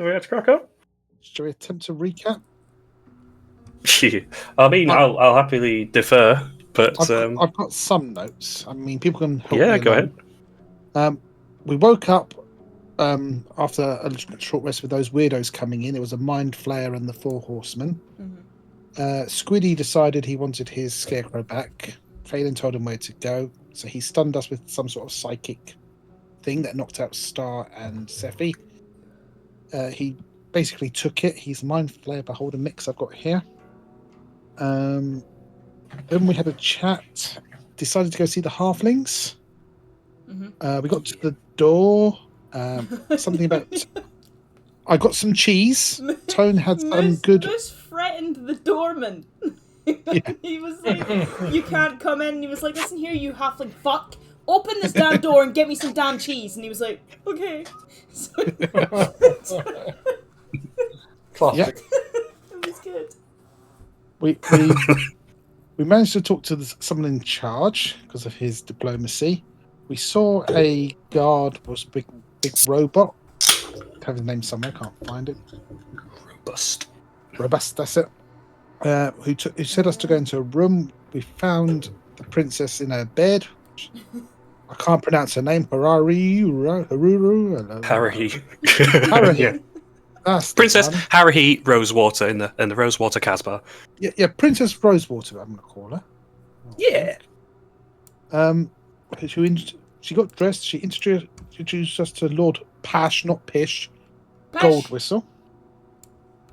Are we have to crack up? Shall we attempt to recap? I mean, I'll happily defer, but I've got some notes. I mean, people can help yeah, me go along. ahead. We woke up after a short rest with those weirdos coming in. It was a mind flayer and the four horsemen. Squiddy decided he wanted his scarecrow back. Phelan told him where to go, so he stunned us with some sort of psychic thing that knocked out Star and Sephi. He basically took it. He's mind flayer beholder mix I've got here. Then we had a chat. Decided to go see the halflings. We got to the door. Something about. I got some cheese. Tone had some good. Moose threatened the doorman. Yeah. He was like, "You can't come in." And he was like, "Listen here, you halfling fuck. Open this damn door and get me some damn cheese." And he was like, "Okay." So, Classic. it was good. We managed to talk to someone in charge because of his diplomacy. We saw a guard was big robot. I have his name somewhere. Can't find it. Robust. That's it. Who said us to go into a room. We found the princess in her bed. I can't pronounce her name. Harari. Yeah. That's Princess Harry Rosewater in the Rosewater Casbah. Yeah, Princess Rosewater. I'm going to call her. Yeah. She got dressed. She introduced us to Lord Pash, not Pish. Pash. Gold Whistle.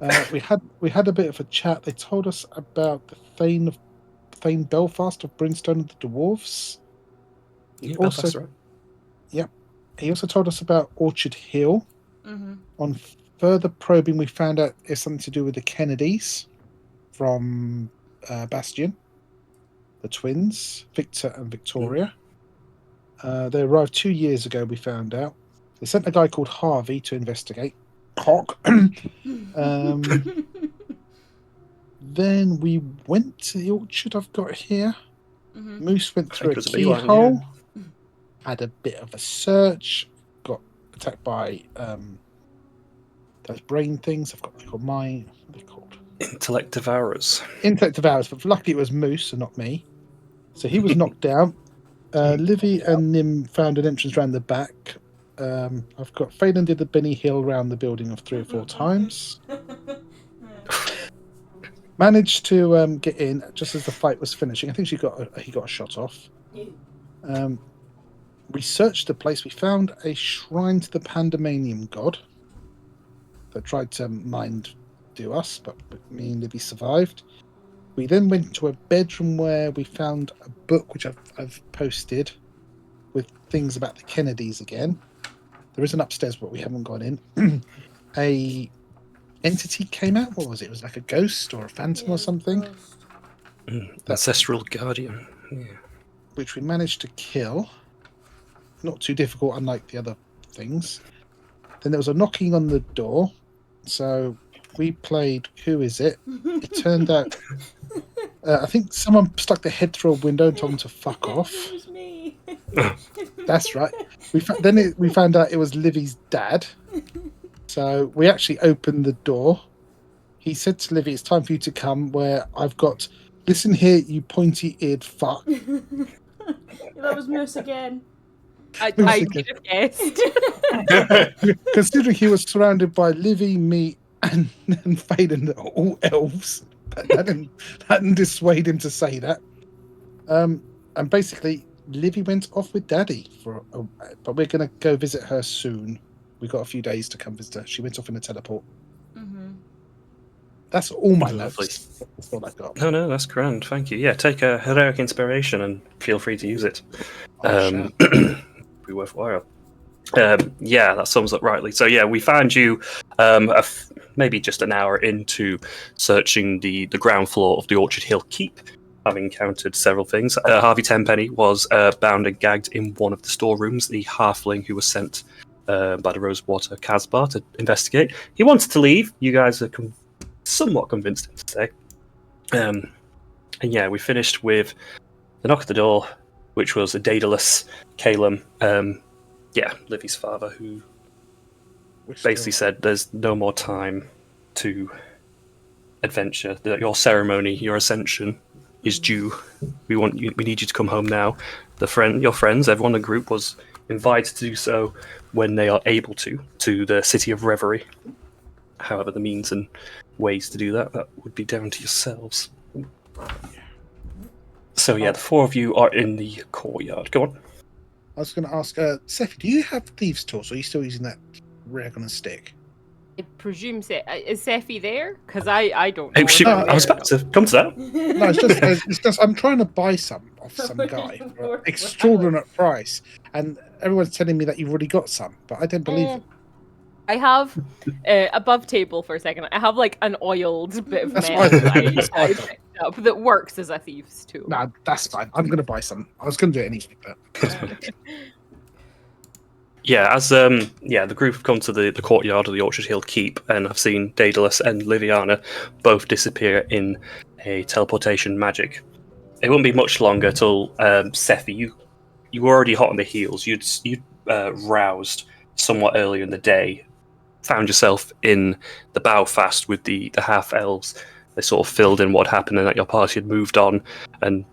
We had a bit of a chat. They told us about the Thane Belfast of Brimstone of the Dwarves. He also told us about Orchard Hill. On further probing, we found out it's something to do with the Kennedys from Bastion, the twins, Victor and Victoria. They arrived 2 years ago, we found out. They sent a guy called Harvey to investigate. Cock. Then we went to the orchard I've got here. Moose went through a keyhole. Had a bit of a search. Got attacked by those brain things. What are they called? Intellect Devourers. But luckily it was Moose and not me. So he was knocked down. Livy and Nim found an entrance around the back. I've got Phelan did the Benny Hill around the building of 3 or 4 times. Managed to get in just as the fight was finishing. I think he got a shot off. We searched the place. We found a shrine to the Pandemonium god that tried to do us, but me and Libby survived. We then went to a bedroom where we found a book which I've posted with things about the Kennedys again. There is an upstairs, but we haven't gone in. A entity came out. What was it? It was like a ghost or a phantom or something. Ancestral guardian. Yeah. Which we managed to kill. Not too difficult, unlike the other things. Then there was a knocking on the door. So we played Who Is It? It turned out I think someone stuck their head through a window and told them to fuck off. It was me. That's right. We found out it was Livy's dad. So we actually opened the door. He said to Livy, "It's time for you to come." Where I've got, "Listen here, you pointy-eared fuck." That was Moose again. I could have guessed. Considering he was surrounded by Livy, me, and Phelan, all elves, that didn't dissuade him to say that. And basically, Livy went off with Daddy but we're going to go visit her soon. We've got a few days to come visit her. She went off in a teleport. That's all my notes. That's all I got. No, that's grand. Thank you. Yeah, take a heroic inspiration and feel free to use it. Be worthwhile. Yeah, that sums up rightly. So yeah, we found you maybe just an hour into searching the ground floor of the Orchard Hill Keep, having encountered several things. Harvey Tenpenny was bound and gagged in one of the storerooms, the halfling who was sent by the Rosewater Casbah to investigate. He wanted to leave. You guys are somewhat convinced him to stay. And yeah, we finished with the knock at the door, which was a Daedalus Calum, Livy's father, who basically said there's no more time to adventure. That your ceremony, your ascension, is due. We need you to come home now. Your friends, everyone in the group was invited to do so when they are able to the city of Reverie. However, the means and ways to do that would be down to yourselves. So yeah, the four of you are in the courtyard. Go on. I was going to ask, Sephi, do you have thieves' tools, or are you still using that rag on a stick? I presume is Sephi there? Because I don't know. I was about to come to that. No, it's just I'm trying to buy some off some guy for an extraordinary price, and everyone's telling me that you've already got some, but I don't believe it. I have above table for a second. I have like an oiled bit of That's metal fine. that I picked up that works as a thieves' tool. Nah, that's fine. I'm going to buy some. I was going to do it anyway, but Yeah, as the group have come to the courtyard of the Orchard Hill Keep, and I've seen Daedalus and Liviana both disappear in a teleportation magic. It won't be much longer till Sephi, you were already hot on the heels. You'd roused somewhat earlier in the day, found yourself in the Bowfast with the half elves. They sort of filled in what happened and that your party had moved on, and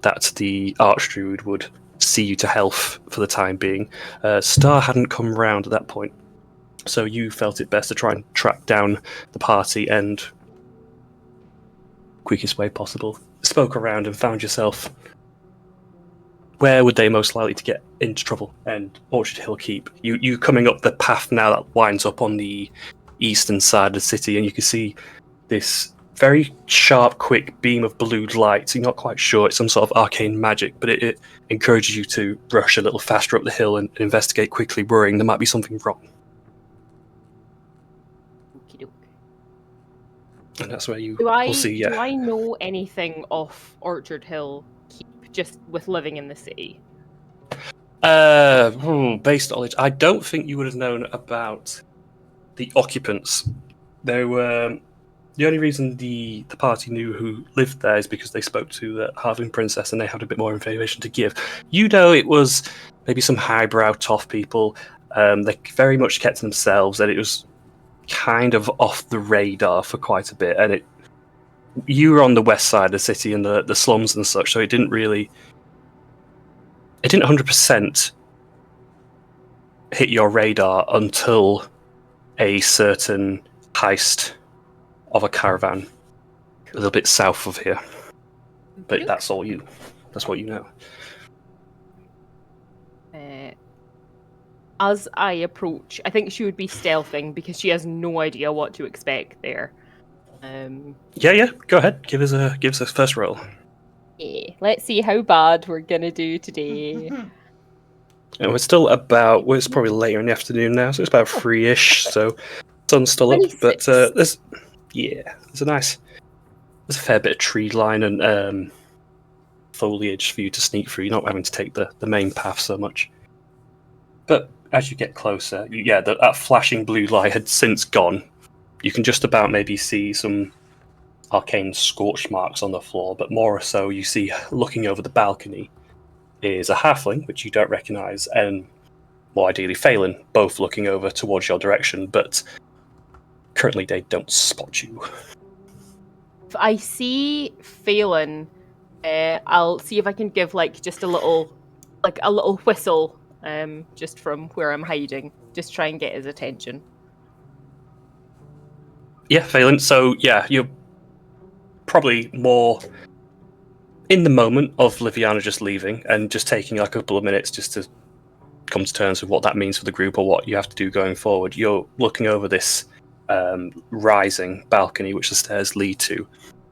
that the Archdruid would see you to health for the time being. Star hadn't come round at that point, so you felt it best to try and track down the party and quickest way possible. Spoke around and found yourself. Where would they most likely to get into trouble? And Orchard Hill Keep. You coming up the path now that winds up on the eastern side of the city, and you can see this very sharp, quick beam of blue light. You're not quite sure it's some sort of arcane magic, but it encourages you to rush a little faster up the hill and investigate quickly, worrying there might be something wrong. Okey-doke. And that's where you Do will see. Yeah. Do I know anything off Orchard Hill Keep just with living in the city? Based knowledge, I don't think you would have known about the occupants. They were. The only reason the party knew who lived there is because they spoke to the Halfling Princess and they had a bit more information to give. You know, it was maybe some highbrow toff people. They very much kept to themselves, and it was kind of off the radar for quite a bit. And you were on the west side of the city and the slums and such, so it didn't 100% hit your radar until a certain heist of a caravan a little bit south of here. But that's what you know. As I approach, I think she would be stealthing because she has no idea what to expect there. Yeah, go ahead. Give us a first roll. Yeah, let's see how bad we're gonna do today. And it's probably later in the afternoon now, so it's about 3-ish, so sun's still up. 26. But there's a fair bit of tree line and foliage for you to sneak through. You're not having to take the main path so much. But as you get closer, that flashing blue light had since gone. You can just about maybe see some arcane scorch marks on the floor, but more so you see, looking over the balcony, is a halfling, which you don't recognise, and more ideally Phelan, both looking over towards your direction, but currently they don't spot you. If I see Phelan, I'll see if I can give just a little whistle, just from where I'm hiding, just try and get his attention. Yeah, Phelan. So yeah, you're probably more in the moment of Liviana just leaving and just taking a couple of minutes just to come to terms with what that means for the group or what you have to do going forward. You're looking over this rising balcony which the stairs lead to,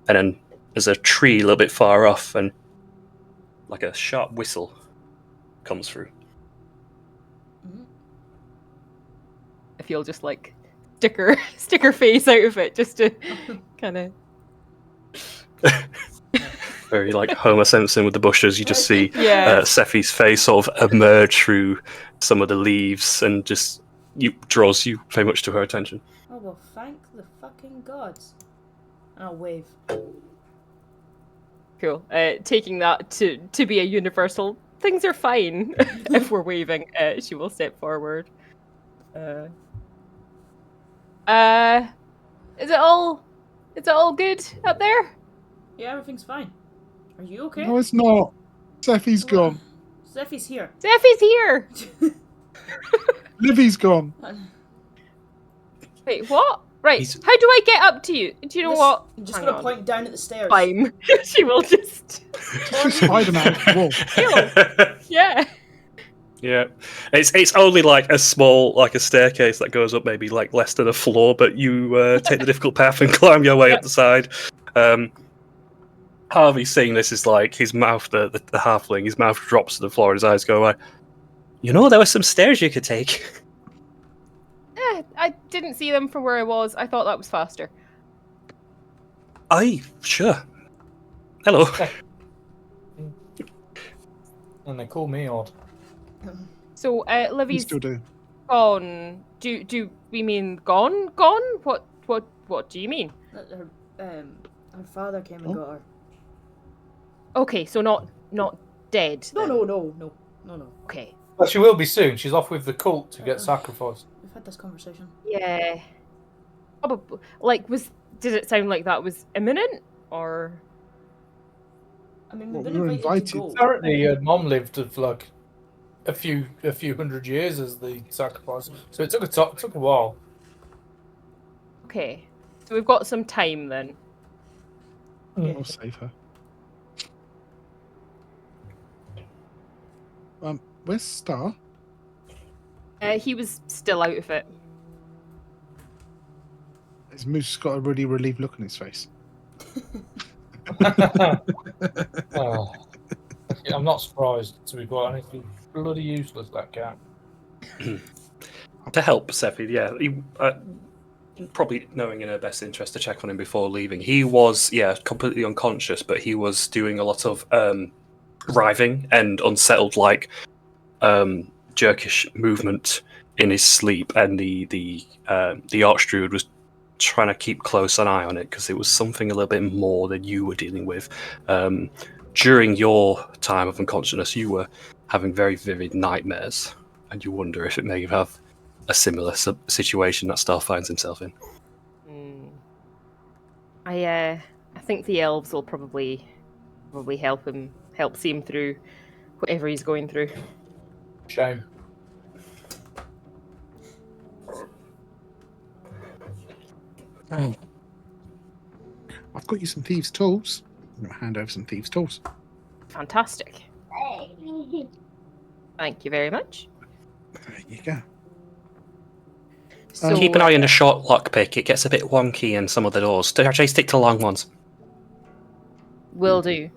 and then there's a tree a little bit far off, and like a sharp whistle comes through. If you'll just sticker face out of it just to kind of very Homer Simpson with the bushes. You just see Yeah. Sephi's face sort of emerge through some of the leaves, and just draws you very much to her attention. Oh, well, thank the fucking gods. And I'll wave. Cool. Taking that to be a universal, things are fine if we're waving. She will step forward. Is it all good up there? Yeah, everything's fine. Are you okay? No, it's not. Seffi's gone. Zephy's here. Zeffy's here. Livy's gone. Wait, what? Right. He's- How do I get up to you? Do you know what? I'm just Hang gonna on. point down at the stairs. Fine. She will just. Spider-Man. Whoa. Yeah. Yeah, it's only like a small, like a staircase that goes up maybe like less than a floor, but you take the difficult path and climb your way up the side. Harvey seeing this is like his mouth, the halfling, his mouth drops to the floor, his eyes go like, you know, there were some stairs you could take. I didn't see them from where I was. I thought that was faster. Aye, sure. Hello. And they call me odd. So, You Livy's still do. gone. Do we mean gone? Gone? What do you mean? Her father came and Oh. got her. Okay, so not dead. No, then. no. Okay. But she will be soon. She's off with the cult to get sacrificed. We've had this conversation. Yeah. Probably. Like, did it sound like that was imminent, or? I mean, Well, we've we were been invited to invited. go. Apparently, her mom lived for like a few hundred years as the sacrifice, so it took a while. Okay. So we've got some time then. I'll save her. Where's Star? He was still out of it. His Moose got a really relieved look on his face. Oh. Yeah, I'm not surprised, to be quite honest. He's bloody useless, that cat. To help Sephi, yeah, he, probably knowing in her best interest to check on him before leaving. He was, completely unconscious, but he was doing a lot of writhing and unsettled, like jerkish movement in his sleep, and the archdruid was trying to keep close an eye on it because it was something a little bit more than you were dealing with. During your time of unconsciousness, you were having very vivid nightmares, and you wonder if it may have a similar situation that Star finds himself in. I think the elves will probably help see him through whatever he's going through. Shame. I've got you some thieves' tools. I'm going to hand over some thieves' tools. Fantastic. Thank you very much. There you go. So, Keep an eye on the short lockpick. It gets a bit wonky in some of the doors. Actually, stick to long ones. will do.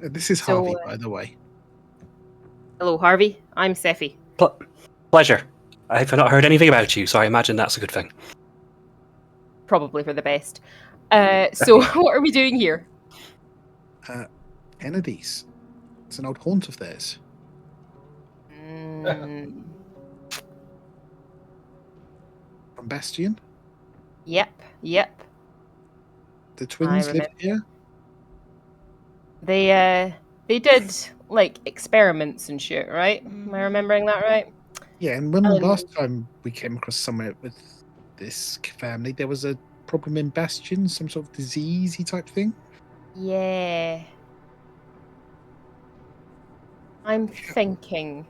This is So, Harvey, by the way. Hello, Harvey. I'm Sephi. Pleasure. I've not heard anything about you, so I imagine that's a good thing. Probably for the best. So what are we doing here? Kennedy's. It's an old haunt of theirs. Mm, From Bastion. yep. The twins live remember. here. They did like experiments and shit, right? Am I remembering that right? Yeah, and when Um, last time we came across somewhere with this family, there was a problem in Bastion, some sort of diseasey type thing. Yeah. I'm thinking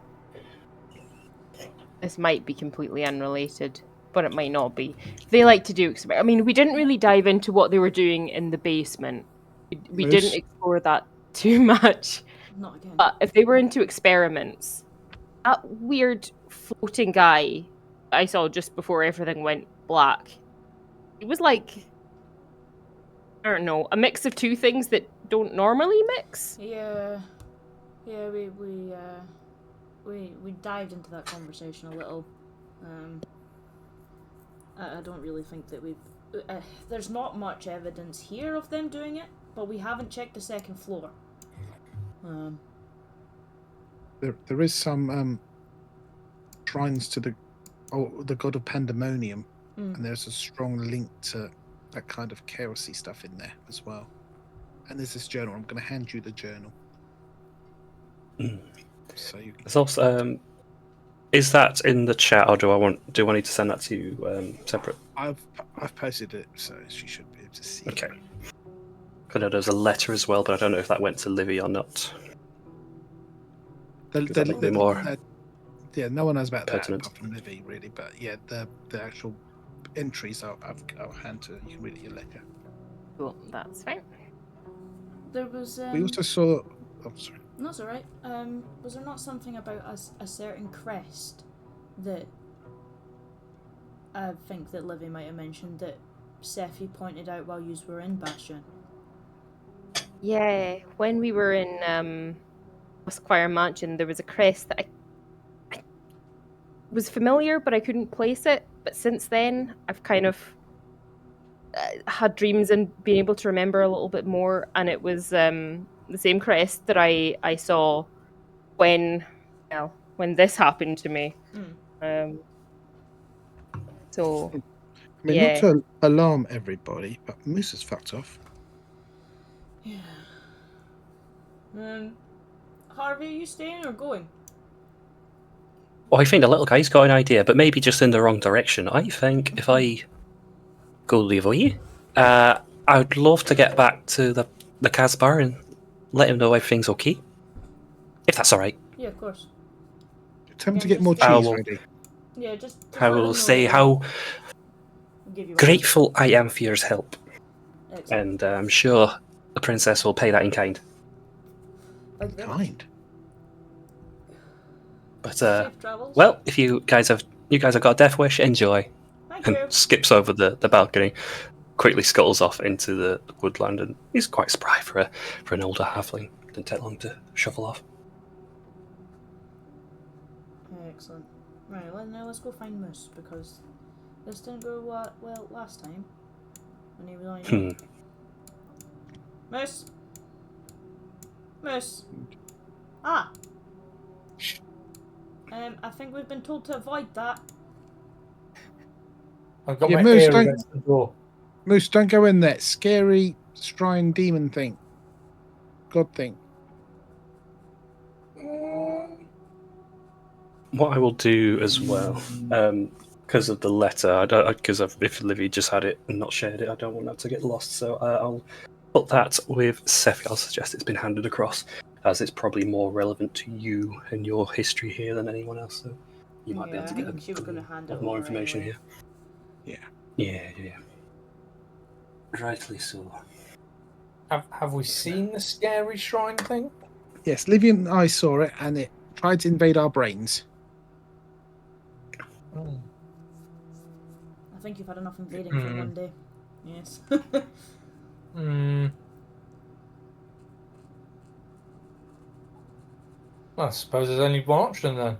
this might be completely unrelated, but it might not be. They like to do I mean, we didn't really dive into what they were doing in the basement. We Moose? didn't explore that too much. Not again. But if they were into experiments, that weird floating guy I saw just before everything went black, it was like, I don't know, a mix of two things that don't normally mix. Yeah, we dived into that conversation a little. I don't really think that we've. There's not much evidence here of them doing it, but we haven't checked the second floor. There is some shrines to the god of pandemonium, and there's a strong link to that kind of chaosy stuff in there as well. And there's this journal. I'm going to hand you the journal. So you There's also Is that in the chat, or do I need to send that to you separate? I've posted it, so she should be able to see. Okay. I know there's a letter as well, but I don't know if that went to Livy or not. That might be more yeah, no one knows about pertinent. that apart from Livy, really. But yeah, the actual entries I'll hand to you can read it your ledger. Cool, that's fine. There was. We also saw. Oh, sorry. No, it's alright. Was there not something about a certain crest that I think that Livy might have mentioned that Sephi pointed out while you were in Bastion? Yeah, when we were in Squire Mansion, there was a crest that I was familiar, but I couldn't place it. But since then, I've kind of had dreams and been able to remember a little bit more. And it was the same crest that I saw when this happened to me. So, I mean, yeah. not to alarm everybody, but Moose is fucked off. Yeah. Harvey, are you staying or going? Well, I think the little guy's got an idea, but maybe just in the wrong direction. I think if I go the other way, I'd love to get back to the Casbah and let him know everything's okay. If that's alright. Yeah, of course. Tell him Yeah, to get more just- cheese will- ready. Yeah, just I let them will know say that how we'll give you one. grateful I am for your help, Excellent. and I'm sure the princess will pay that in kind. Thank you very much. Kind. But Safe travels. well, if you guys have got a death wish, enjoy. Thank And you. skips over the balcony, quickly scuttles off into the woodland, and he's quite spry for an older halfling. Didn't take long to shuffle off. Excellent. Right, well, now let's go find Moose, because this didn't go well last time when he was on his own. Moose! Moose! Ah! I think we've been told to avoid that. I've got Yeah, my Moose, ear don't- against the door. Moose, don't go in there. Scary shrine demon thing. God thing. What I will do as well, because of the letter, if Livy just had it and not shared it, I don't want that to get lost. So I'll put that with Sephi. I'll suggest it's been handed across, as it's probably more relevant to you and your history here than anyone else. So you might be able to I get think she was gonna hand it more over information anyway. here. Yeah. Rightly so. Have we seen the scary shrine thing? Yes, Livy and I saw it, and it tried to invade our brains. Hmm. I think you've had enough invading for one day. Yes. Well, I suppose there's only one option then.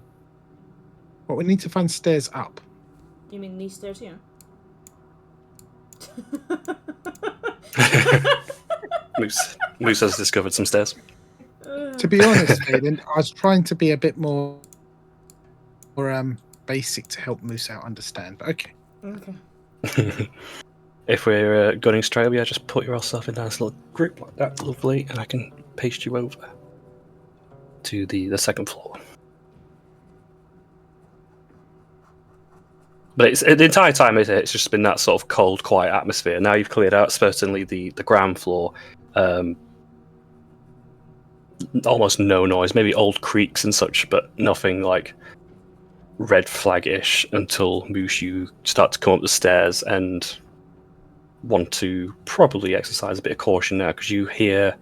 But we need to find stairs up. You mean these stairs here? Moose has discovered some stairs. To be honest, Aiden, I was trying to be a bit more basic to help Moose out understand. But okay. Okay. If we're gunning straight up, yeah, just put yourself in a nice little group like that, lovely, and I can paste you over to the second floor. But it's the entire time it's just been that sort of cold, quiet atmosphere. Now you've cleared out certainly the ground floor. Almost no noise, maybe old creaks and such, but nothing like red flag-ish until Moose, you start to come up the stairs and want to probably exercise a bit of caution now, because you hear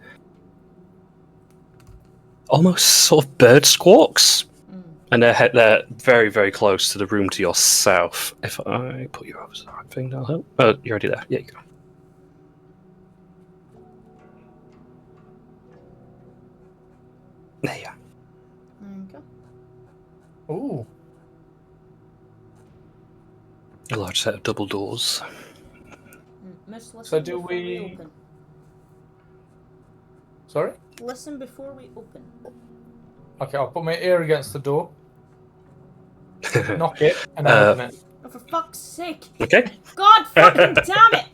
almost sort of bird squawks, and they're very, very close to the room to your south. If I put you over to the right thing, that'll help. You're already there. Yeah, you go. There you are. Okay. Ooh. A large set of double doors. Miss, listen So do before we we- open. Sorry? Listen before we open. Okay, I'll put my ear against the door, knock it, and open it. Oh, for fuck's sake! Okay. God fucking damn it!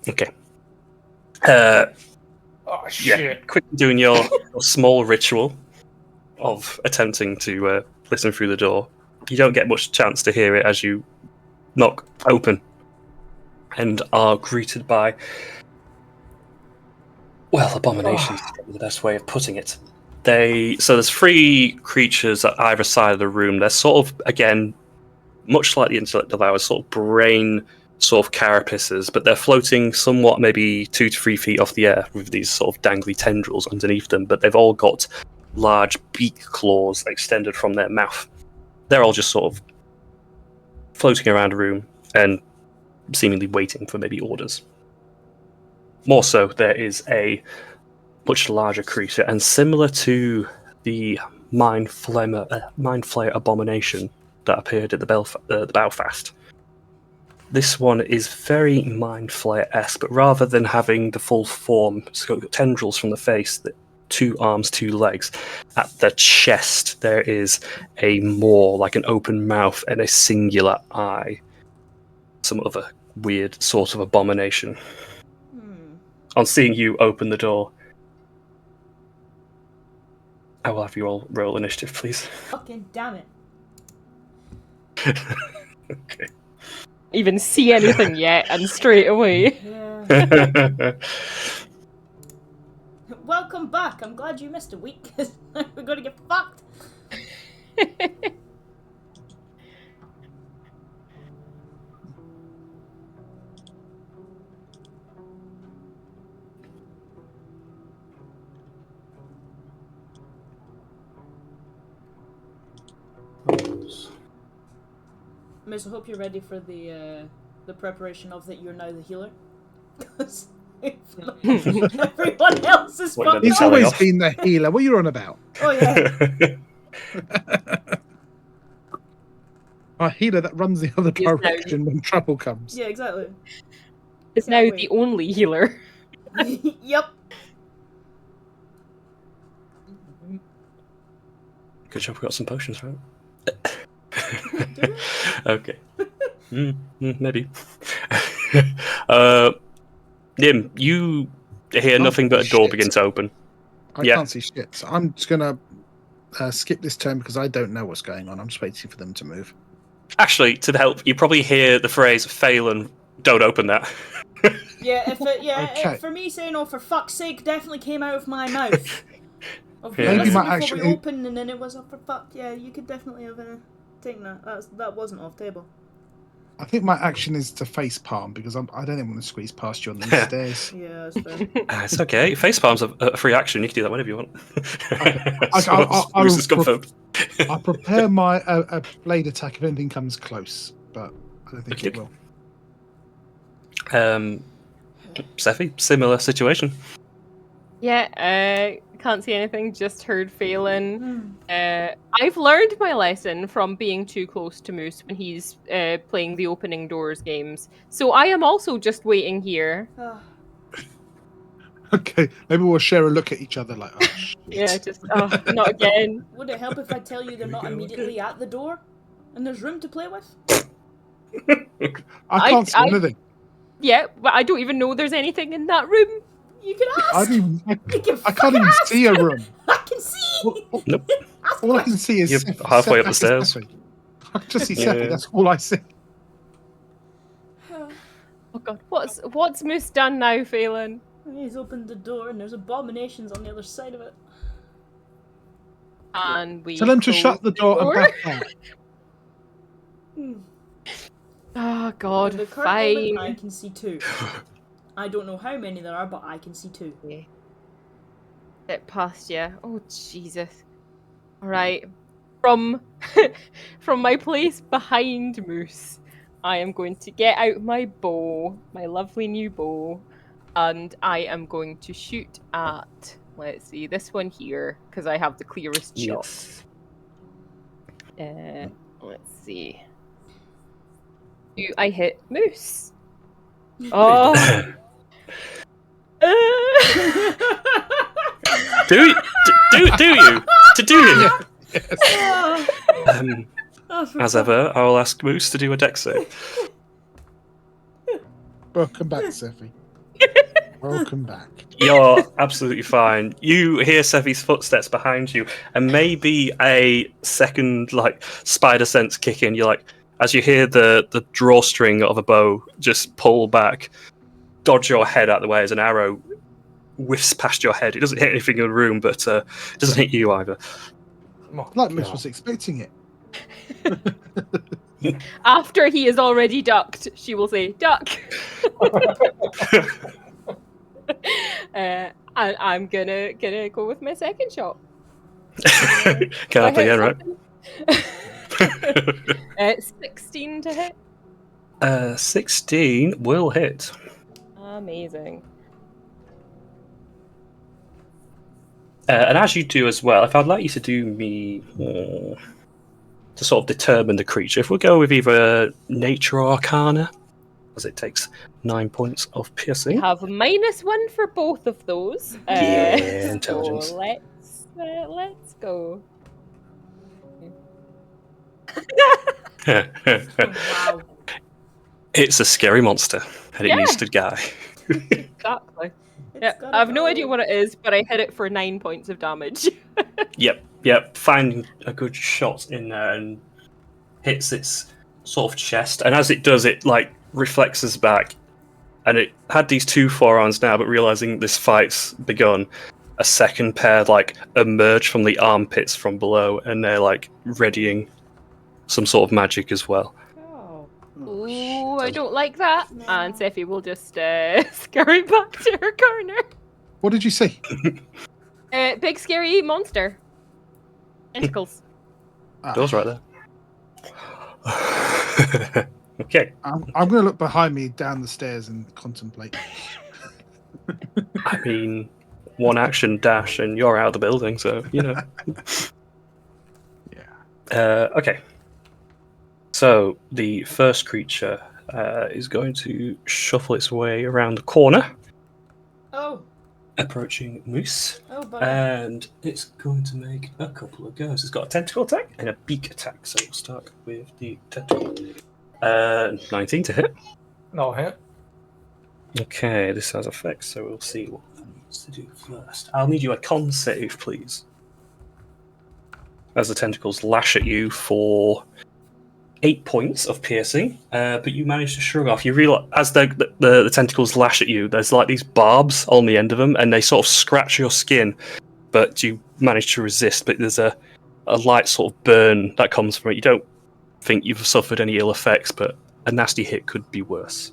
Okay. Oh, shit. Yeah, quick doing your small ritual. of attempting to listen through the door. You don't get much chance to hear it as you knock open and are greeted by, well, abominations is probably the best way of putting it. So there's 3 creatures at either side of the room. They're sort of, again, much like the intellect devours, sort of brain sort of carapaces, but they're floating somewhat maybe 2 to 3 feet off the air with these sort of dangly tendrils underneath them, but they've all got large beak claws extended from their mouth. They're all just sort of floating around a room and seemingly waiting for maybe orders. More so, there is a much larger creature, and similar to the Mind Flayer abomination that appeared at the Belfast, this one is very Mind Flayer-esque, but rather than having the full form, so tendrils from the face, 2 arms, 2 legs, at the chest there is a maw, like an open mouth, and a singular eye. Some other weird sort of abomination. On seeing you open the door, I will have you all roll initiative, please. Fucking damn it. Okay. Even see anything yet, and straight away. Yeah. Welcome back. I'm glad you missed a week. We're gonna get fucked. Miss, I hope you're ready for the preparation of that you're now the healer. Because everyone else is fucked He's up. always been the healer. What are you on about? Oh yeah. A healer that runs the other He's now- direction when trouble comes. Yeah, exactly. Is now Can't the wait. only healer. Yep. Good job, we got some potions, right? Okay. Maybe. Nim, you hear nothing but a door shit. begin to open. I Yeah. can't see shit. So I'm just going to skip this turn because I don't know what's going on. I'm just waiting for them to move. Actually, to help, you probably hear the phrase "Phelan, don't open that." Yeah, Okay. for me saying "oh for fuck's sake" definitely came out of my mouth. Of Yeah. yeah. Maybe Listen my before action we is- opened and then it was "oh for fuck." Yeah, you could definitely have taken that. That wasn't off table. I think my action is to face palm because I don't even want to squeeze past you on these stairs. Yeah, that's fair. It's okay. Facepalm's a free action. You can do that whenever you want. I Bruce is will confirmed. I prepare my blade attack if anything comes close, but I don't think it Okay. will. Sephi, similar situation. Yeah, can't see anything, just heard Phelan. I've learned my lesson from being too close to Moose when he's playing the opening doors games. So I am also just waiting here. Oh, Okay, maybe we'll share a look at each other like, oh, shit. Yeah, just, not again. would it help if I tell you they're not immediately at the door and there's room to play with? I can't see I- anything. Yeah, but I don't even know there's anything in that room. You can I ask. I can't even see a room. I can see. Nope. Ask All I can questions. see is You're Sephi. halfway up the Sephi. stairs. I can just see Yeah. Sephi. That's all I see. Oh god, what's Moose done now, Phelan? He's opened the door and there's abominations on the other side of it. And we Tell him to close shut the door and back out. Oh god, At the current moment, I fine. can see 2. I don't know how many there are, but I can see 2. Get past you. Oh Jesus. Alright. From from my place behind Moose, I am going to get out my bow, my lovely new bow, and I am going to shoot at, let's see, this one here, because I have the clearest shot. Let's see. Do I hit Moose? Oh. Do you? Do you? As ever, I will ask Moose to do a dex save. Welcome back, Sephi. Welcome back. You're absolutely fine. You hear Sevi's footsteps behind you, and maybe a second like spider sense kick in. You're like, as you hear the drawstring of a bow just pull back, dodge your head out of the way as an arrow whiffs past your head. It doesn't hit anything in the room, but it doesn't hit you either. Oh, Like Miss God. was expecting it. After he is already ducked, she will say, "Duck." I'm gonna go with my second shot. Can I play again, right? 16 to hit. 16 will hit. Amazing. And as you do as well, if I'd like you to do me to sort of determine the creature, if we go with either nature or arcana, as it takes 9 points of piercing. We have -1 for both of those. Yeah, intelligence. So let's go. Wow. It's a scary monster, and it needs to die. Exactly. Yeah, It's gotta I have no go. idea what it is, but I hit it for 9 points of damage. Yep. Finding a good shot in there and hits its sort of chest, and as it does, it like reflexes back, and it had these two forearms now, but realizing this fight's begun, a second pair like emerge from the armpits from below, and they're like readying some sort of magic as well. Oh. Ooh, I don't like that. No. And Sephi will just scurry back to her corner. What did you see? Big scary monster. Tentacles. Door's right there. Okay. I'm going to look behind me down the stairs and contemplate. I mean, one action dash and you're out of the building, so, you know. Yeah. Okay. So, the first creature is going to shuffle its way around the corner. Oh. Approaching Moose. Oh, but And it's going to make a couple of goes. It's got a tentacle attack and a beak attack, so we'll start with the tentacle. 19 to hit. No hit. Okay, this has effects, so we'll see what it needs to do first. I'll need you a con save, please. As the tentacles lash at you for 8 points of piercing, but you manage to shrug off. You realize as the tentacles lash at you, there's like these barbs on the end of them, and they sort of scratch your skin, but you manage to resist. But there's a light sort of burn that comes from it. You don't think you've suffered any ill effects, but a nasty hit could be worse.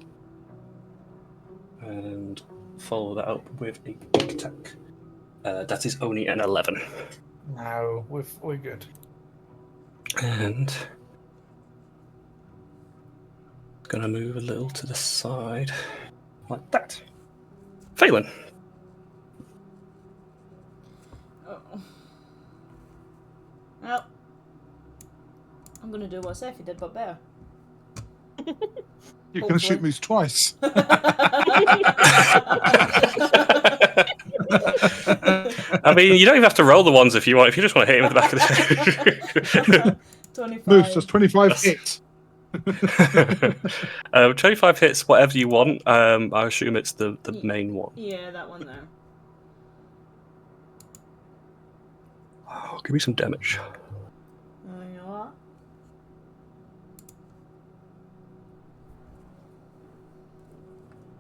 And follow that up with a big attack. That is only an 11. No, we're good. And gonna move a little to the side, like that. Phelan. Oh. Well, I'm gonna do what Sephi did, but better. You're going to shoot Moose twice. I mean, you don't even have to roll the ones if you want. If you just want to hit him in the back of the head. 25. Moose does 25 hits. 25 hits, whatever you want. I assume it's the main one. Yeah, that one there. Oh, give me some damage. You know what?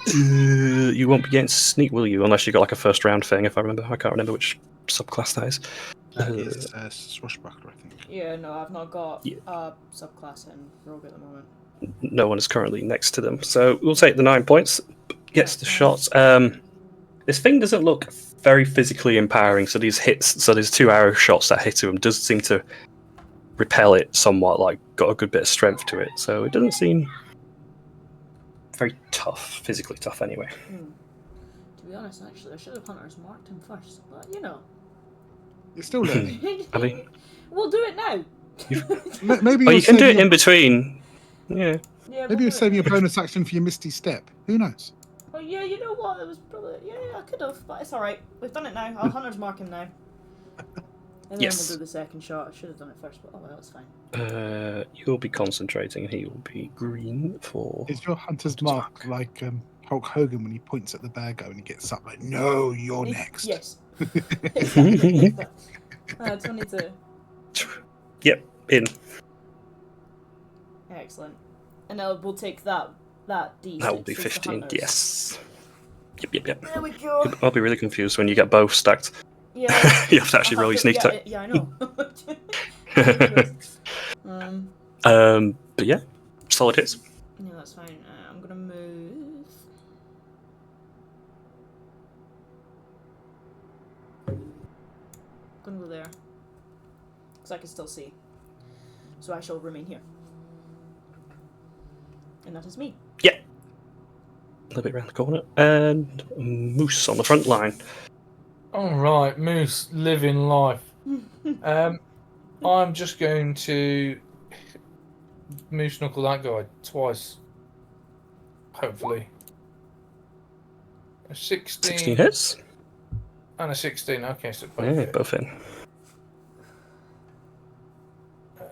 You won't be getting sneak, will you? Unless you got like a first round thing. If I remember, I can't remember which subclass that is. That is Swashbuckler, I think. Yeah, no, I've not got a subclass in Rogue at the moment. No one is currently next to them, so we'll take the 9 points. Gets the shots. This thing doesn't look very physically empowering, so these hits, so there's 2 arrow shots that hit him, does seem to repel it somewhat. Like got a good bit of strength to it, so it doesn't seem very tough, physically tough anyway. To be honest, actually, I should have hunters marked him first, but you know. You're still learning. I mean, we'll do it now. Maybe you can do it in between. Yeah. Maybe you're saving a bonus action for your Misty Step. Who knows? Oh yeah, you know what? It was probably I could have, but it's all right. We've done it now. I'll hunters mark him now. And then we'll do the second shot. I should have done it first, but oh well, it's fine. You'll be concentrating, and he will be green for. Is your hunter's mark like Hulk Hogan when he points at the Virgo and he gets up like, "No, you're next." Yes. Exactly like that. 22. Yep, in. Excellent. And now we'll take that D6. That will be as the 15. hunters. Yes. Yep. There we go. I'll be really confused when you get both stacked. Yeah. You have to actually roll your sneak attack. Yeah, I know. But yeah, solid hits. Yeah, that's fine. I'm gonna move. Gonna go there. Because I can still see. So I shall remain here. And that is me. Yeah. A little bit around the corner. And Moose on the front line. Alright, Moose, living life. I'm just going to Moose knuckle that guy twice. Hopefully. A 16 hits. And a 16, okay, so both Yeah, hit. both in.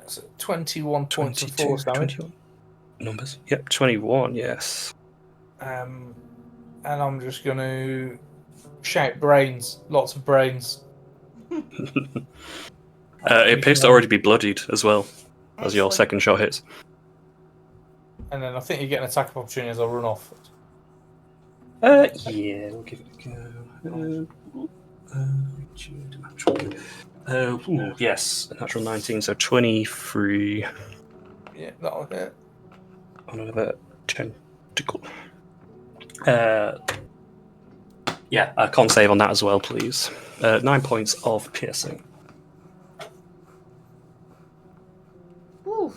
So 21 points of force damage. 21. Numbers. Yep, 21, yes. And I'm just going to shout brains. Lots of brains. It appears to already be bloodied as well, as your Excellent. second shot hits. And then I think you get an attack of opportunity as I run off. Yeah, we'll give it a go. Yes, a natural 19, so 23 Yeah, that'll hit. on another tentacle. Yeah, a con save on that as well, please. 9 points of piercing. Oof.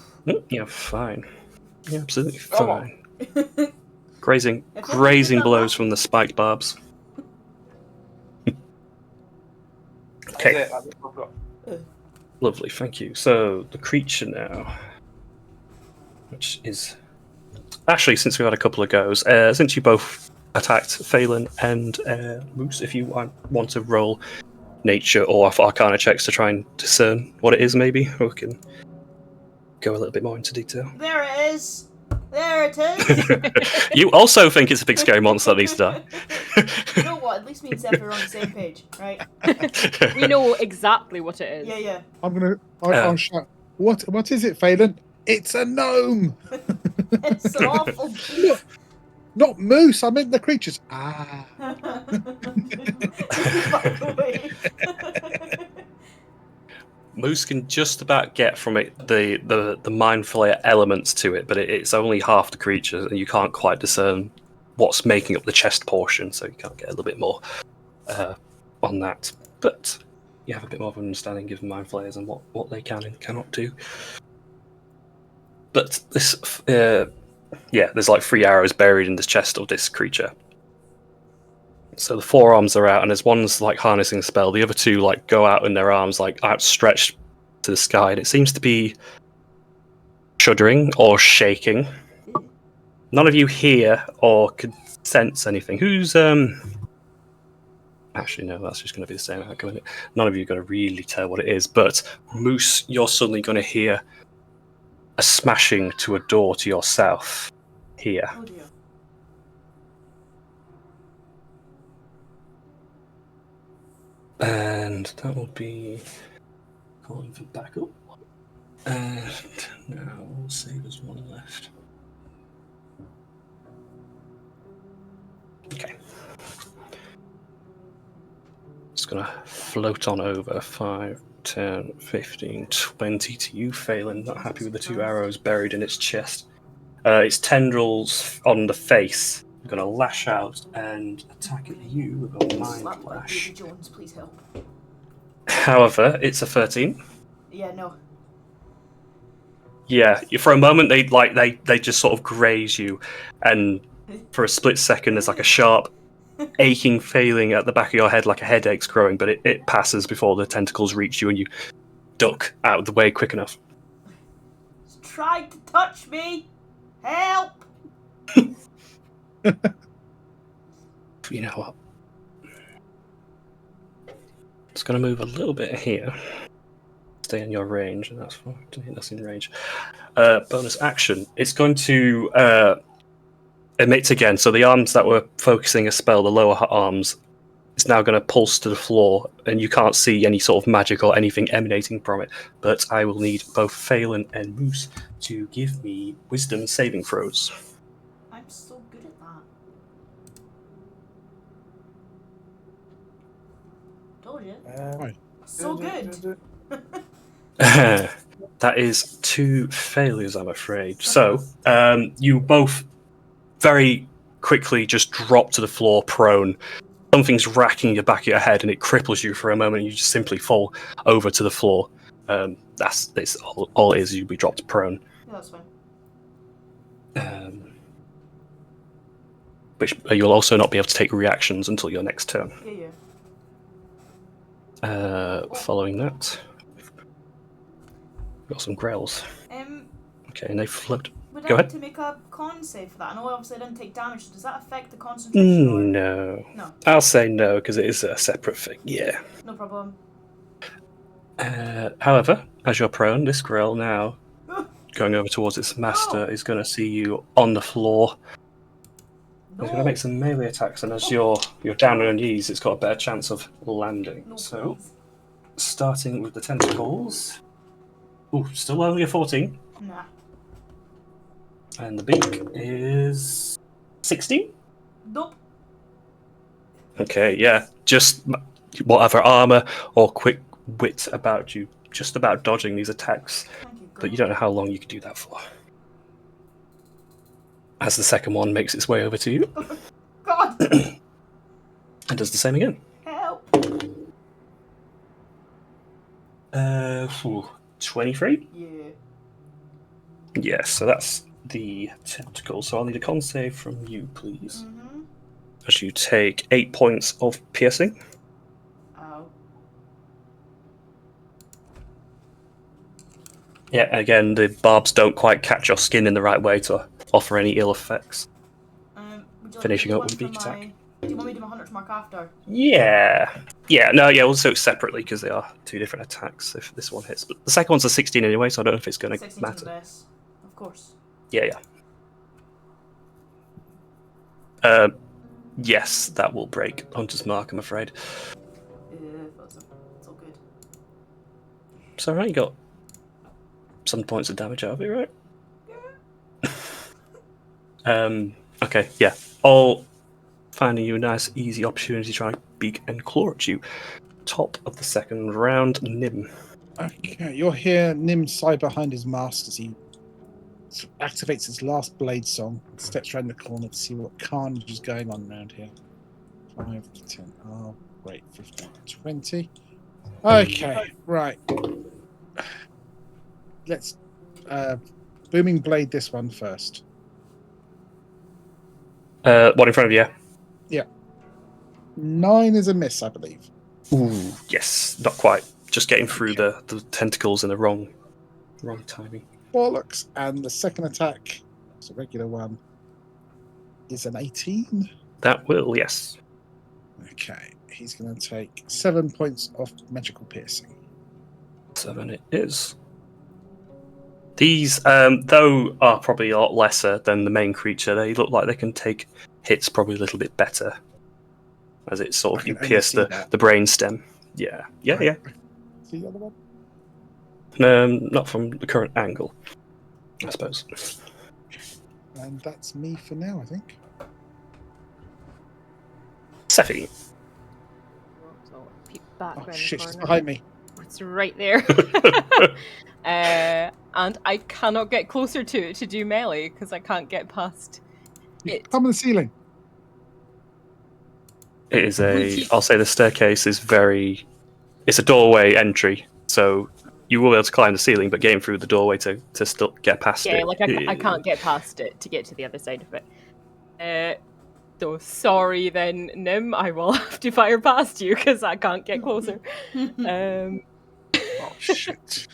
Yeah, fine. Yeah, absolutely Come on. fine. Grazing blows from the spiked barbs. Okay. That's it, that's what I've got. Lovely, thank you. So the creature now, which is actually, since we've had a couple of goes, since you both attacked Phelan and Moose, if you want to roll nature or arcana checks to try and discern what it is, maybe we can go a little bit more into detail. There it is. There it is. You also think it's a big scary monster that needs to die. You know what? At least me and Seth are on the same page, right? We know exactly what it is. Yeah. I'll shout. What is it, Phelan? It's a gnome. It's an awful beast. Not moose. I meant the creatures. Ah. Back away. Moose can just about get from it the mind flayer elements to it, but it's only half the creature, and you can't quite discern what's making up the chest portion, so you can't get a little bit more on that. But you have a bit more of an understanding given mind flayers and what they can and cannot do. But this, there's like 3 arrows buried in the chest of this creature. So the forearms are out, and there's one's like harnessing a spell. The other two like go out in their arms, like outstretched to the sky, and it seems to be shuddering or shaking. None of you hear or can sense anything. Who's Actually, no, that's just going to be the same outcome. Isn't it? None of you are going to really tell what it is, but Moose, you're suddenly going to hear a smashing to a door to your south here. Oh dear. And that will be calling for backup. And now we'll say there's one left. Okay. It's going to float on over 5, 10, 15, 20 to you, Phelan. Not happy with the 2 arrows buried in its chest. Its tendrils on the face are going to lash out and attack at you with a mind Slap like lash. Davy Jones, please help. However, it's a 13. Yeah, no. Yeah, for a moment they just sort of graze you, and for a split second there's like a sharp aching feeling at the back of your head, like a headache's growing, but it passes before the tentacles reach you and you duck out of the way quick enough. It's trying to touch me! Help! You know what? It's going to move a little bit here. Stay in your range, and that's fine. That's in range. Bonus action. It's going to emits again. So the arms that were focusing a spell, the lower arms, is now going to pulse to the floor, and you can't see any sort of magic or anything emanating from it. But I will need both Phelan and Moose to give me wisdom saving throws. I'm so good at that. Told you. Right. So good. That is 2 failures, I'm afraid. So you both very quickly just drop to the floor prone. Something's racking your back of your head and it cripples you for a moment. And you just simply fall over to the floor. That's all it is. You'll be dropped prone. Yeah, that's fine. Which you'll also not be able to take reactions until your next turn. Yeah. Following that, we've got some growls. Okay, and they float. Would Go I need ahead. to make a con save for that? I know obviously I didn't take damage. Does that affect the concentration? Or... No. No. I'll say no, because it is a separate thing. Yeah. No problem. However, as you're prone, this growl now, going over towards its master, is going to see you on the floor. No. It's going to make some melee attacks, and as you're down on your knees, it's got a better chance of landing. No, So, please. starting with the tentacles. Ooh, still only a 14. Nah. And the beak is 16? Nope. Okay, yeah. Just whatever armor or quick wit about you, just about dodging these attacks. Thank you. But you don't know how long you could do that for. As the second one makes its way over to you. God. And does the same again. Help. 23? Yeah. Yes, so that's the tentacle. So I'll need a con save from you, please. Mm-hmm. As you take 8 points of piercing. Ow. Yeah, again, the barbs don't quite catch your skin in the right way to offer any ill effects. Would you Finishing like up to with do beak one for attack. Do you want me to do my hunter's mark after? Yeah. Yeah, no, yeah, we'll do it separately because they are 2 different attacks if this one hits. But the second one's a 16 anyway, so I don't know if it's going to 16 matter. the best. Of course. Yeah. Yes, that will break Hunter's Mark, I'm afraid. It's all good. It's alright, you got some points of damage out of it, right? Okay, yeah. All finding you a nice, easy opportunity to try and beak and claw at you. Top of the second round, Nim. Okay, you'll hear Nim sigh behind his mask as he activates his last blade song, steps around the corner to see what carnage is going on around here. 5 to 10. Oh, great. 15 to 20. Okay, right. Let's booming blade this one first. One in front of you. 9 is a miss, I believe. Ooh, yes, not quite. Just getting through the tentacles in the wrong timing. Bollocks. And the second attack, it's a regular one, is an 18. That will, yes. Okay, he's going to take 7 points of magical piercing. 7 it is. These, though, are probably a lot lesser than the main creature. They look like they can take hits probably a little bit better. As it sort of, you pierce the brain stem. Yeah. See the other one? Not from the current angle, I suppose. And that's me for now, I think. Sephi. Oh shit, it's behind me. It's right there. And I cannot get closer to it to do melee because I can't get past it. Come on the ceiling. It is I'll say the staircase is it's a doorway entry, so you will be able to climb the ceiling, but getting through the doorway to still get past it. Yeah, like I can't get past it to get to the other side of it. So sorry then, Nim, I will have to fire past you because I can't get closer. Oh shit.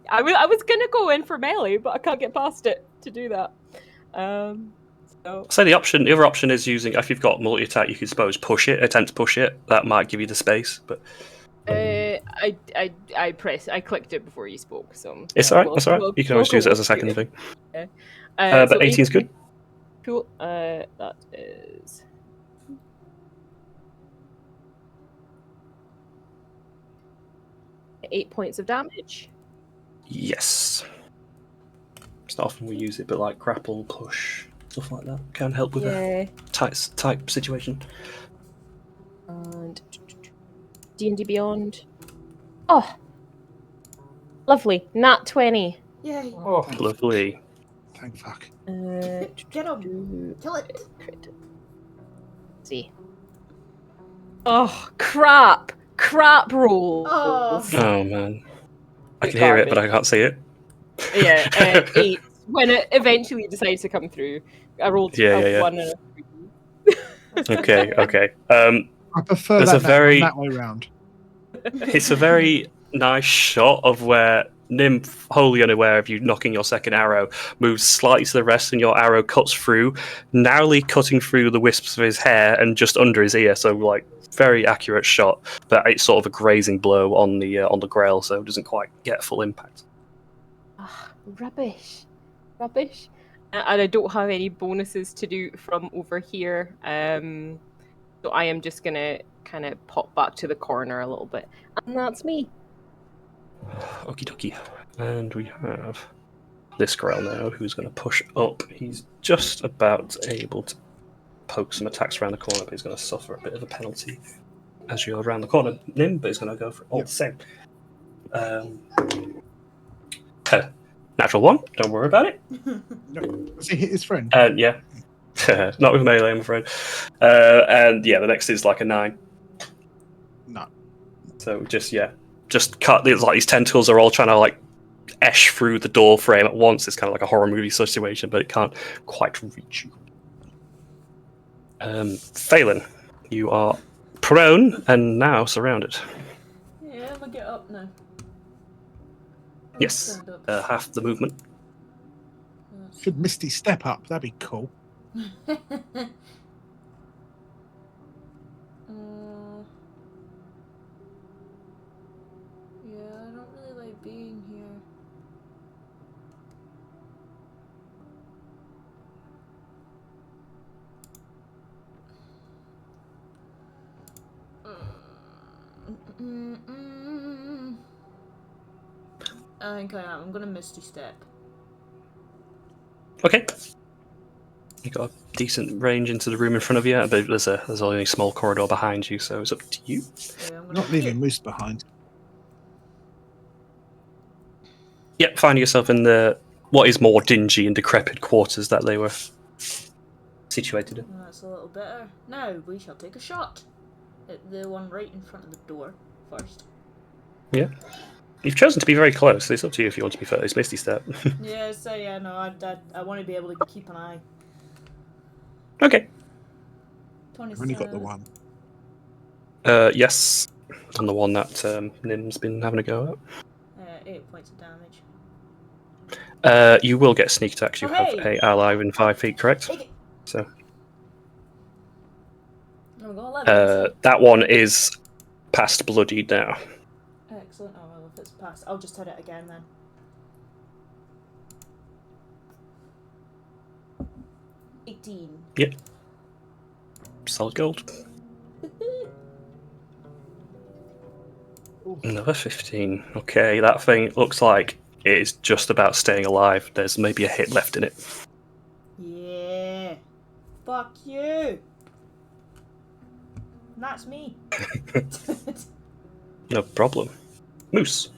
I was gonna go in for melee, but I can't get past it to do that. So the other option is using, if you've got multi-attack, you could suppose attempt to push it. That might give you the space, but I clicked it before you spoke, so it's alright. That's alright. You can always use it as a second thing. But 18's good. Cool. That is 8 points of damage. Yes. It's not often we use it, but like grapple, push, stuff like that can help with a tight situation. And D&D Beyond. Oh, lovely. Nat 20. Yay. Oh, Lovely. Thank fuck. Get him. Kill it. Crit. See. Oh, crap. Crap roll. Oh. Oh man. I can hear it, but I can't see it. Yeah, 8. When it eventually decides to come through, I rolled a 1 and a 3. Okay. I prefer There's that, a very- that way round. It's a very nice shot of where Nim, wholly unaware of you knocking your second arrow, moves slightly to the rest, and your arrow cuts through, narrowly cutting through the wisps of his hair and just under his ear. So, like, very accurate shot, but it's sort of a grazing blow on the grail, so it doesn't quite get full impact. Rubbish. And I don't have any bonuses to do from over here. So I am just gonna kind of pop back to the corner a little bit. And that's me. Okie dokie. And we have this grail now who's going to push up. He's just about able to poke some attacks around the corner, but he's going to suffer a bit of a penalty as you're around the corner, Nim, but he's going to go for it all the same. Natural 1, don't worry about it. Does he hit his friend? Yeah. Not with melee, I'm afraid. And yeah, the next is like a 9. No. So just cut. It's like these tentacles are all trying to like esh through the door frame at once. It's kind of like a horror movie situation, but it can't quite reach you. Phelan, you are prone and now surrounded. Yeah, I'm gonna get up now. Yes, Stand up. half the movement. Should Misty step up? That'd be cool. Yeah, I don't really like being here. I think I am. I'm gonna Misty Step. Okay. You got a decent range into the room in front of you, but there's only a small corridor behind you, so it's up to you. Yeah, I'm gonna Not leaving Moose behind. Yep, finding yourself in the what is more dingy and decrepit quarters that they were situated in. That's a little better. Now we shall take a shot at the one right in front of the door first. Yeah. You've chosen to be very close. It's up to you if you want to be first. Misty Step. Yeah, so yeah, no, I want to be able to keep an eye. Okay. I've only got the one. Yes. On the one that Nim's been having a go 8 points of damage. at. You will get sneak attacks. You Oh, have hey! a ally within 5 feet, correct? Take it. So Oh, we got 11. that one is past bloodied now. Excellent. Oh well, if it's past, I'll just hit it again then. Yep. Solid gold. Another 15. Okay, that thing looks like it is just about staying alive. There's maybe a hit left in it. Yeah. Fuck you. That's me. No problem. Moose.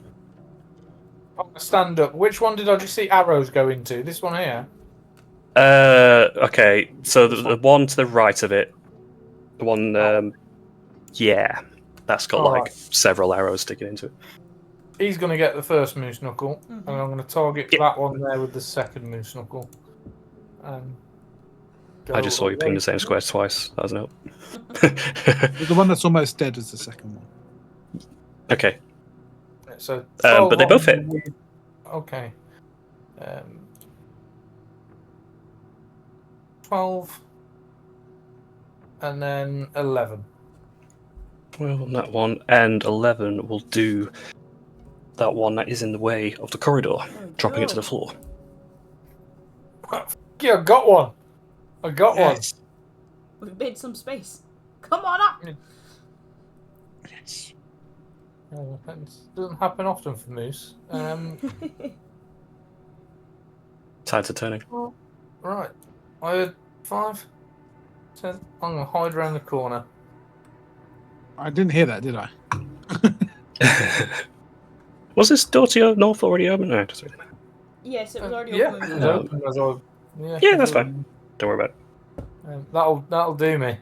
I'm gonna stand up. Which one did I just see arrows go into? This one here? Okay, so the one to the right of it, the one, yeah, that's got All like right. several arrows sticking into it. He's gonna get the first moose knuckle, and I'm gonna target Yep. that one there with the second moose knuckle. I just saw you ping the same squares twice. That doesn't help. The one that's almost dead is the second one. Okay, So, but they both hit. Okay. 12, and then 11. Well, that one and 11 will do that one that is in the way of the corridor, dropping it to the floor. Yeah, I got one. I got Yes. We've made some space. Come on up. Yes. one. That doesn't happen often for Moose. Tides are turning. Right. I had 5, 10. I'm going to hide around the corner. I didn't hear that, did I? Was this door to your north already open? No, it doesn't really matter. Yes, it was already Yeah, open. it when was we open as I... Yeah, that's fine. Don't worry about it. That'll do me.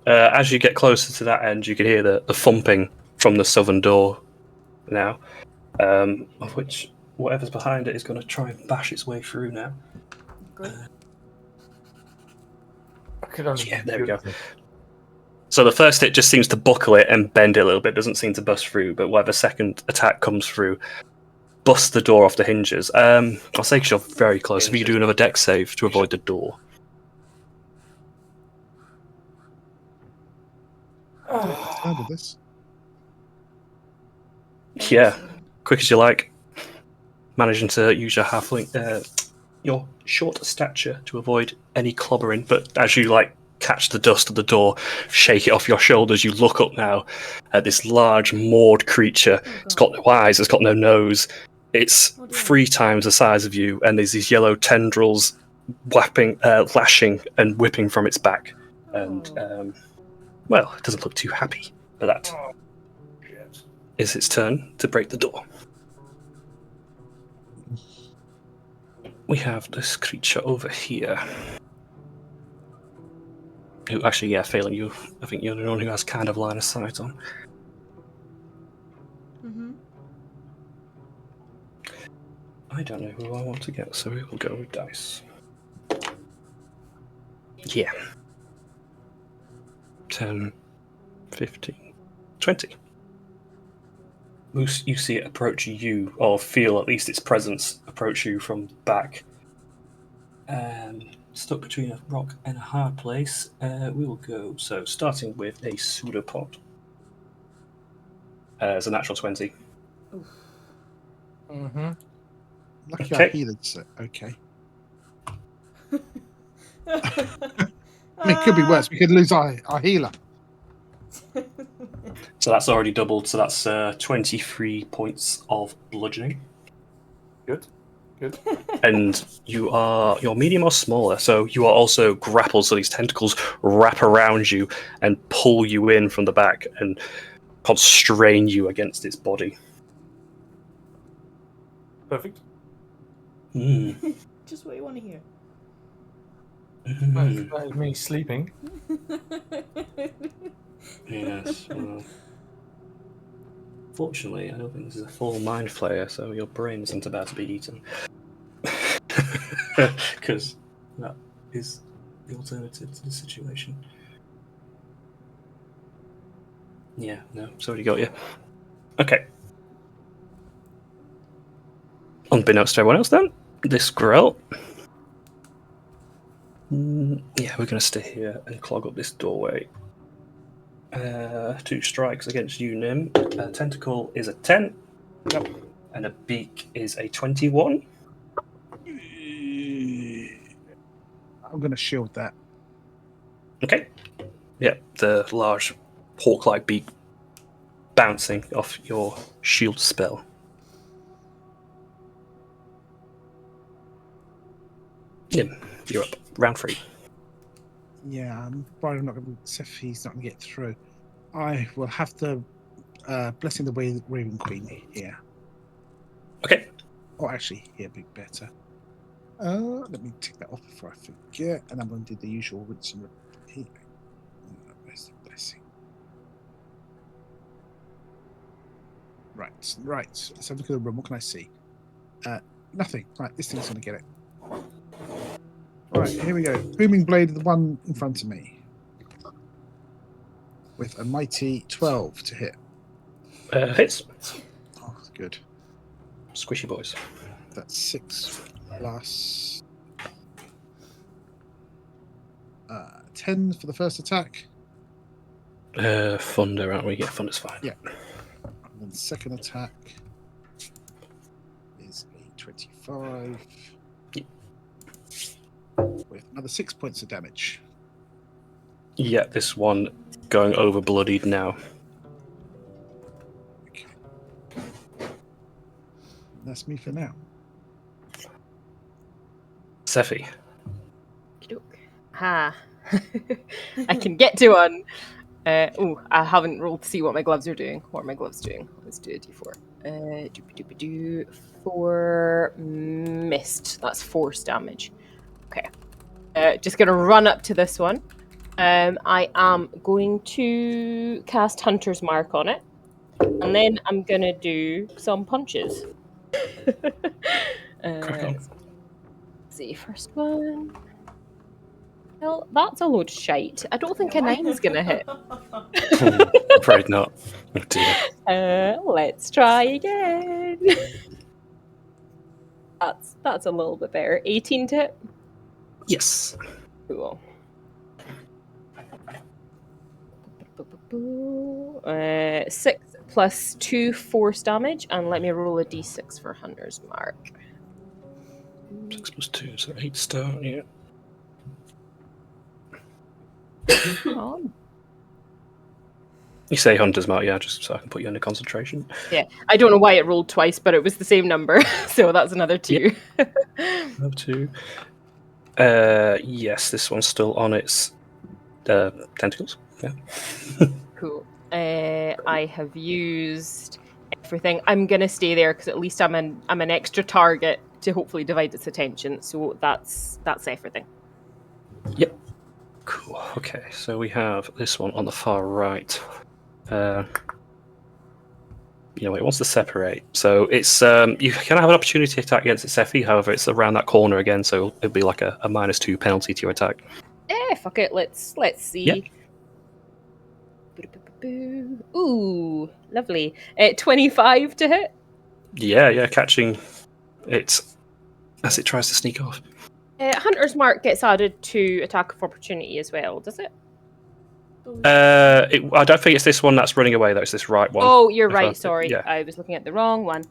As you get closer to that end, you can hear the thumping from the southern door now, of which whatever's behind it is going to try and bash its way through now. Great. I could only Yeah, do there we good. go. So the first hit just seems to buckle it and bend it a little bit, doesn't seem to bust through, but whatever second attack comes through, busts the door off the hinges. I'll say because you're very close. If you do another dex save to avoid the door. How did this? Yeah, quick as you like. Managing to use your halfling, your short stature to avoid any clobbering, but as you catch the dust of the door, shake it off your shoulders, you look up now at this large mauled creature. It's got no eyes, it's got no nose. It's 3 times the size of you, and there's these yellow tendrils lashing and whipping from its back. And, well, it doesn't look too happy, but that is its turn to break the door. We have this creature over here. Who actually, failing you. I think you're the one who has kind of line of sight on. Mm-hmm. I don't know who I want to get, so we will go with dice. Yeah. 10, 15, 20. Moose, you see it approach you, or feel at least its presence approach you from the back. Stuck between a rock and a hard place. We will go, so starting with a pseudopod. It's a natural 20. Mm-hmm. Lucky Okay. our healers. Okay. I mean, it could be worse. We could lose our healer. So that's already doubled, so that's 23 points of bludgeoning. Good. And you're medium or smaller, so you are also grappled, so these tentacles wrap around you and pull you in from the back and constrain you against its body. Perfect. Just what you want to hear. That is me sleeping. Yes. Well, fortunately, I don't think this is a full mind flayer, so your brain isn't about to be eaten. Because that is the alternative to the situation. Yeah, no, it's already got you. Okay. Unbeknownst to everyone else, then, this Grell. Yeah, we're going to stay here and clog up this doorway. 2 strikes against you, Nim. A tentacle is a 10. Yep. And a beak is a 21. I'm going to shield that. Okay. Yeah, the large hawk-like beak bouncing off your shield spell. Nim, you're up. Round 3. Yeah, I'm probably not going to. If he's not going to get through, I will have to blessing the Raven Queen here. Okay. Or actually, here would be better. Let me take that off before I forget, and I'm going to do the usual rinse and repeat. Where's the blessing? Right. Let's have a look at the room. What can I see? Nothing. Right, this thing's going to get it. Right, here we go. Booming blade, the one in front of me, with a mighty 12 to hit. Hits. Oh, good. Squishy boys. That's 6 plus 10 for the first attack. Thunder, aren't we? Yeah, Thunder's fine. Yeah. And then second attack is a 25. Yep. with another 6 points of damage. Yeah, this one going over bloodied now. That's me for now. Sephi. Ha. I can get to one. I haven't rolled to see what my gloves are doing. What are my gloves doing? Let's do a d4. Do 4 missed. That's force damage. Okay. Just gonna run up to this one. I am going to cast Hunter's Mark on it, and then I'm gonna do some punches. Crack on. Let's see, first one. Well, that's a load of shite. I don't think a 9's gonna hit. Afraid not. Oh dear. Let's try again. That's a little bit better. 18 to hit. Yes. Cool. 6 plus 2 force damage, and let me roll a d6 for Hunter's Mark. 6 plus 2, so 8 stone, yeah. Oh. You say Hunter's Mark, yeah, just so I can put you under concentration. Yeah, I don't know why it rolled twice, but it was the same number, so that's another 2. Another 2. Yes, this one's still on its tentacles. Yeah. Cool. I have used everything. I'm gonna stay there because at least I'm an extra target to hopefully divide its attention. So that's everything. Yep. Cool. Okay, so we have this one on the far right. It wants to separate. So it's you can have an opportunity to attack against its Sephi, however, it's around that corner again, so it'll be like a -2 penalty to your attack. Fuck it. Let's see. Yep. Ooh, lovely. 25 to hit. Yeah, catching it as it tries to sneak off. Hunter's Mark gets added to attack of opportunity as well, does it? I don't think it's this one that's running away, though. It's this right one. Oh, you're right. Sorry, yeah. I was looking at the wrong one.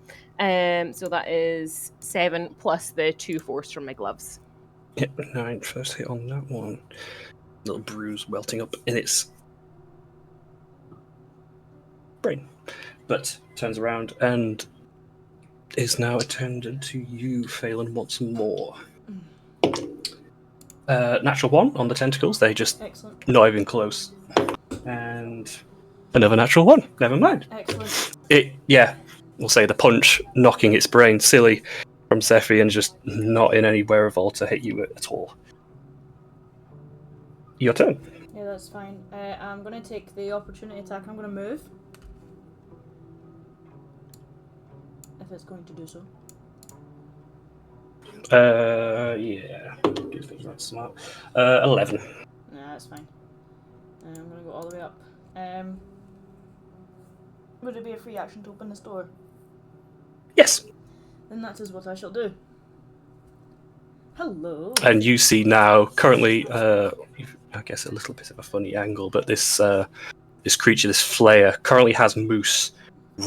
So that is 7 plus the 2 force from my gloves. Yeah, 9 first hit on that one. Little bruise welting up in its brain, but turns around and is now attended to you, Phelan, once more. Natural 1 on the tentacles. They just Excellent. not even close. And another natural 1. Never mind. Excellent. We'll say the punch knocking its brain silly from Sephi and just not in any wherewithal to hit you at all. Your turn. Yeah, that's fine. I'm going to take the opportunity attack. I'm going to move. If it's going to do so. Yeah. Do think that's smart. 11. Nah, that's fine. I'm going to go all the way up. Would it be a free action to open this door? Yes. Then that is what I shall do. Hello. And you see now, currently, I guess a little bit of a funny angle, but this creature, this flayer, currently has Moose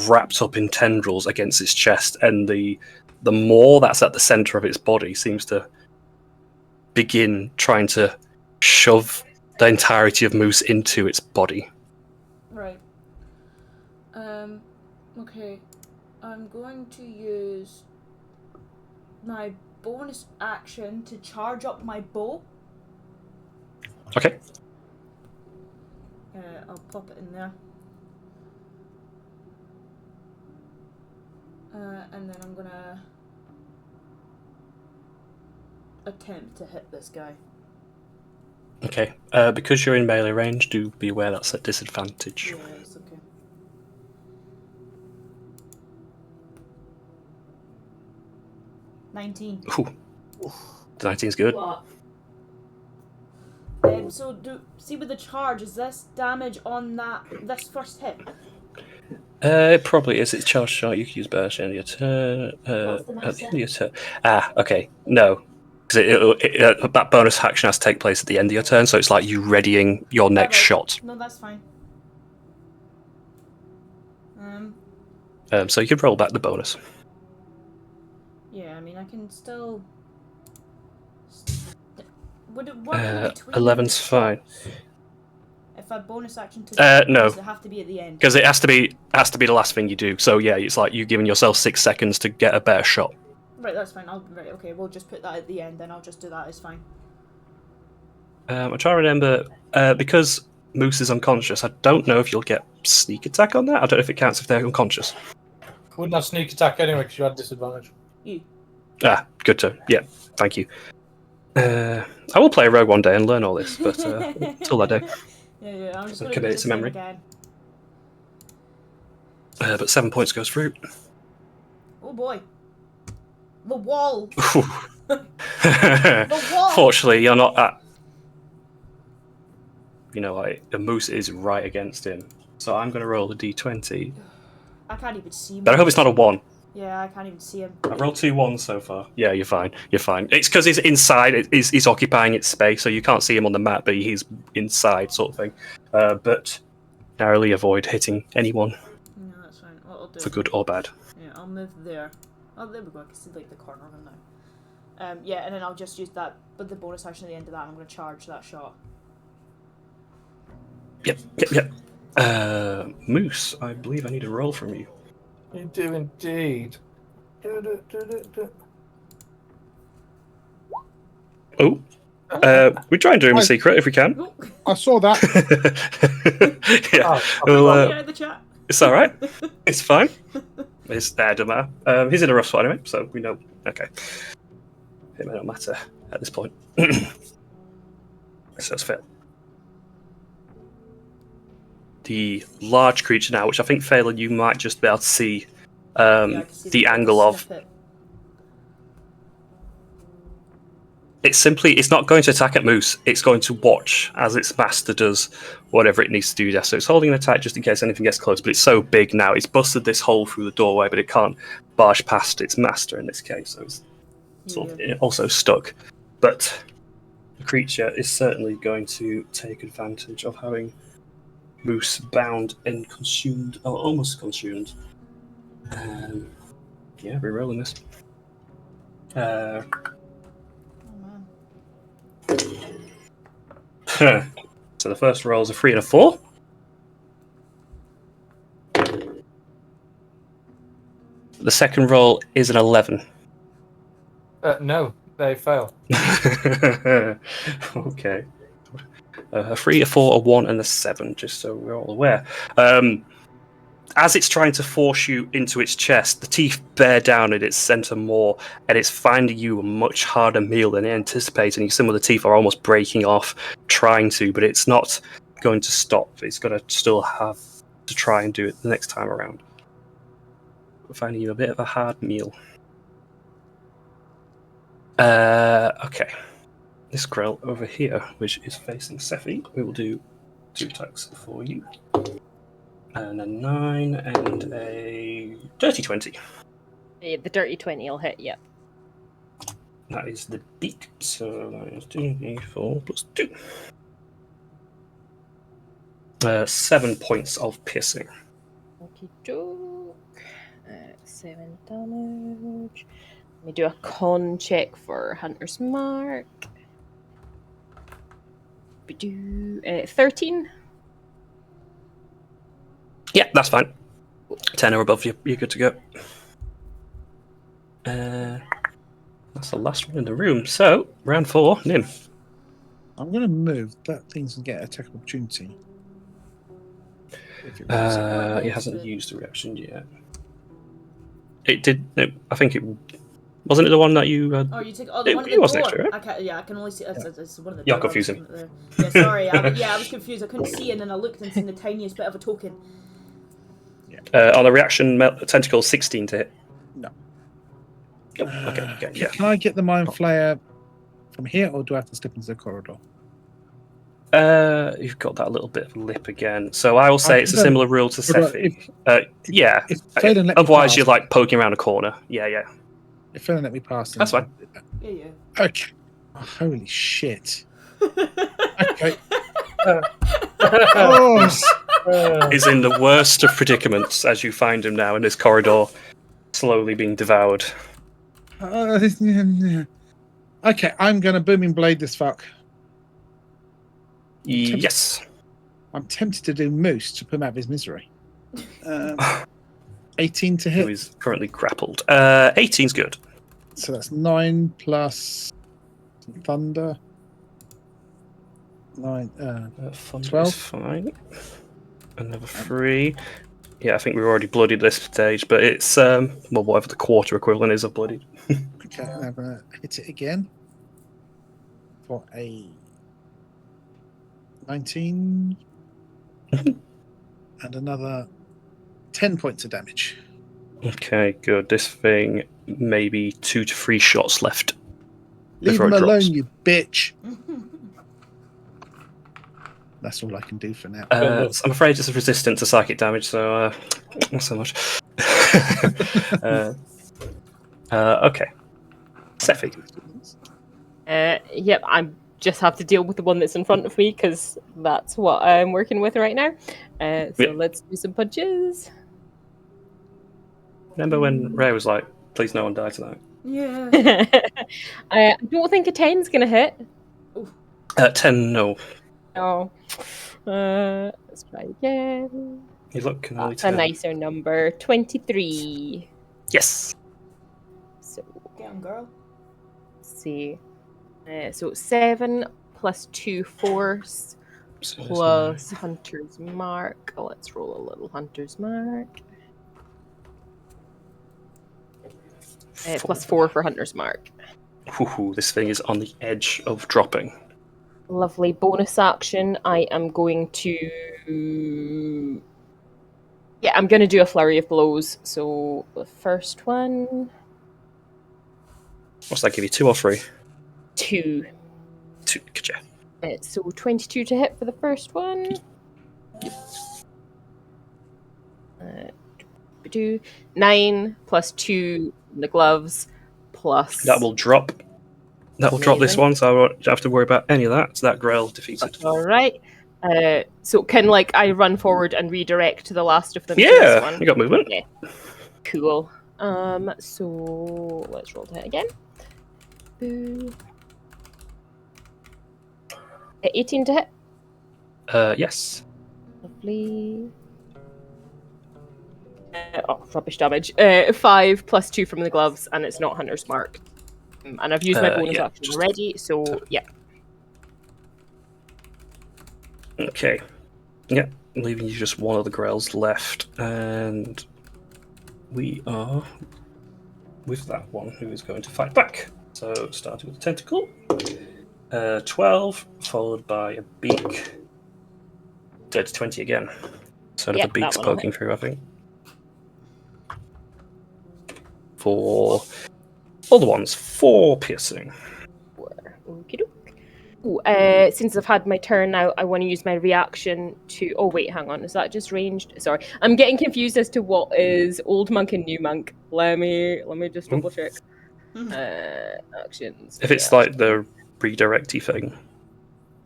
wrapped up in tendrils against its chest, and the maw that's at the center of its body seems to begin trying to shove the entirety of Moose into its body. Right. Okay. I'm going to use my bonus action to charge up my bow. Okay. I'll pop it in there. And then I'm gonna attempt to hit this guy. Okay. Because you're in melee range, do be aware that's at disadvantage. Yeah, it's okay. $19. Ooh. The 19's good. What? So see with the charge, is this damage on this first hit? It probably is. It's charged shot. You can use burst at the end of your turn. At the end of your turn. Okay. No. Because that bonus action has to take place at the end of your turn, so it's like you readying your next shot. No, that's fine. So you can roll back the bonus. Yeah, I mean, I can still... Would it work in between 11's fine. If I bonus action to No. does it have to be at the end? Because it has to be the last thing you do. So yeah, it's like you giving yourself 6 seconds to get a better shot. Right, that's fine. Okay, we'll just put that at the end, then I'll just do that. It's fine. I'm trying to remember because Moose is unconscious. I don't know if you'll get sneak attack on that. I don't know if it counts if they're unconscious. Wouldn't have sneak attack anyway because you had disadvantage. Good to thank you. I will play a rogue one day and learn all this, but until that day, yeah, I'm just So gonna commit do it this to memory. again. But 7 points goes through. Oh boy, the wall. The wall. Fortunately, you're not at. Like the Moose is right against him, so I'm going to roll a d20. I can't even see him. But I hope it's not a 1. Yeah, I can't even see him. I've rolled 2 1s so far. Yeah, you're fine. You're fine. It's because he's inside. He's occupying its space, so you can't see him on the map, but he's inside, sort of thing. But narrowly avoid hitting anyone, No, that's fine. What I'll do. for good or bad. Yeah, I'll move there. Oh, there we go. I can see like the corner of him now. Yeah, and then I'll just use that, but the bonus action at the end of that, I'm going to charge that shot. Yep. Moose, I believe I need a roll from you. You do indeed. Oh. We try and do him in secret if we can. Oh, I saw that. Yeah. Oh, Well, yeah, in the chat. it's all right. It's fine. It's doesn't matter. He's in a rough spot anyway, so we know. Okay. It may not matter at this point. So it's fair. The large creature now, which I think, Phelan, you might just be able to see, Yeah, I can see the angle of. snippet. It's not going to attack at Moose. It's going to watch as its master does whatever it needs to do there. So it's holding an attack just in case anything gets close. But it's so big now, it's busted this hole through the doorway, but it can't barge past its master in this case. So it's sort of also stuck. But the creature is certainly going to take advantage of having Moose bound and consumed, or almost consumed. Yeah, we're rolling this. Oh man. So the first roll is a 3 and a 4. The second roll is an 11. No, they fail. Okay. A 3, a 4, a 1, and a 7, just so we're all aware. As it's trying to force you into its chest, the teeth bear down at its center more, and it's finding you a much harder meal than it anticipated. And some of the teeth are almost breaking off, trying to, but it's not going to stop. It's going to still have to try and do it the next time around. We're finding you a bit of a hard meal. Okay. This grill over here, which is facing Sephi, we will do 2 attacks for you. And a 9 and a dirty 20. Yeah, the dirty 20 will hit, yeah. That is the beak, so that is 2d4 plus 2. 7 points of piercing. Okie doke. 7 damage. Let me do a con check for Hunter's Mark. 13. Yeah, that's fine. 10 or above, you're good to go. That's the last one in the room. So, round 4, Nim. I'm going to move. That thing's going to get attack opportunity. He hasn't used the reaction yet. It did. No, I think it wasn't it the one that you. Oh, you took. Oh, the one at it the was door. next to it, right? I can't. Yeah, I can only see. It's one of the. You're doors. confusing. Yeah, sorry. I was confused. I couldn't see, and then I looked and seen the tiniest bit of a token. On the reaction tentacle, 16 to hit. No. Yep. Okay. Yeah. Can I get the Mind Flayer from here, or do I have to step into the corridor? You've got that little bit of lip again. So I will say it's a similar rule to Sephi. Yeah. If Phelan let me Otherwise, pass- you're like poking around a corner. Yeah. If Phelan let me pass, then That's fine. Yeah. Okay. Oh, holy shit. Okay. Is in the worst of predicaments as you find him now in this corridor, slowly being devoured. Okay, I'm gonna booming blade this fuck. Yes. I'm tempted to do Moose to put him out of his misery. 18 to hit. Who is currently grappled. 18's good. So that's 9 plus Thunder. 9. Thunder 12. is fine. Another 3. Yeah, I think we've already bloodied this stage, but it's well, whatever the quarter equivalent is of bloodied. Okay, and I'm going to hit it again for a 19 and another 10 points of damage. Okay, good. This thing, maybe 2 to 3 shots left. Leave before him it drops. alone, you bitch. That's all I can do for now. I'm afraid it's resistant to psychic damage, so not so much. Okay. Sephi. Yep, I just have to deal with the one that's in front of me because that's what I'm working with right now. So let's do some punches. Remember when Ray was like, please no one die tonight? Yeah. I don't think a 10's going to hit. 10, no. No. Let's try again. You look can only That's a 10. nicer number. 23. Yes. So, Get on, girl. let's see. So 7 plus 2 force So plus Hunter's Mark. Oh, let's roll a little Hunter's Mark. Plus 4 for Hunter's Mark. This thing is on the edge of dropping. Lovely. Bonus action. I am going to... Yeah, I'm going to do a flurry of blows. So the first one... What's that give you, 2 or 3? 2. 2, gotcha. So 22 to hit for the first one. Do 9 plus 2 in the gloves plus... That will drop. That will drop this one, so I won't have to worry about any of that. So that Grail defeated. Alright. So can I run forward and redirect to the last of them? to Yeah, this one? you got movement. Yeah. Cool. So let's roll to hit again. Boo. 18 to hit. Yes. Lovely. Rubbish damage. 5 plus 2 from the gloves, and it's not Hunter's Mark. And I've used my bonus action already, so yeah. Okay. Yeah, leaving you just one of the Grails left, and we are with that one who is going to fight back. So starting with the tentacle. 12, followed by a beak. Dead 20 again. So the beak's poking through, I think. For all the ones, 4 piercing. Ooh, since I've had my turn now, I want to use my reaction to... Oh, wait, hang on. Is that just ranged? Sorry. I'm getting confused as to what is Old Monk and New Monk. Let me just double check. Actions. If it's like the redirecty thing.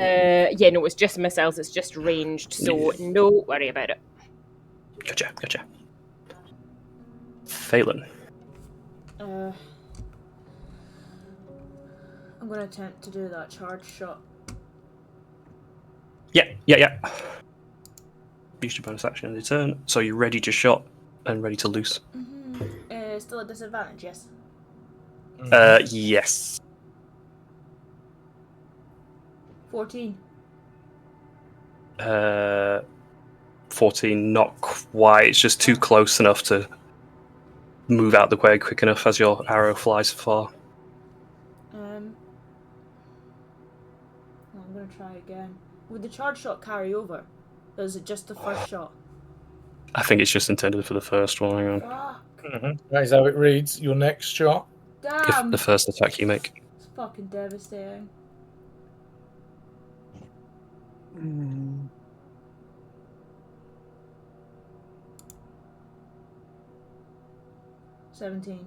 Yeah, no, it's just missiles. It's just ranged, so no worry about it. Gotcha. Phelan. I'm going to attempt to do that charge shot. Yeah. Use your bonus action in the turn, so you're ready to shot and ready to loose. Still at disadvantage, yes? Yes. 14. 14, not quite. It's just too close enough to move out the way quick enough as your arrow flies far. I'm going to try again. Would the charge shot carry over? Or is it just the first shot? I think it's just intended for the first one. Hang on. Fuck. That is how it reads. Your next shot. Damn! The first attack you make. It's fucking devastating. Mm. 17.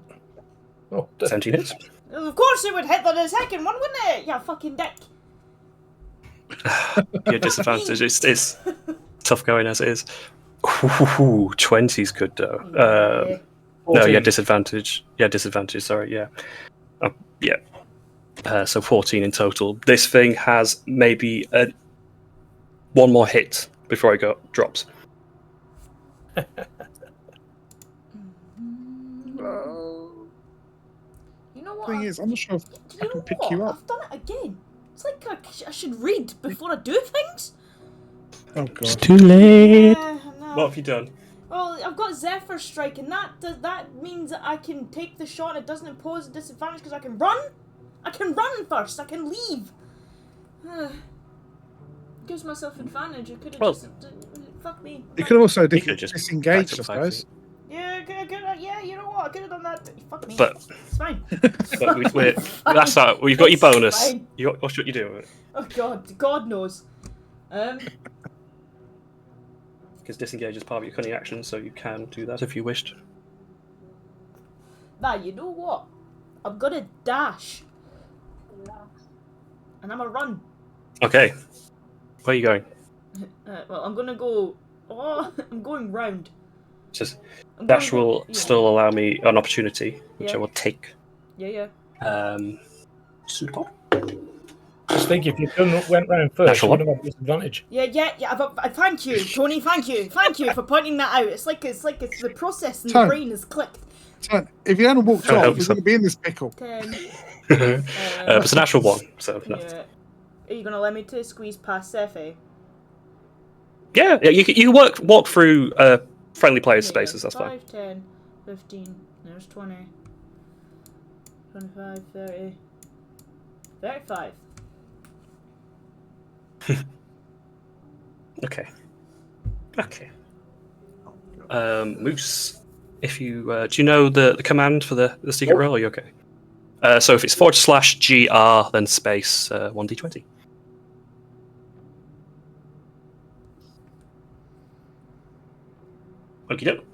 Oh, 17 hits. Of course it would hit the second one, wouldn't it? You fucking dick. Your disadvantage. It's tough going as it is. 20's good though. No, yeah, disadvantage. Yeah, disadvantage. Sorry, yeah. So 14 in total. This thing has maybe one more hit before it drops. You know what? Thing is, I'm not sure if I can pick you up. I've done it again. It's like I should read before I do things. Oh It's god. too late. Yeah, no. What have you done? Well, I've got Zephyr Strike, and that means that I can take the shot and it doesn't impose a disadvantage because I can run? I can run first, I can leave. Gives myself advantage, I could have just... fuck me. You could also You could just disengage, I back to 5 suppose. feet. Yeah, you know what, I could have done that. Fuck me. But It's fine. that's not. Well, you've got your It's bonus. fine. What should you do? Oh God knows. Because disengage is part of your cunning action, so you can do that if you wished. Nah, you know what? I'm gonna dash. And I'm gonna run. Okay. Where are you going? Well, I'm gonna go... Oh, I'm going round. Just I'm dash going will yeah. still allow me an opportunity, which Yeah. I will take. Yeah. Suitable. Just think, if you went round first, Natural you would have had disadvantage. Yeah. Thank you, Tony. Thank you for pointing that out. It's like it's the process in the Tone. brain is clicked. So, if you hadn't walked Trying to help off, we're yourself. going to be in this pickle. 10. It's a natural one, so no. Yeah. Are you gonna let me to squeeze past Sephi? Yeah. You walk through friendly player spaces. That's fine. 5, 10, 15. There's 20. 25, 30. 35. Okay. Moose, if you do you know the command for the secret roll? Are you okay? So if it's /GR then space 1d20. Okie doke.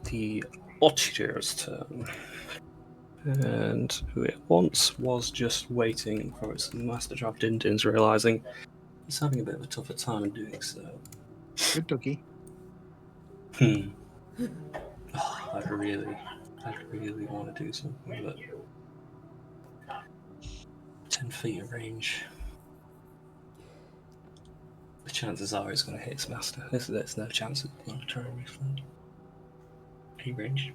The Auditor's turn. And who it once was just waiting for its master job, Dintin's realising he's having a bit of a tougher time in doing so. Good doggy. Oh, I really want to do something, but 10 feet of range. The chances are it's going to hit its master. There's no chance of going to try and refund. Any range?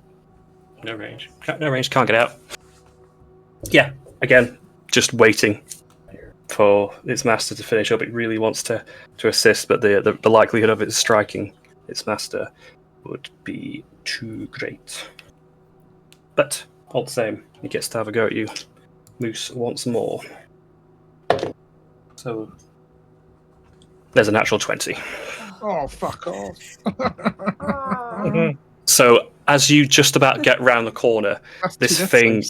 No range. No range, can't get out. Yeah, again, just waiting for its master to finish up. It really wants to assist, but the likelihood of it striking its master would be too great. But all the same, it gets to have a go at you, Moose, once more. So there's a natural 20. Oh, fuck off. So as you just about get round the corner, this thing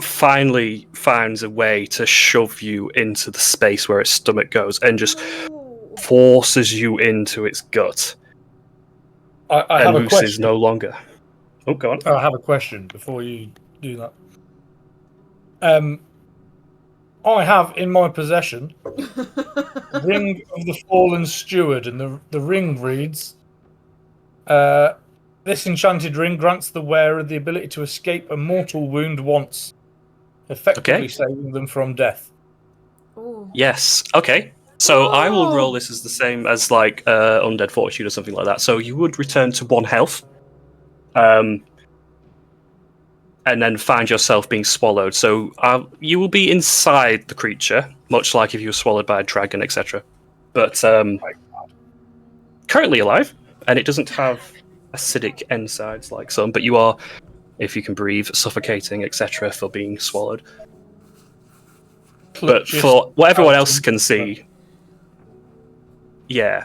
finally finds a way to shove you into the space where its stomach goes and just forces you into its gut. I have a Moose question. is no longer. Oh, go on. I have a question before you do that. I have in my possession Ring of the Fallen Steward, and the ring reads, this enchanted ring grants the wearer the ability to escape a mortal wound once, effectively saving them from death. Ooh. Yes. Okay. So I will roll this as the same as like Undead Fortitude or something like that. So you would return to 1 health. And then find yourself being swallowed. So you will be inside the creature, much like if you were swallowed by a dragon, etc. But currently alive, and it doesn't have acidic insides like some, but you are, if you can breathe, suffocating, etc. for being swallowed. But for what everyone else can see,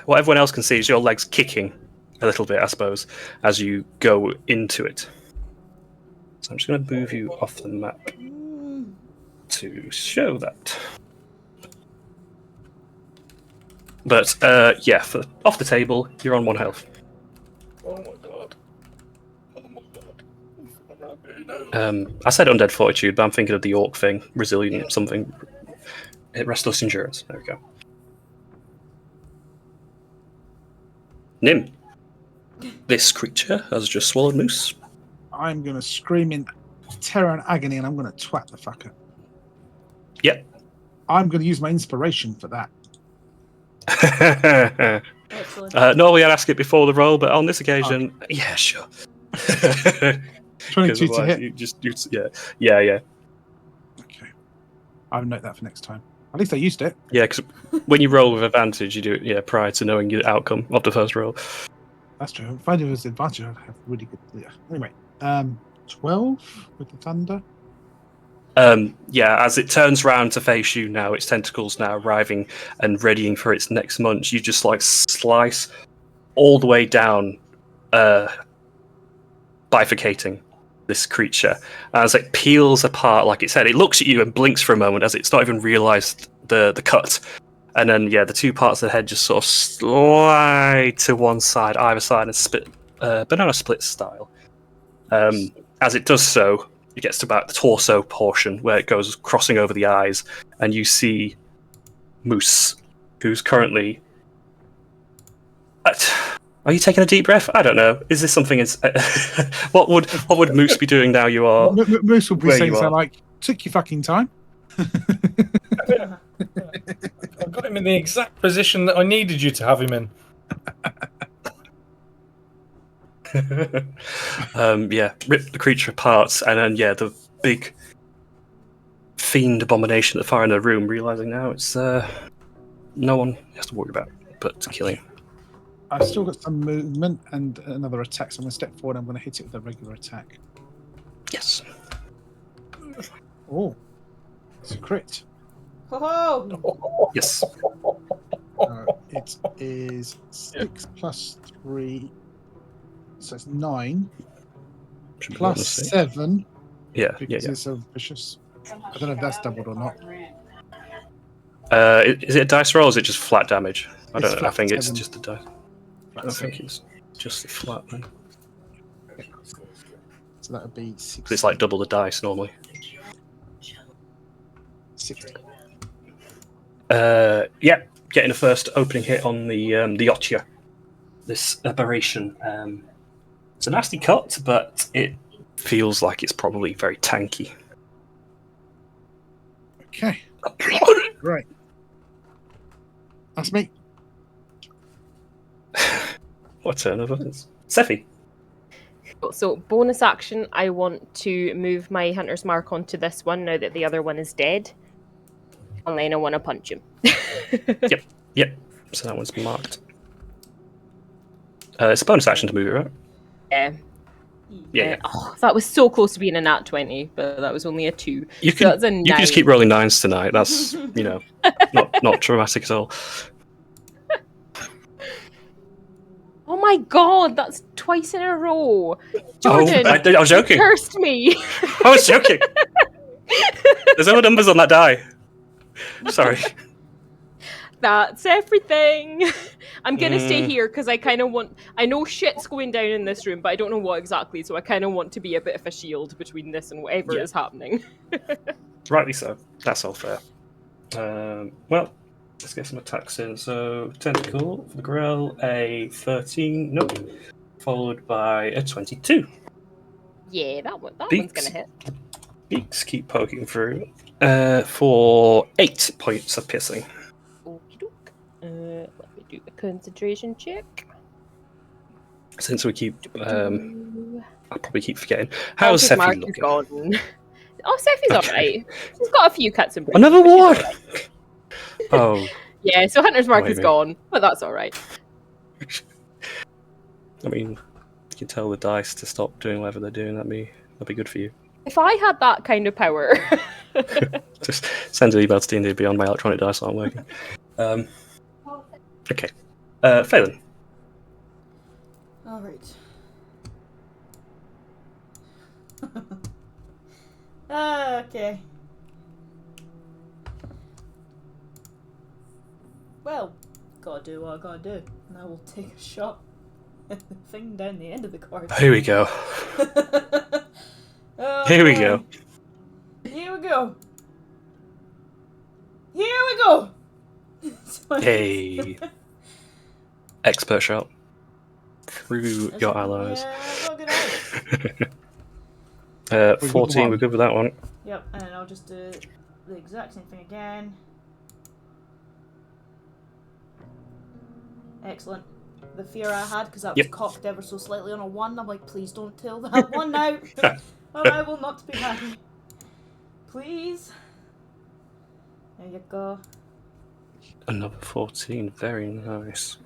what everyone else can see is your legs kicking a little bit, I suppose, as you go into it. So I'm just going to move you off the map to show that. But off the table, you're on 1 health. Oh my god. I said Undead Fortitude, but I'm thinking of the Orc thing, Resilient something. Restless Endurance. There we go. Nim. This creature has just swallowed Moose. I'm going to scream in terror and agony, and I'm going to twat the fucker. Yep. I'm going to use my inspiration for that. Excellent. Normally I'd ask it before the roll, but on this occasion, yeah, sure. 22 to otherwise hit. Yeah. Okay. I'll note that for next time. At least I used it. Yeah, because when you roll with advantage, you do it prior to knowing the outcome of the first roll. That's true. If I do this advantage, I'd have really good. Yeah. Anyway, 12 with the thunder. As it turns round to face you now, its tentacles now arriving and readying for its next munch, you just like slice all the way down, bifurcating this creature. As it peels apart, like it said, it looks at you and blinks for a moment as it's not even realised the cut. And then, the two parts of the head just sort of slide to one side, either side, and split, banana split style. As it does so, it gets to about the torso portion where it goes crossing over the eyes, and you see Moose, who's currently. Are you taking a deep breath? I don't know. Is this something? What would Moose be doing now? You are. Moose will be saying something like, "Took your fucking time." I got him in the exact position that I needed you to have him in. Rip the creature apart, and then the big fiend abomination at the far end of the room, realizing now it's no one has to worry about but killing. I've still got some movement and another attack, so I'm going to step forward. I'm going to hit it with a regular attack. Yes. Oh, it's a crit. Ho-ho! Yes. It is 6 plus 3, so it's 9 plus 7. Because it's so vicious. I don't know if that's doubled or not. Is it a dice roll or is it just flat damage? I don't know. I think 7. it's just a dice. I think it's just a flat then. So that would be 6. It's like double the dice normally. 60. Getting a first opening hit on the Otya. This aberration. It's a nasty cut, but it feels like it's probably very tanky. Okay. Right. That's me. What turn of it? Sephi. So, bonus action, I want to move my Hunter's Mark onto this one now that the other one is dead. And then I want to punch him. Yep. So that one's marked. It's a bonus action to move it, right? Yeah. Yeah. Oh, that was so close to being a nat 20, but that was only a 2. You can just keep rolling 9s tonight. That's, not traumatic at all. Oh my god, that's twice in a row. Jordan, I was joking. You cursed me. I was joking. There's no numbers on that die. Sorry. That's everything. I'm going to stay here because I kind of want... I know shit's going down in this room, but I don't know what exactly, so I kind of want to be a bit of a shield between this and whatever is happening. Rightly so. That's all fair. Well, let's get some attacks in. So, Tentacle for the Grell, a 13, nope, followed by a 22. Yeah, that one's going to hit. Beaks keep poking through for 8 points of piercing. Let me do the concentration check. Since we keep, I'll probably keep forgetting. How's Sephi looking? Oh, Sephi's alright. She's got a few cuts and bruises. Another one! Oh. Yeah, so Hunter's Mark is gone, but that's alright. I mean, you can tell the dice to stop doing whatever they're doing. That'd be good for you. If I had that kind of power... Just send an email to D&D Beyond, my electronic dice aren't working. Okay. Phelan. Alright. Okay. Well, gotta do what I gotta do. And I will take a shot at the thing down the end of the corridor. Here we go. Here we go. Here we go. Here we go. Hey. Expert shot. Through your allies. 14, we're good with that one. Yep, and I'll just do the exact same thing again. Excellent. The fear I had, because that was cocked ever so slightly on a 1, I'm like, please don't tell that 1 out, or I will not be happy. Please. There you go. Another 14. Very nice.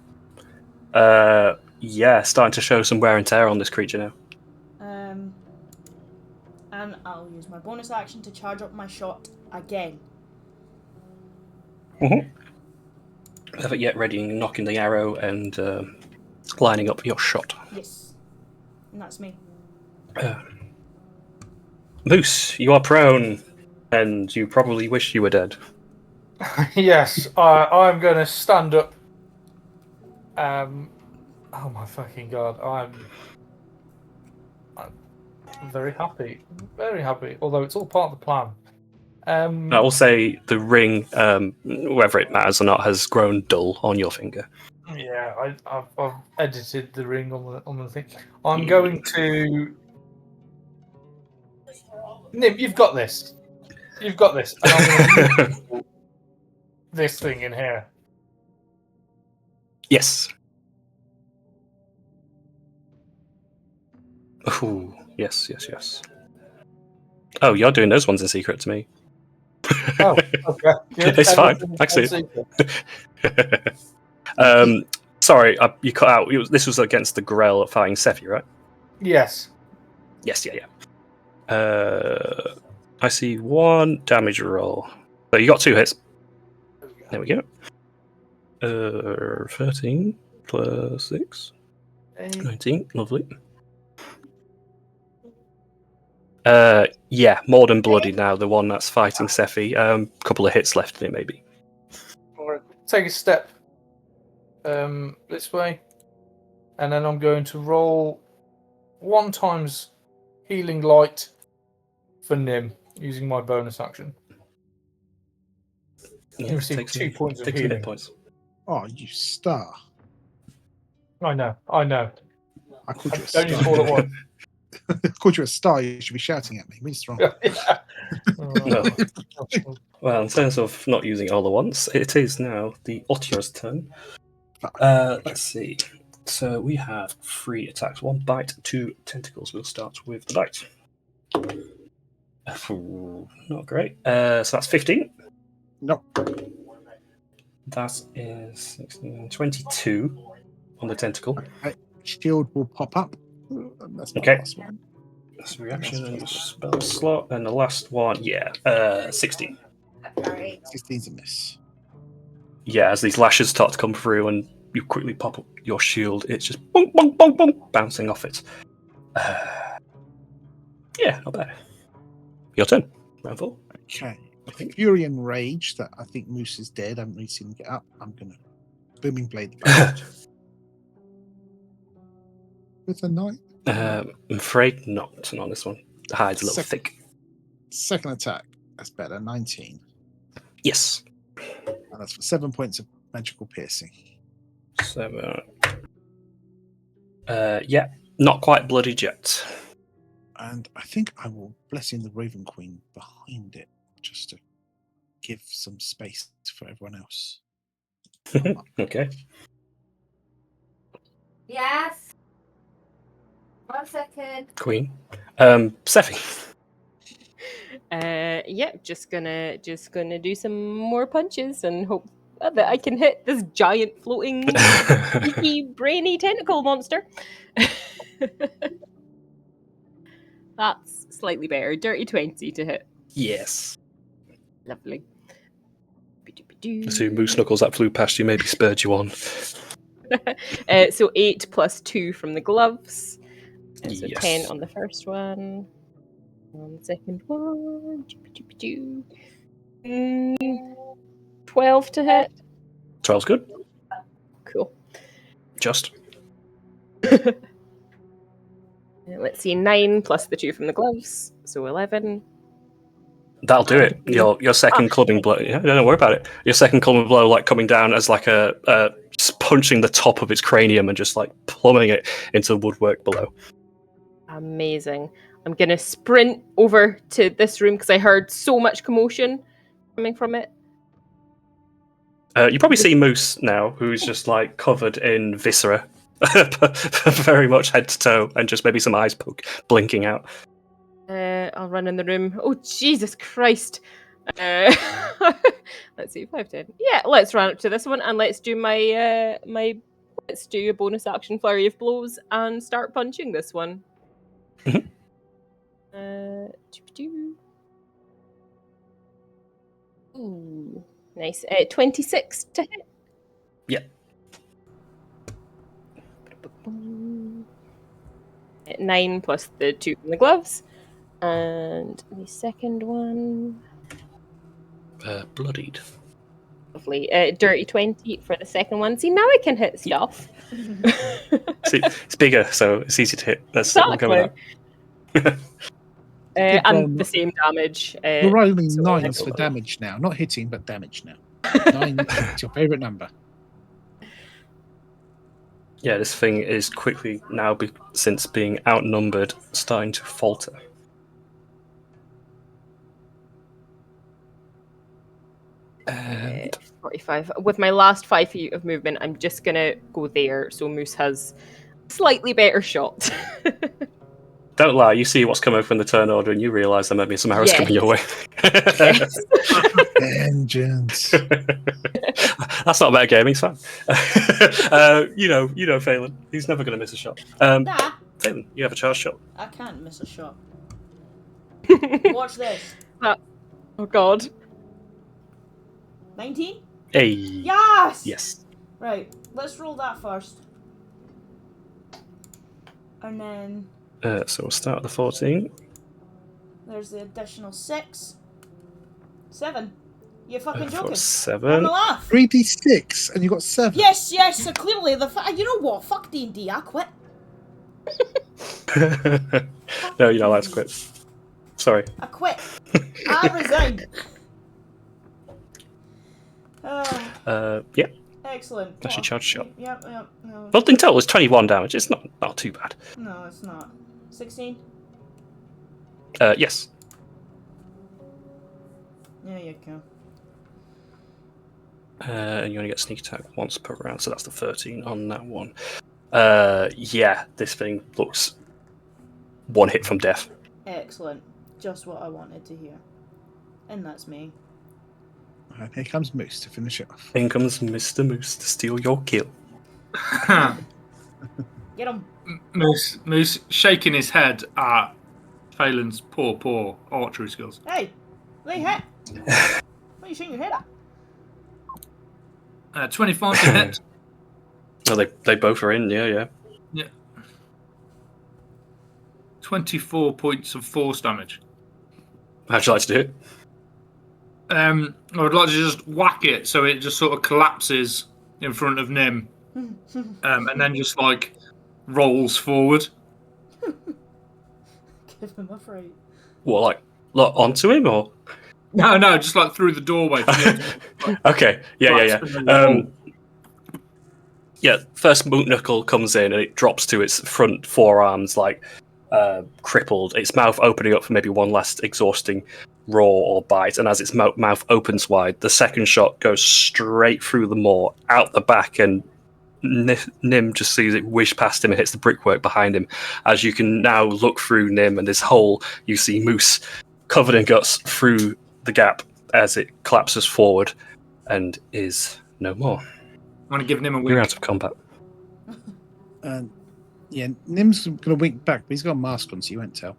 Yeah, starting to show some wear and tear on this creature now. And I'll use my bonus action to charge up my shot again. Have it yet ready, knocking the arrow and lining up your shot. Yes. And that's me. Moose, you are prone, and you probably wish you were dead. Yes, I'm going to stand up. Oh my fucking god! I'm very happy, although it's all part of the plan. I will say the ring, whether it matters or not, has grown dull on your finger. Yeah, I've edited the ring on the thing. I'm going to Nim. You've got this. And I'm going to use this thing in here. Yes. Ooh, yes. Oh, you're doing those ones in secret to me. Oh, okay. Good. It's fine. I can see it. Sorry, you cut out. This was against the Grell fighting Sephi, right? Yes. Yes, yeah. I see 1 damage roll. So you got 2 hits. There we go. 13 plus 6. 19. Lovely. Yeah, more than bloody now. The one that's fighting Sephi. Couple of hits left in it, maybe. Take a step this way, and then I'm going to roll 1 times healing light for Nim using my bonus action. You receive 2 points of healing. Hit points. Oh, you star. I know. I called you a Don't use star. all at once. I called you a star. You should be shouting at me. What's wrong? Yeah. Well, in terms of not using it all at once, it is now the Ottier's turn. Let's see. So we have 3 attacks: 1 bite, 2 tentacles. We'll start with the bite. Not great. So that's 15. No. That is 16, 22 on the tentacle. Okay. Shield will pop up. That's my Okay. last one. That's a reaction and spell slot. And the last one, 16. 16's a miss. Yeah, as these lashes start to come through and you quickly pop up your shield, it's just bonk, bonk, bonk, bonk, bouncing off it. Yeah, not bad. Your turn. Round 4. Okay. With Fury and Rage, that I think Moose is dead. I haven't really seen him get up. I'm going to Booming Blade the Bastard. With a 9. I'm afraid not on this one. The hide's a little thick. Second attack. That's better. 19. Yes. And that's for 7 points of magical piercing. 7. Yeah, not quite bloodied yet. And I think I will Blessing the Raven Queen behind it, just to give some space for everyone else. Okay. Yes. 1 second. Queen. Sephi. Yep, just gonna do some more punches and hope that I can hit this giant floating sneaky brainy tentacle monster. That's slightly better. Dirty 20 to hit. Yes. Lovely. So Moose Knuckles that flew past you maybe spurred you on. So 8 plus 2 from the gloves. So Yes. 10 on the first one. On the second one. 12 to hit. 12's good. Cool. Just. Let's see, 9 plus the 2 from the gloves. So 11. That'll do it. Your second clubbing blow. Yeah, don't worry about it. Your second clubbing blow, like coming down as like just punching the top of its cranium and just like plummeting it into the woodwork below. Amazing. I'm going to sprint over to this room because I heard so much commotion coming from it. You probably see Moose now, who's just like covered in viscera, very much head to toe, and just maybe some eyes blinking out. I'll run in the room. Oh, Jesus Christ. Let's see, 5, 10. Yeah, let's run up to this one and let's do let's do a bonus action flurry of blows and start punching this one. Mhm. Ooh, nice. 26 to hit. Yeah. 9 plus the 2 from the gloves. And the second one. Bloodied. Lovely. Dirty 20 for the second one. See, now I can hit stuff. See, it's bigger, so it's easy to hit. We'll go with that. And the same damage. You're rolling so 9s for damage now. Not hitting, but damage now. 9 is your favourite number. Yeah, this thing is quickly now, since being outnumbered, starting to falter. And 45. With my last 5 feet of movement, I'm just going to go there so Moose has a slightly better shot. don't lie, you see what's coming from the turn order and you realise there might be some arrows coming your way. Yes. Vengeance. That's not metagaming, it's fine. you know Phelan. He's never going to miss a shot. Nah, Phelan, you have a charge shot. I can't miss a shot. Watch this. Oh, God. 19? Hey. Yes! Yes. Right, let's roll that first. And then So we'll start at the 14. there's the additional 6. 7. You fucking For joking? I'm 7. a laugh. 3d6, and you got 7. Yes, so clearly you know what? Fuck D&D, I quit. No, you're not allowed to quit. Sorry. I quit. I resign. Yeah, Excellent. that's your charge shot. Yep. No. Well, in total, it's 21 damage. It's not too bad. No, it's not. 16? Yes. There you go. And you only get sneak attack once per round, so that's the 13 on that one. Yeah, this thing looks one hit from death. Excellent. Just what I wanted to hear. And that's me. And here comes Moose to finish it off. In comes Mr. Moose to steal your kill. Get him. Moose shaking his head at Phelan's poor archery skills. Hey, they hit. What are you shaking your head at? 25 to hit. Oh, they both are in, yeah. 24 points of force damage. How'd you like to do it? I would like to just whack it so it just sort of collapses in front of Nim, and then just like rolls forward. Give him a fright. What, like onto him or? No, just like through the doorway. Okay, yeah. Yeah, first Moot Knuckle comes in and it drops to its front forearms, like crippled, its mouth opening up for maybe one last exhausting roar or bite, and as its mouth opens wide, the second shot goes straight through the maw, out the back, and Nim just sees it whiz past him and hits the brickwork behind him. As you can now look through Nim and this hole, you see Moose covered in guts through the gap as it collapses forward and is no more. I'm going to give Nim a wink. You're out of combat. Yeah, Nim's going to wink back, but he's got a mask on, so you won't tell.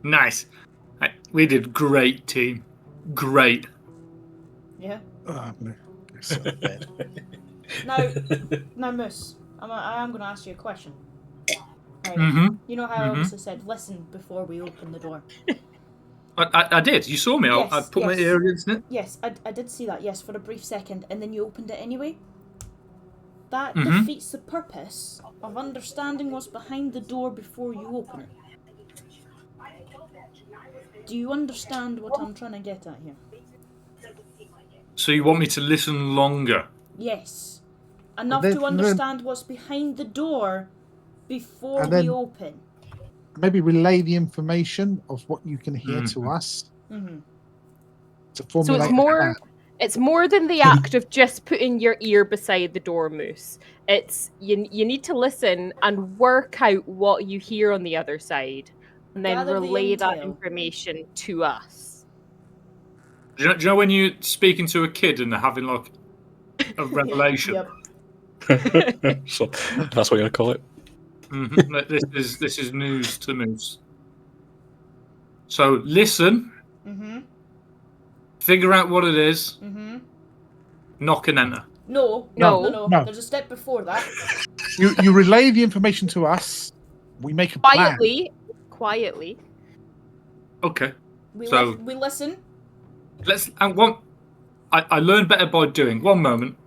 Nice. We did great, team. Great. Yeah. Oh, no. So bad. Now, Moose, I am going to ask you a question. Right. Mm-hmm. You know how I also said, listen before we open the door? I did. You saw me. Yes, I put my ear against it. Yes, I did see that, yes, for a brief second, and then you opened it anyway. That defeats the purpose of understanding what's behind the door before you open it. Do you understand what I'm trying to get at here? So you want me to listen longer? Yes. Enough to understand what's behind the door before we open. Maybe relay the information of what you can hear to us. Mm-hmm. to formulate it's more. It's more than the act of just putting your ear beside the door, Moose. It's you need to listen and work out what you hear on the other side, and then Gather the relay that intel. information to us. Do you know when you're speaking to a kid and they're having like a revelation? Yep. So that's what you're gonna call it. This is news to Moose. So listen, figure out what it is, knock and enter. No. No. There's a step before that. You relay the information to us. We make a plan. Quietly. Okay. We So- listen. Let's. And one. I learn better by doing. One moment.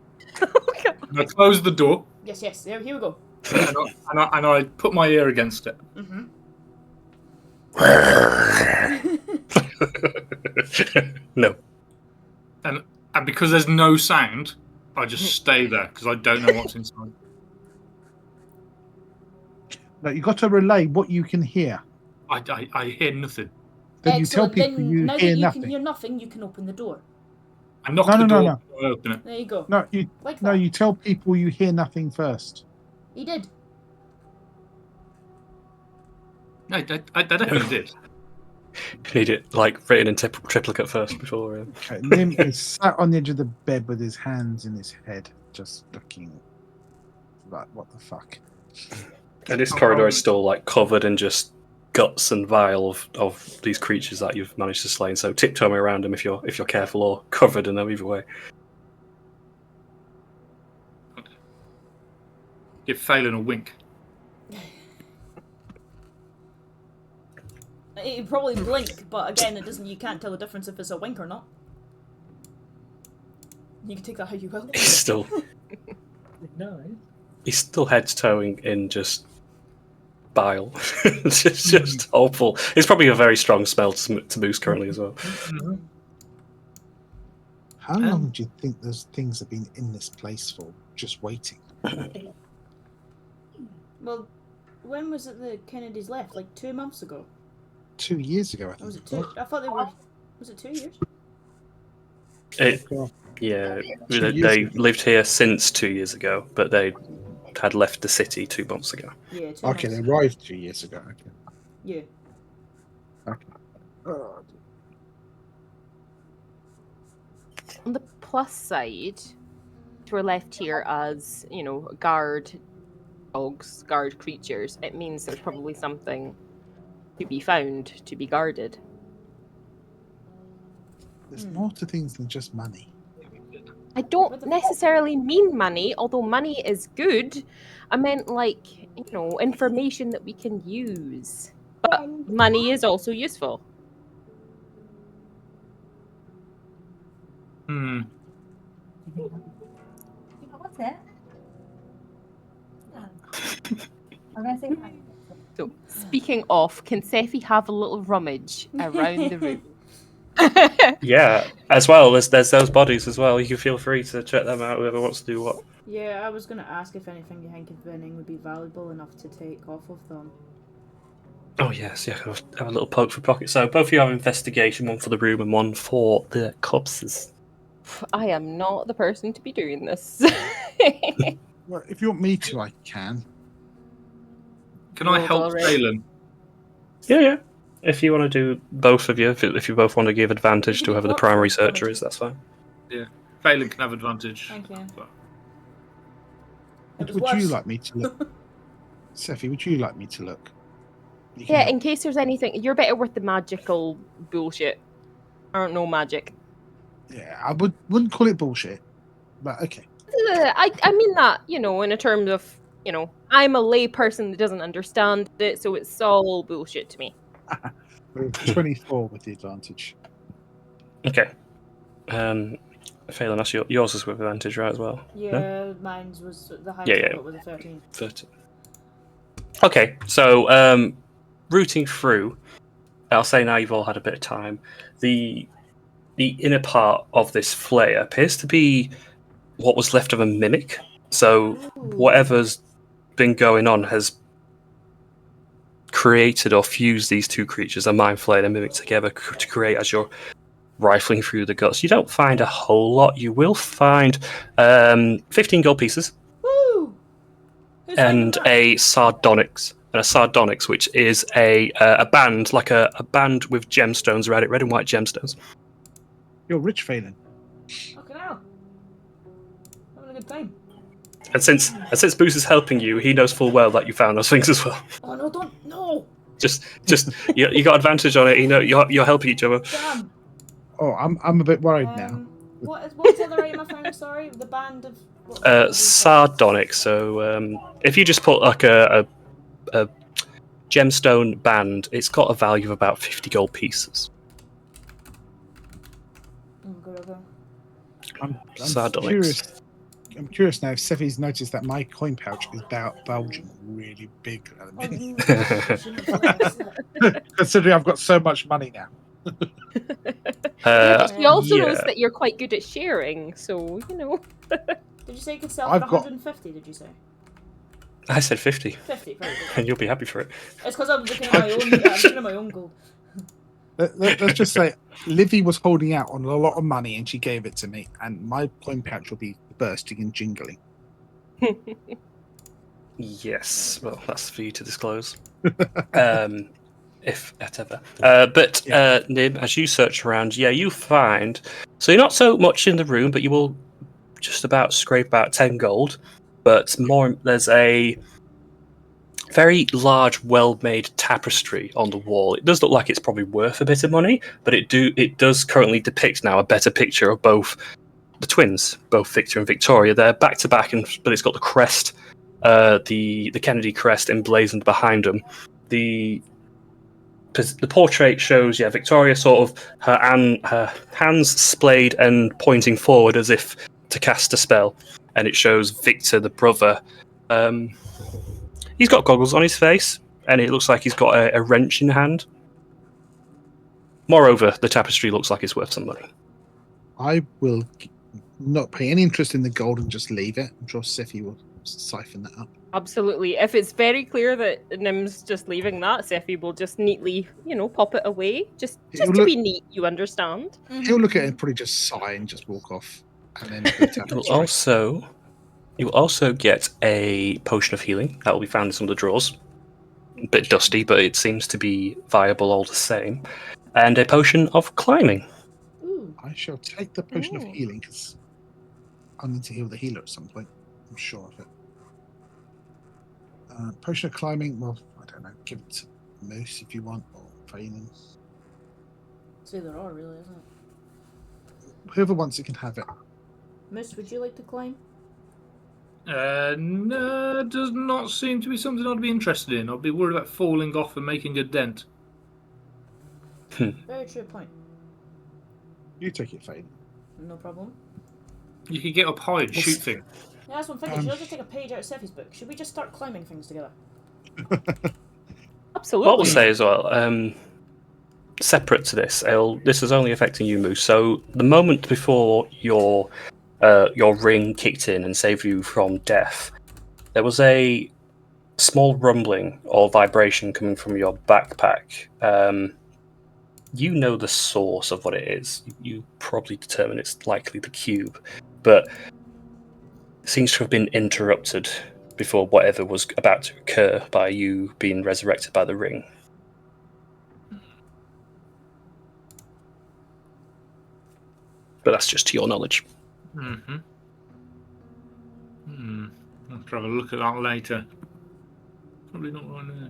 And I close the door Yes. Here we go. and I put my ear against it. No. And because there's no sound, I just stay there because I don't know what's inside. No, you got to relay what you can hear. I hear nothing. Then you tell people then, you now hear that you nothing. can hear nothing, you can open the door. I knock No, the no, door. no. I open it. There you go. No, Like that. you tell people you hear nothing first. He did. No, I definitely did. You need it like written in triplicate first before. Okay, Nim is sat on the edge of the bed with his hands in his head, just looking like, what the fuck? And this corridor is still like covered in just guts and vile of these creatures that you've managed to slay. So tiptoe around them if you're careful, or covered in them either way. Give Phelan a wink. He'd probably blink, but again, it doesn't. You can't tell the difference if it's a wink or not. You can take that how you will. He's still No. he's still head toeing in just bile. It's just awful. It's probably a very strong smell to Moose currently as well. How long do you think those things have been in this place for, just waiting? Well, when was it the Kennedys left? Like 2 months ago? 2 years ago, I Or think. was it 2? I thought they were. Was it 2 years? Yeah, 2 years they ago. lived here since 2 years ago, but they had left the city 2 months ago. Yeah, 2 Okay, they months. arrived 2 years ago. Okay. Yeah. Okay. Oh, On the plus side, we're left here as, guard dogs, guard creatures. It means there's probably something to be found, to be guarded. there's more to things than just money. I don't necessarily mean money, although money is good. I meant information that we can use. But money is also useful. What's it? I'm going to say hi. So, speaking of, can Sephi have a little rummage around the room? Yeah, as well, there's those bodies as well. You can feel free to check them out, whoever wants to do what. Yeah, I was going to ask if anything you think of Vinning would be valuable enough to take off of them. Oh yes, yeah, have a little poke for pocket. So both of you have investigation, one for the room and one for the corpses. I am not the person to be doing this. Well, if you want me to, I can. Can I help already. Phelan? Yeah. If you want to do both of you, if you both want to give advantage You to can whoever the work primary for it, searcher is, that's fine. Phelan can have advantage. Thank you. But- It was Would you worse. like me to look? Sephi, would you like me to look? You can Yeah, help. in case there's anything, you're better with the magical bullshit. I don't know magic. Yeah, I wouldn't call it bullshit, but okay. I mean that, in a terms of, I'm a lay person that doesn't understand it, so it's all bullshit to me. 24 with the advantage. Okay. Phelan, that's yours is with advantage, right, as well? Yeah, No? mine's was the highest Yeah, I yeah. got was a 13. 13. Okay, so rooting through, I'll say now you've all had a bit of time. The inner part of this flare appears to be what was left of a mimic. So whatever's been going on has created or fused these two creatures, a mind flare and a mimic, together to create, as you're rifling through the guts. You don't find a whole lot. You will find 15 gold pieces. Woo! Who's And finding that? a sardonyx, which is a band, like a band with gemstones around it, red and white gemstones. You're rich, Phelan. Fucking hell. Having a good time. And since Boost is helping you, he knows full well that you found those things as well. Oh no, don't, no! Just you got advantage on it. You know, you're helping each other. Damn! Oh, I'm a bit worried now. What's the other item I found, sorry? The band of... Sardonyx. So if you just put like a gemstone band, it's got a value of about 50 gold pieces. Okay. I'm Sardonyx. I'm curious now if Sephi's noticed that my coin pouch is bulging really big at the minute. Considering I've got so much money now. He also knows that you're quite good at sharing, so, you know. Did you say you could sell for 150, did you say? I said 50. 50, very good. And you'll be happy for it. It's because I'm looking at my own, I'm looking at my own gold. Let's just say Livy was holding out on a lot of money and she gave it to me, and my coin pouch will be bursting and jingling. Yes, well, that's for you to disclose. If at ever. But Nim, as you search around, you find... So you're not so much in the room, but you will just about scrape out 10 gold. But more, there's a very large, well-made tapestry on the wall. It does look like it's probably worth a bit of money, but it does currently depict now a better picture of both the twins, both Victor and Victoria. They're back to back, but it's got the crest, the Kennedy crest emblazoned behind them. The portrait shows, Victoria sort of her hands splayed and pointing forward as if to cast a spell, and it shows Victor, the brother. He's got goggles on his face, and it looks like he's got a wrench in hand. Moreover, the tapestry looks like it's worth some money. I will not pay any interest in the gold and just leave it. I'm sure Sephi will siphon that up. Absolutely. If it's very clear that Nim's just leaving that, Sephi will just neatly, pop it away. Just to be neat, you understand? He'll look at it and probably just sigh and just walk off. And then You'll also get a potion of healing that will be found in some of the drawers. A bit dusty, but it seems to be viable all the same. And a potion of climbing. Ooh. I shall take the potion of healing because I need to heal the healer at some point. I'm sure of it. Potion of climbing, well, I don't know. Give it to Moose if you want, or Phelan. It's either or, really, isn't it? Whoever wants it can have it. Moose, would you like to climb? No, it does not seem to be something I'd be interested in. I'd be worried about falling off and making a dent. Very true point. You take it, Phelan. No problem. You could get up high and shoot things. Yeah, that's one thing. Should I just take a page out of Sephi's book? Should we just start climbing things together? Absolutely. What we'll say as well, separate to this, this is only affecting you, Moose. So the moment before your ring kicked in and saved you from death, there was a small rumbling or vibration coming from your backpack. You know the source of what it is. You probably determine it's likely the cube, but it seems to have been interrupted before whatever was about to occur by you being resurrected by the ring. But that's just to your knowledge. Mm-hmm. I'll try to have a look at that later. Probably not right now.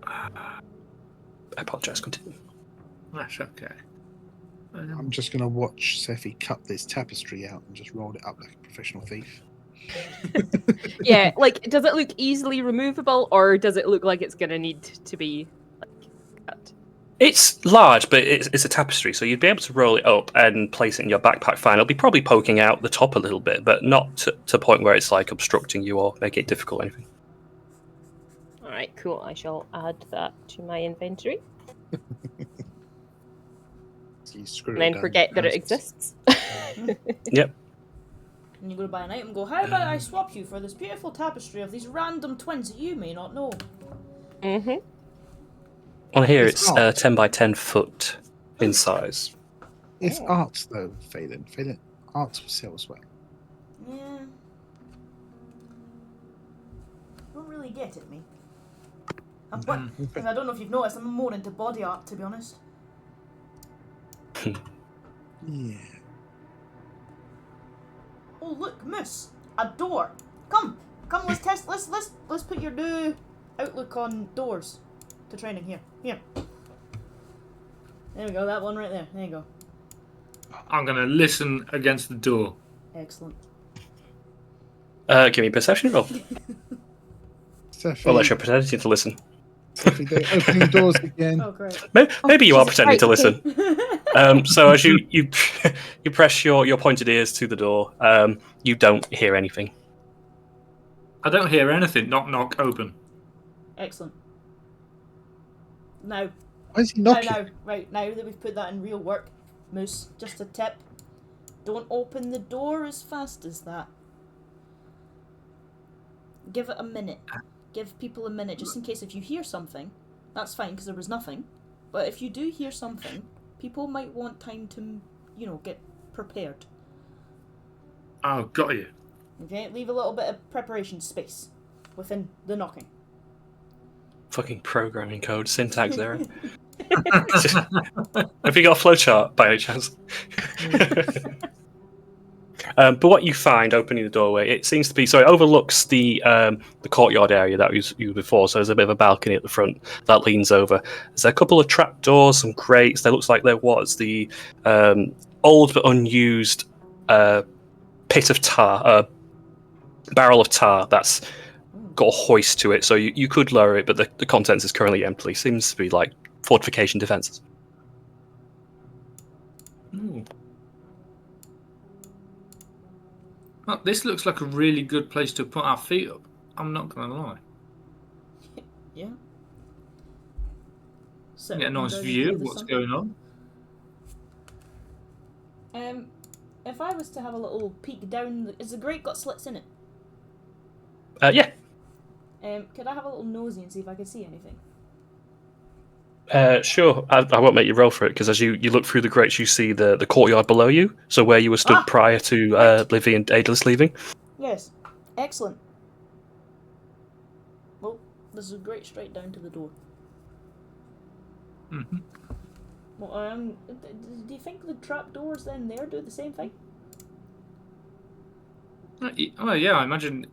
I apologise, continue. That's okay. I'm just going to watch Sephi cut this tapestry out and just roll it up like a professional thief. Yeah, does it look easily removable, or does it look like it's going to need to be cut? It's large, but it's a tapestry, so you'd be able to roll it up and place it in your backpack fine. It'll be probably poking out the top a little bit, but not to a point where it's obstructing you or making it difficult or anything. Alright, cool. I shall add that to my inventory. And then forget that it exists. Yep. And you go to buy an item and go, how about I swap you for this beautiful tapestry of these random twins that you may not know? Mm-hmm. On here, It's it's art. 10 by 10 foot in size. It's art, though, Phelan. Phelan, art sells well. Yeah. Don't really get it, me. I don't know if you've noticed, I'm more into body art, to be honest. Yeah. Oh look, Moose, a door. Come, let's test. Let's put your new outlook on doors to training here. Here. There we go. That one right there. There you go. I'm going to listen against the door. Excellent. Give me a perception roll. Sophie, Well, that's your pretending to listen. Sophie, they're opening doors again. Oh great. Maybe you are Jesus pretending to Christ, listen. So as you you press your pointed ears to the door, you don't hear anything. I don't hear anything. Knock, knock, open. Excellent. Now. Why is he knocking? Now, right, now that we've put that in real work, Moose, just a tip. Don't open the door as fast as that. Give it a minute. Give people a minute, just in case if you hear something. That's fine, because there was nothing. But if you do hear something, people might want time to, get prepared. Oh, got you. Okay, leave a little bit of preparation space within the knocking. Fucking programming code, syntax error. Have you got a flowchart by any chance? But what you find opening the doorway, it seems to be so it overlooks the courtyard area that was used before. So there's a bit of a balcony at the front that leans over. There's a couple of trapdoors, some crates. There looks like there was the old but unused pit of tar, barrel of tar that's got a hoist to it. So you could lower it, but the contents is currently empty. Seems to be like fortification defenses. Ooh. Well, this looks like a really good place to put our feet up. I'm not going to lie. Yeah. Get a nice view of what's going on. If I was to have a little peek down, is the grate got slits in it? Yeah. Could I have a little nosy and see if I could see anything? Sure. I won't make you roll for it because as you look through the grates, you see the courtyard below you. So where you were stood prior to Livy and Daedalus leaving. Yes. Excellent. Well, there's a grate straight down to the door. Mm-hmm. Well, do you think the trapdoors then there do the same thing? Well, yeah, I imagine.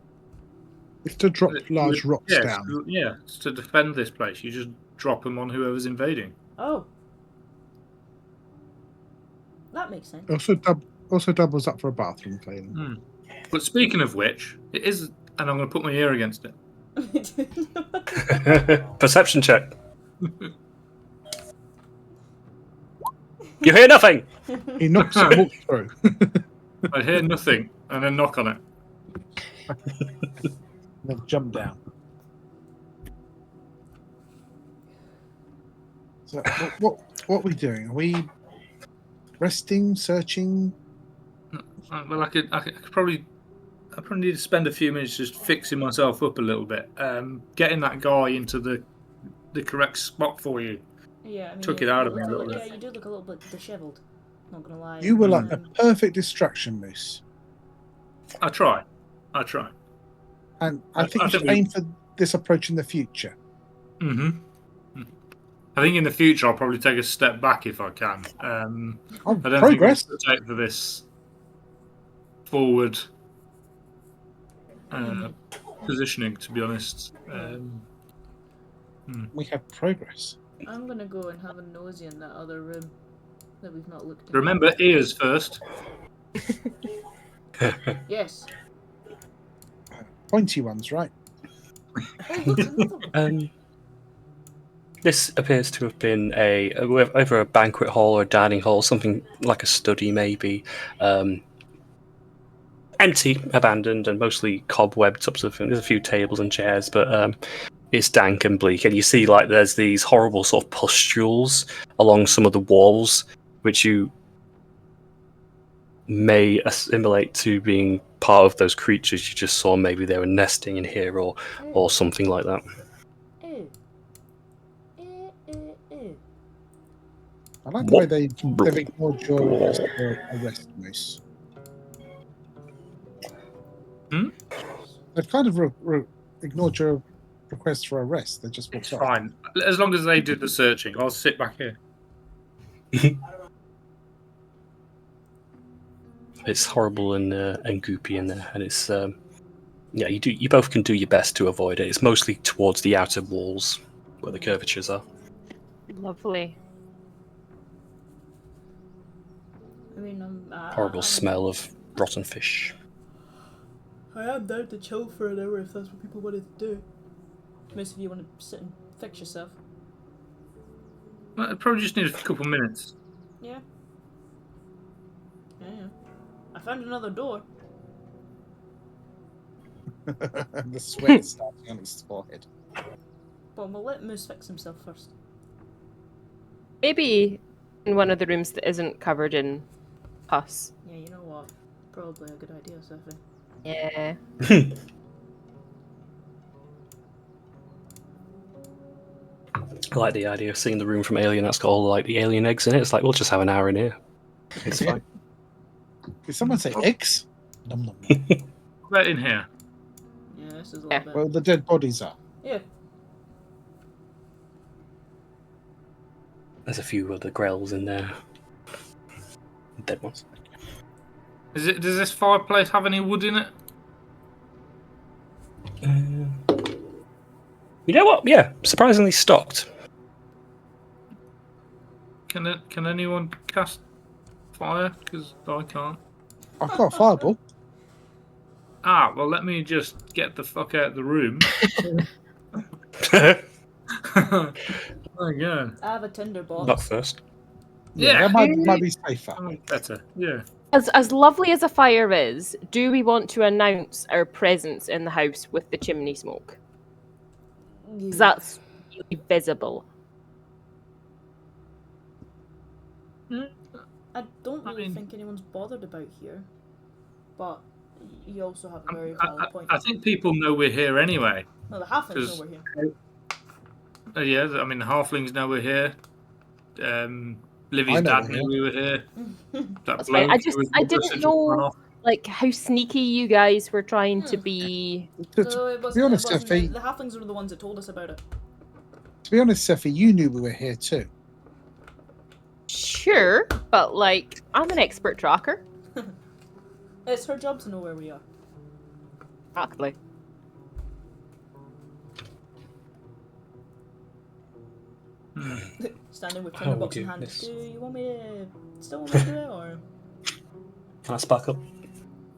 It's to drop large rocks down. Yeah, it's to defend this place. You just drop them on whoever's invading. Oh. That makes sense. Also doubles up for a bathroom cleaning. Mm. But speaking of which, it is, and I'm going to put my ear against it. Perception check. You hear nothing. He knocks it walks through. I hear nothing, and then knock on it. Then jump down. So what are we doing? Are we resting, searching? Well, I could probably need to spend a few minutes just fixing myself up a little bit, getting that guy into the correct spot for you. Yeah, I mean, Took it out of me a little bit. Yeah, you do look a little bit dishevelled. Not gonna lie. You were like a perfect distraction, Moose. I try. And I think you should aim for this approach in the future. Mm-hmm. I think in the future I'll probably take a step back if I can. I don't progress. think I'll take for this forward positioning, to be honest. We have progress. I'm gonna go and have a nosy in that other room that we've not looked at. Remember, ears first. Yes. Pointy ones, right? This appears to have been either a banquet hall or a dining hall, something like a study maybe. Empty, abandoned, and mostly cobwebbed up to there's a few tables and chairs, but it's dank and bleak. And you see like there's these horrible sort of pustules along some of the walls, which you may assimilate to being part of those creatures you just saw. Maybe they were nesting in here or something like that. I like the way they've ignored your request for arrest, Moose. They've kind of ignored your request for arrest. They just walked It's off. fine. As long as they do the searching, I'll sit back here. It's horrible and goopy in there, and it's yeah. You both can do your best to avoid it. It's mostly towards the outer walls where the curvatures are. Lovely. I mean, Horrible smell of rotten fish. I am down to chill for an hour if that's what people wanted to do. Most of you want to sit and fix yourself. I probably just need a couple minutes. Yeah. Yeah. I found another door. The sweat starting on his forehead. But we'll let Moose fix himself first. Maybe in one of the rooms that isn't covered in pus. Yeah, you know what? Probably a good idea, Sophie. Yeah. I like the idea of seeing the room from Alien that's got all like the alien eggs in it. It's like, we'll just have an hour in here. It's fine. Did someone say eggs? Nom, nom. Right in here. Yeah, this is a little bit. Well, the dead bodies are. Yeah. There's a few other grells in there. Dead ones. Does this fireplace have any wood in it? You know what? Yeah, surprisingly stocked. Can anyone cast fire? Because I can't. I've got a fireball. Ah, well, let me just get the fuck out of the room. Oh, yeah. I have a tinderbox. Not first. Yeah, that might be safer. Better, yeah. As lovely as a fire is, do we want to announce our presence in the house with the chimney smoke? Because that's really visible. I don't really think anyone's bothered about here. But you also have a very valid point. I think people know we're here anyway. No, the halflings know we're here. Yeah, I mean, the halflings know we're here. Livy's dad knew we were here. That's right. I didn't know like how sneaky you guys were trying to be. So to be honest, Seffi, the halflings were the ones that told us about it. To be honest, Seffi, you knew we were here too. Sure, but like, I'm an expert tracker. It's her job to know where we are. Exactly. Standing with tinderbox in hand. Do you want me to still want me to do it, or can I spark up?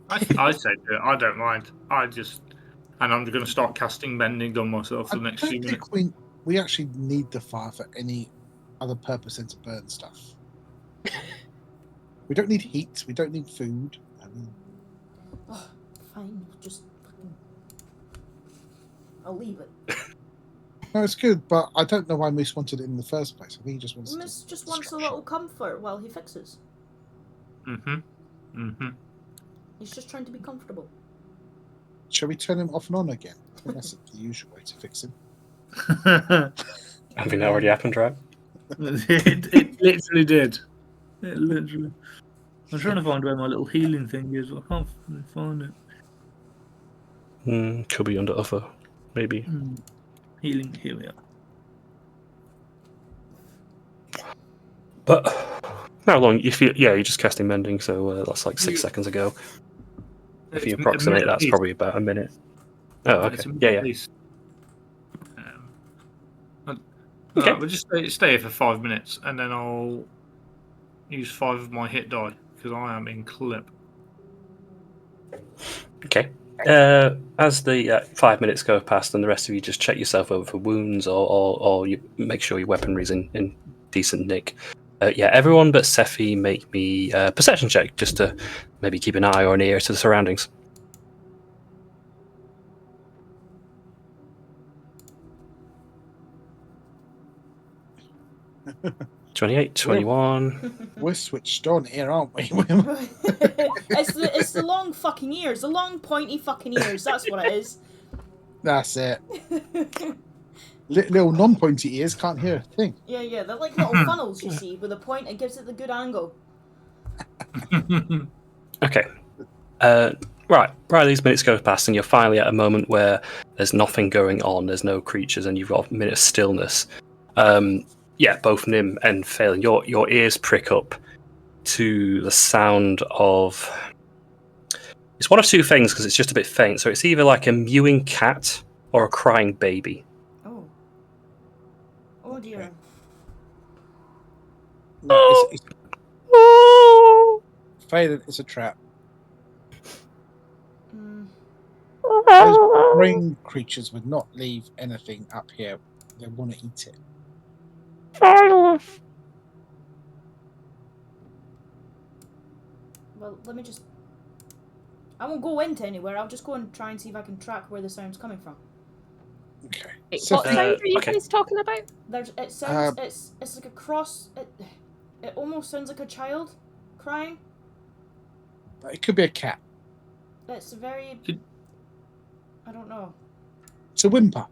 I say do it. I don't mind. I'm going to start casting mending on myself for the next few minutes. We actually need the fire for any other purpose than to burn stuff. We don't need heat. We don't need food. Oh, fine. Just fucking. I'll leave it. No, it's good, but I don't know why Moose wanted it in the first place. I think he just wants. Moose just wants a little comfort while he fixes. He's just trying to be comfortable. Shall we turn him off and on again? I think that's the usual way to fix him. I think that already happened, right? It literally did. It literally. I'm trying to find where my little healing thing is. I can't find it. Could be under other, maybe. Healing. Here we are. But how long? You're just casting mending, so that's like 6 seconds ago. If you approximate, that's probably about a minute. Oh, okay. Yeah. Okay. We'll just stay here for 5 minutes, and then I'll use 5 of my hit die because I am in clip. Okay. As the 5 minutes go past, and the rest of you just check yourself over for wounds, or you make sure your weaponry's in decent nick. Everyone but Seffi make me a perception check, just to maybe keep an eye or an ear to the surroundings. 28, 21. We're switched on here, aren't we? It's the long fucking ears, the long pointy fucking ears. That's what it is. That's it. Little non-pointy ears can't hear a thing. Yeah, they're like little funnels, you see. With a point, it gives it the good angle. Okay. Right, these minutes go past, and you're finally at a moment where there's nothing going on, there's no creatures, and you've got a minute of stillness. Both Nim and Phelan, your ears prick up to the sound of... It's one of two things, because it's just a bit faint, so it's either like a mewing cat or a crying baby. Oh dear. No, it's Phelan, it's a trap. Those ring creatures would not leave anything up here. They want to eat it. Well, let me just... I won't go into anywhere. I'll just go and try and see if I can track where the sound's coming from. Okay. What So, sound are you guys talking about? It sounds... it's like a cross... It almost sounds like a child crying. it could be a cat. It's very... I don't know. It's a whimper.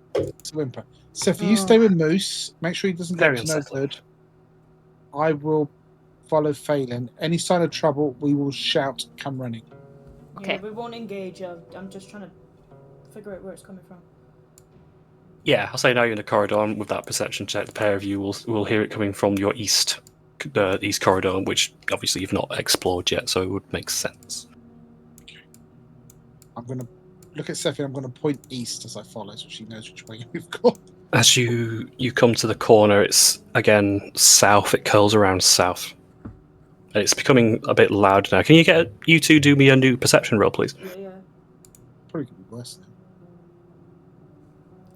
So if you stay with Moose, make sure he doesn't Very get to no unsettling. good. I will follow Phelan. Any sign of trouble, we will shout, come running. Okay. Yeah, we won't engage. I'm just trying to figure out where it's coming from. Yeah, I'll say now you're in the corridor, and with that perception check, the pair of you will hear it coming from your east corridor, which obviously you've not explored yet, so it would make sense. I'm going to look at Sephi. I'm going to point east as I follow, so she knows which way we've gone. As you come to the corner, it's again south. It curls around south. It's becoming a bit loud now. Can you two do me a new perception roll, please? Yeah. Probably could be worse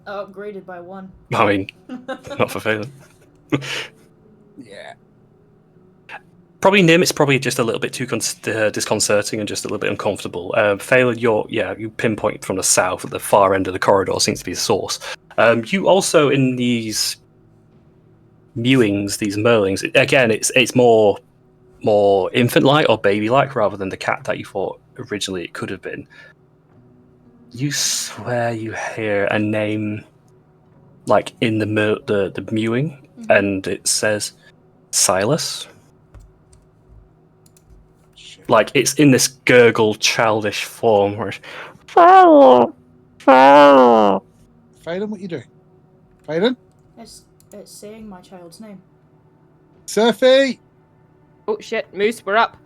now. Upgraded by 1. I mean, not for Phelan. Yeah. Probably Nim. It's probably just a little bit too disconcerting and just a little bit uncomfortable. Phelan, you pinpoint from the south at the far end of the corridor seems to be the source. You also in these mewings, these merlings. Again, it's more infant-like or baby-like rather than the cat that you thought originally it could have been. You swear you hear a name, like in the mewing, and it says Silas. Shit. Like it's in this gurgle, childish form. Where Phelan, what are you doing? Phelan? It's saying my child's name. Sephi! Oh shit, Moose, we're up.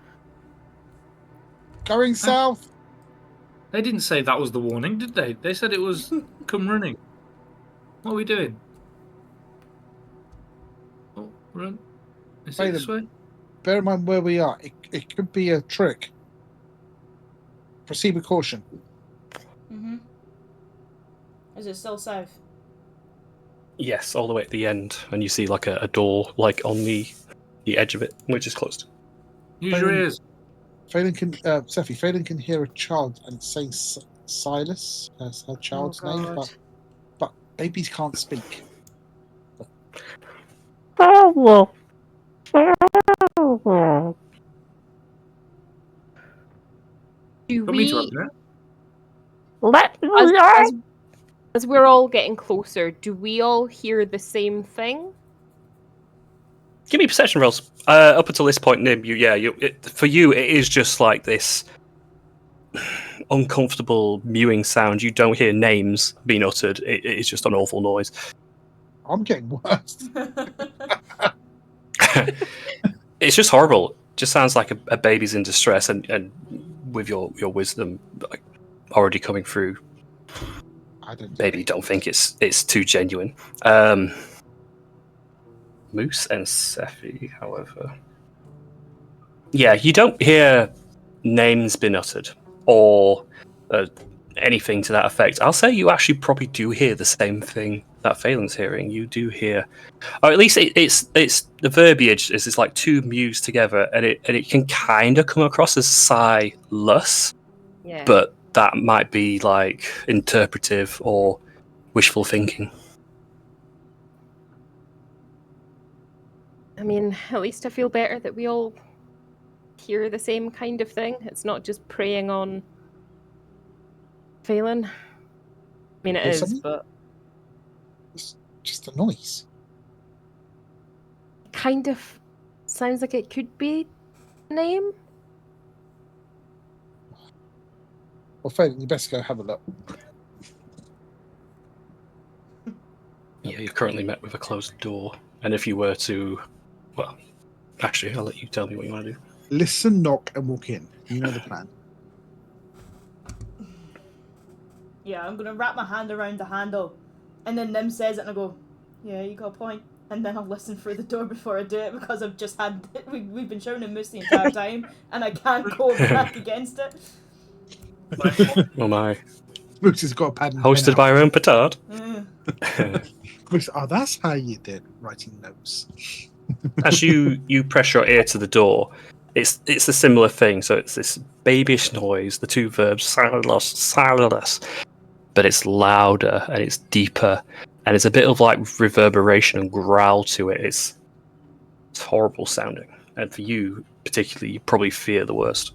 Going south! They didn't say that was the warning, did they? They said it was come running. What are we doing? Oh, run. Is it this way? Bear in mind where we are. It could be a trick. Proceed with caution. Is it still south? yes, all the way at the end, and you see like a door like on the edge of it, which is closed. Use your ears. Phelan can hear a child, and it's saying Silas as her child's name, but babies can't speak. Do Put me to we, up there. as we're all getting closer, do we all hear the same thing? Give me perception rolls. Up until this point, Nim, for you, it is just like this uncomfortable mewing sound. You don't hear names being uttered. It is just an awful noise. I'm getting worse. It's just horrible. It just sounds like a baby's in distress, and with your wisdom like, already coming through, maybe don't think it's too genuine. Moose and Sephi, however, you don't hear names being uttered or anything to that effect. I'll say you actually probably do hear the same thing that Phelan's hearing. You do hear, or at least it's the verbiage is like two mews together, and it can kind of come across as Silas, but that might be like interpretive or wishful thinking. I mean, at least I feel better that we all hear the same kind of thing. It's not just preying on Phelan. I mean, it is, but... just a noise. Kind of sounds like it could be a name. Well, Phelan, you best go have a look. Yeah, you're currently met with a closed door. And if you were to... Well, actually, I'll let you tell me what you want to do. Listen, knock, and walk in. You know the plan. Yeah, I'm gonna wrap my hand around the handle, and then Nim says it, and I go, "Yeah, you got a point." And then I'll listen through the door before I do it because I've just had we've been shouting at Moose the entire time, and I can't go back against it. Oh my. Moose has got a pad and Hosted pen by our own petard. Mm. Moose, that's how you did writing notes. As you press your ear to the door, it's a similar thing. So it's this babyish noise, the two verbs, silence, but it's louder and it's deeper, and it's a bit of like reverberation and growl to it. It's horrible sounding, and for you particularly, you probably fear the worst.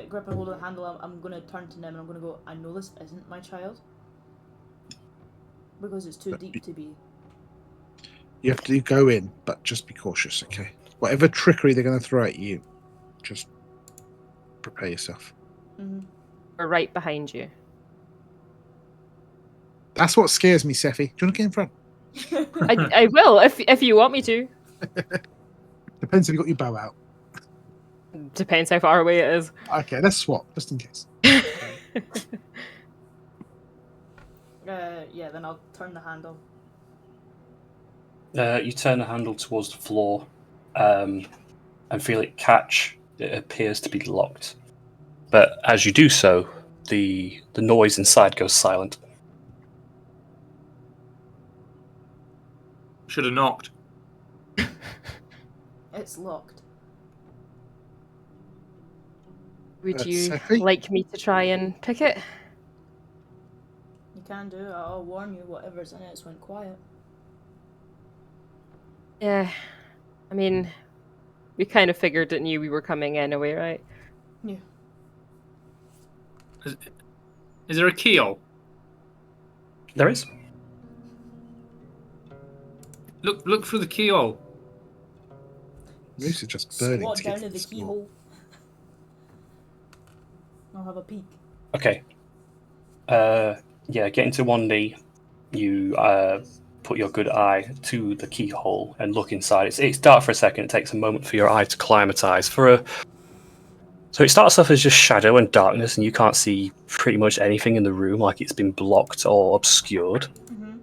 Grip a hold of the handle. I'm gonna turn to Nim and I'm gonna go, "I know this isn't my child, because it's too deep to be." You have to go in, but just be cautious, okay? Whatever trickery they're going to throw at you, just prepare yourself. Mm-hmm. We're right behind you. That's what scares me, Seffi. Do you want to get in front? I will if you want me to. Depends if you got your bow out. Depends how far away it is. Okay, let's swap, just in case. Yeah, then I'll turn the handle. You turn the handle towards the floor and feel it catch. It appears to be locked. But as you do so, the noise inside goes silent. Should have knocked. It's locked. Would you Seffi? like me to try and pick it? You can do it. I'll warn you. Whatever's in it's went quiet. Yeah. I mean, we kind of figured it knew we were coming anyway, right? Yeah. Is there a keyhole? There is. Look through the keyhole. Moose is just burning Squat to down get to to the the school. keyhole. I'll have a peek. Okay. Getting to one knee, you put your good eye to the keyhole and look inside. It's dark for a second. It takes a moment for your eye to climatize. So it starts off as just shadow and darkness, and you can't see pretty much anything in the room, like it's been blocked or obscured. Mm-hmm.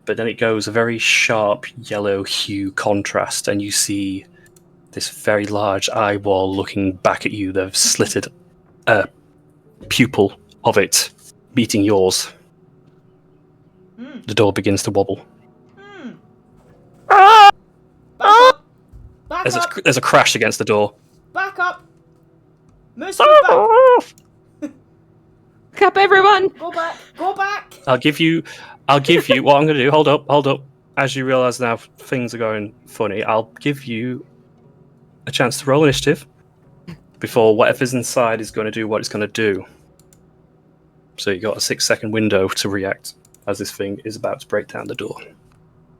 But then it goes a very sharp yellow hue contrast, and you see this very large eyeball looking back at you. They've slitted a pupil of it meeting yours. The door begins to wobble. Back up! Back There's up! a crash against the door. Back up! Moose, go back! Back up, everyone! Go back! Go back! I'll give you what I'm going to do. Hold up. As you realise now things are going funny, I'll give you a chance to roll initiative before whatever's inside is going to do what it's going to do. So you got a 6-second window to react as this thing is about to break down the door.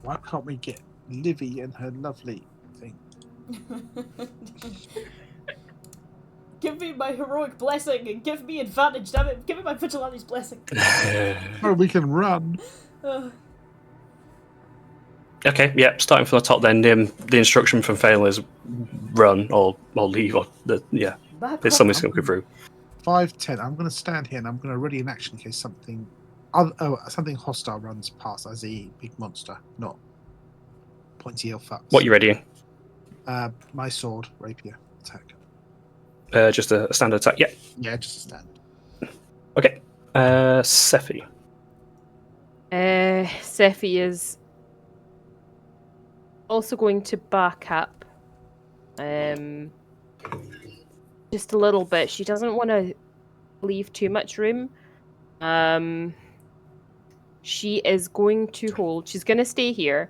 Why can't we get Livy and her lovely thing? Give me my heroic blessing and give me advantage, damn it! Give me my vigilante's blessing. Oh, we can run. Okay, yeah, starting from the top then, Nim, the instruction from Phelan is run or leave, or Back there's up. something to go through. 5, 10. I'm going to stand here and I'm going to ready an action in case something hostile runs past, as a big monster, not pointy ill fucks. What are you readying? My sword, rapier, attack. Just a standard attack, yeah. Yeah, just a stand. Okay, Sephi. Sephi is also going to back up. Just a little bit. She doesn't want to leave too much room. She is going to hold. She's going to stay here,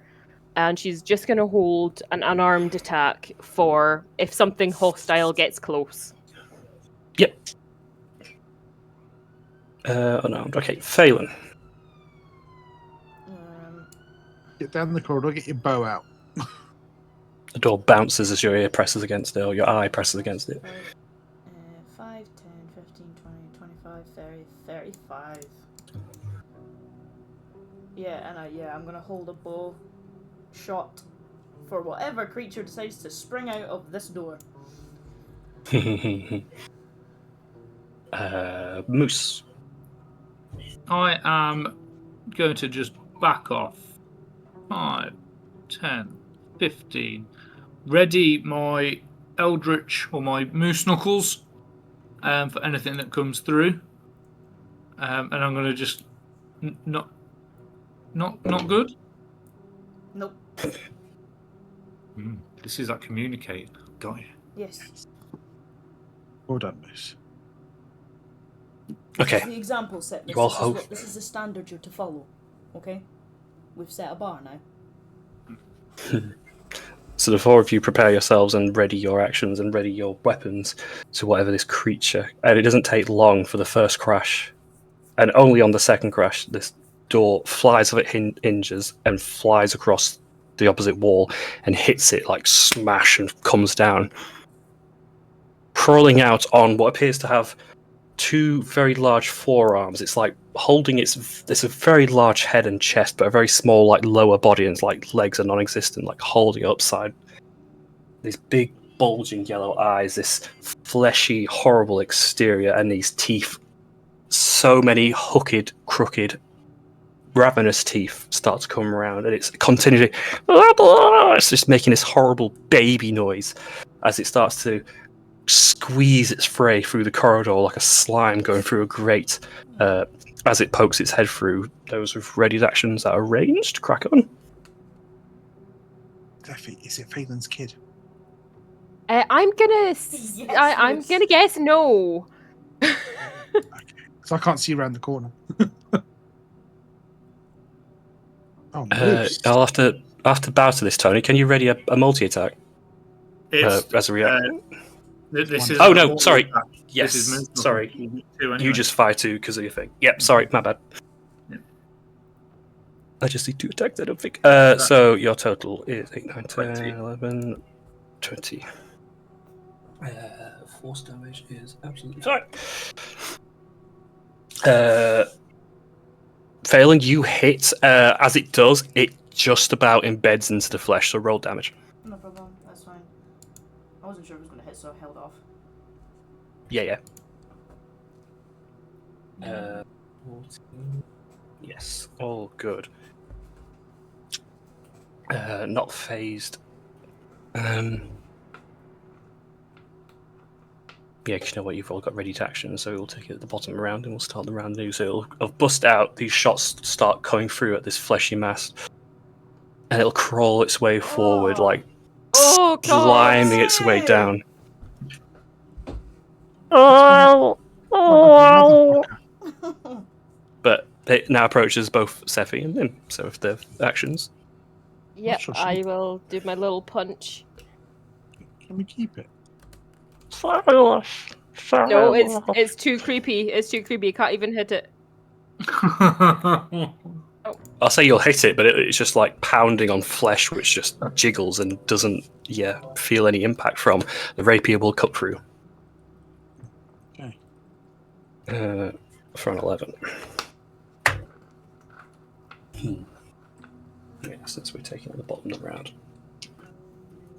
and she's just going to hold an unarmed attack for if something hostile gets close. Yep. Unarmed. Okay, Phelan. Get down the corridor, get your bow out. The door bounces as your ear presses against it, or your eye presses against it. 5, 10, 15, 20, 25, 30, 35. Yeah, and I'm gonna hold a bow shot for whatever creature decides to spring out of this door. Moose. I am going to just back off. 5, 10, 15. Ready my Eldritch or my Moose Knuckles for anything that comes through. And I'm going to just... Not good? Nope. This is like communicate. Got you. Yes. Well done, Moose. Okay. This is the example set. You all hope. This is the standard you're to follow. Okay? We've set a bar now. So the four of you prepare yourselves and ready your actions and ready your weapons to whatever this creature. And it doesn't take long for the first crash. And only on the second crash, this door flies off its hinges and flies across the opposite wall and hits it like smash and comes down. Crawling out on what appears to have two very large forearms. It's like holding it's a very large head and chest, but a very small like lower body, and its like legs are non-existent, like holding it upside. These big bulging yellow eyes, this fleshy, horrible exterior, and these teeth. So many hooked, crooked, ravenous teeth start to come around, and it's continually it's just making this horrible baby noise as it starts to squeeze its way through the corridor like a slime going through a grate as it pokes its head through. Those with ready actions that are ranged, crack on. Daffy, is it Phelan's kid? I'm gonna Yes, I'm Moose. gonna guess no. So I can't see around the corner. Oh, Moose. I'll have to bow to this, Tony. Can you ready a multi-attack as a reaction? This is. Oh no, sorry. Yes, This is sorry. Anyway. You just fire two because of your thing. Yep, sorry, my bad. Yep. I just need two attacks, I don't think. So your total is 8, 9, 10, 20. 11, 20. Force damage is absolutely fine. Phelan, you hit. As it does, it just about embeds into the flesh, so roll damage. No problem. That's fine. I wasn't sure it was going to hit, so I held off. Yeah. 14. Yes, all good. Not phased. Yeah, because you know what, you've all got ready to action, so we'll take it at the bottom round and we'll start the round new. So it'll bust out, these shots start coming through at this fleshy mass, and it'll crawl its way forward, like sliming its way down. But it now approaches both Sephi and Nim, so if they're actions. Yep, I will do my little punch. Can we keep it? No, it's too creepy. It's too creepy. Can't even hit it. I'll say you'll hit it, but it's just like pounding on flesh, which just jiggles and doesn't, feel any impact from. The rapier will cut through. Okay. For an 11. Yeah, since we're taking at the bottom of the round.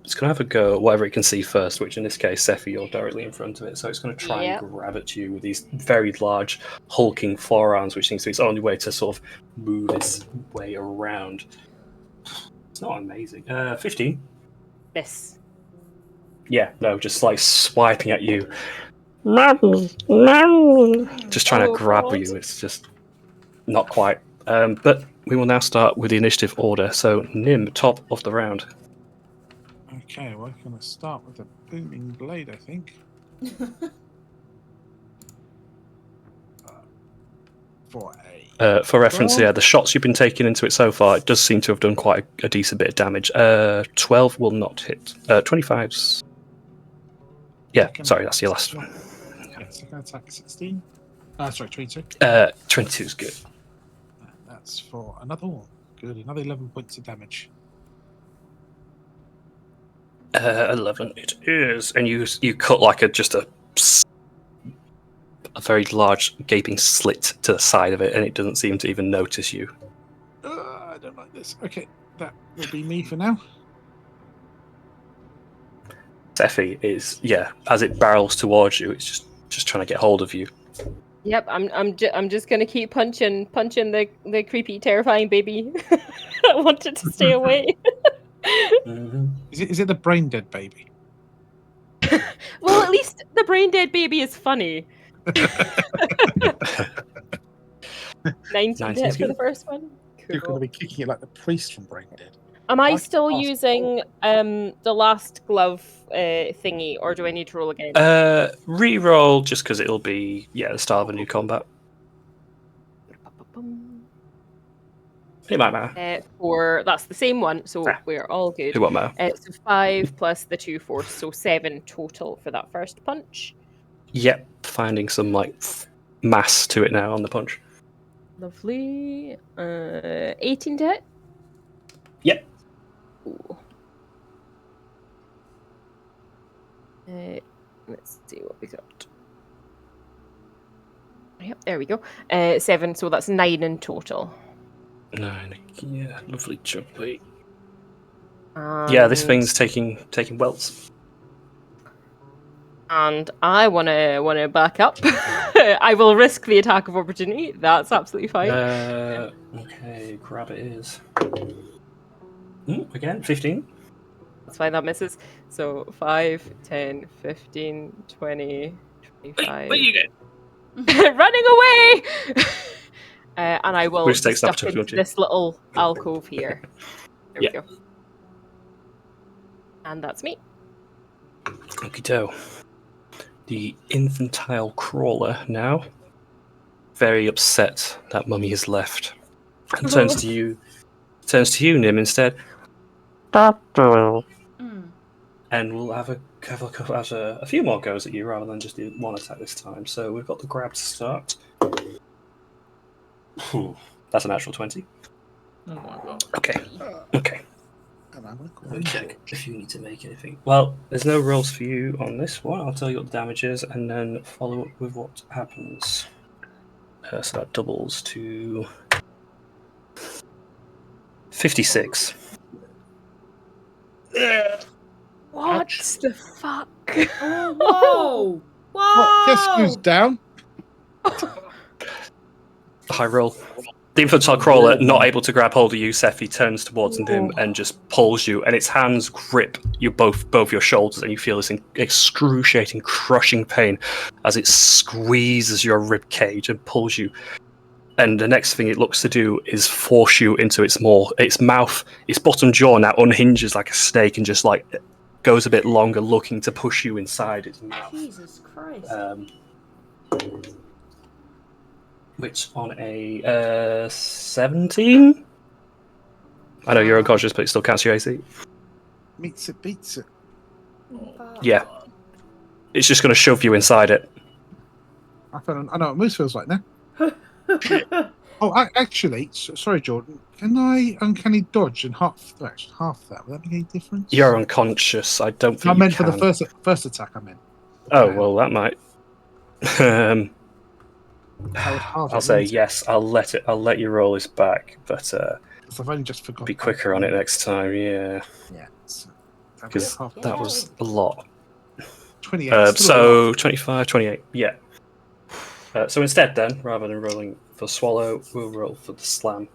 It's going to have a go at whatever it can see first, which in this case, Sephi, you're directly in front of it, so it's going to try and grab at you with these very large, hulking forearms, which seems to be its only way to sort of move its way around. It's not amazing. 15. Miss. Yeah, no, just like swiping at you. Just trying to grab you. It's just not quite. But we will now start with the initiative order. So, Nim, top of the round. Okay, we're going to start with the booming blade, I think. for a... For reference, 12? yeah, the shots you've been taking into it so far, it does seem to have done quite a decent bit of damage. 12 will not hit. 25's... Yeah, sorry, that's your last one. Okay, second attack 16. Sorry, 22. 22 is good. And that's for another one. Good, another 11 points of damage. 11 it is, and you cut like a very large gaping slit to the side of it, and it doesn't seem to even notice you. I don't like this. Okay, that will be me for now. Seffi is, as it barrels towards you, it's just trying to get hold of you. Yep, I'm just gonna keep punching the creepy, terrifying baby. I want it to stay away. Mm-hmm. Is it the brain dead baby? Well, at least the brain dead baby is funny. 19 to hit for the first one. You're going to be kicking it like the priest from Brain Dead. Am I still using the last glove thingy, or do I need to roll again? Reroll just because it'll be the start of a new combat. It might matter. That's the same one, so we're all good. It won't matter. So 5 plus the 2 force, so 7 total for that first punch. Yep, finding some mass to it now on the punch. Lovely. 18 to hit. Yep. Ooh. Let's see what we got. Yep, there we go. 7, so that's 9 in total. 9, yeah, lovely jumpy. Yeah, this thing's taking welts. And I wanna back up. I will risk the attack of opportunity. That's absolutely fine. Okay, grab it is. Again, 15. That's fine, that misses. So 5, 10, 15, 20, 25. Where you go? Running away! And I will We'll just take stuck stuff to into this little alcove here. There we go. And that's me. Okie-doke. The infantile crawler now, very upset that Mummy has left, and turns to you, Nim, instead. And we'll have a few more goes at you rather than just do one attack this time. So we've got the grab to start. That's a natural 20. Oh my god. Okay. And I'm Let me check if you need to make anything. Well, there's no rolls for you on this one. I'll tell you what the damage is and then follow up with what happens. So that doubles to 56. What Ouch. the fuck? Whoa! Whoa! Guess who's down? High roll. The infantile crawler, not able to grab hold of you, Seffi turns towards him and just pulls you, and its hands grip you both your shoulders, and you feel this excruciating, crushing pain as it squeezes your rib cage and pulls you. And the next thing it looks to do is force you into its mouth. Its bottom jaw now unhinges like a snake and just goes a bit longer, looking to push you inside its mouth. Jesus Christ. Which on a 17? I know you're unconscious, but it still counts your AC. Meets it, beats it. Yeah. It's just going to shove you inside it. I know what Moose feels like now. Actually, sorry, Jordan. Can I uncanny dodge and half that? Will that make any difference? You're unconscious. I don't think I meant you for can. the first attack. I meant. Oh well, that might. I'll I'll say yes. I'll let you roll this back, but I've only just forgotten. be quicker on it next time. Yeah. Yeah. Because that was a lot. 28. So 25, 28. Yeah. So instead, then, rather than rolling for swallow, we'll roll for the slam.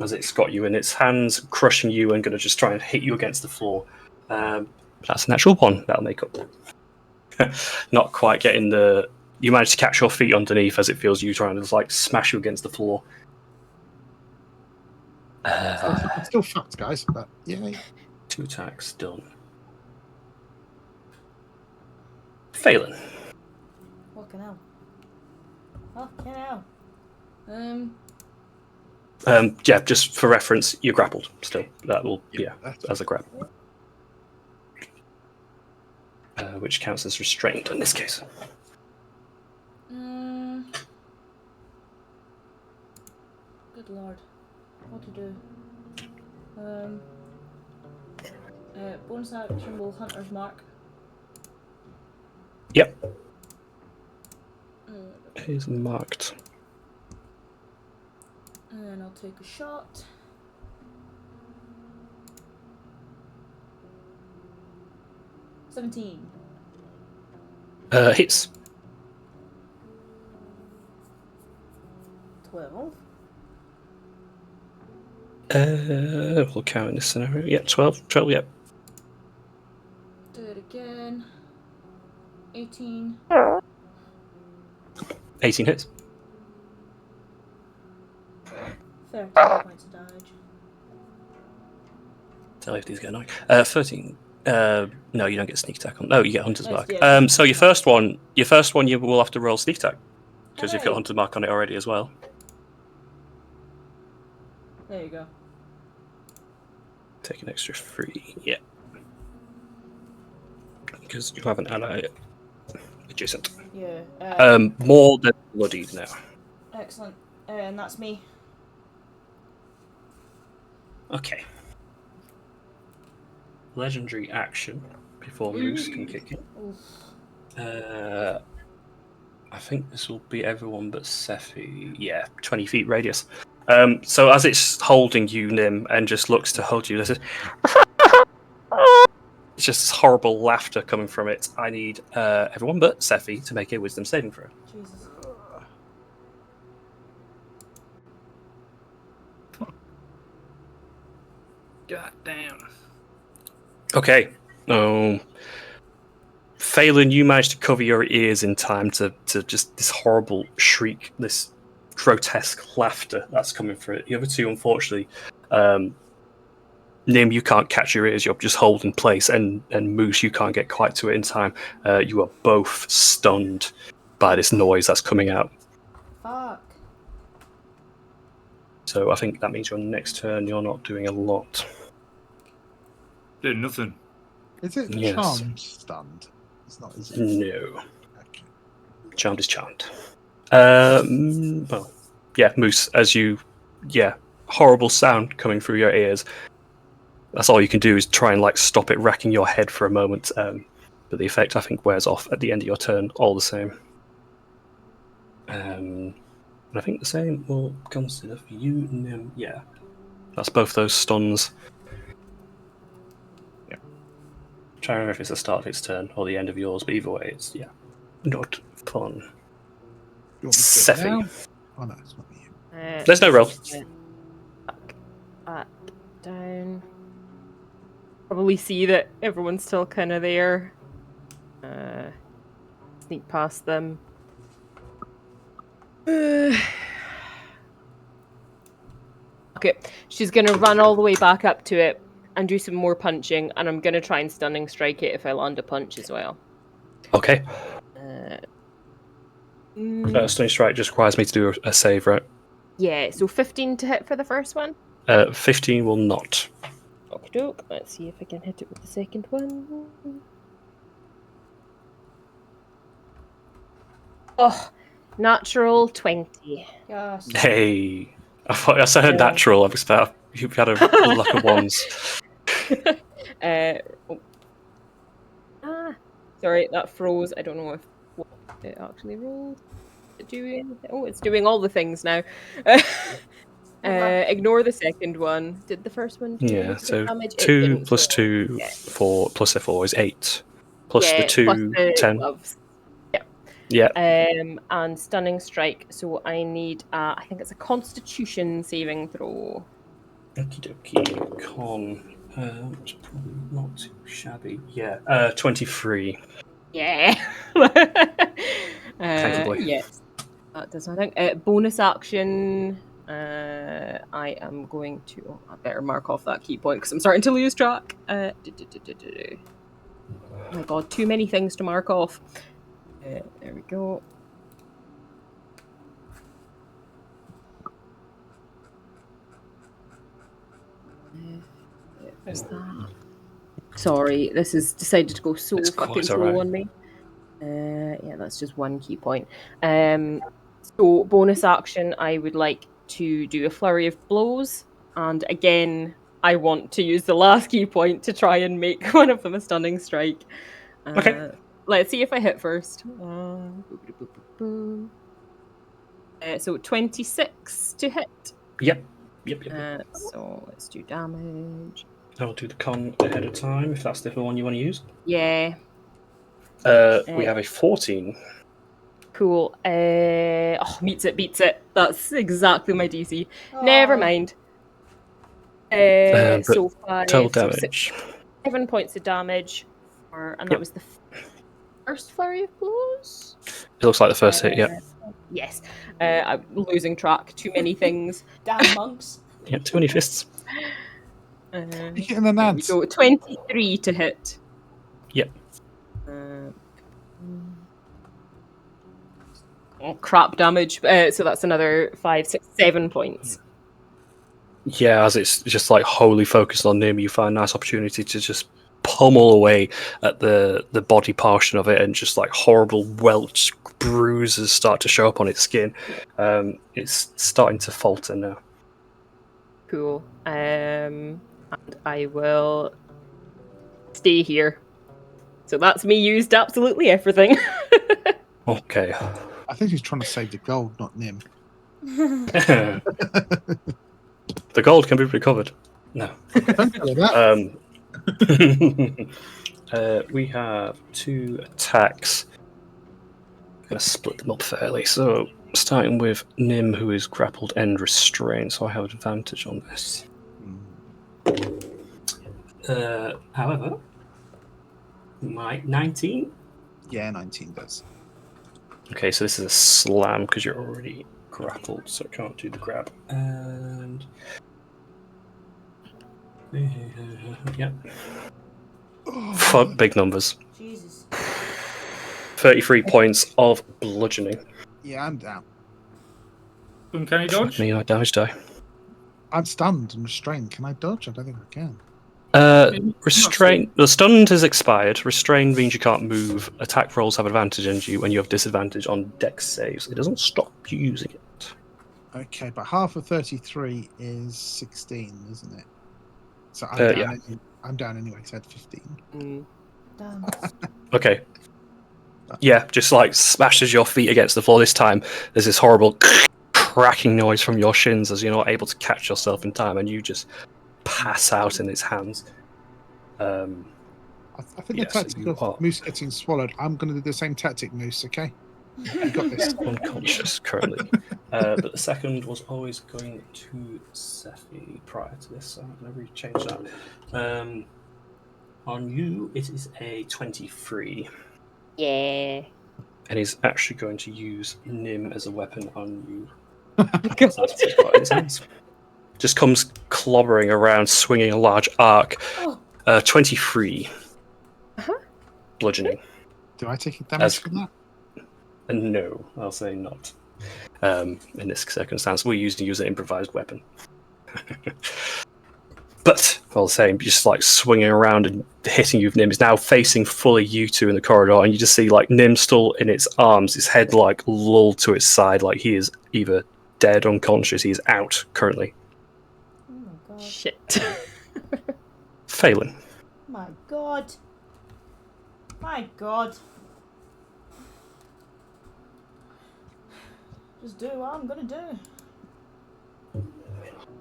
As it's got you in its hands, crushing you, and going to just try and hit you against the floor. That's a natural one. That'll make up. Not quite getting the. You manage to catch your feet underneath as it feels you trying to smash you against the floor. I'm still fucked, guys. But yeah. 2 attacks done. Phelan. Fucking hell. Fucking hell. Yeah, just for reference, you're grappled still. That will, as a grab. Which counts as restrained in this case. Good lord. What to do? Bonus action will Hunter's Mark. Yep. He's marked. And then I'll take a shot. $17. Hits. 12. We'll count in this scenario. Yeah, 12. 12, yeah. Do it again. 18. 18 hits. 13 points of damage. Tell you if these get annoying. 13. No, you don't get sneak attack on. No, you get Hunter's Nice, Mark. yeah. So your first one, you will have to roll sneak attack because you've got Hey. Hunter's Mark on it already as well. There you go. Take an extra 3. Yeah. Because you have an ally adjacent. Yeah. More than bloodied now. Excellent. And that's me. Okay. Legendary action before Moose can kick in. I think this will be everyone but Sephi. Yeah, 20 feet radius. So as it's holding you, Nim, and just looks to hold you, this is it's just this horrible laughter coming from it. I need everyone but Sephi to make a wisdom saving throw. Jesus. God damn. Okay. Phelan, you managed to cover your ears in time to just this horrible shriek, this grotesque laughter that's coming through it. The other two, unfortunately, Nim, you can't catch your ears, you're just holding place, and Moose, you can't get quite to it in time. You are both stunned by this noise that's coming out. Fuck. So I think that means your next turn you're not doing a lot. Doing nothing. Is it Yes. charmed stunned? It's not, is it? No. Okay. Charmed is charmed. Well, yeah, Moose, as you, horrible sound coming through your ears. That's all you can do is try and like stop it racking your head for a moment. But the effect, I think, wears off at the end of your turn, all the same. And I think the same will consider for you, Nim. Yeah, that's both those stuns. Yeah. Try to remember if it's the start of its turn or the end of yours, but either way, it's not fun. You want me to do it Sephi. now? Oh no, it's not you. There's no roll. Back down. Probably see that everyone's still kind of there. Sneak past them. Okay, she's gonna run all the way back up to it and do some more punching, and I'm gonna try and stunning strike it if I land a punch as well. Okay. Stunning strike just requires me to do a save, right? Yeah, so 15 to hit for the first one. 15 will not. Okey-doke. Let's see if I can hit it with the second one. Oh, natural 20. Yes. Hey, I thought I said natural. I was about you've had a luck of ones. Sorry, that froze. I don't know if what it actually rolled. It's doing all the things now. Ignore the second one. Did the first one do Yeah, so damage? 2 plus 2, 4 plus a 4 is 8. Plus the 2, plus the 10. gloves. Yeah. And stunning strike. So I need, I think it's a Constitution saving throw. Okie dokie. Con. It's probably not too shabby. Yeah. 23. Yeah. Thank you, boy. Yes. That does nothing. Bonus action. I am going to. Oh, I better mark off that key point because I'm starting to lose track. Oh my god, too many things to mark off. There we go. Where's that? Sorry, this has decided to go so It's fucking quite slow alright. on me. Yeah, that's just one key point. So bonus action, I would like to do a flurry of blows, and again, I want to use the last key point to try and make one of them a stunning strike. Okay. Let's see if I hit first. So 26 to hit. Yep. So let's do damage. I'll do the con ahead of time if that's the one you want to use. Yeah. We have a 14. Cool. Beats it. That's exactly my DC. Never mind. So 5, total so damage. 7 points of damage, and that was the first flurry of blows. It looks like the first hit. Yeah. Yes. I'm losing track. Too many things. Damn monks. Yeah. Too many fists. You're getting the There we nads. go. 23 to hit. Yep. Crap damage. So that's another 5, 6, 7 points. Yeah, as it's just like wholly focused on Nim, you find a nice opportunity to just pummel away at the body portion of it, and just like horrible welch bruises start to show up on its skin. It's starting to falter now. Cool. And I will stay here. So that's me used absolutely everything. Okay. I think he's trying to save the gold, not Nim. The gold can be recovered. No. Don't tell her that. We have 2 attacks. I'm going to split them up fairly. So, starting with Nim, who is grappled and restrained, so I have advantage on this. However, my 19. Yeah, 19 does. Okay, so this is a slam because you're already grappled, so I can't do the grab. And yeah, big numbers. Jesus. 33 points of bludgeoning. Yeah, I'm down. Can you dodge? Me, my damage die. I'm stunned and restrained. Can I dodge? I don't think I can. Restraint. The stunned has expired. Restrained means you can't move. Attack rolls have advantage on you, and you have disadvantage on dex saves. It doesn't stop you using it. Okay, but half of 33 is 16, isn't it? So I'm down. Yeah. I'm down anyway. Because I had 15. Damn. Okay. Yeah, just like smashes your feet against the floor. This time, there's this horrible cracking noise from your shins as you're not able to catch yourself in time, and you just pass out in its hands. I think the tactic of Moose getting swallowed. I'm going to do the same tactic, Moose. Okay, you got this. Unconscious currently, but the second was always going to Sephi prior to this, so I'm going to rechange that. On you, it is a 23. Yeah. And he's actually going to use Nim as a weapon on you. Just comes clobbering around, swinging a large arc. 23. Bludgeoning. Do I take damage from that? No, I'll say not. In this circumstance, we're using an improvised weapon. But, all the same, just like swinging around and hitting you with Nim is now facing fully you two in the corridor, and you just see like Nim still in its arms, his head like lulled to its side, like he is either dead, unconscious, he is out currently. Oh my god. Shit. Phelan. My god. My god. Just do what I'm gonna do.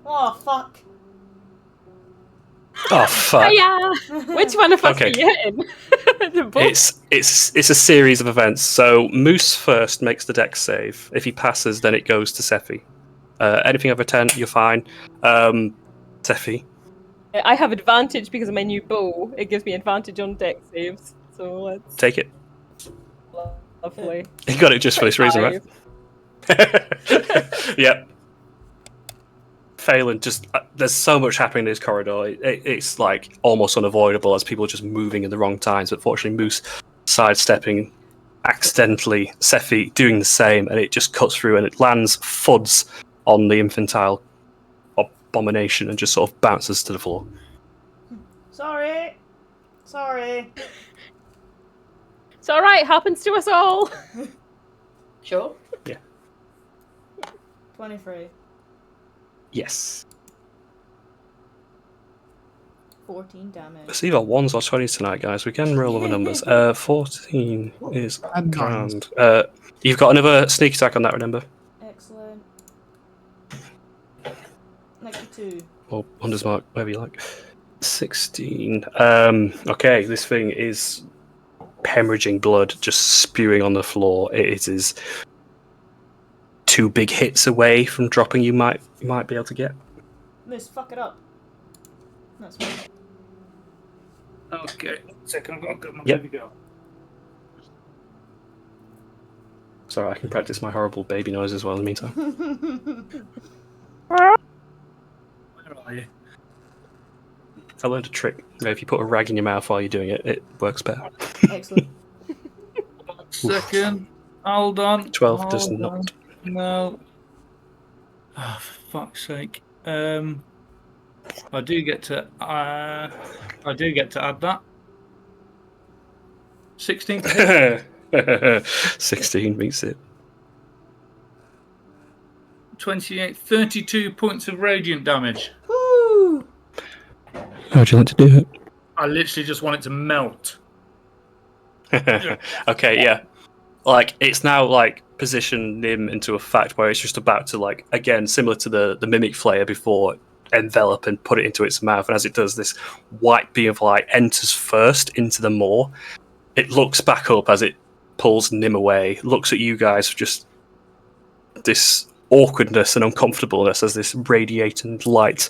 Oh, fuck. Oh fuck! Yeah. Which one of us Okay. are you hitting? Both? It's a series of events. So Moose first makes the dex save. If he passes, then it goes to Sephi. Anything over 10, you're fine. Sephi. I have advantage because of my new bow. It gives me advantage on dex saves. So let's Take it. lovely. You got it just for this reason, right? 25. Yep. Phelan, just there's so much happening in this corridor. It's like almost unavoidable as people are just moving in the wrong times. But fortunately, Moose sidestepping accidentally, Sephi doing the same, and it just cuts through and it lands fuds on the infantile abomination and just sort of bounces to the floor. Sorry. It's all right. Happens to us all. Sure. 23. Yes. 14 damage. It's either 1s or 20s tonight, guys. We can roll other numbers. 14 is And grand. You've got another sneak attack on that, remember? Excellent. 92. Or Hunter's Mark, whatever you like. 16. Okay, this thing is hemorrhaging blood, just spewing on the floor. It is 2 big hits away from dropping. You might be able to get. Moose, fuck it up. That's fine. Okay. Second, I've got to get my Yep. baby girl. Sorry, I can practice my horrible baby noise as well in the meantime. Where are you? I learned a trick. If you put a rag in your mouth while you're doing it, it works better. Excellent. Second. Hold on. 12 does Hold not. on. No. Oh, for fuck's sake. I do get to add that. 16 to hit. 16 meets it. 28, 32 points of radiant damage. Woo! How'd you like to do it? I literally just want it to melt. Okay, yeah. Like, it's now, like, positioned him into a fact where it's just about to, like, again, similar to the mimic flayer before, envelop and put it into its mouth. And as it does, this white beam of light enters first into the maw. It looks back up as it pulls Nim away, looks at you guys, just this awkwardness and uncomfortableness as this radiating light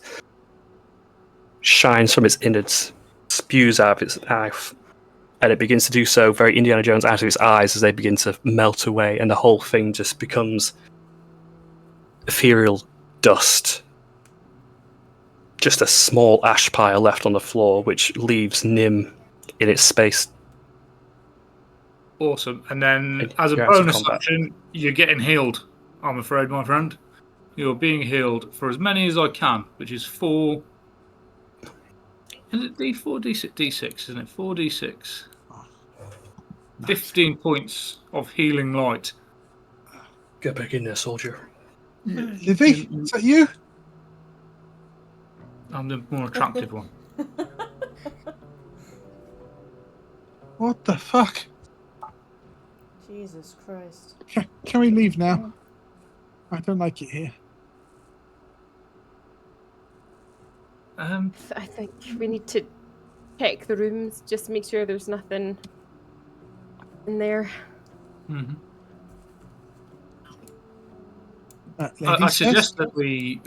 shines from its innards, spews out of its mouth, and it begins to do so very Indiana Jones out of its eyes as they begin to melt away, and the whole thing just becomes ethereal dust. Just a small ash pile left on the floor, which leaves Nim in its space. Awesome. And then, It- as a you're out of bonus combat. action, you're getting healed, I'm afraid, my friend. You're being healed for as many as I can, which is 4. Is it D4, D6? D6, isn't it? 4d6. 15 points of healing light. Get back in there, soldier. Livy, is that you? I'm the more attractive one. What the fuck? Jesus Christ. Can we leave now? I don't like it here. I think we need to check the rooms, just make sure there's nothing in there. Mm-hmm. Lady I says? suggest that we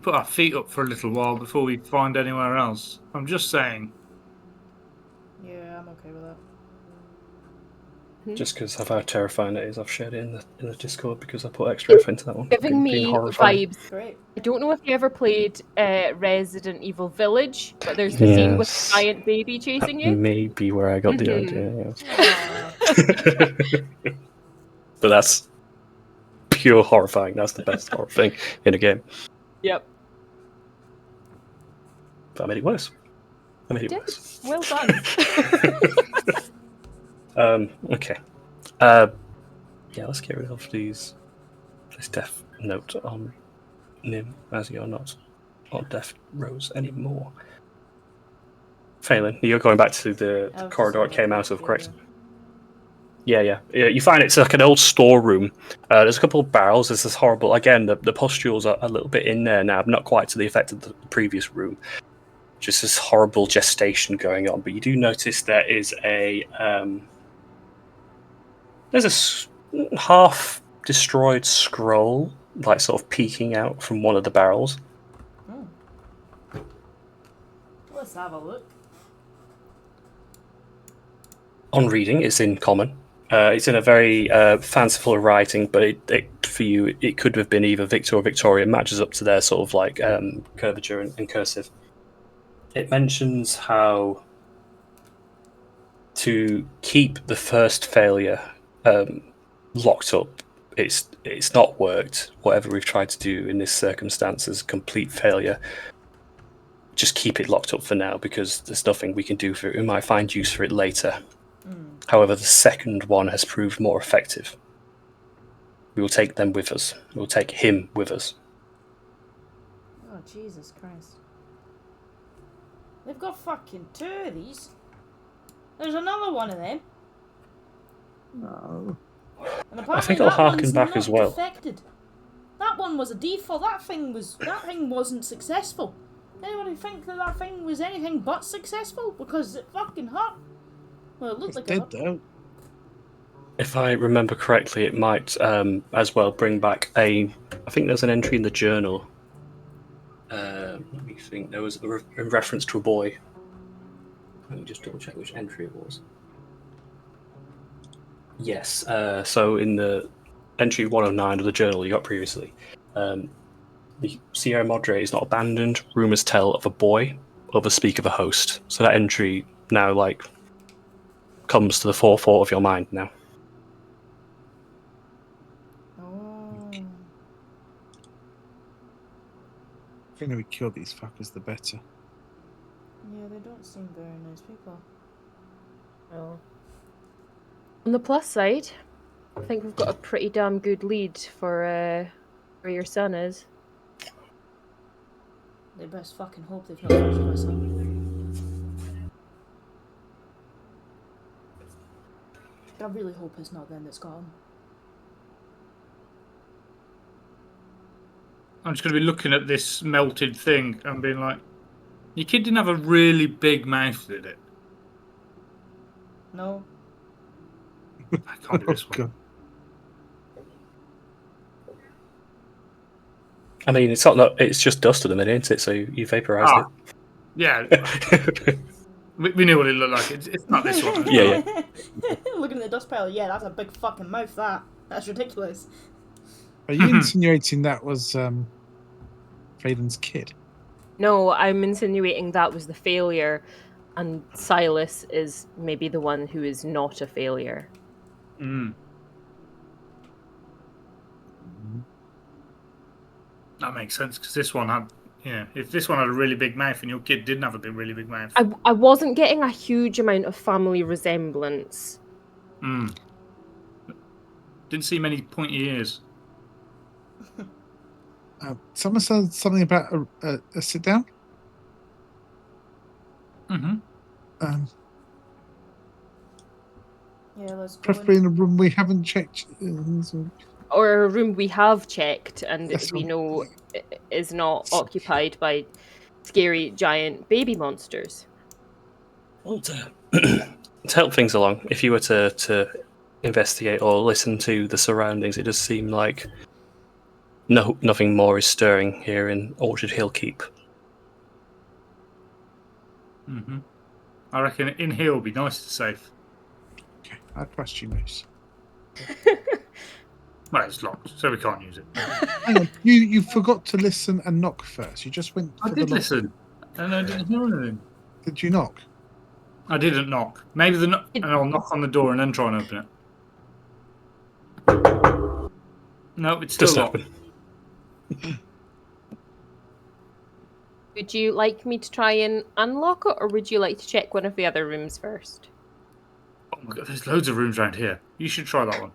put our feet up for a little while before we find anywhere else. I'm just saying. Yeah, I'm okay with that. Just because of how terrifying it is, I've shared it in the Discord because I put extra effort into that one. Giving me Being horrifying. vibes. Great. I don't know if you ever played Resident Evil Village, but there's the scene with Yes. the giant baby chasing you. Maybe where I got the Mhm. idea. Yes. But that's pure horrifying. That's the best horror thing in a game. Yep. But I made it worse. Did. Well done. Okay. Yeah, let's get rid of this death note on Nim, as you're not on death rows anymore. Phelan, you're going back to the corridor it came out of, correct? Yeah. You find it's like an old storeroom. There's a couple of barrels. There's this horrible... Again, the pustules are a little bit in there now, not quite to the effect of the previous room. Just this horrible gestation going on. But you do notice there is a... there's a half-destroyed scroll, like sort of peeking out from one of the barrels. Oh. Let's have a look. On reading, it's in common. It's in a very fanciful writing, but for you, it could have been either Victor or Victoria. It matches up to their sort of like curvature and cursive. It mentions how to keep the first failure locked up. It's not worked. Whatever we've tried to do in this circumstance is complete failure. just keep it locked up for now because there's nothing we can do for it. We might find use for it later. However, the second one has proved more effective. We will take them with us. We will take him with us. Oh, Jesus Christ. They've got fucking 2 of these. There's another one of them. No. And I apparently think I'll that harken one's back not as well. defected. That one was a default. That thing wasn't successful. Anyone who think that thing was anything but successful because it fucking hurt. Well, it looked It's like it dead hurt. though. If I remember correctly, it might as well bring back I think there's an entry in the journal. Let me think. There was a reference to a boy. Let me just double check which entry it was. Yes. So in the entry 109 of the journal you got previously, the Sierra Madre is not abandoned. Rumors tell of a boy. Others speak of a host. So that entry now comes to the forethought of your mind now. Oh. The sooner we kill these fuckers, the better. Yeah, they don't seem very nice people. Well, on the plus side, I think we've got a pretty damn good lead for where your son is. They best fucking hope they've not touched my son. I really hope it's not them that's got him. I'm just going to be looking at this melted thing and being like, your kid didn't have a really big mouth, did it? No. I can't do this one. God. I mean, it's just dust at the minute, isn't it? So you vaporised Ah, yeah. it. We knew what it looked like. It's not this one. Yeah. Looking at the dust pile, yeah, that's a big fucking mouth, That's ridiculous. Are you insinuating that was Phaeton's kid? No, I'm insinuating that was the failure, and Silas is maybe the one who is not a failure. Mm. That makes sense because this one had, if this one had a really big mouth and your kid didn't have a really big mouth. I wasn't getting a huge amount of family resemblance. Didn't see many pointy ears. Someone said something about a sit down. Mm-hmm. Yeah, let's go Preferably in a room we haven't checked. Or a room we have checked and That's we what- know is not occupied by scary giant baby monsters. Well, to help things along, if you were to investigate or listen to the surroundings, it does seem like nothing more is stirring here in Orchard Hill Keep. Mm-hmm. I reckon in here will be nice and safe. Okay, I trust you, Moose. Well, it's locked, so we can't use it. Hang on, you forgot to listen and knock first. You just went. I For did the lock. listen, and I didn't hear anything. Did you knock? I didn't knock. Maybe and I'll knock on the door and then try and open it. No, it's still Just locked. open. Would you like me to try and unlock it, or would you like to check one of the other rooms first? Oh my god, there's loads of rooms around here. You should try that one.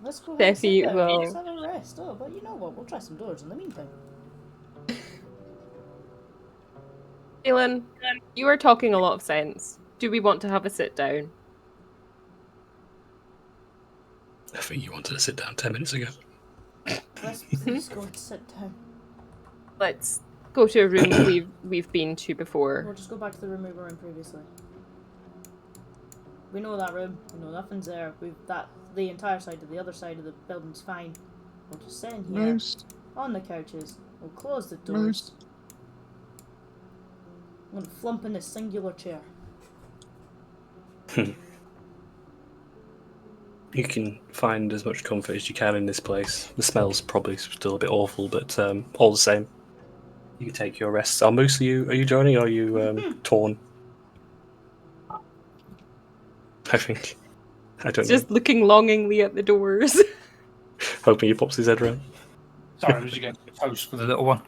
Let's go ahead and sit Steffi down. will- Let's have a rest. Oh, but you know what? We'll try some doors in the meantime. Alan, you are talking a lot of sense. Do we want to have a sit down? I think you wanted to sit down 10 minutes ago. Let's please go and sit down. Let's go to a room we've been to before. We'll just go back to the room we were in previously. We know that room. We know nothing's there. The entire side of the other side of the building's fine. We'll just sit in here Moose. on the couches. We'll close the doors. Moose. I'm gonna flump in this singular chair. You can find as much comfort as you can in this place. The smell's probably still a bit awful, but all the same, you can take your rest. Moose, are you joining, or are you torn? I don't know. Just looking longingly at the doors. Hoping he pops his head around. Sorry, I was just getting close for the little one.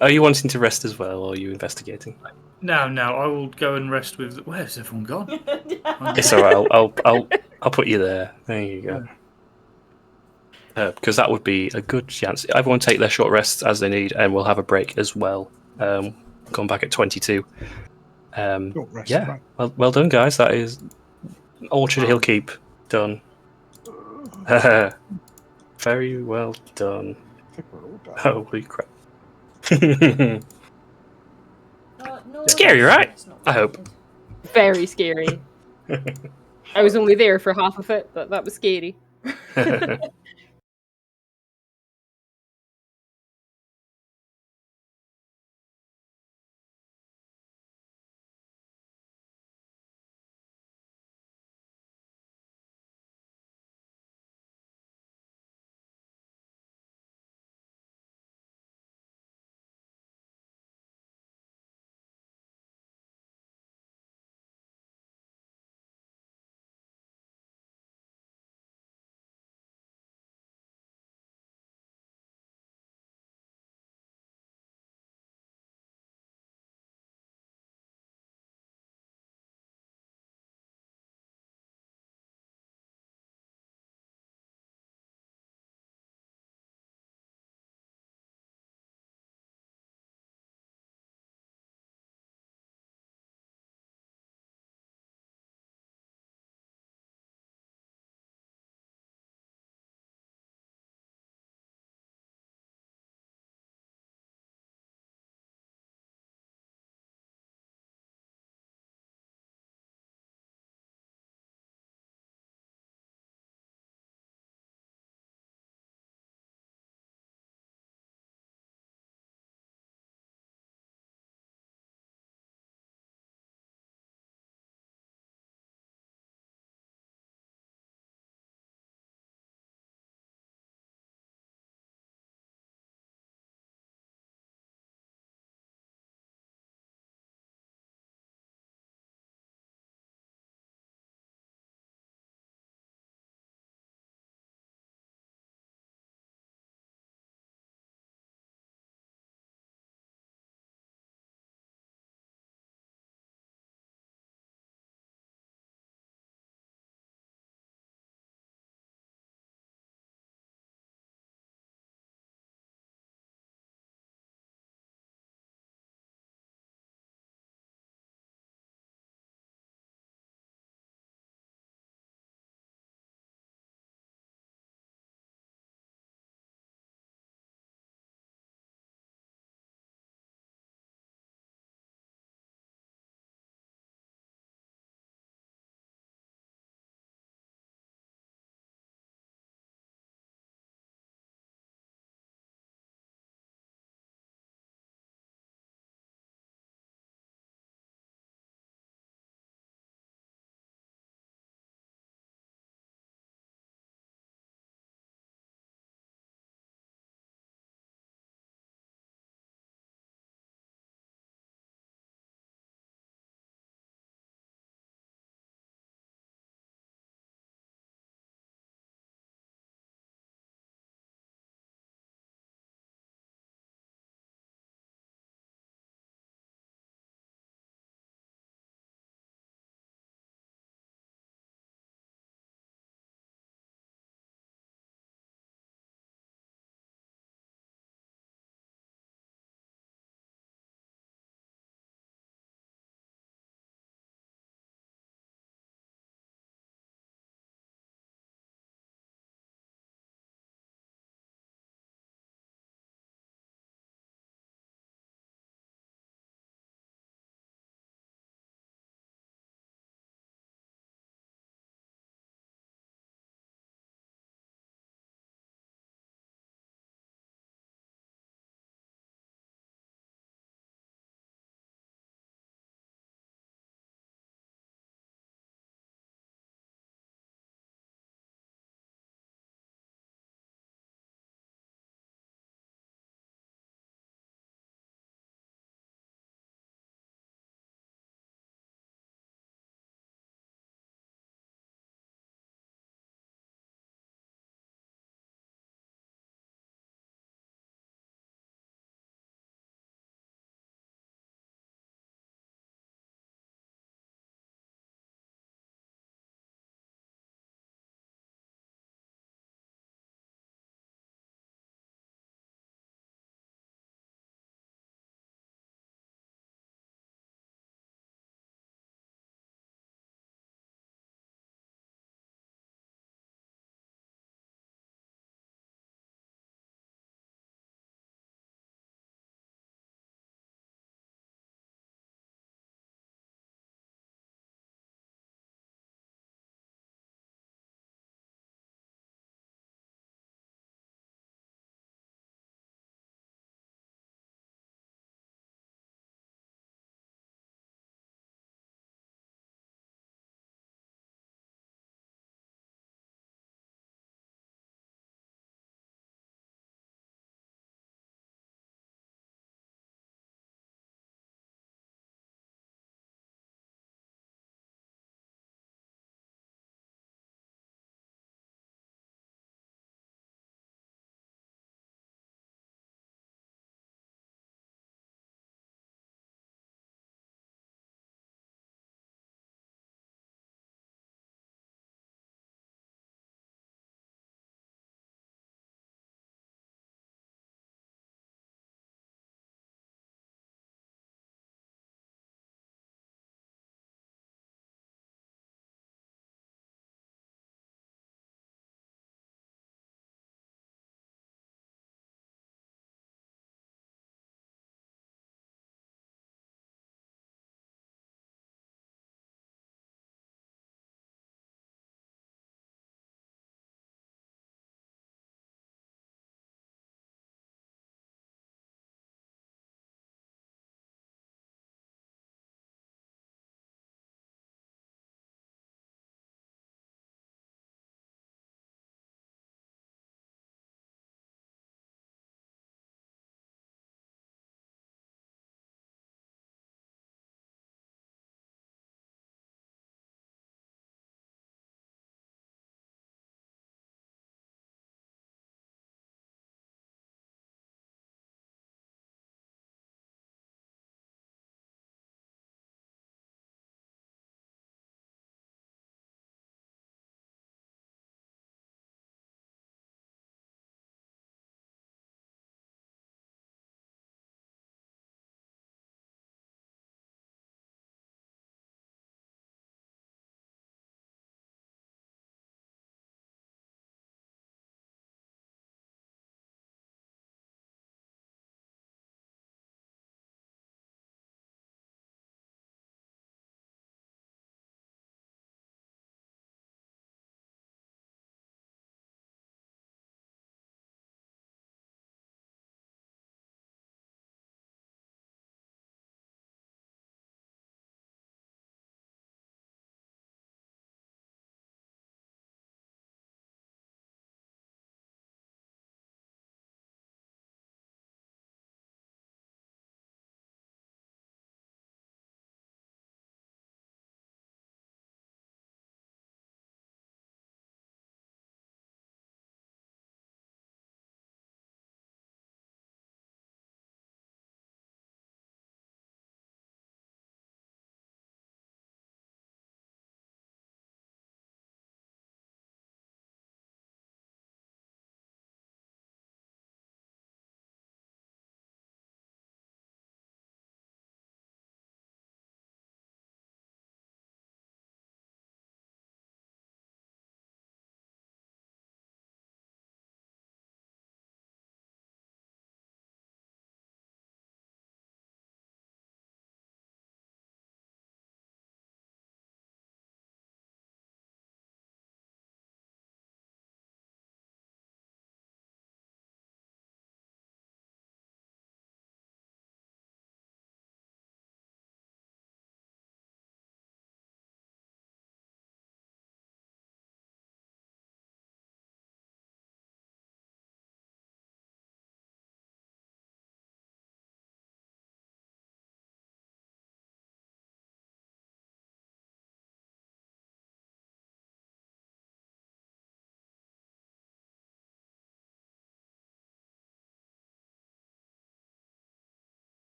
Are you wanting to rest as well, or are you investigating? No, I will go and rest with. Where's everyone gone? It's all right. I'll put you there. There you go. Because that would be a good chance. Everyone take their short rests as they need, and we'll have a break as well. Going back at 22. Short rest, Yeah. right. Well done, guys. That is Orchard Hill Keep done. Very well done. I think we're all done. Holy crap. No, Scary, right? that's not I hope. good. Very scary. I was only there for half of it, but that was scary.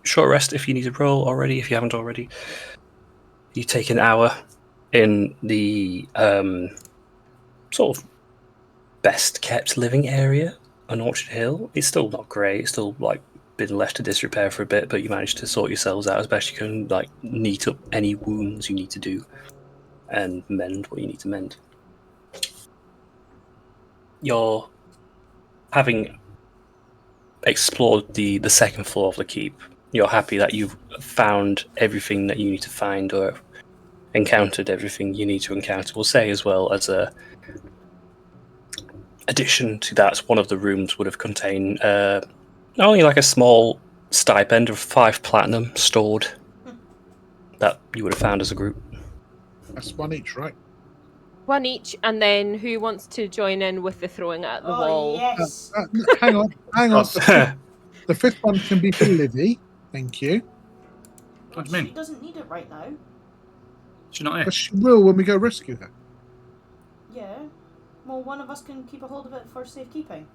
short rest if you need to roll already, if you haven't already. You take an hour in the sort of best kept living area on Orchard Hill. It's still not great. It's still like been left to disrepair for a bit, but you managed to sort yourselves out as best you can, like neat up any wounds you need to do and mend what you need to mend. You're having explored the second floor of the keep. You're happy that you've found everything that you need to find or encountered everything you need to encounter. We'll say as well as a addition to that, one of the rooms would have contained only like a small stipend of 5 platinum stored that you would have found as a group. That's one each, right? One each, and then who wants to join in with the throwing at the wall? Yes. Hang on. The fifth one can be for Livy. Thank you. What do you She mean? doesn't need it right now. She's not here. But she will when we go rescue her. Yeah. Well, one of us can keep a hold of it for safekeeping.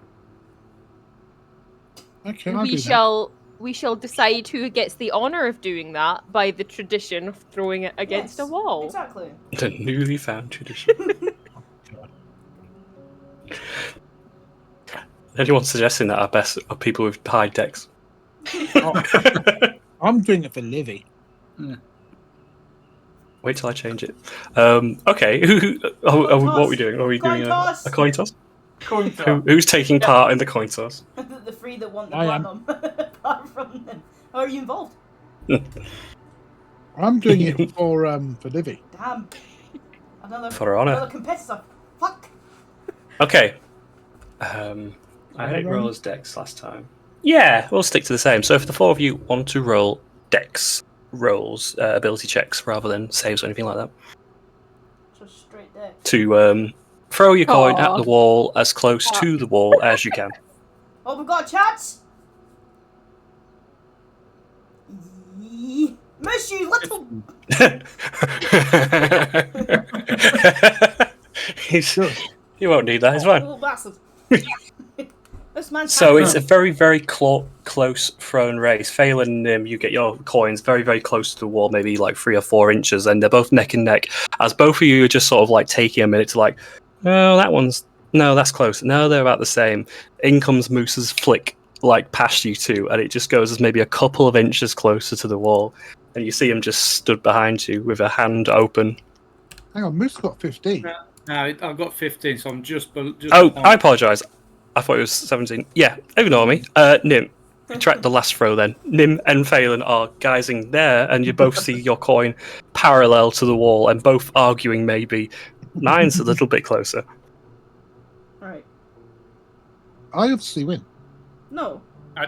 Okay, I'll do We shall decide who gets the honour of doing that by the tradition of throwing it against a Yes, wall. Exactly. The newly found tradition. Anyone suggesting that our best are people with high decks? that. I'm doing it for Livy. Wait till I change it. Okay, what are we doing? Are we Coin doing toss! a coin toss? Coin toss. Who's taking part in the coin toss? The three that want the I am. platinum. Apart from them. Oh, are you involved? I'm doing it for Livy. Damn. Another For honour. Another competitor. Fuck. Okay. I had it roll as dex last time. Yeah, we'll stick to the same. So if the four of you want to roll dex rolls, ability checks rather than saves or anything like that, Just straight there. to throw your coin at Aw. the wall as close to the wall as you can. Oh, we've got a chance! Miss you, little... You won't need that, it's fine. Little bastard. This man's So it's a very, very close thrown race. Phelan and Nim, you get your coins very, very close to the wall, maybe like 3 or 4 inches, and they're both neck and neck. As both of you are just sort of like taking a minute to like, oh, that's close. No, they're about the same. In comes Moose's flick, like past you two, and it just goes as maybe a couple of inches closer to the wall, and you see him just stood behind you with a hand open. Hang on, Moose got 15. No, I've got 15, so I'm just Oh, I apologise. I thought it was 17. Yeah, ignore me. Nim, track the last throw then. Nim and Phelan are guising there, and you both see your coin parallel to the wall, and both arguing maybe. Mine's a little bit closer. Right. I obviously win. No. I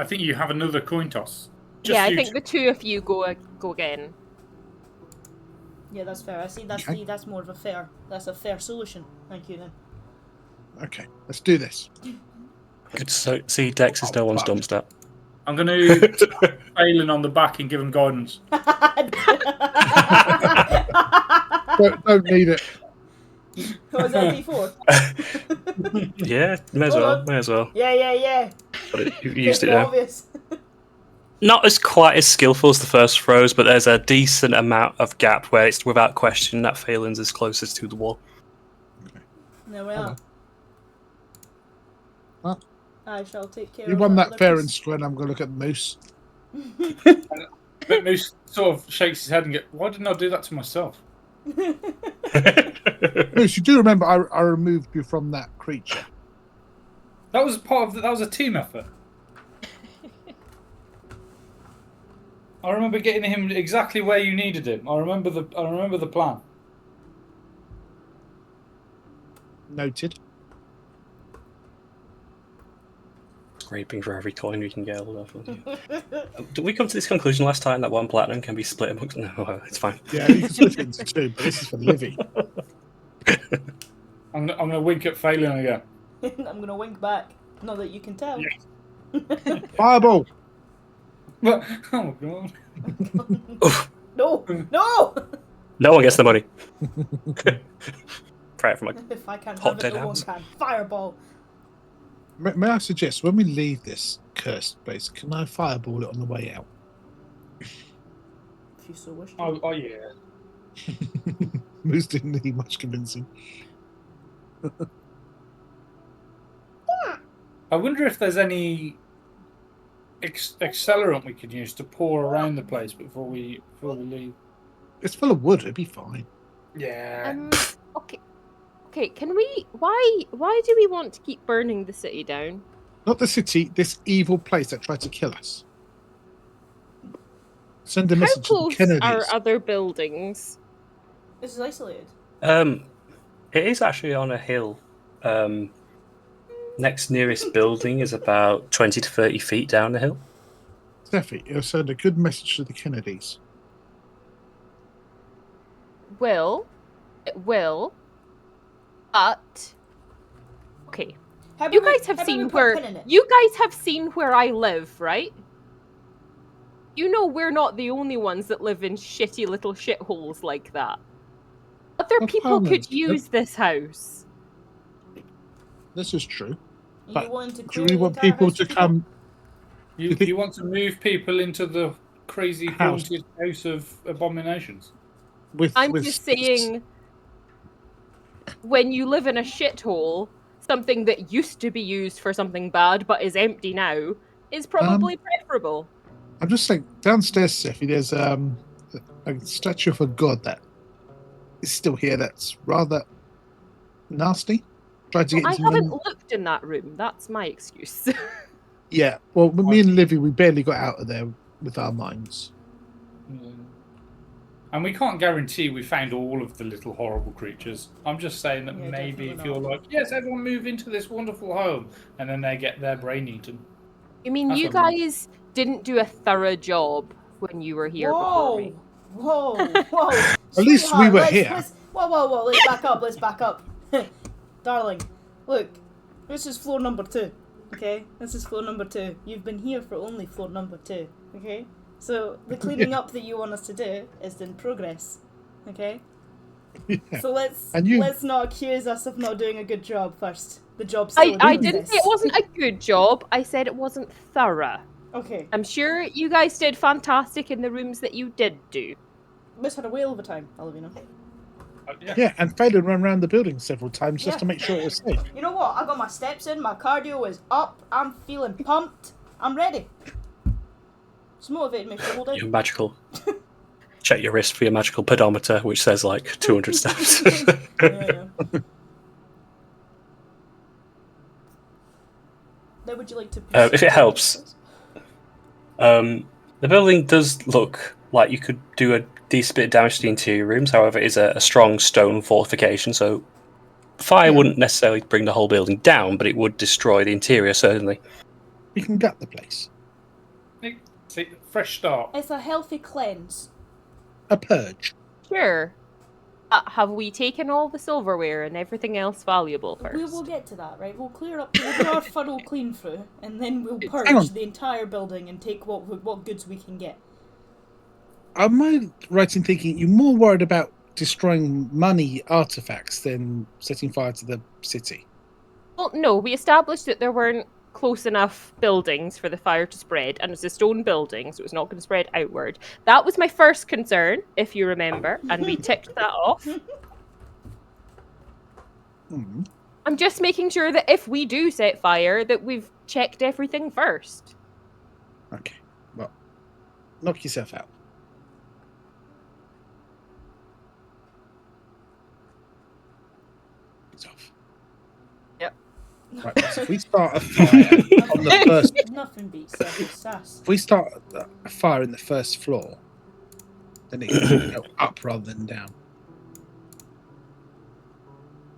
think you have another coin toss. Just Yeah, I you think two. the two of you go again. Yeah, that's fair. I see. Okay. That's more of a fair. That's a fair solution. Thank you then. Okay, let's do this. Good to see Dex is no one's dump stat. I'm going to Phelan on the back and give him guidance. Don't need it. Was that D4? Yeah, may as well. Yeah. But you used it Pretty now. obvious. Not as quite as skillful as the first throws, but there's a decent amount of gap where it's without question that Phelan's is closest to the wall. There we are. Well, I shall take care you of won that other fair piece. and square, and I'm going to look at Moose. But Moose sort of shakes his head and goes, why didn't I do that to myself? Moose, you do remember I removed you from that creature. That was that was a team effort. I remember getting him exactly where you needed him. I remember the plan. Noted. Scraping for every coin we can get hold of. Did we come to this conclusion last time that 1 platinum can be split amongst? No, it's fine. Yeah, you can split it into 2, but this is for Livy. I'm gonna wink at Phelan again. I'm gonna wink back. Not that you can tell. Yeah. Fireball! But, oh god. No! No one gets the money. Try it from a If I can't Hot have it, dead no one hands. can. Fireball! May I suggest, when we leave this, cursed place. Can I fireball it on the way out? If you so wish to. Oh yeah. Moose didn't need much convincing. I wonder if there's any accelerant we could use to pour around the place before we leave. It's full of wood. It'd be fine. Yeah. Okay. Can we? Why do we want to keep burning the city down? Not the city. This evil place that tried to kill us. Send a How message to the close Kennedys. are other buildings? This is isolated. It is actually on a hill. Next nearest building is about 20 to 30 feet down the hill. Steffi, it'll send a good message to the Kennedys. It will. But okay. How You about guys have how about we seen put a pin in it? you guys have seen where I live, right? You know we're not the only ones that live in shitty little shitholes like that. Other Of people Poland, could use this house. This is true. Are But you willing to do clear we the want entire people house to of come? You want to move people into the crazy House. haunted house of abominations? I'm just saying, when you live in a shithole, something that used to be used for something bad but is empty now is probably preferable. I'm just saying, downstairs, Steffi, there's a statue of a god that is still here. That's rather nasty. Tried to get I into haven't them. looked in that room. That's my excuse. Yeah, well, me and Livy, we barely got out of there with our minds. And we can't guarantee we found all of the little horrible creatures. I'm just saying that Yeah, maybe if definitely you're not. like, yes, everyone move into this wonderful home, and then they get their brain eaten. You mean That's you what I mean. guys didn't do a thorough job when you were here before me? Whoa! At least we Sweetheart, were here. Whoa! Let's back up. Darling, look, this is floor number 2. Okay, this is floor number 2. You've been here for only floor number 2. Okay, so the cleaning up that you want us to do is in progress. Okay, Yeah. so let's not accuse us of not doing a good job first. The job's still in I didn't say it progress. wasn't a good job. I said it wasn't thorough. Okay, I'm sure you guys did fantastic in the rooms that you did do. Miss had a whale of a time, Alvina. Yeah, and Phelan ran around the building several times just Yeah. to make sure it was safe. You know what? I got my steps in, my cardio is up, I'm feeling pumped, I'm ready. It's motivated me for the whole day. Your magical. Check your wrist for your magical pedometer, which says like 200 steps. Yeah. Now, would you like to? If it helps, the building does look like you could do a decent bit of damage to the interior rooms. However, it is a strong stone fortification, so fire wouldn't necessarily bring the whole building down, but it would destroy the interior, certainly. We can gut the place. See, fresh start. It's a healthy cleanse. A purge. Sure. Have we taken all the silverware and everything else valuable first? We will get to that, right? We'll clear up, we'll do our thorough clean through, and then we'll Hang on. purge the entire building and take what goods we can get. Am I right in thinking you're more worried about destroying money artifacts than setting fire to the city? Well, no, we established that there weren't close enough buildings for the fire to spread, and it's a stone building, so it's not going to spread outward. That was my first concern, if you remember, and we ticked that off. Hmm. I'm just making sure that if we do set fire, that we've checked everything first. Okay, well, knock yourself out. It's off. Yep. Right, so if we start a fire on the first, Nothing beats sass. if we start a fire in the first floor, then it can go up rather than down.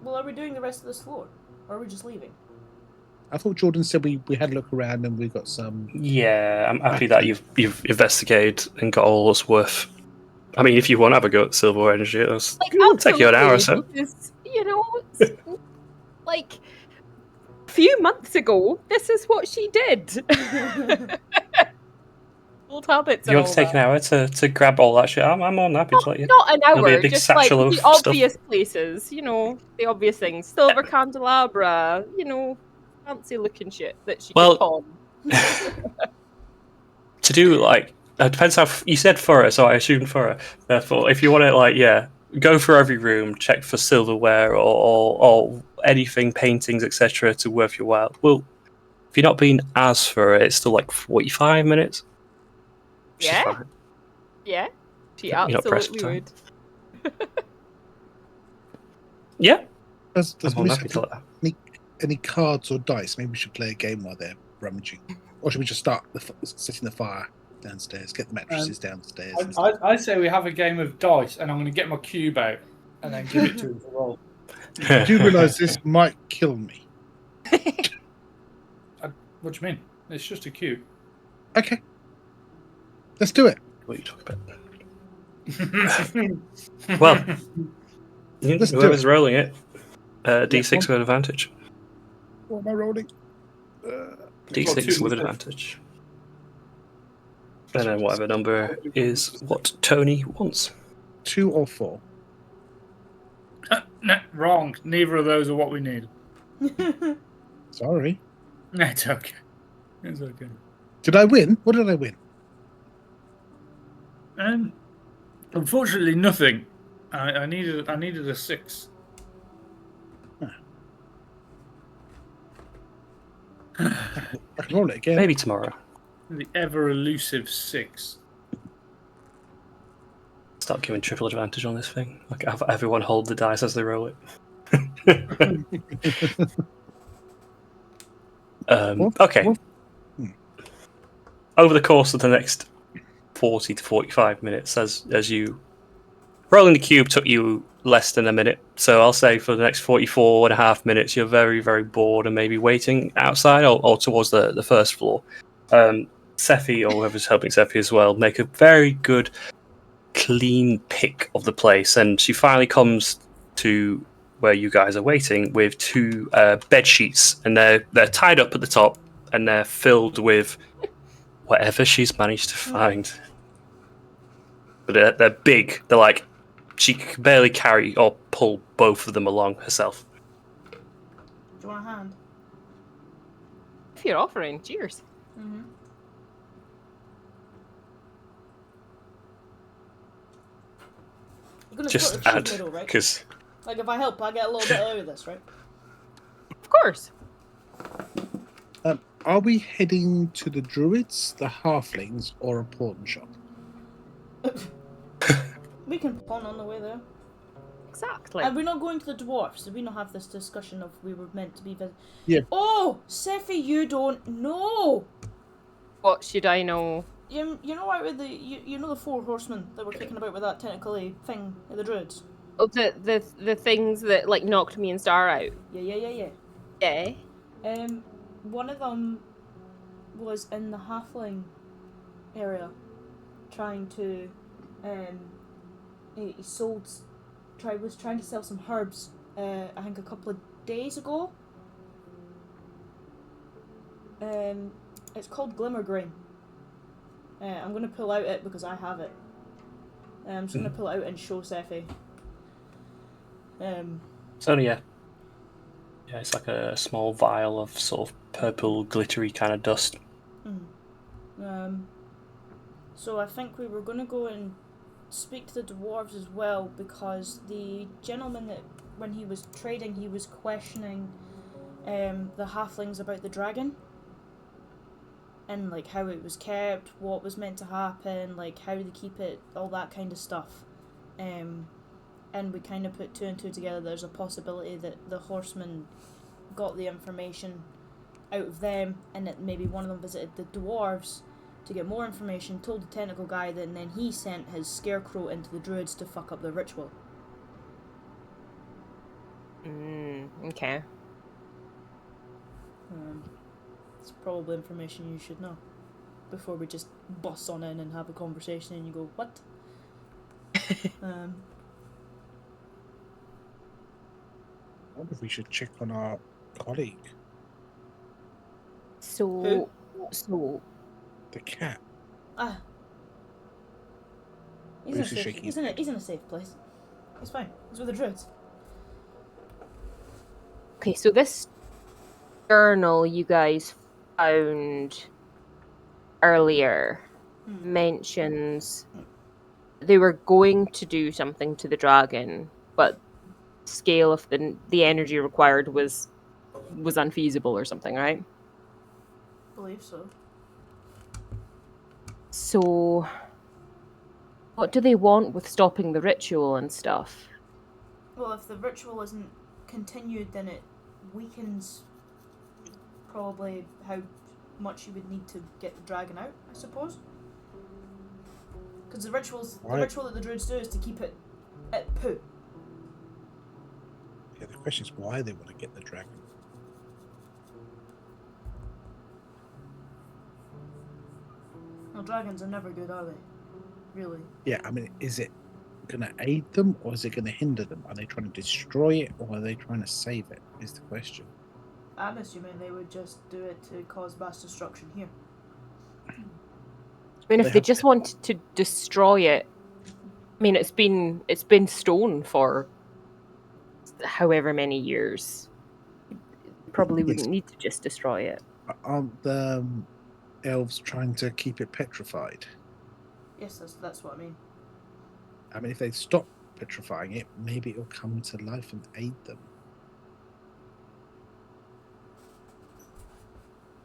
Well, are we doing the rest of this floor? Or are we just leaving? I thought Jordan said we had a look around and we got some. Yeah, I'm happy that you've investigated and got all that's worth. I mean, if you want to have a go at silver energy, it'll take you an hour or so. Because, you know, it's like a few months ago, this is what she did. Old habits. You want to take an hour to grab all that shit? I'm more than happy to let you. Not an There'll be a hour, big just like satchel the of stuff. obvious places, you know, the obvious things. Silver candelabra, you know, fancy looking shit that she Well, could pawn. To do like it depends how you said thorough, so I assumed thorough. Therefore, if you want to go through every room, check for silverware or anything, paintings, etc. to worth your while. Well, if you're not being as thorough, it's still like 45 minutes. Which is fine. Yeah, she You're not pressed for absolutely time. would. Yeah. Does I'm more Miss happy to let that. any cards or dice? Maybe we should play a game while they're rummaging, or should we just start setting the fire downstairs, get the mattresses downstairs? And stuff? I say we have a game of dice, and I'm going to get my cube out and then give it to him to roll. I do realise this might kill me. What do you mean? It's just a cube. Okay, let's do it. What are you talking about? Well, whoever's rolling it, D6 with advantage. What am I rolling? D6 with advantage. And then whatever number is what Tony wants. 2 or 4. No, wrong. Neither of those are what we need. Sorry. It's okay. It's okay. Did I win? What did I win? Unfortunately, nothing. I needed a 6. I can roll it again. Maybe tomorrow. The ever elusive 6. Start giving triple advantage on this thing. Like have everyone hold the dice as they roll it. Okay. Over the course of the next 40 to 45 minutes, as you rolling the cube took you less than a minute, so I'll say for the next 44 and a half minutes you're very, very bored and maybe waiting outside or towards the first floor. Sephi, or whoever's helping Sephi as well, make a very good clean pick of the place, and she finally comes to where you guys are waiting with 2 bed sheets, and they're tied up at the top and they're filled with whatever she's managed to find. But they're big. They're like she can barely carry or pull both of them along herself. Do you want a hand? If you're offering, cheers. Mm-hmm. You're gonna Just split add, the middle, right? because Like if I help, I get a little bit out of this, right? Of course. Are we heading to the druids, the halflings, or a pawn shop? We can pawn on the way there. Exactly. And we're not going to the dwarfs. Did we not have this discussion of we were meant to be Yeah. Oh, Sephi, you don't know. What should I know? You know out with you know the 4 horsemen that were kicking about with that tentacly thing at the druids? Oh, the things that like knocked me and Star out. Yeah. Yeah. One of them was in the halfling area, trying to, he was trying to sell some herbs. I think a couple of days ago. It's called Glimmergrain. I'm gonna pull out it because I have it. I'm just gonna pull it out and show Sephi. it's only it's like a small vial of sort of purple glittery kind of dust. So I think we were gonna go and speak to the dwarves as well, because the gentleman that when he was trading, he was questioning the halflings about the dragon. And like how it was kept, what was meant to happen, like how they keep it, all that kind of stuff. And we kind of put 2 and 2 together. There's a possibility that the horsemen got the information out of them, and that maybe one of them visited the dwarves to get more information, told the tentacle guy that, and then he sent his scarecrow into the druids to fuck up the ritual. Okay. It's probably information you should know before we just bust on in and have a conversation and you go, what? I wonder if we should check on our colleague, So the cat. He's in a safe place. He's fine. He's with the druids. okay, so this journal you guys found, earlier mentions they were going to do something to the dragon, but scale of the energy required was unfeasible or something, right? I believe so. So what do they want with stopping the ritual and stuff? Well, if the ritual isn't continued, then it weakens probably how much you would need to get the dragon out, I suppose. Because the ritual that the druids do is to keep it at poo. Yeah, the question is why they want to get the dragon. Well, dragons are never good, are they? Really? Yeah, I mean, is it going to aid them or is it going to hinder them? Are they trying to destroy it or are they trying to save it? Is the question. I'm assuming they would just do it to cause mass destruction here. I mean, if they just wanted to destroy it, I mean, it's been stone for however many years. Probably wouldn't need to just destroy it. Aren't the elves trying to keep it petrified? Yes, that's what I mean. I mean, if they stop petrifying it, maybe it'll come to life and aid them.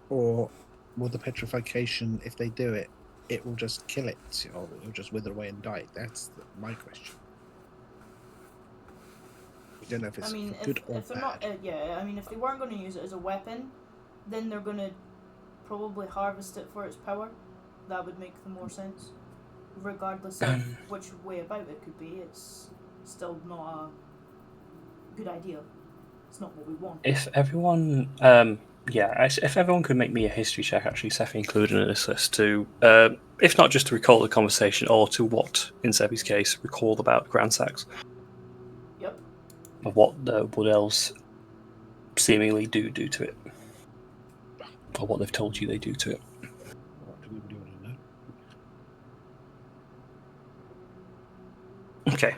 Or will the petrification, if they do it, it will just kill it, or it'll just wither away and die? That's my question. We don't know if it's good or if they're bad. not, I mean, if they weren't going to use it as a weapon, then they're going to probably harvest it for its power. That would make the more sense. Regardless of which way about it could be, it's still not a good idea. It's not what we want. If everyone, if everyone could make me a history check, actually, Sephi included in this list, to, if not just to recall the conversation, or to what, in Sephi's case, recall about Grand Sax. Yep. Of what the Wood Elves seemingly do to it. Or what they've told you they do to it. What do we want to know? Okay.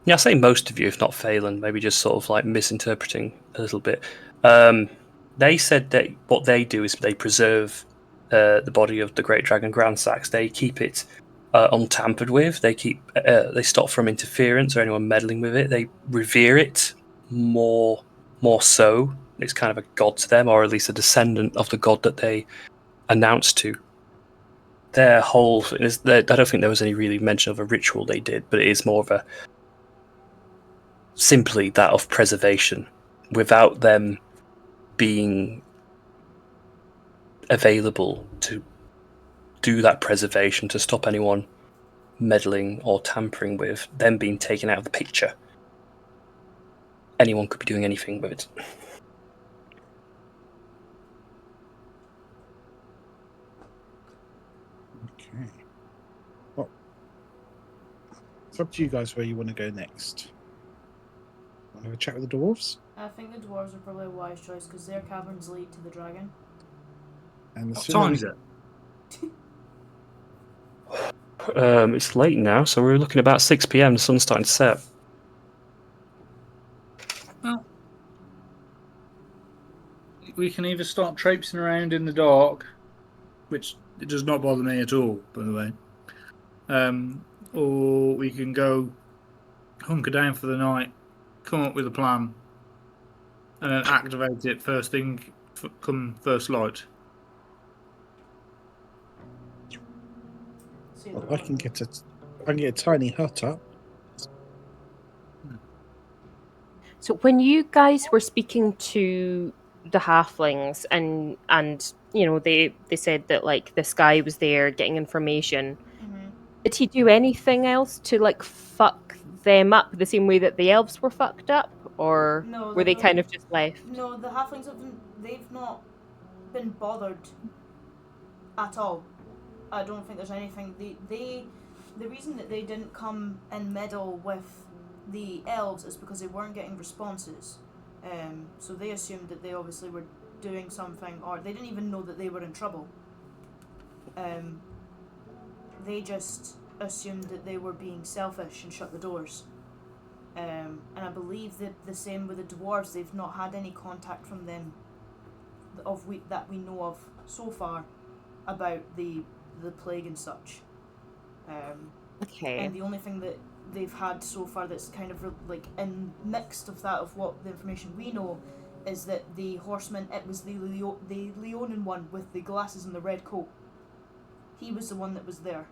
I say most of you, if not Phelan, maybe just sort of like misinterpreting a little bit. They said that what they do is they preserve the body of the Great Dragon Grand Sax. They keep it untampered with. They stop from interference or anyone meddling with it. They revere it more so. It's kind of a god to them, or at least a descendant of the god that they announced to. Their whole I don't think there was any really mention of a ritual they did, but it is more of a simply that of preservation, without them being available to do that preservation, to stop anyone meddling or tampering with, them being taken out of the picture. Anyone could be doing anything with it. Okay. Well, it's up to you guys where you want to go next. Want to have a chat with the dwarves? I think the dwarves are probably a wise choice because their caverns lead to the dragon. And What time is it? It's late now, so we're looking about 6 PM. The sun's starting to set. Well, we can either start traipsing around in the dark, which it does not bother me at all, by the way, or we can go hunker down for the night, come up with a plan, and then activate it first thing come first light. Well, I can get a tiny hut up. So when you guys were speaking to the halflings and you know they said that like this guy was there getting information, did he do anything else to like fuck them up the same way that the elves were fucked up, or were they kind of just left? No, the halflings they've not been bothered at all. I don't think there's anything. The reason that they didn't come and meddle with the elves is because they weren't getting responses. So they assumed that they obviously were doing something, or they didn't even know that they were in trouble. They just assumed that they were being selfish and shut the doors. And I believe that the same with the dwarves. They've not had any contact from them that we know of so far about the plague and such. Okay. And the only thing that they've had so far that's kind of like in mixed of that of what the information we know is that the horseman, it was the Leonin one with the glasses and the red coat. He was the one that was there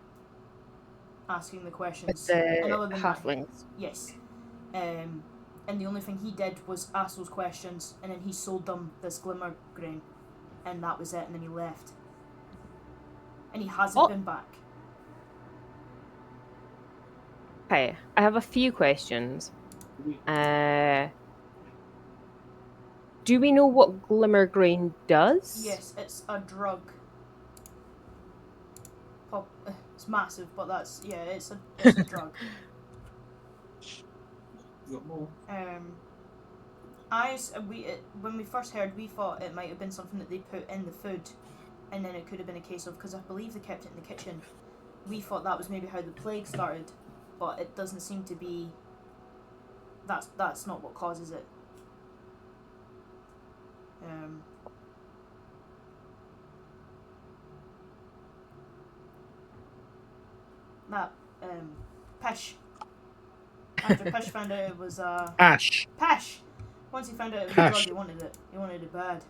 asking the questions. The and other than halflings. that, yes. And the only thing he did was ask those questions, and then he sold them this glimmer grain, and that was it, and then he left. And he hasn't been back. Okay, I have a few questions. Do we know what glimmer grain does? Yes, it's a drug. It's massive, but it's a drug. You got more? When we first heard, we thought it might have been something that they put in the food, and then it could have been a case of, because I believe they kept it in the kitchen. We thought that was maybe how the plague started, but it doesn't seem to be. That's not what causes it. Pesh. After Pesh found out it was Ash. Pesh. Once he found out it was a drug, he wanted it. He wanted it bad.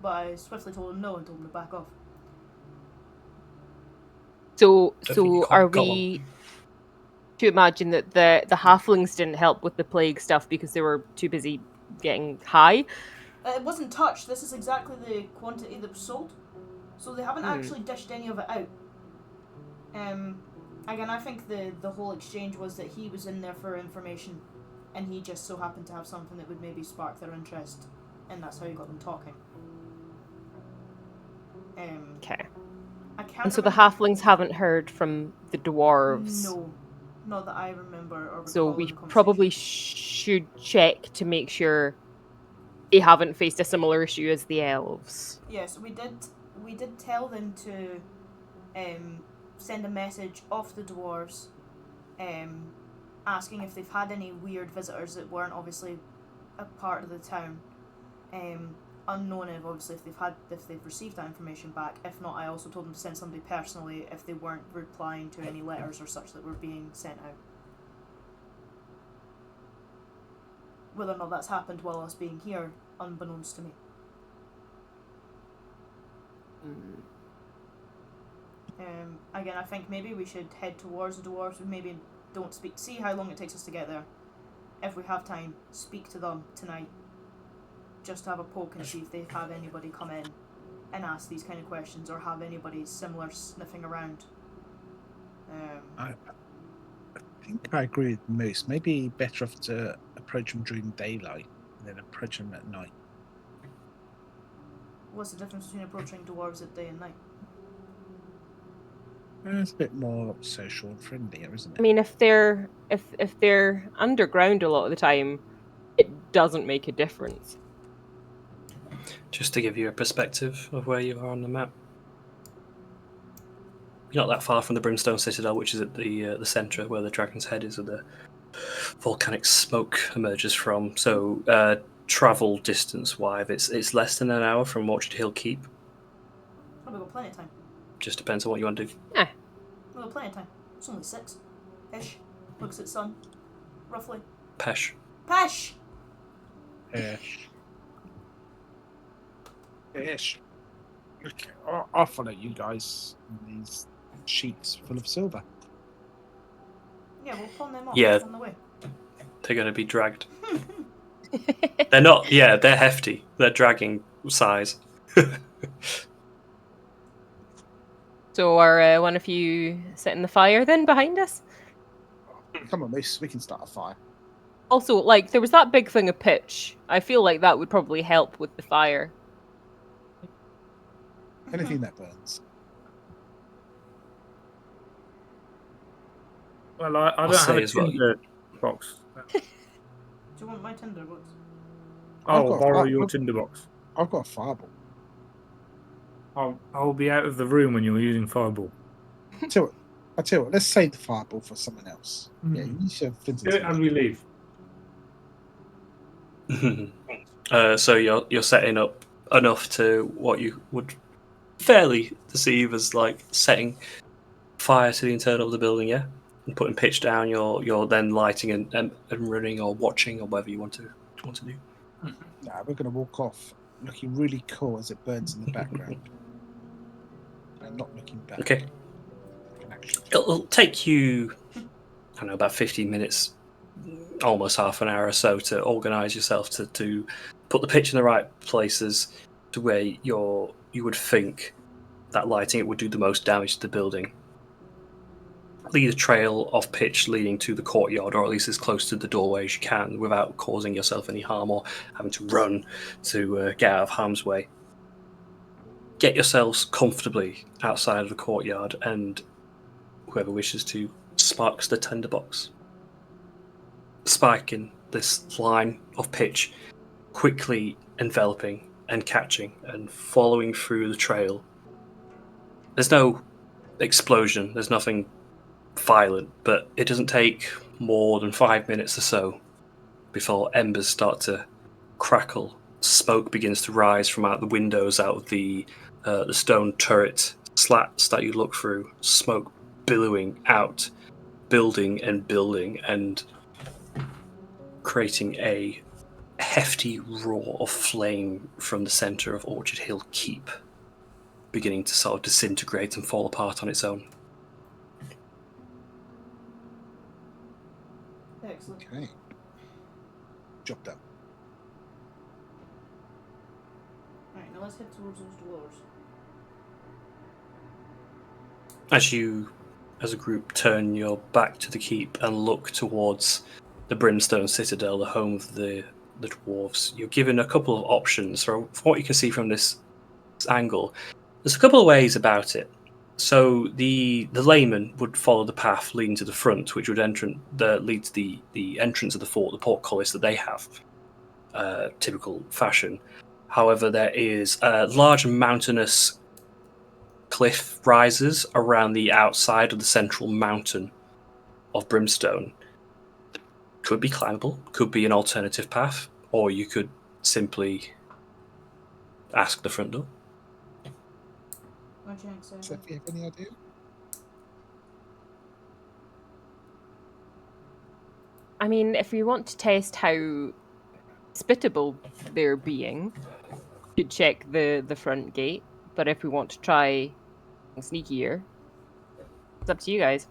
But I swiftly told him no and told him to back off. So Definitely are got we to imagine that the halflings didn't help with the plague stuff because they were too busy getting high? It wasn't touched. This is exactly the quantity that was sold. So they haven't actually dished any of it out. Again, I think the whole exchange was that he was in there for information, and he just so happened to have something that would maybe spark their interest, and that's how he got them talking. Okay. I can't. And so the remember- halflings haven't heard from the dwarves. No, not that I remember or recall. So in we the conversation. probably should check to make sure they haven't faced a similar issue as the elves. Yes, we did tell them to send a message off the dwarves asking if they've had any weird visitors that weren't obviously a part of the town. Unknown if obviously if they've received that information back. If not, I also told them to send somebody personally if they weren't replying to any letters or such that were being sent out. Whether or not that's happened while us being here, unbeknownst to me. Again, I think maybe we should head towards the dwarves. We maybe don't speak. See how long it takes us to get there. If we have time, speak to them tonight. Just to have a poke and see if they have anybody come in and ask these kind of questions, or have anybody similar sniffing around. I think I agree with Moose. Maybe better off to approach them during daylight and then approach them at night. What's the difference between approaching dwarves at day and night? It's a bit more social and friendlier, isn't it? I mean, if they're underground a lot of the time, it doesn't make a difference. Just to give you a perspective of where you are on the map. You're not that far from the Brimstone Citadel, which is at the centre where the Dragon's Head is, and the volcanic smoke emerges from. So, travel distance-wise, it's less than an hour from Orchard Hill Keep. Oh, we've got plenty of time. Just depends on what you want to do. We've got plenty of time. It's only 6-ish. Looks at sun. Roughly. Pesh. Pesh! Ish. Okay, I'll follow you guys in these sheets full of silver. Yeah, we'll pawn them off Yeah. on the way. They're going to be dragged. They're not. Yeah, they're hefty. They're dragging size. So are one of you setting the fire then behind us? Come on, Moose, we can start a fire. Also, like, there was that big thing of pitch. I feel like that would probably help with the fire. Anything that burns. Well, I I'll don't have say a as well. tinder box. Do you want my tinder box? I'll got- borrow I've- your I've- tinderbox. I've got a fireball. I'll be out of the room when you're using fireball. I tell you what, let's save the fireball for someone else. Mm. Yeah, you should have Do it as we leave. So you're setting up enough to what you would fairly perceive as like setting fire to the internal of the building, yeah, and putting pitch down. You're then lighting and running or watching or whatever you want to do. Nah, we're going to walk off looking really cool as it burns in the background, and not looking back. Okay. Like an action. It'll take you, I don't know, about 15 minutes, almost half an hour or so to organise yourself to put the pitch in the right places to where you would think that lighting it would do the most damage to the building. Lead a trail of pitch leading to the courtyard, or at least as close to the doorway as you can without causing yourself any harm or having to run to get out of harm's way. Get yourselves comfortably outside of the courtyard, and whoever wishes to sparks the tinderbox. Spiking this line of pitch, quickly enveloping and catching and following through the trail. There's no explosion, there's nothing violent, but it doesn't take more than 5 minutes or so before embers start to crackle. Smoke begins to rise from out the windows, out of the stone turret slats that you look through. Smoke billowing out, building and creating a hefty roar of flame from the center of Orchard Hill Keep, beginning to sort of disintegrate and fall apart on its own. Excellent. Okay. Job done. Alright, now let's head towards those doors. As you, as a group, turn your back to the keep and look towards the Brimstone Citadel, the home of the dwarves, you're given a couple of options. From what you can see from this angle, there's a couple of ways about it. So the layman would follow the path leading to the front, which would lead to the entrance of the fort, the portcullis that they have, typical fashion. However, there is large mountainous cliff rises around the outside of the central mountain of Brimstone. Could be climbable, could be an alternative path, or you could simply ask the front door. What do you think, sir? Seth, do you have any idea? I mean, if we want to test how hospitable they're being, we could check the front gate. But if we want to try sneakier, it's up to you guys.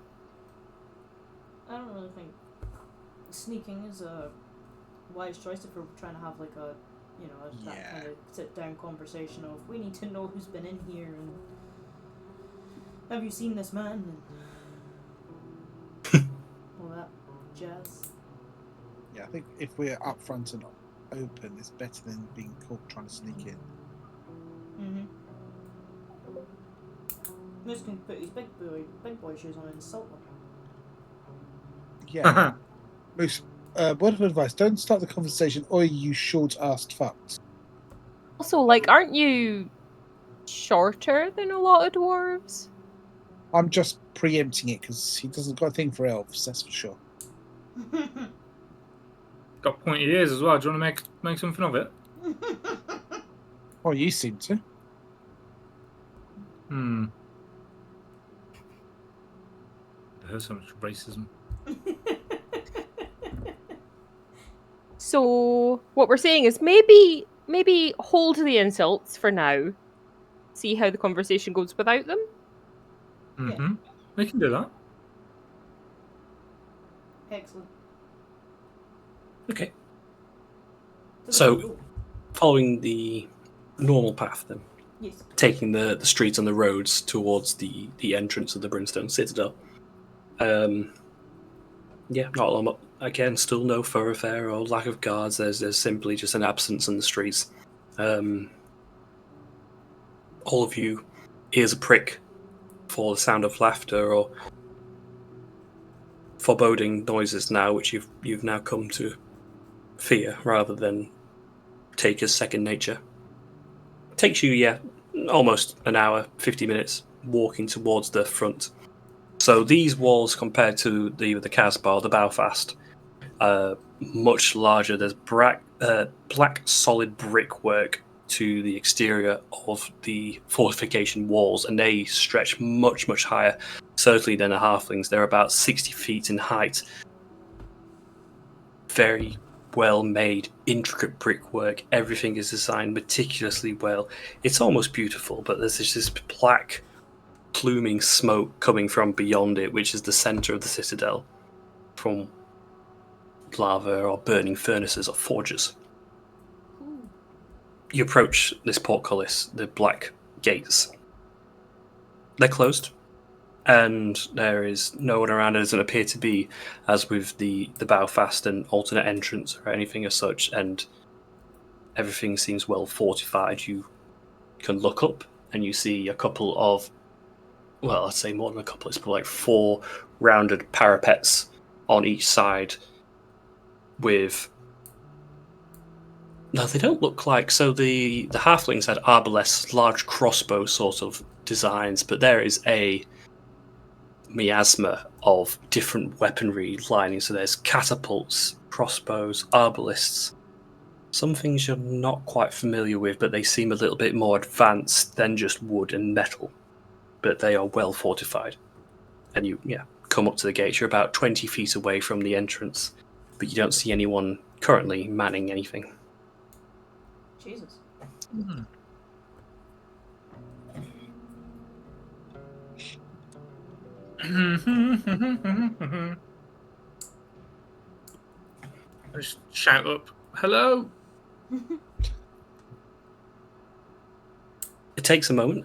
I don't really think sneaking is a wise choice if we're trying to have like a, you know, that kind of sit-down conversation of we need to know who's been in here and have you seen this man and all that jazz. Yeah, I think if we're up front and open, it's better than being caught trying to sneak in. Mm-hmm. Moose can put his big boy shoes on and insult them. Yeah. Moose, word of advice, don't start the conversation or you short-assed fucks. Also, like, aren't you shorter than a lot of dwarves? I'm just preempting it because he doesn't got a thing for elves, that's for sure. Got pointy ears as well. Do you want to make something of it? Oh, you seem to. There's so much racism. So what we're saying is maybe hold the insults for now. See how the conversation goes without them. Mm-hmm. We can do that. Excellent. Okay. So, following the normal path then, Yes. taking the streets and the roads towards the entrance of the Brimstone Citadel. Yeah, not a lot. Again, still no thoroughfare or lack of guards. There's simply just an absence in the streets. All of you ears a prick for the sound of laughter or foreboding noises now, which you've now come to fear rather than take as second nature. Takes you, almost an hour, 50 minutes walking towards the front. So these walls, compared to the Casbah, the Belfast, much larger. There's black solid brickwork to the exterior of the fortification walls, and they stretch much, much higher, certainly than the halflings. They're about 60 feet in height. Very well made, intricate brickwork. Everything is designed meticulously well. It's almost beautiful, but there's this black pluming smoke coming from beyond it, which is the center of the citadel, from lava or burning furnaces or forges. You approach this portcullis, the black gates. They're closed, and there is no one around. It doesn't appear to be, as with the Bowfast, an alternate entrance or anything as such, and everything seems well fortified. You can look up, and you see a couple of, well, I'd say more than a couple, it's probably like 4 rounded parapets on each side with... No, they don't look like... So the halflings had arbalest, large crossbow sort of designs, but there is a miasma of different weaponry lining. So there's catapults, crossbows, arbalests. Some things you're not quite familiar with, but they seem a little bit more advanced than just wood and metal. But they are well fortified. And you come up to the gates. You're about 20 feet away from the entrance, but you don't see anyone currently manning anything. Jesus. Mm-hmm. I just shout up, "Hello!" It takes a moment,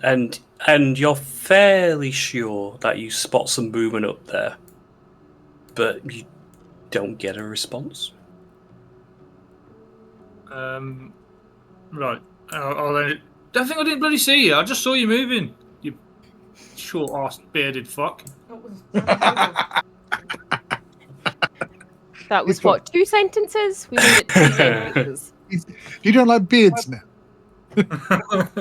and you're fairly sure that you spot some movement up there, but you don't get a response. Right. I don't think I didn't bloody see you. I just saw you moving. You short-ass bearded fuck. That was what, 2 sentences? We made it 3 sentences. You don't like beards now?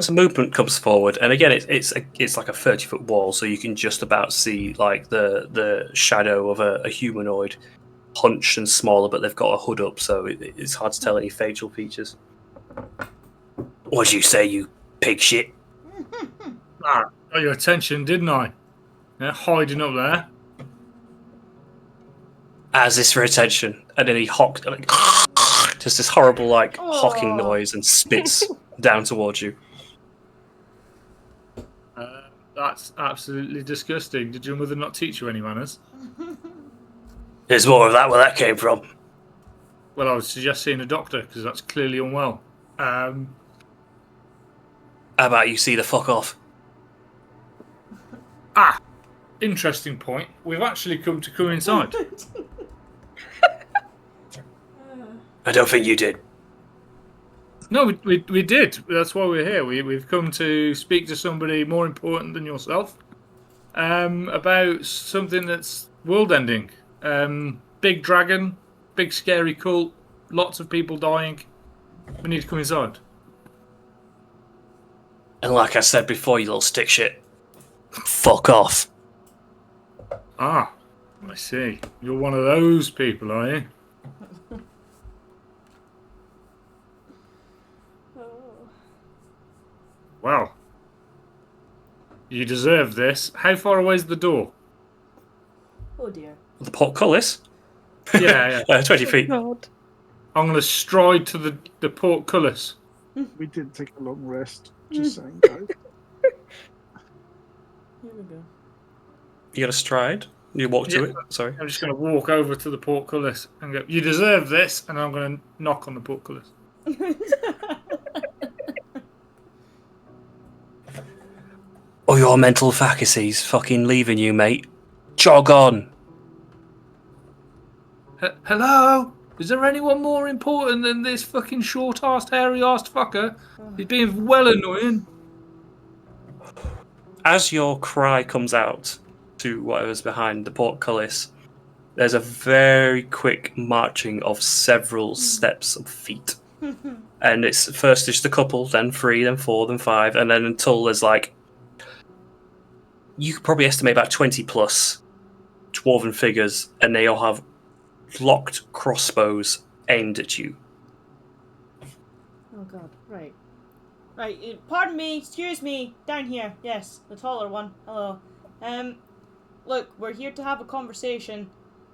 Some movement comes forward, and again, it's like a 30-foot wall, so you can just about see like the shadow of a humanoid, hunched and smaller, but they've got a hood up, so it's hard to tell any facial features. What'd you say, you pig shit? Got your attention, didn't I? Yeah, hiding up there. How's this for attention? And then he hocked, like, just this horrible like hocking noise, and spits down towards you. That's absolutely disgusting. Did your mother not teach you any manners? There's more of that where that came from. Well, I would suggest seeing a doctor, because that's clearly unwell. How about you see the fuck off? Interesting point. We've actually come to coincide. I don't think you did. No, we did. That's why we're here. We've come to speak to somebody more important than yourself about something that's world-ending. Big dragon, big scary cult, lots of people dying. We need to coincide. And like I said before, you little stick shit, fuck off. I see. You're one of those people, are you? Well, you deserve this. How far away is the door? Oh dear. The portcullis? Yeah. 20 feet. God. I'm going to stride to the portcullis. We did take a long rest. Just saying, guys. Here we go. You got a stride? You walk to it? Sorry. I'm just going to walk over to the portcullis and go, "You deserve this," and I'm going to knock on the portcullis. Oh, your mental faculties fucking leaving you, mate. Jog on. Hello? Is there anyone more important than this fucking short-assed, hairy-assed fucker? He's being well annoying. As your cry comes out to whatever's behind the portcullis, there's a very quick marching of several steps of feet. And it's first just a couple, then 3, then 4, then 5, and then until there's like... You could probably estimate about 20 plus dwarven figures, and they all have locked crossbows aimed at you. Right. Right, pardon me, excuse me, down here. Yes, the taller one. Hello. Look, we're here to have a conversation.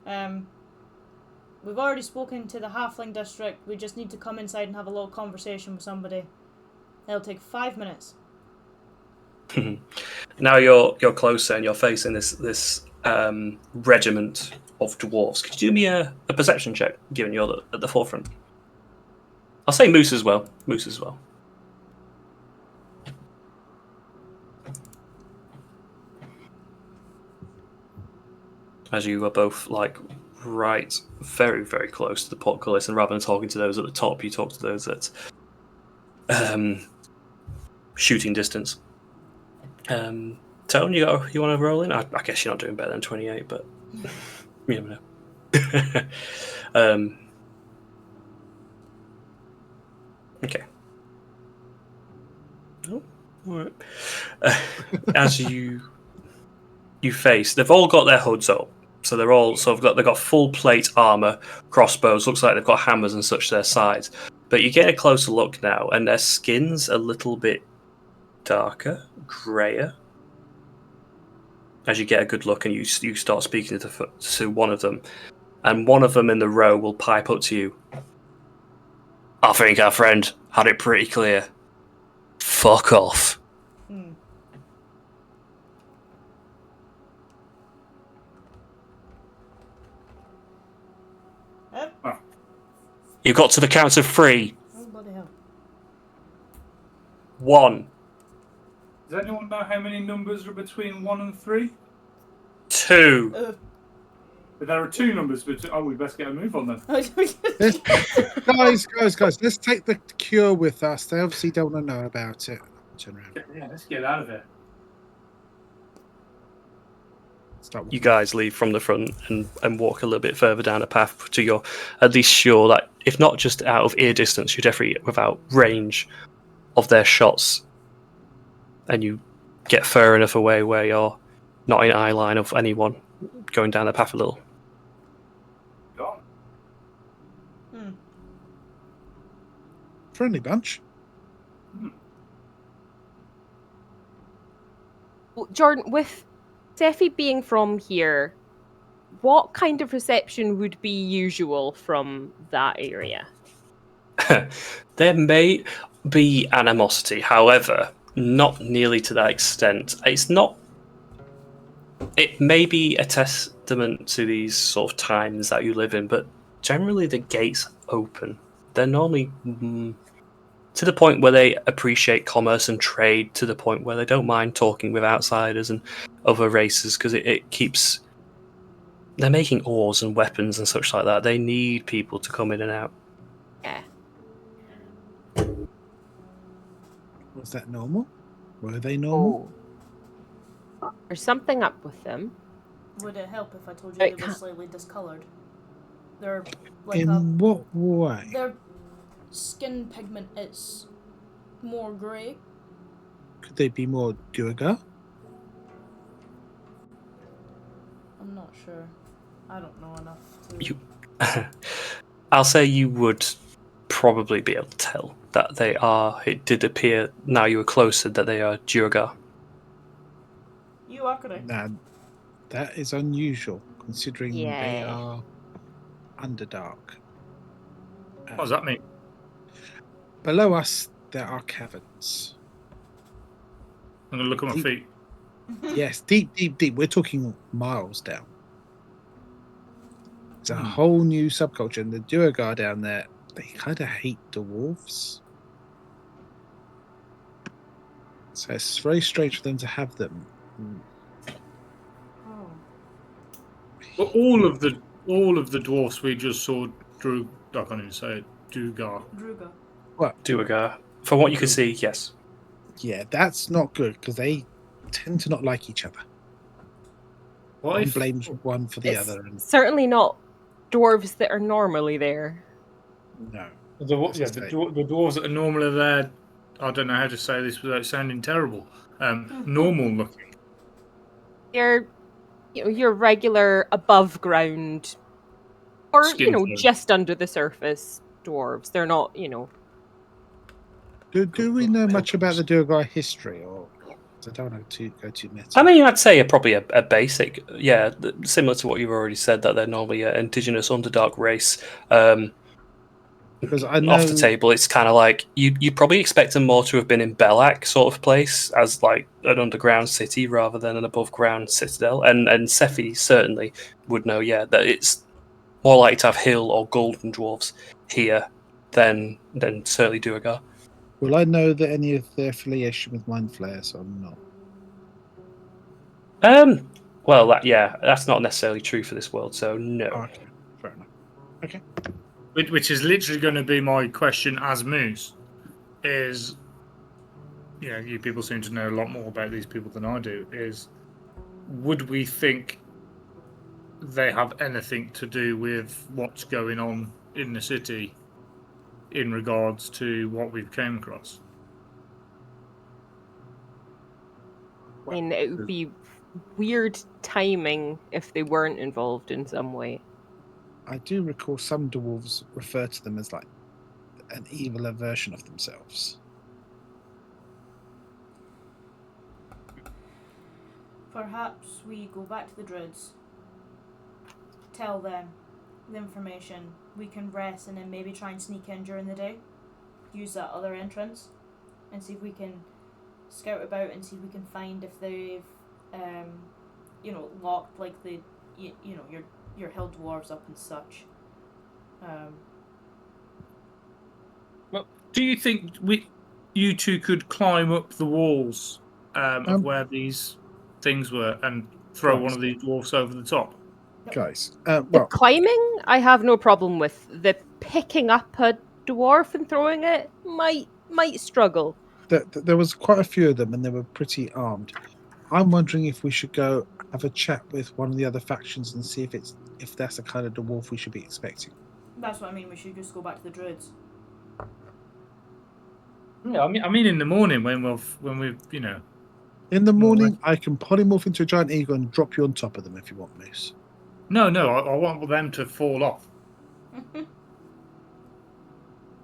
We've already spoken to the Halfling District. We just need to come inside and have a little conversation with somebody. It'll take 5 minutes. Now you're closer and you're facing this regiment of dwarves. Could you do me a perception check, given you're at the forefront? I'll say Moose as well. As you are both right, very, very close to the portcullis, and rather than talking to those at the top, you talk to those at shooting distance. Tone, you want to roll in? I guess you're not doing better than 28, but you never know. Okay. Oh, all right. As you face, they've all got their hoods up, so they're all they've got full plate armor, crossbows. Looks like they've got hammers and such to their sides. But you get a closer look now, and their skin's a little bit darker, grayer. As you get a good look, and you start speaking to one of them, and one of them in the row will pipe up to you. I think our friend had it pretty clear. Fuck off. You got to the count of 3. Oh, bloody hell. 1. Does anyone know how many numbers are between 1 and 3? 2. But there are 2 numbers between. Oh, we best get a move on then. Guys, let's take the cure with us. They obviously don't want to know about it. Turn around. Yeah, let's get out of here. You guys leave from the front and walk a little bit further down a path to you're at least sure that, if not just out of ear distance, you're definitely without range of their shots. And you get far enough away where you're not in eye line of anyone going down the path a little. Gone. Friendly bunch. Well, Jordan, with Seffi being from here, what kind of reception would be usual from that area? There may be animosity, however, not nearly to that extent. It may be a testament to these sort of times that you live in, but generally the gates open. They're normally to the point where they appreciate commerce and trade, to the point where they don't mind talking with outsiders and other races, because it keeps... They're making ores and weapons and such like that. They need people to come in and out. Yeah. Was that normal? Were they normal? There's something up with them. Would it help if I told you they were slightly discoloured? They're like In what way? their skin pigment is more grey. Could they be more Durga? I'm not sure. I don't know enough to... I'll say you would probably be able to tell that they are... It did appear, now you were closer, that they are Durga. You are correct. Now, that is unusual, considering they are Underdark. What does that mean? Below us, there are caverns. I'm going to look at my feet. Yes, deep. We're talking miles down. It's a whole new subculture, and the Duergar down there, they kind of hate dwarves. So it's very strange for them to have them. Oh. Well, all of the dwarfs we just saw I can't even say it. Duergar. Druga. What? Duergar. From what you can see, yes. Yeah, that's not good, because they tend to not like each other. One blames one for the other. And... certainly not dwarves that are normally there. No. The dwarves that are normally there, I don't know how to say this without sounding terrible. Normal looking. They're, your regular above ground, or Skin tone. just under the surface dwarves. They're not, Do we know much about the Duergar history, or I don't want to go too meta? I mean, I'd say probably a basic, similar to what you've already said, that they're normally an indigenous Underdark race. Because I know Off the table, it's kind of like you probably expect them more to have been in Belak sort of place as like an underground city rather than an above ground citadel. And Sephi certainly would know, that it's more likely to have hill or golden dwarves here than certainly Duergar. Will I know that any of their affiliation with Mind Flayers or not? Well, that's not necessarily true for this world, so no. Oh, okay, fair enough. Okay. Which is literally going to be my question as Moose. Is, you people seem to know a lot more about these people than I do. Is, would we think they have anything to do with what's going on in the city in regards to what we've came across? I mean, it would be weird timing if they weren't involved in some way. I do recall some dwarves refer to them as like an eviler version of themselves. Perhaps we go back to the Druids, tell them the information, we can rest and then maybe try and sneak in during the day, use that other entrance, and see if we can scout about and see if we can find if they've, locked like the, your hill dwarves up and such. Well, do you think you two could climb up the walls of where these things were and throw one of these dwarfs over the top? Guys, The climbing, I have no problem with. The picking up a dwarf and throwing it might struggle. There was quite a few of them, and they were pretty armed. I'm wondering if we should go have a chat with one of the other factions and see if that's the kind of dwarf we should be expecting. That's what I mean. We should just go back to the Druids. Yeah, I mean, in the morning when we've In the morning, I can polymorph into a giant eagle and drop you on top of them if you want, Moose. No, I want them to fall off.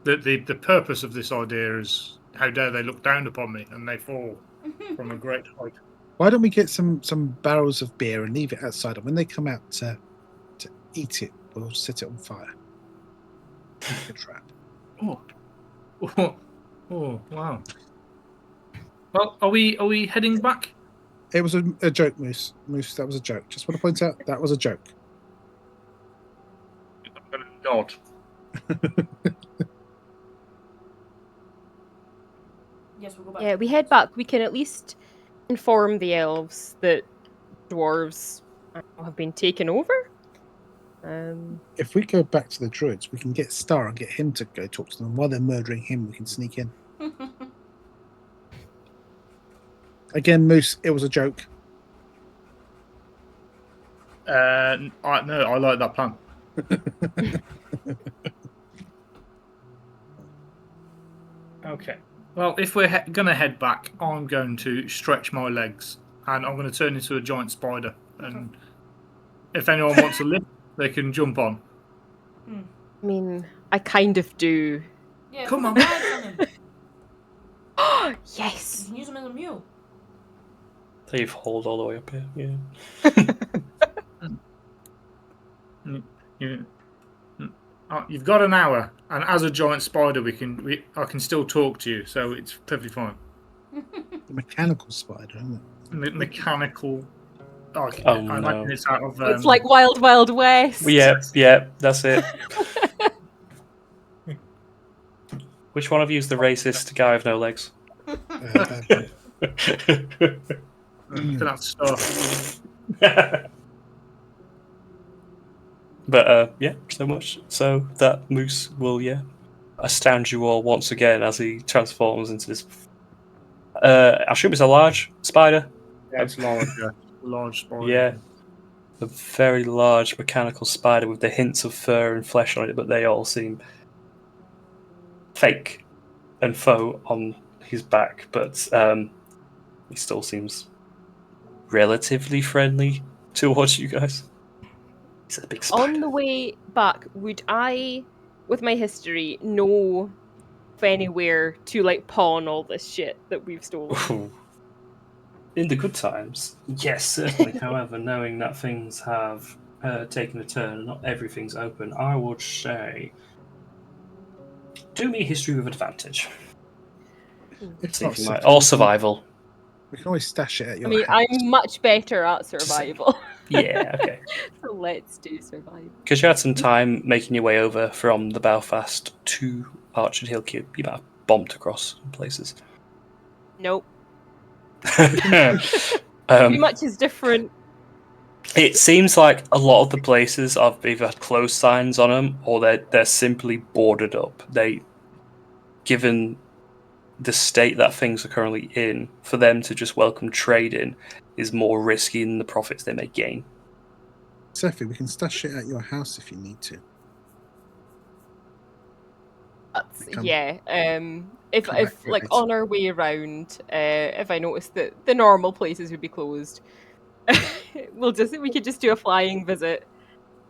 The purpose of this idea is, how dare they look down upon me and they fall from a great height. Why don't we get some barrels of beer and leave it outside, and when they come out to eat it, we'll set it on fire. Like a trap. Oh, wow. Well, are we heading back? It was a joke, Moose. Moose, that was a joke. Just want to point out that was a joke. I'm going to nod. Yes, we'll go back. Yeah, we head back. We can at least inform the elves that dwarves have been taken over. If we go back to the Druids, we can get Star and get him to go talk to them. And while they're murdering him, we can sneak in. Again, Moose, it was a joke. No, I like that plan. Okay. Well, if we're going to head back, I'm going to stretch my legs and I'm going to turn into a giant spider. And if anyone wants a lift, they can jump on. I mean, I kind of do. Yeah, come on. You Yes. can use them as a mule. They've hauled all the way up here. You've got an hour, and as a giant spider, I can still talk to you, so it's perfectly fine. The mechanical spider, isn't it? Mechanical. I no. imagine it's out of. It's like Wild Wild West. Yeah, that's it. Which one of you is the racist guy with no legs? That's stuff. But so much so that Moose will astound you all once again as he transforms into this. I assume it's a large spider. Yeah, it's large. Yeah, large spider. Yeah, a very large mechanical spider with the hints of fur and flesh on it, but they all seem fake and faux on his back. But he still seems relatively friendly towards you guys. He's a big spider. On the way back, would I, with my history, know anywhere to like pawn all this shit that we've stolen. Ooh. In the good times, yes, certainly. However, knowing that things have taken a turn and not everything's open, I would say do me history with advantage. If See not, if you might, Sophie, or survival. we can always stash it at your I mean, house. I'm much better at survival. Yeah, okay. So let's do survival. Because you had some time making your way over from the Belfast to Orchard Hill Cube. You might have bombed across places. Nope. Too much is different. It seems like a lot of the places have either had closed signs on them or they're simply boarded up. Given the state that things are currently in, for them to just welcome trade in is more risky than the profits they may gain. Sophie, we can stash it at your house if you need to. Yeah. If like on our way around, if I notice that the normal places would be closed, we could just do a flying visit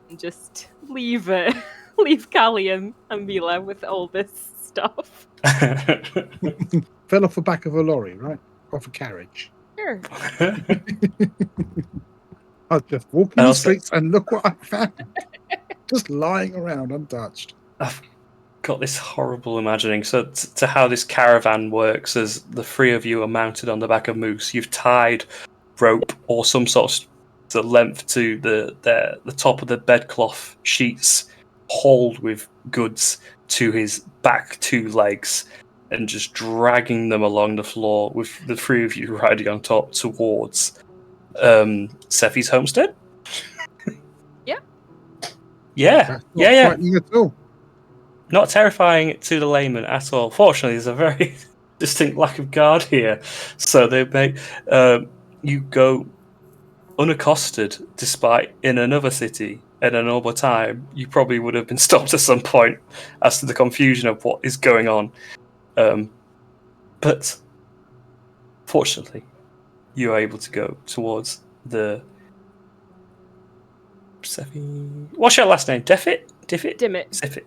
and just leave Callium and Mila with all this stuff. Fell off the back of a lorry, right? Off a carriage. Sure. I was just walking the streets and look what I found. Just lying around untouched. I've got this horrible imagining. So to how this caravan works, as the three of you are mounted on the back of Moose, you've tied rope or some sort of length to the top of the bedcloth sheets, hauled with goods to his back two legs, and just dragging them along the floor with the three of you riding on top towards Sephi's homestead. Yeah. Yeah. Not frightening at all. Not terrifying to the layman at all. Fortunately, there's a very distinct lack of guard here, so they make you go unaccosted. Despite in another city at a normal time, you probably would have been stopped at some point as to the confusion of what is going on. But fortunately, you are able to go towards the. What's your last name? Diffit? Dimit. Siffit.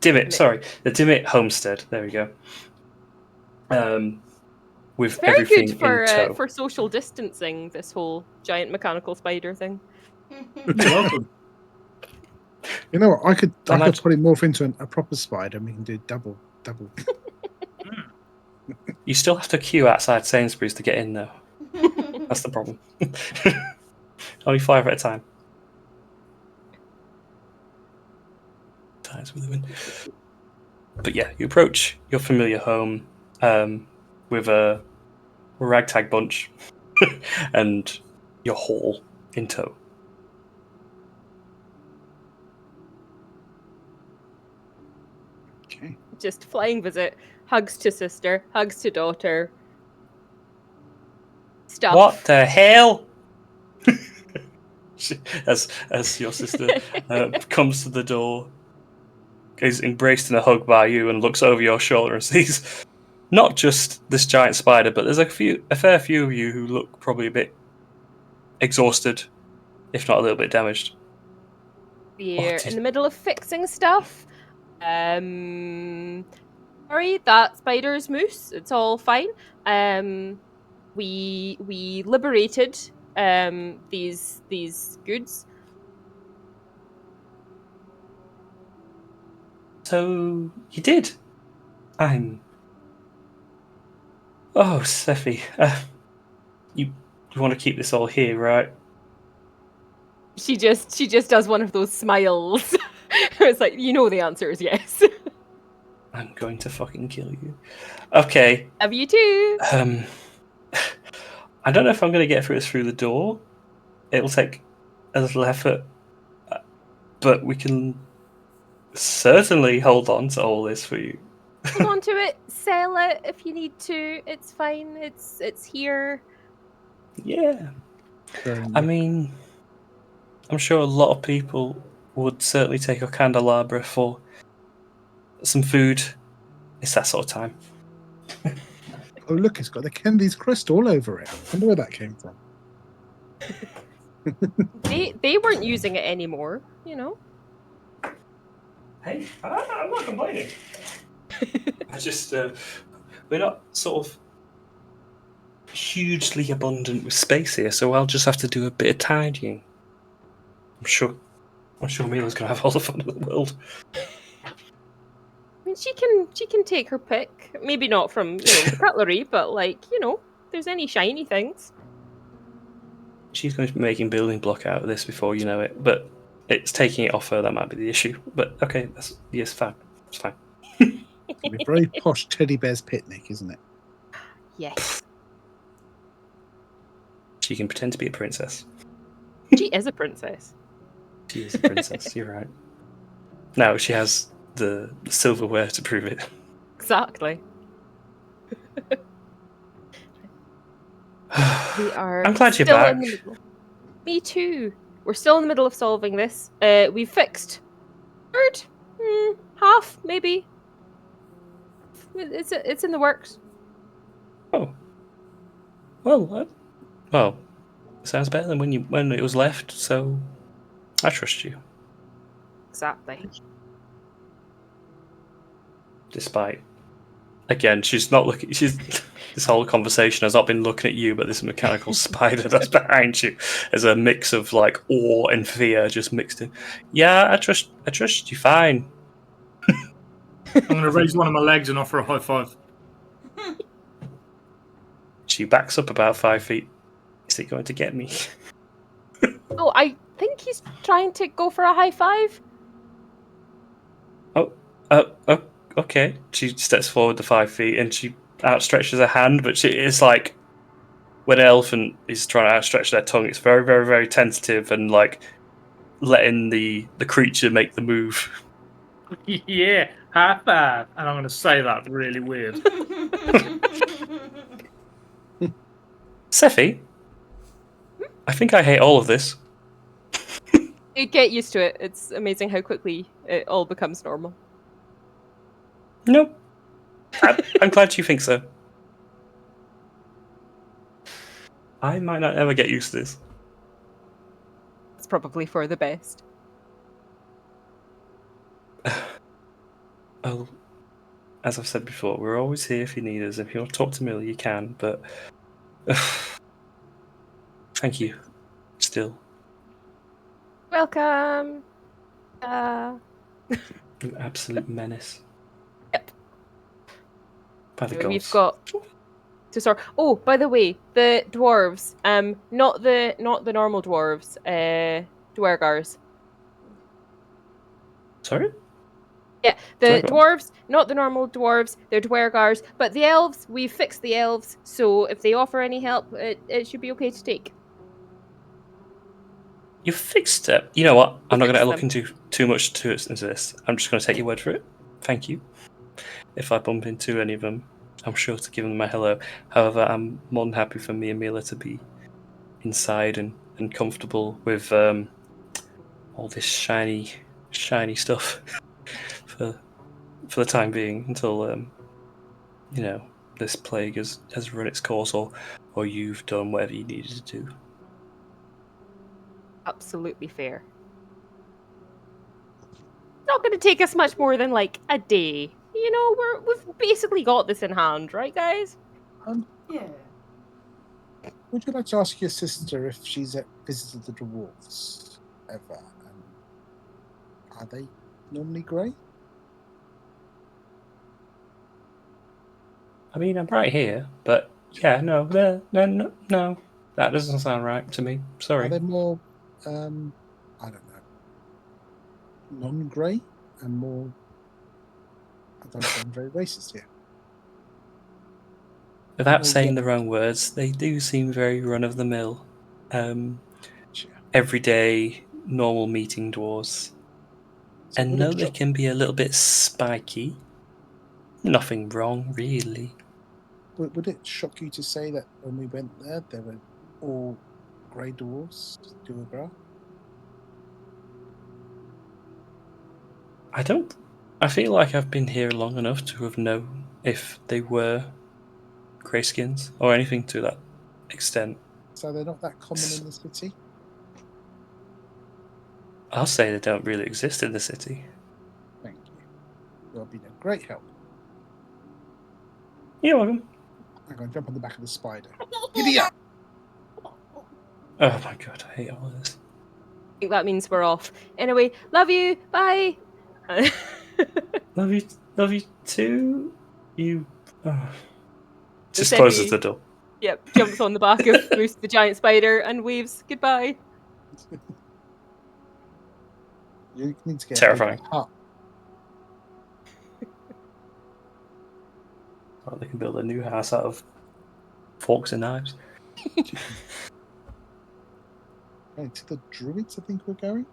Dimit, sorry. The Dimit homestead. There we go. With Very everything good for in tow. for social distancing, this whole giant mechanical spider thing. You're welcome. You know what? I could probably morph into a proper spider and we can do double. You still have to queue outside Sainsbury's to get in, though. That's the problem. Only 5 at a time. Times we live in. But yeah, you approach your familiar home with a ragtag bunch and your haul in tow. Okay. Just flying visit, hugs to sister, hugs to daughter. Stuff. What the hell? as your sister comes to the door, is embraced in a hug by you and looks over your shoulder and sees not just this giant spider, but there's a fair few of you who look probably a bit exhausted, if not a little bit damaged. We're in the middle of fixing stuff. Sorry, that spider's Moose. It's all fine. We liberated these goods. So you did. Oh, Sephi, you want to keep this all here, right? She just does one of those smiles. It's like, you know the answer is yes. I'm going to fucking kill you. Okay. Have you too? I don't know if I'm going to get through the door. It will take a little effort, but we can certainly hold on to all this for you. Hold on to it. Sell it if you need to. It's fine. It's here. Yeah. I mean, I'm sure a lot of people would certainly take a candelabra for some food. It's that sort of time. Oh, look, it's got the Kennedy's crest all over it. I wonder where that came from. They weren't using it anymore, you know. Hey, I'm not complaining. I just we're not sort of hugely abundant with space here, so I'll just have to do a bit of tidying. I'm sure Mila's gonna have all the fun in the world. I mean, she can take her pick. Maybe not from the cutlery, but like if there's any shiny things. She's going to be making building block out of this before you know it, but it's taking it off her that might be the issue. But okay, yes, fine. It's fine. It's a very posh teddy bear's picnic, isn't it? Yes, She can pretend to be a princess. she is a princess. She is a princess. You're right. Now she has the silverware to prove it. Exactly. We are. I'm glad you're still back. in the middle. Me too. We're still in the middle of solving this. We've fixed third, half maybe. It's in the works. Oh, well, sounds better than when it was left. So I trust you, Exactly. despite. Again, she's not looking. This whole conversation has not been looking at you, but this mechanical spider that's behind you is a mix of like awe and fear just mixed in. Yeah, I trust you fine. I'm going to raise one of my legs and offer a high five. She backs up about 5 feet. Is he going to get me? Oh, I think he's trying to go for a high five. Okay. She steps forward the 5 feet and she outstretches her hand, but it's like when an elephant is trying to outstretch their tongue, it's very, very, very tentative and like letting the creature make the move. Yeah, high five. And I'm going to say that really weird. Sephi, I think I hate all of this. You get used to it. It's amazing how quickly it all becomes normal. Nope. I'm glad you think so. I might not ever get used to this. It's probably for the best. Oh, as I've said before, we're always here if you need us. If you want to talk to Millie, you can, but thank you. Still. Welcome. You absolute menace. Yep. By the gods. We've got. Sorry. Oh, by the way, the dwarves. Not the normal dwarves. Dwergars. Sorry? Yeah, the Dwergars? dwarves, not the normal dwarves. They're dwergars, but the elves. We've fixed the elves, so if they offer any help, it should be okay to take. You fixed it. You know what? I'm not going to look them. into too much into this. I'm just going to take your word for it. Thank you. If I bump into any of them, I'm sure to give them my hello. However, I'm more than happy for me and Mila to be inside and comfortable with all this shiny stuff for the time being until this plague has run its course or you've done whatever you needed to do. Absolutely fair. Not going to take us much more than like a day. We've basically got this in hand, right, guys? Yeah. Would you like to ask your sister if she's visited the dwarves ever? Are they normally grey? I mean, I'm right here, but yeah, no, that doesn't sound right to me. Sorry. Are they more, I don't know, non-grey and more? I don't sound very racist here. Without saying the wrong words, they do seem very run-of-the-mill, everyday, normal meeting dwarves. So and no, they can be a little bit spiky. Nothing wrong, really. Would it shock you to say that when we went there, they were all grey dwarves, Duergar? I feel like I've been here long enough to have known if they were greyskins or anything to that extent. So they're not that common in the city? I'll say they don't really exist in the city. Thank you. You've been a great help. You're welcome. I'm going to jump on the back of the spider. Giddy up! Oh my god, I hate all of this. I think that means we're off. Anyway, love you. Bye. Love you too. You. Just said closes we- the door. Yep, jumps on the back of Moose the giant spider and waves goodbye. You need to get Terrifying. a hut. Oh, they can build a new house out of forks and knives. Right, to the druids, I think we're going.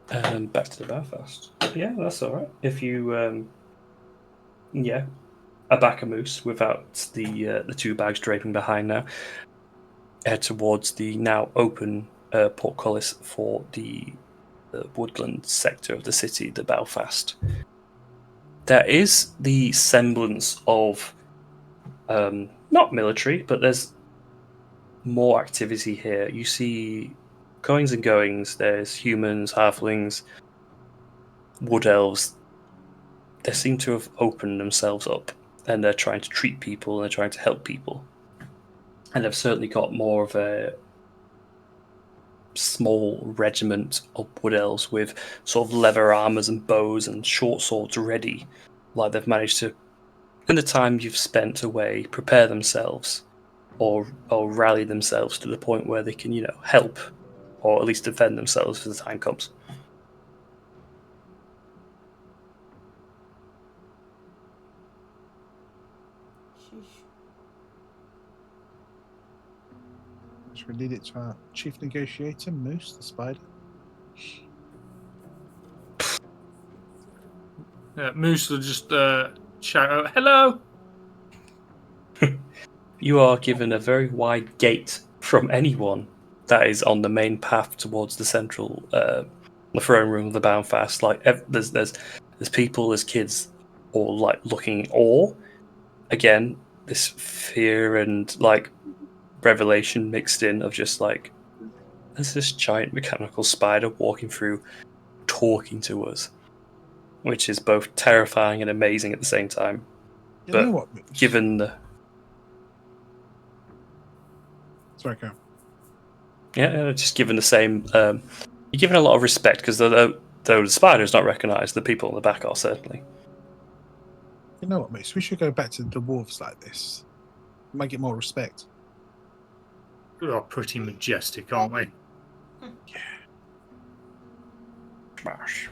Back to the Belfast. Yeah, that's all right. If you, a back a moose without the two bags draping behind now, head towards the now open portcullis for the woodland sector of the city, the Belfast. There is the semblance of not military, but there's more activity here. You see goings and goings. There's humans, halflings, wood elves. They seem to have opened themselves up, and they're trying to treat people, and they're trying to help people. And they've certainly got more of a small regiment of wood elves with sort of leather armors and bows and short swords ready, like they've managed to, in the time you've spent away, prepare themselves or rally themselves to the point where they can, help or at least defend themselves as the time comes. Should we lead it to our chief negotiator, Moose the spider? Moose will just shout out, "Hello!" You are given a very wide gate from anyone that is on the main path towards the central, the throne room of the Boundfast. Like there's people, there's kids, all like looking in awe. Again, this fear and like revelation mixed in of just like, there's this giant mechanical spider walking through, talking to us, which is both terrifying and amazing at the same time. You but know what, Moose? Given the Sorry, go. just given the same, you're given a lot of respect because though the spider is not recognised, the people on the back are certainly. You know what, Moose? We should go back to the dwarves like this. We might get more respect. We are pretty majestic, aren't we? Smash.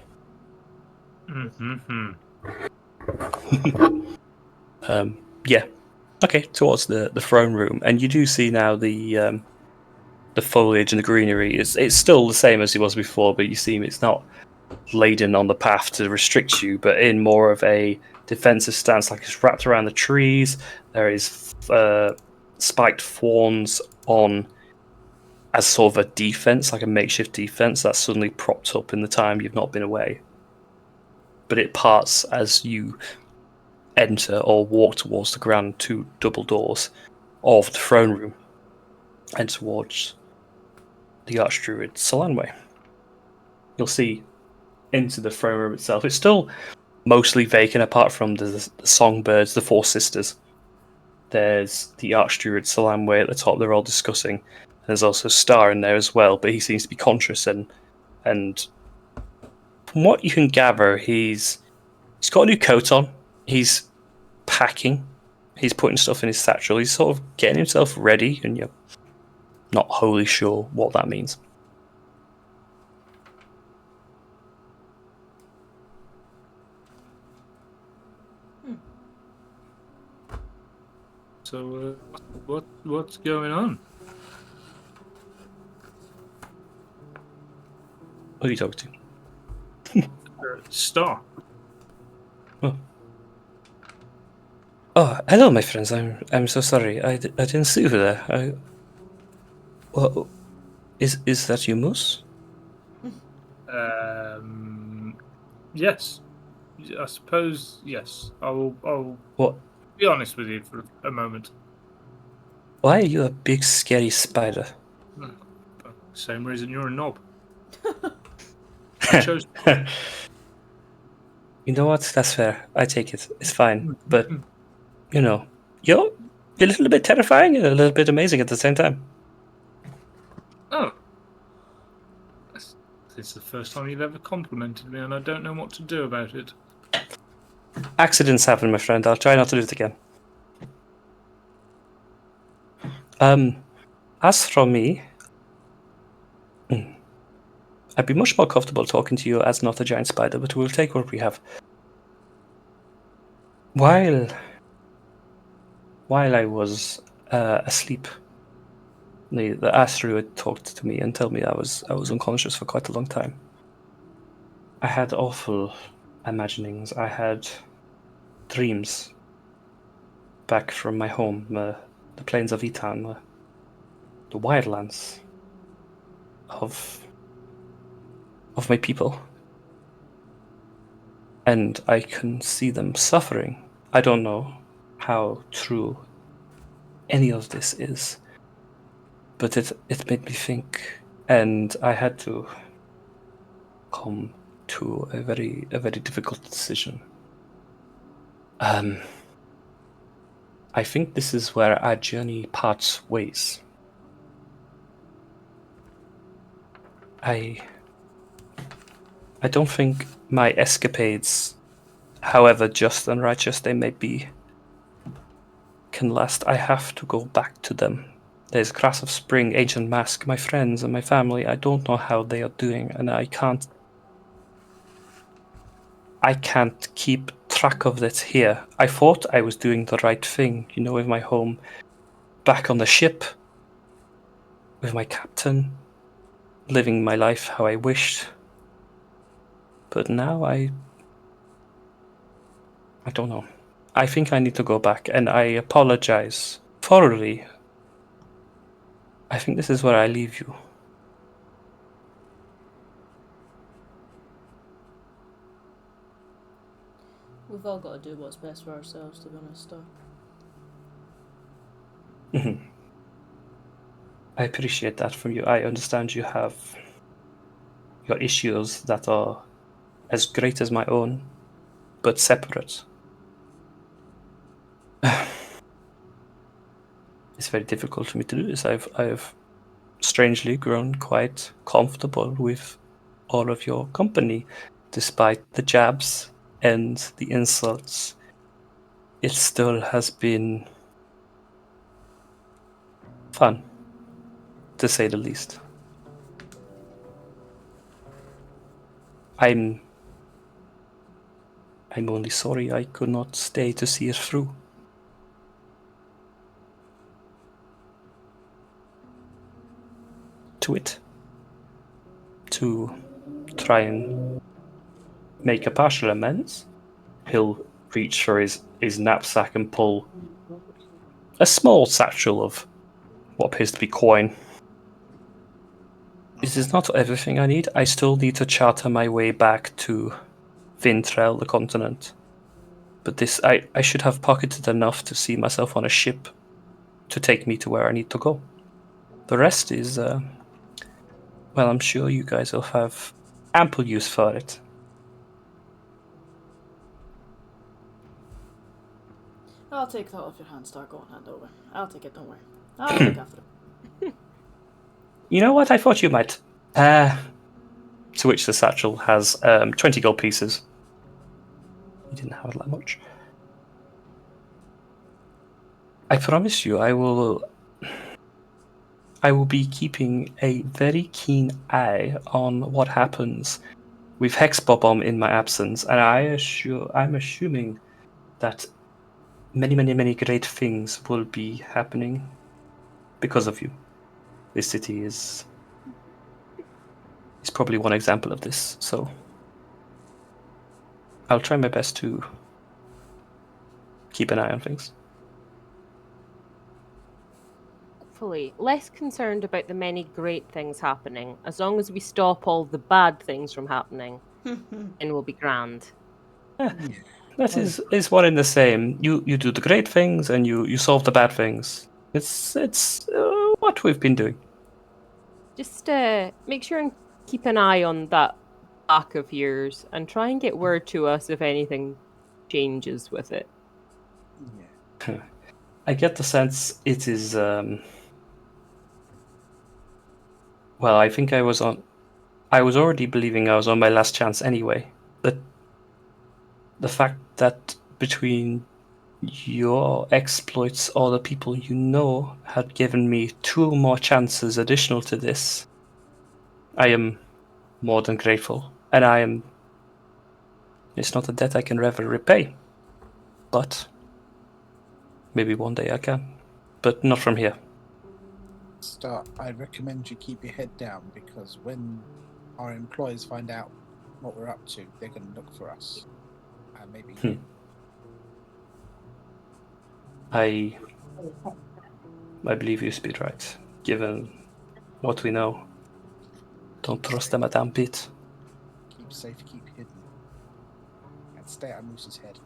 Mm-hmm. Okay, towards the throne room, and you do see now the foliage and the greenery. It's still the same as it was before, but you see it's not laden on the path to restrict you, but in more of a defensive stance, like it's wrapped around the trees. There is spiked thorns on as sort of a defense, like a makeshift defense that's suddenly propped up in the time you've not been away. But it parts as you enter or walk towards the grand two double doors of the throne room and towards the Archdruid Solanway. You'll see into the throne room itself. It's still mostly vacant apart from the songbirds, the four sisters. There's the Archdruid Solanway at the top, they're all discussing. There's also Star in there as well, but he seems to be conscious and from what you can gather, he's got a new coat on. He's packing. He's putting stuff in his satchel. He's sort of getting himself ready, and you're not wholly sure what that means. So, what's going on? Who are you talking to? Star. Oh, hello, my friends. I'm so sorry. I didn't see you there. Well, is that you, Moose? Yes. I suppose yes. I'll What? be honest with you for a moment. Why are you a big scary spider? Same reason you're a knob. I chose. You know what? That's fair. I take it. It's fine. But, you know, you're a little bit terrifying and a little bit amazing at the same time. Oh. It's the first time you've ever complimented me, and I don't know what to do about it. Accidents happen, my friend. I'll try not to do it again. As for me, I'd be much more comfortable talking to you as not a giant spider, but we'll take what we have. While I was asleep, the asteroid talked to me and told me I was unconscious for quite a long time. I had awful imaginings. I had dreams back from my home, the plains of Etan, the wildlands of my people. And I can see them suffering. I don't know how true any of this is, but it made me think, and I had to come to a very difficult decision. I think this is where our journey parts ways. I don't think my escapades, however just and righteous they may be, can last. I have to go back to them. There's Grass of Spring, Ancient Mask, my friends and my family. I don't know how they are doing, and I can't keep track of it here. I thought I was doing the right thing, with my home back on the ship, with my captain, living my life how I wished. But now I don't know. I think I need to go back, and I apologize thoroughly. I think this is where I leave you. We've all got to do what's best for ourselves, to be honest, though. I appreciate that from you. I understand you have your issues that are as great as my own, but separate. It's very difficult for me to do this. I've strangely grown quite comfortable with all of your company, despite the jabs and the insults. It still has been fun, to say the least. I'm only sorry I could not stay to see it through. To try and make a partial amends, he'll reach for his knapsack and pull a small satchel of what appears to be coin. This is not everything I need. I still need to charter my way back to Vintrell, the continent. But this, I should have pocketed enough to see myself on a ship to take me to where I need to go. The rest is, well, I'm sure you guys will have ample use for it. I'll take that off your hands, Star. Go on, hand over. I'll take it, don't worry. I'll look after it. You know what? I thought you might. To which the satchel has 20 gold pieces. You didn't have that much. I promise you, I will be keeping a very keen eye on what happens with Hexbomb in my absence, and I'm assuming that many great things will be happening because of you. This city is probably one example of this, so I'll try my best to keep an eye on things. Hopefully, less concerned about the many great things happening. As long as we stop all the bad things from happening, then we'll be grand. That is one and the same. You do the great things and you solve the bad things. It's what we've been doing. Just make sure and keep an eye on that back of yours and try and get word to us if anything changes with it. Yeah. I get the sense it is. Well, I think I was already believing I was on my last chance anyway. But the fact that between your exploits or the people you know had given me 2 more chances additional to this, I am more than grateful. And it's not a debt I can ever repay. But maybe one day I can. But not from here. I recommend you keep your head down, because when our employers find out what we're up to, they're going to look for us. And maybe you. I believe you speak right. Given what we know, don't trust them a damn bit. Keep safe, keep hidden, and stay out of Moose's head.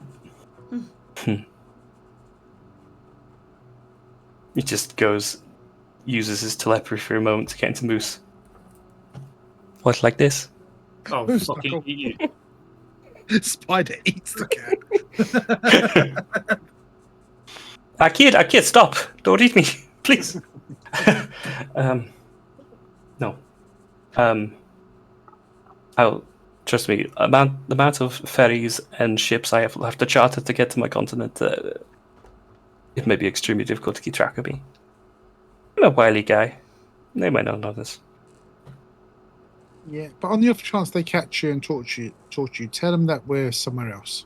He just uses his telepathy for a moment to get into Moose. What, like this? Oh, Who's fucking knuckle? you. Spider eats the cat. Kid, stop! Don't eat me, please. No. I'll trust me. The amount of ferries and ships I have to charter to get to my continent. It may be extremely difficult to keep track of me. I'm a wily guy. They might not know this. Yeah, but on the off chance they catch you and torture you, tell them that we're somewhere else.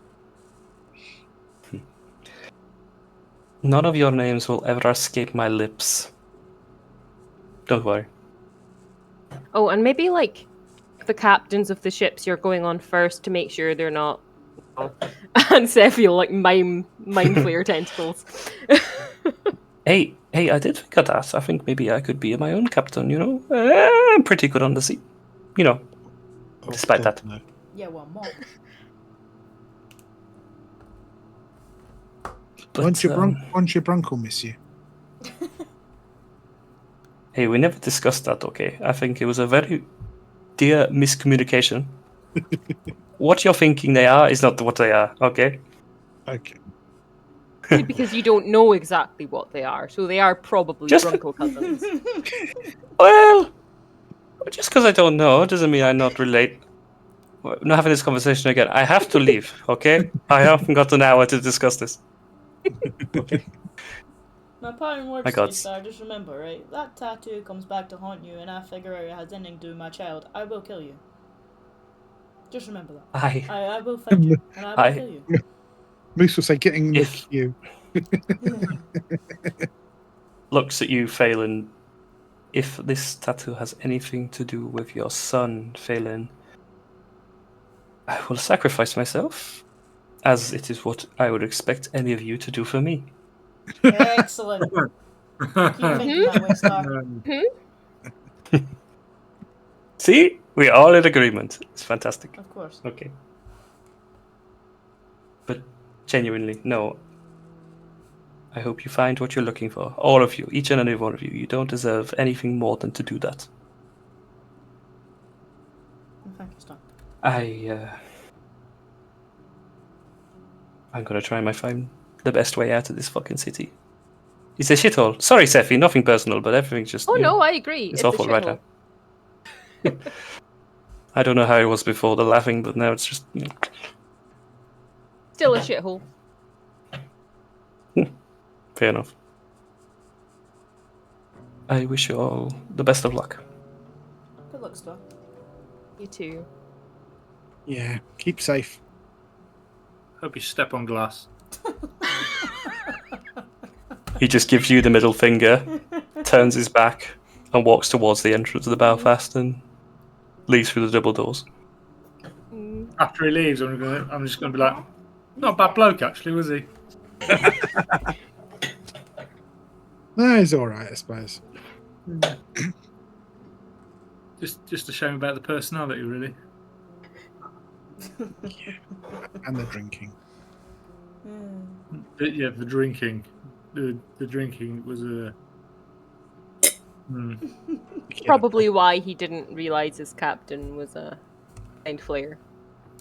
None of your names will ever escape my lips. Don't worry. Oh, and maybe like the captains of the ships you're going on first to make sure they're not. And Sephiel like mind flayer tentacles. Hey, I did think of that. I think maybe I could be my own captain, you know? I'm pretty good on the sea. You know, despite that. No. Yeah, well, more. But, Won't your Brunkle miss you? Hey, we never discussed that, okay? I think it was a very dear miscommunication. What you're thinking they are is not what they are, okay? Okay. Because you don't know exactly what they are, so they are probably Brunkle cousins. Well, just because I don't know doesn't mean I not relate. We're not having this conversation again. I have to leave, okay? I haven't got an hour to discuss this. Okay. My parting words My to you, gods. sir, just remember, right? That tattoo comes back to haunt you, and I figure out it has anything to do with my child. I will kill you. Just remember that. I will find you, and I will kill you. Moose will say, getting the queue. Looks at you, Phelan. If this tattoo has anything to do with your son, Phelan, I will sacrifice myself, as it is what I would expect any of you to do for me. Excellent. Keep thinking that way, Star. See? We're all in agreement. It's fantastic. Of course. Okay. But genuinely, no. I hope you find what you're looking for. All of you. Each and every one of you. You don't deserve anything more than to do that. Thank you, Star. I'm gonna try and find the best way out of this fucking city. It's a shithole. Sorry, Sephi, nothing personal, but everything's just... Oh no, I agree. It's awful right now. I don't know how it was before the laughing, but now it's just... Still a shithole. Fair enough. I wish you all the best of luck. Good luck, Star. You too. Yeah, keep safe. Hope you step on glass. He just gives you the middle finger, turns his back, and walks towards the entrance of the Belfast and leaves through the double doors. After he leaves, I'm just going to be like, not a bad bloke, actually, was he? No, he's all right, I suppose. Just a shame about the personality, really. And the drinking. Yeah, the drinking. The drinking was a... Probably why he didn't realise his captain was a mind flare.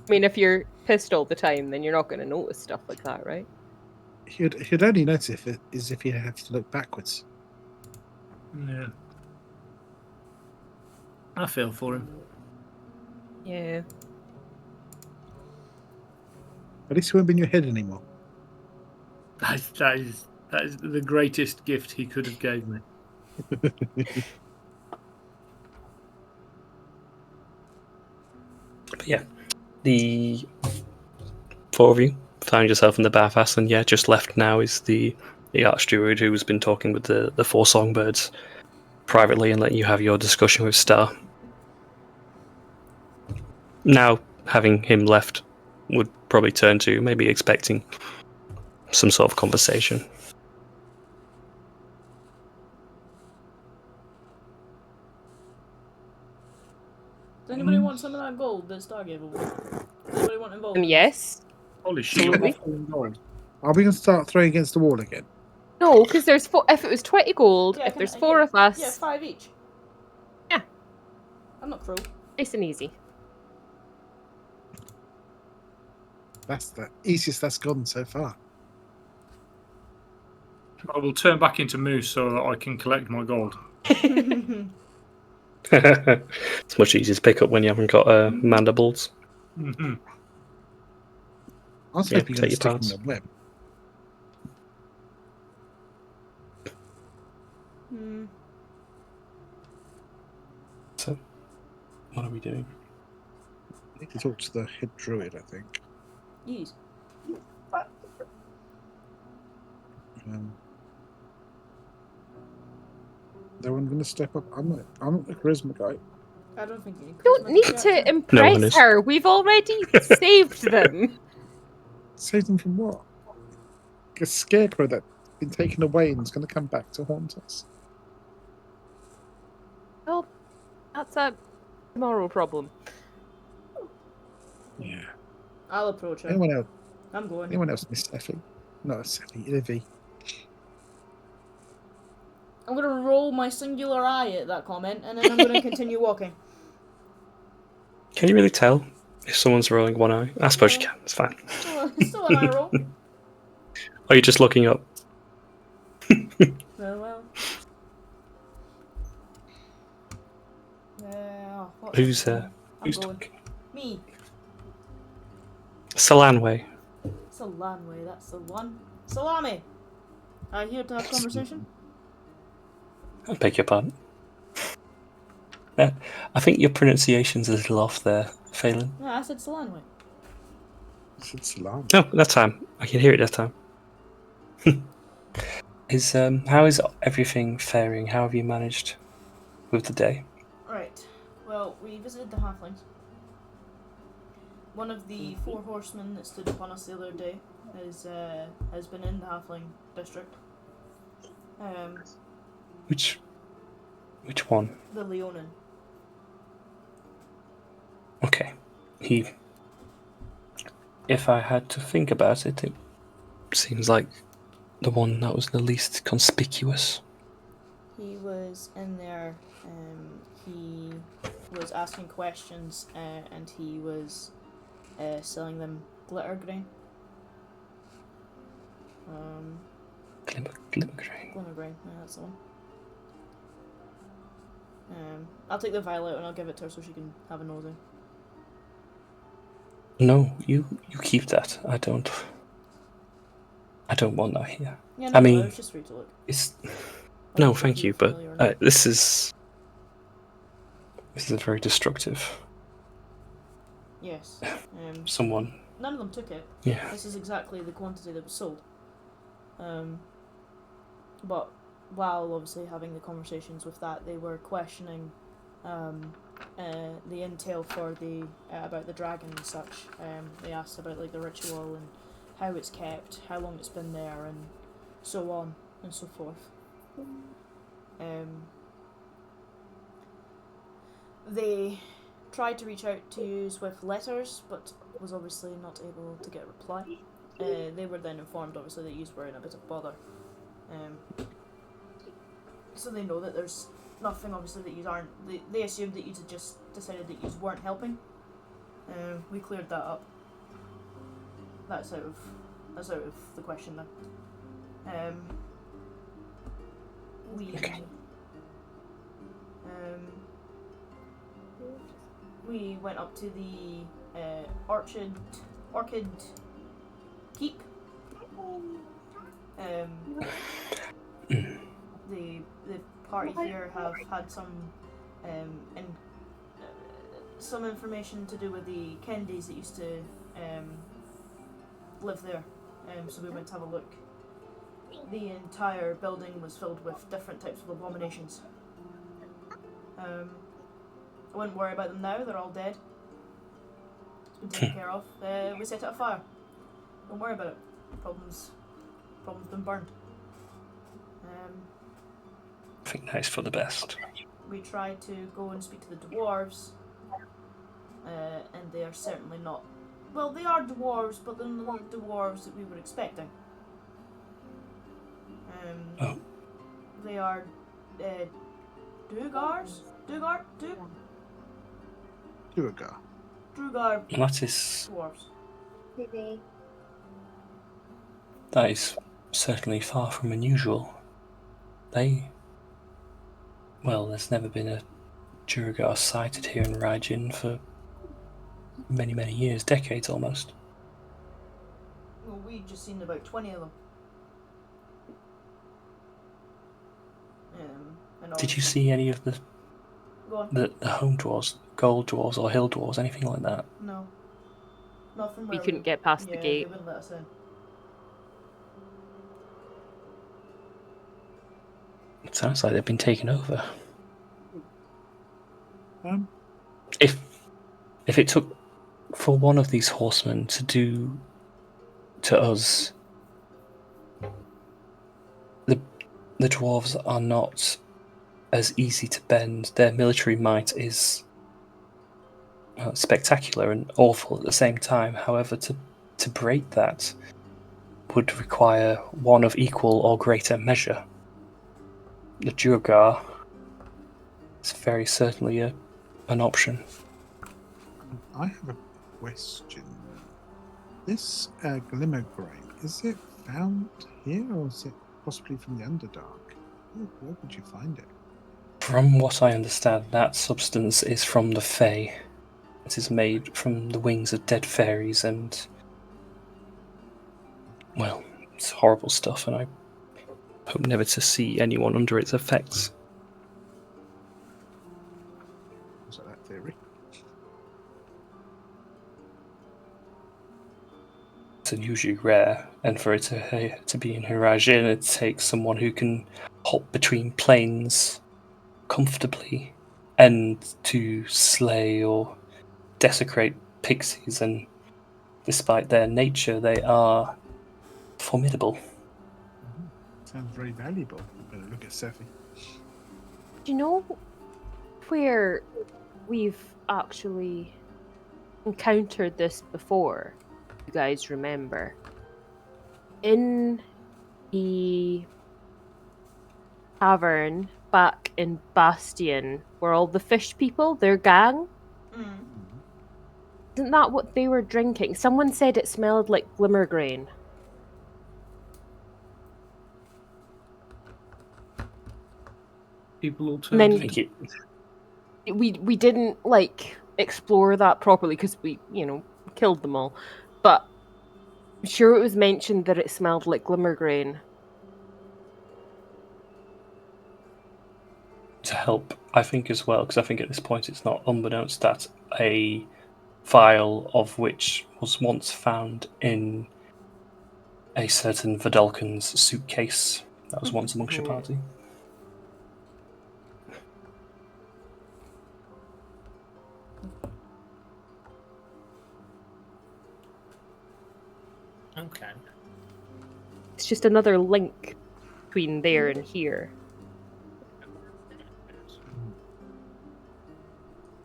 I mean, if you're pissed all the time, then you're not going to notice stuff like that, right? He'd only notice if he have to look backwards. Yeah. I feel for him. Yeah. At least he won't be in your head anymore. That is the greatest gift he could have gave me. But yeah, the four of you found yourself in the bathhouse, and just left now is the Archdruid who has been talking with the four songbirds privately and letting you have your discussion with Star. Now, having him left, would probably turn to maybe expecting some sort of conversation. Does anybody want some of that gold that Star gave away? Does anybody want involved? Yes. Holy shit! Absolutely. Are we going to start throwing against the wall again? No, because there's four. If it was 20 gold, Yeah, if there's four of us, Yeah, 5 each. Yeah. I'm not cruel. nice and easy. That's the easiest that's gone so far. I will turn back into Moose so that I can collect my gold. It's much easier to pick up when you haven't got mandibles. Mm-hmm. I was Yeah, hoping you're going to take stick your in the web. So, what are we doing? I need to talk to the head druid, I think. Yes. No one going to step up. I'm not the charisma guy. I don't think you need Don't charisma need get to it. No one impress is. her. We've already saved them. Save them from what? A scarecrow that's been taken away and is going to come back to haunt us. Well, that's a moral problem. Yeah. I'll approach her. Anyone else? I'm going. Anyone else, Miss Effie? No, Effie. Livy. I'm going to roll my singular eye at that comment, and then I'm going to continue walking. Can you really tell if someone's rolling one eye? I suppose you can. It's fine. Oh, it's still an eye roll. Are you just looking up? Well. Who's I'm going. talking? Me. Salanway. Salanway, that's the one. Salami! Are you here to have a conversation? I beg your pardon. I think your pronunciation's a little off there, Phelan. No, I said Salanway. It's Salam. No, that time. I can hear it that time. How is everything faring? How have you managed with the day? Right. Well, we visited the halflings. One of the four horsemen that stood upon us the other day has been in the halfling district. Which one? The Leonin. Okay. If I had to think about it, it seems like the one that was the least conspicuous. He was in there. He was asking questions, and he was selling them glitter grain. Glimmer grain. Glimmer grain. Yeah, that's the one. I'll take the vial out and I'll give it to her so she can have a nosing. No, you keep that. I don't want that here. Yeah, no, I mean, it was just for you to look. It's no, thank you, but this is very destructive. Yes. Someone. None of them took it. Yeah. This is exactly the quantity that was sold. But while obviously having the conversations with that, they were questioning the intel for the about the dragon and such. They asked about like the ritual and how it's kept, how long it's been there, and so on and so forth. They tried to reach out to you with letters, but was obviously not able to get a reply. They were then informed, obviously, that you were in a bit of bother. So they know that there's nothing, obviously, that you aren't. They assumed that you had just decided that you weren't helping. We cleared that up. That's out of the question now. We went up to the Orchid Keep. The party here have had some information to do with the Kennedys that used to live there. So we went to have a look. The entire building was filled with different types of abominations. I wouldn't worry about them now, they're all dead. It's been taken care of. We set it afire. Don't worry about it. Problem's been burned. I think that is for the best. We tried to go and speak to the dwarves, and they are certainly not. Well, they are dwarves, but they're not the dwarves that we were expecting. They are Drugars? Drugar? Duergar. Drugar That is dwarves. that is certainly far from unusual. There's never been a Duergar sighted here in Raijin for many, many years, decades almost. Well, we just seen about 20 of them. Did you see any of the home dwarves, gold dwarves or hill dwarves, anything like that? No. Not from We where couldn't get past the they gate. wouldn't let us in. It sounds like they've been taken over. If it took for one of these horsemen to do to us, the dwarves are not as easy to bend. Their military might is spectacular and awful at the same time. However, to break that would require one of equal or greater measure. The Duergar is very certainly an option. I have a question. This glimmer grain, is it found here or is it possibly from the Underdark? Where would you find it? From what I understand, that substance is from the Fae. It is made from the wings of dead fairies and, well, it's horrible stuff, and I hope never to see anyone under its effects. Was that theory? It's unusually rare, and for it to be in Hirajin, it takes someone who can hop between planes comfortably and to slay or desecrate pixies, and despite their nature, they are formidable. Sounds very valuable. Better look at Sephi. Do you know where we've actually encountered this before? You guys remember? In the tavern back in Bastion, where all the fish people, their gang, isn't that what they were drinking? Someone said it smelled like glimmergrain. People all And then turned we didn't explore that properly because we killed them all, but I'm sure it was mentioned that it smelled like glimmergrain. To help, I think, as well, because I think at this point it's not unbeknownst that a vial of which was once found in a certain Vidalcan's suitcase that was once amongst your party. Okay. It's just another link between there and here.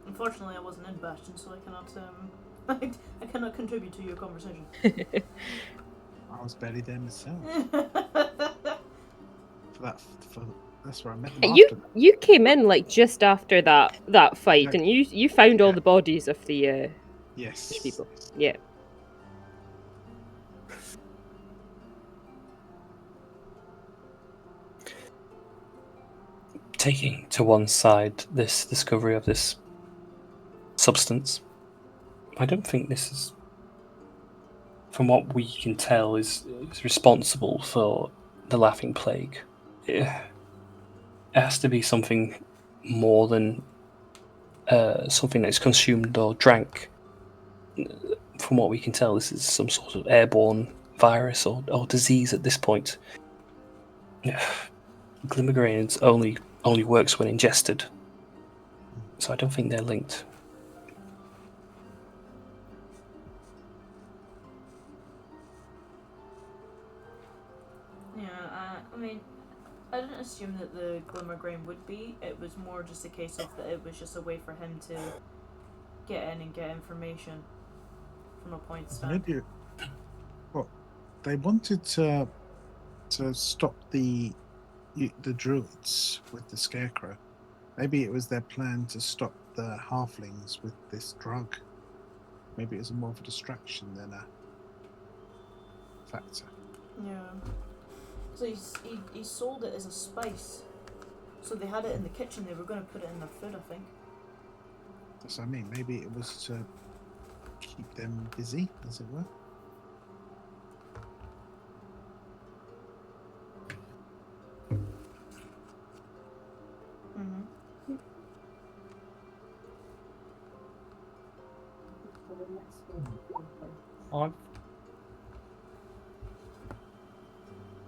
Unfortunately, I wasn't in Bastion, so I cannot I cannot contribute to your conversation. I was barely there myself. That's where I met them. You came in just after that fight, and you found all the bodies of the Yes. people. Yeah. Taking to one side this discovery of this substance, I don't think this is, from what we can tell, is responsible for the Laughing Plague. It has to be something more than something that's consumed or drank. From what we can tell, this is some sort of airborne virus or disease at this point. Glimmergrains only works when ingested, so I don't think they're linked. Yeah, I mean, I didn't assume that the Glimmergrain would be. It was more just a case of that it was just a way for him to get in and get information from a point stand. Maybe. Well, they wanted to stop the druids with the scarecrow. Maybe it was their plan to stop the halflings with this drug. Maybe it was more of a distraction than a factor. Yeah. So he sold it as a spice. So they had it in the kitchen. They were going to put it in their food, I think. That's what I mean. Maybe it was to keep them busy, as it were. Mm-hmm.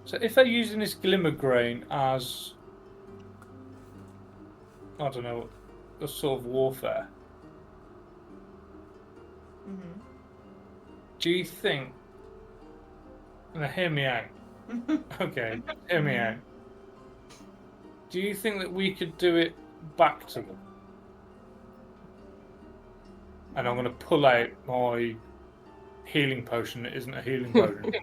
So if they're using this Glimmergrain as, I don't know, a sort of warfare, Mm-hmm. do you think, now hear me out, okay, hear me out, do you think that we could do it back to them? And I'm going to pull out my healing potion that isn't a healing potion.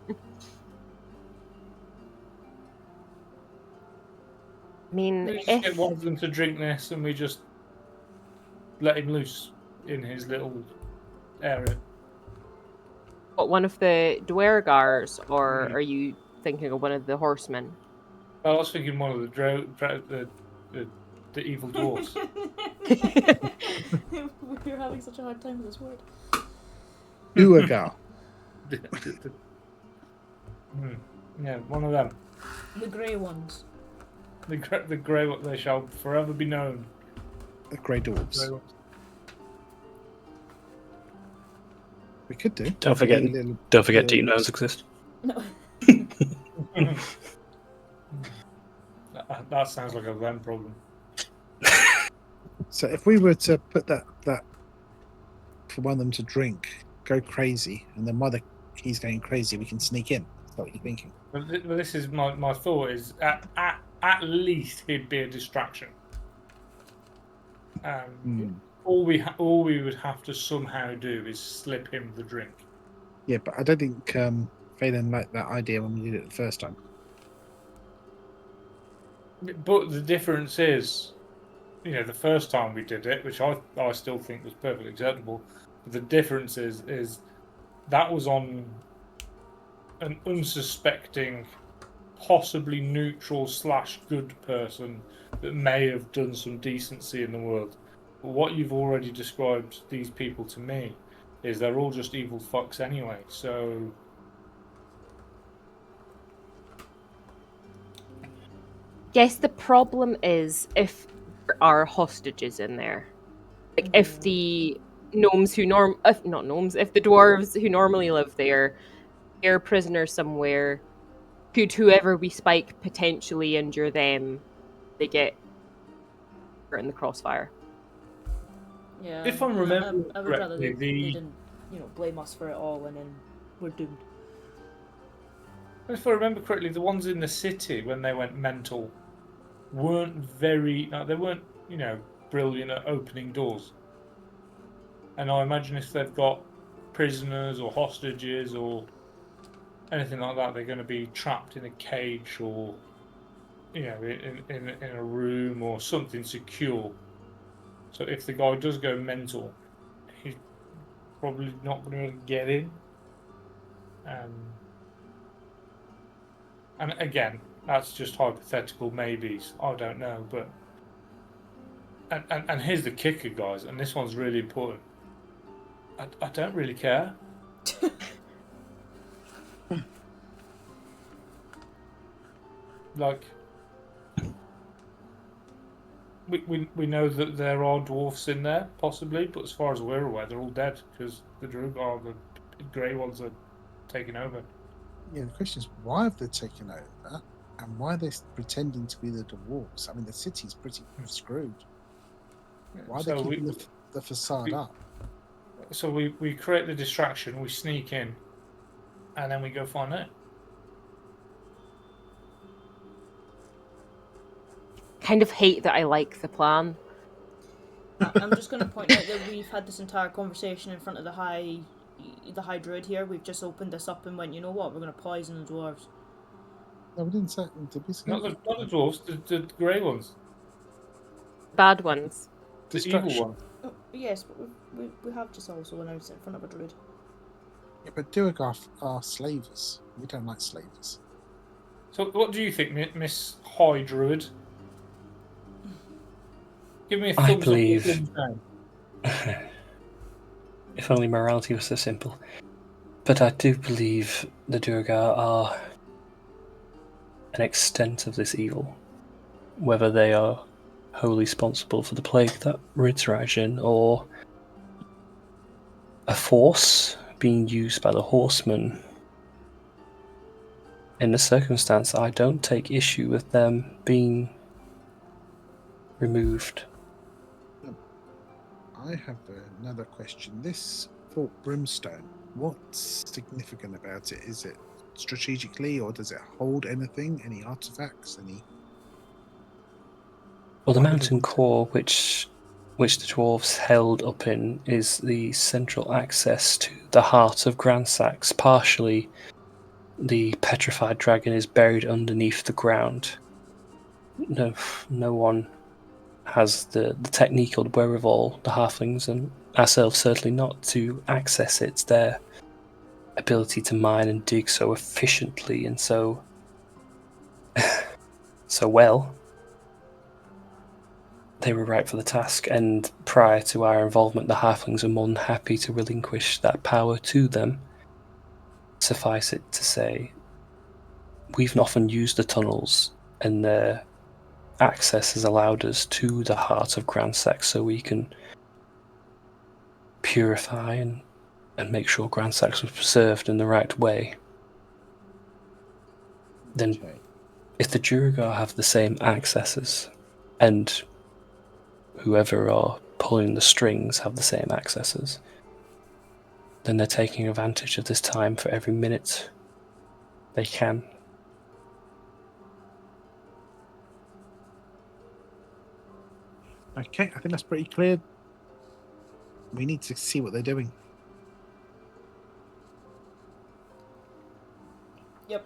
I mean, We just if get one of them to drink this and we just let him loose in his little area. what, one of the Dwergars, or are you thinking of one of the horsemen? I was thinking one of the evil dwarfs. We're having such a hard time with this word. Duergar. Yeah, one of them. The grey ones. The grey, what they shall forever be known. The grey dwarves. Grey ones. We could do. Don't forget deep gnomes exist. No. That sounds like a them problem. So if we were to put that for one of them to drink, go crazy, and then while he's going crazy, we can sneak in. Is that what you're thinking? But this is my thought is at least he'd be a distraction. All we would have to somehow do is slip him the drink. Yeah, but I don't think Phelan liked that idea when we did it the first time. But the difference is, the first time we did it, which I still think was perfectly acceptable, but the difference is that was on an unsuspecting, possibly neutral / good person that may have done some decency in the world. But what you've already described these people to me is they're all just evil fucks anyway, so... Guess the problem is if there are hostages in there. Like if the gnomes if the dwarves who normally live there, they're prisoners somewhere, could whoever we spike potentially injure them, they get hurt in the crossfire. Yeah. If I'm remembering I would rather they correctly, didn't, blame us for it all and then we're doomed. if I remember correctly, the ones in the city when they went mental weren't they weren't, brilliant at opening doors. And I imagine if they've got prisoners or hostages or anything like that, they're going to be trapped in a cage or, in a room or something secure. So if the guy does go mental, probably not going to get in. And again, that's just hypothetical maybes. I don't know, but and here's the kicker, guys, and this one's really important. I don't really care. Like, we know that there are dwarfs in there, possibly, but as far as we're aware, they're all dead because the grey ones are taking over. Yeah, the question is why have they taken over, and why are they pretending to be the dwarves? I mean, the city's pretty screwed. Why are they keeping the facade up? So we create the distraction, we sneak in, and then we go find out. Kind of hate that I like the plan. I'm just going to point out that we've had this entire conversation in front of the high druid here. We've just opened this up and went, you know what, we're going to poison the dwarves. No, we didn't say. Did we say? Not the dwarves, the grey ones. Bad ones. The evil one. Oh, yes, but we have just also announced it in front of a druid. Yeah, but Duergar are slavers. We don't like slavers. So what do you think, Miss High Druid? Give me a thumbs I believe. up or thumbs down. If only morality was so simple. But I do believe the Duergar are an extent of this evil. Whether they are wholly responsible for the plague that rids Rajan, or a force being used by the horsemen. In this circumstance, I don't take issue with them being removed. I have another question. This Fort Brimstone, what's significant about it? Is it strategically, or does it hold anything? Any artifacts? Any? Well, the mountain core, which the dwarves held up in, is the central access to the heart of Gransax. Partially, the petrified dragon is buried underneath the ground. No one has the technique or the wherewithal, the halflings and ourselves certainly not, to access it. Their ability to mine and dig so efficiently and so well. They were right for the task, and prior to our involvement, the halflings were more than happy to relinquish that power to them. Suffice it to say, we've often used the tunnels, and their access has allowed us to the heart of Gransax so we can purify and make sure Gransax was preserved in the right way. Then, if the Duergar have the same accesses, and whoever are pulling the strings have the same accesses, then they're taking advantage of this time for every minute they can. Okay, I think that's pretty clear. We need to see what they're doing. Yep.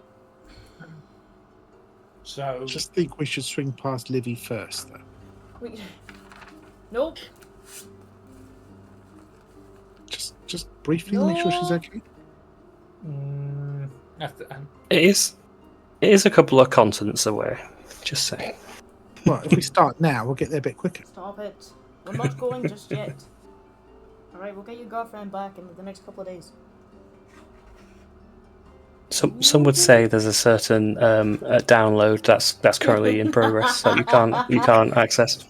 So I just think we should swing past Livy first, though. Nope. Just briefly make sure she's okay. It is a couple of continents away. Just saying. Well, if we start now, we'll get there a bit quicker. Stop it. We're not going just yet. Alright, we'll get your girlfriend back in the next couple of days. Some would say there's a certain download that's currently in progress that you can't access.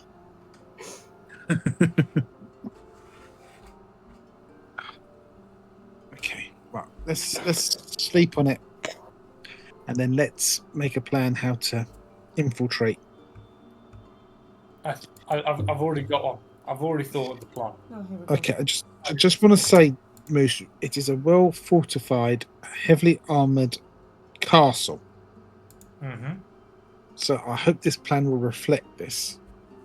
Okay, well, let's sleep on it, and then let's make a plan how to infiltrate. I've already got one. I've already thought of the plan. Okay, I just want to say, Moose, it is a well fortified, heavily armored castle. Mm-hmm. So I hope this plan will reflect this.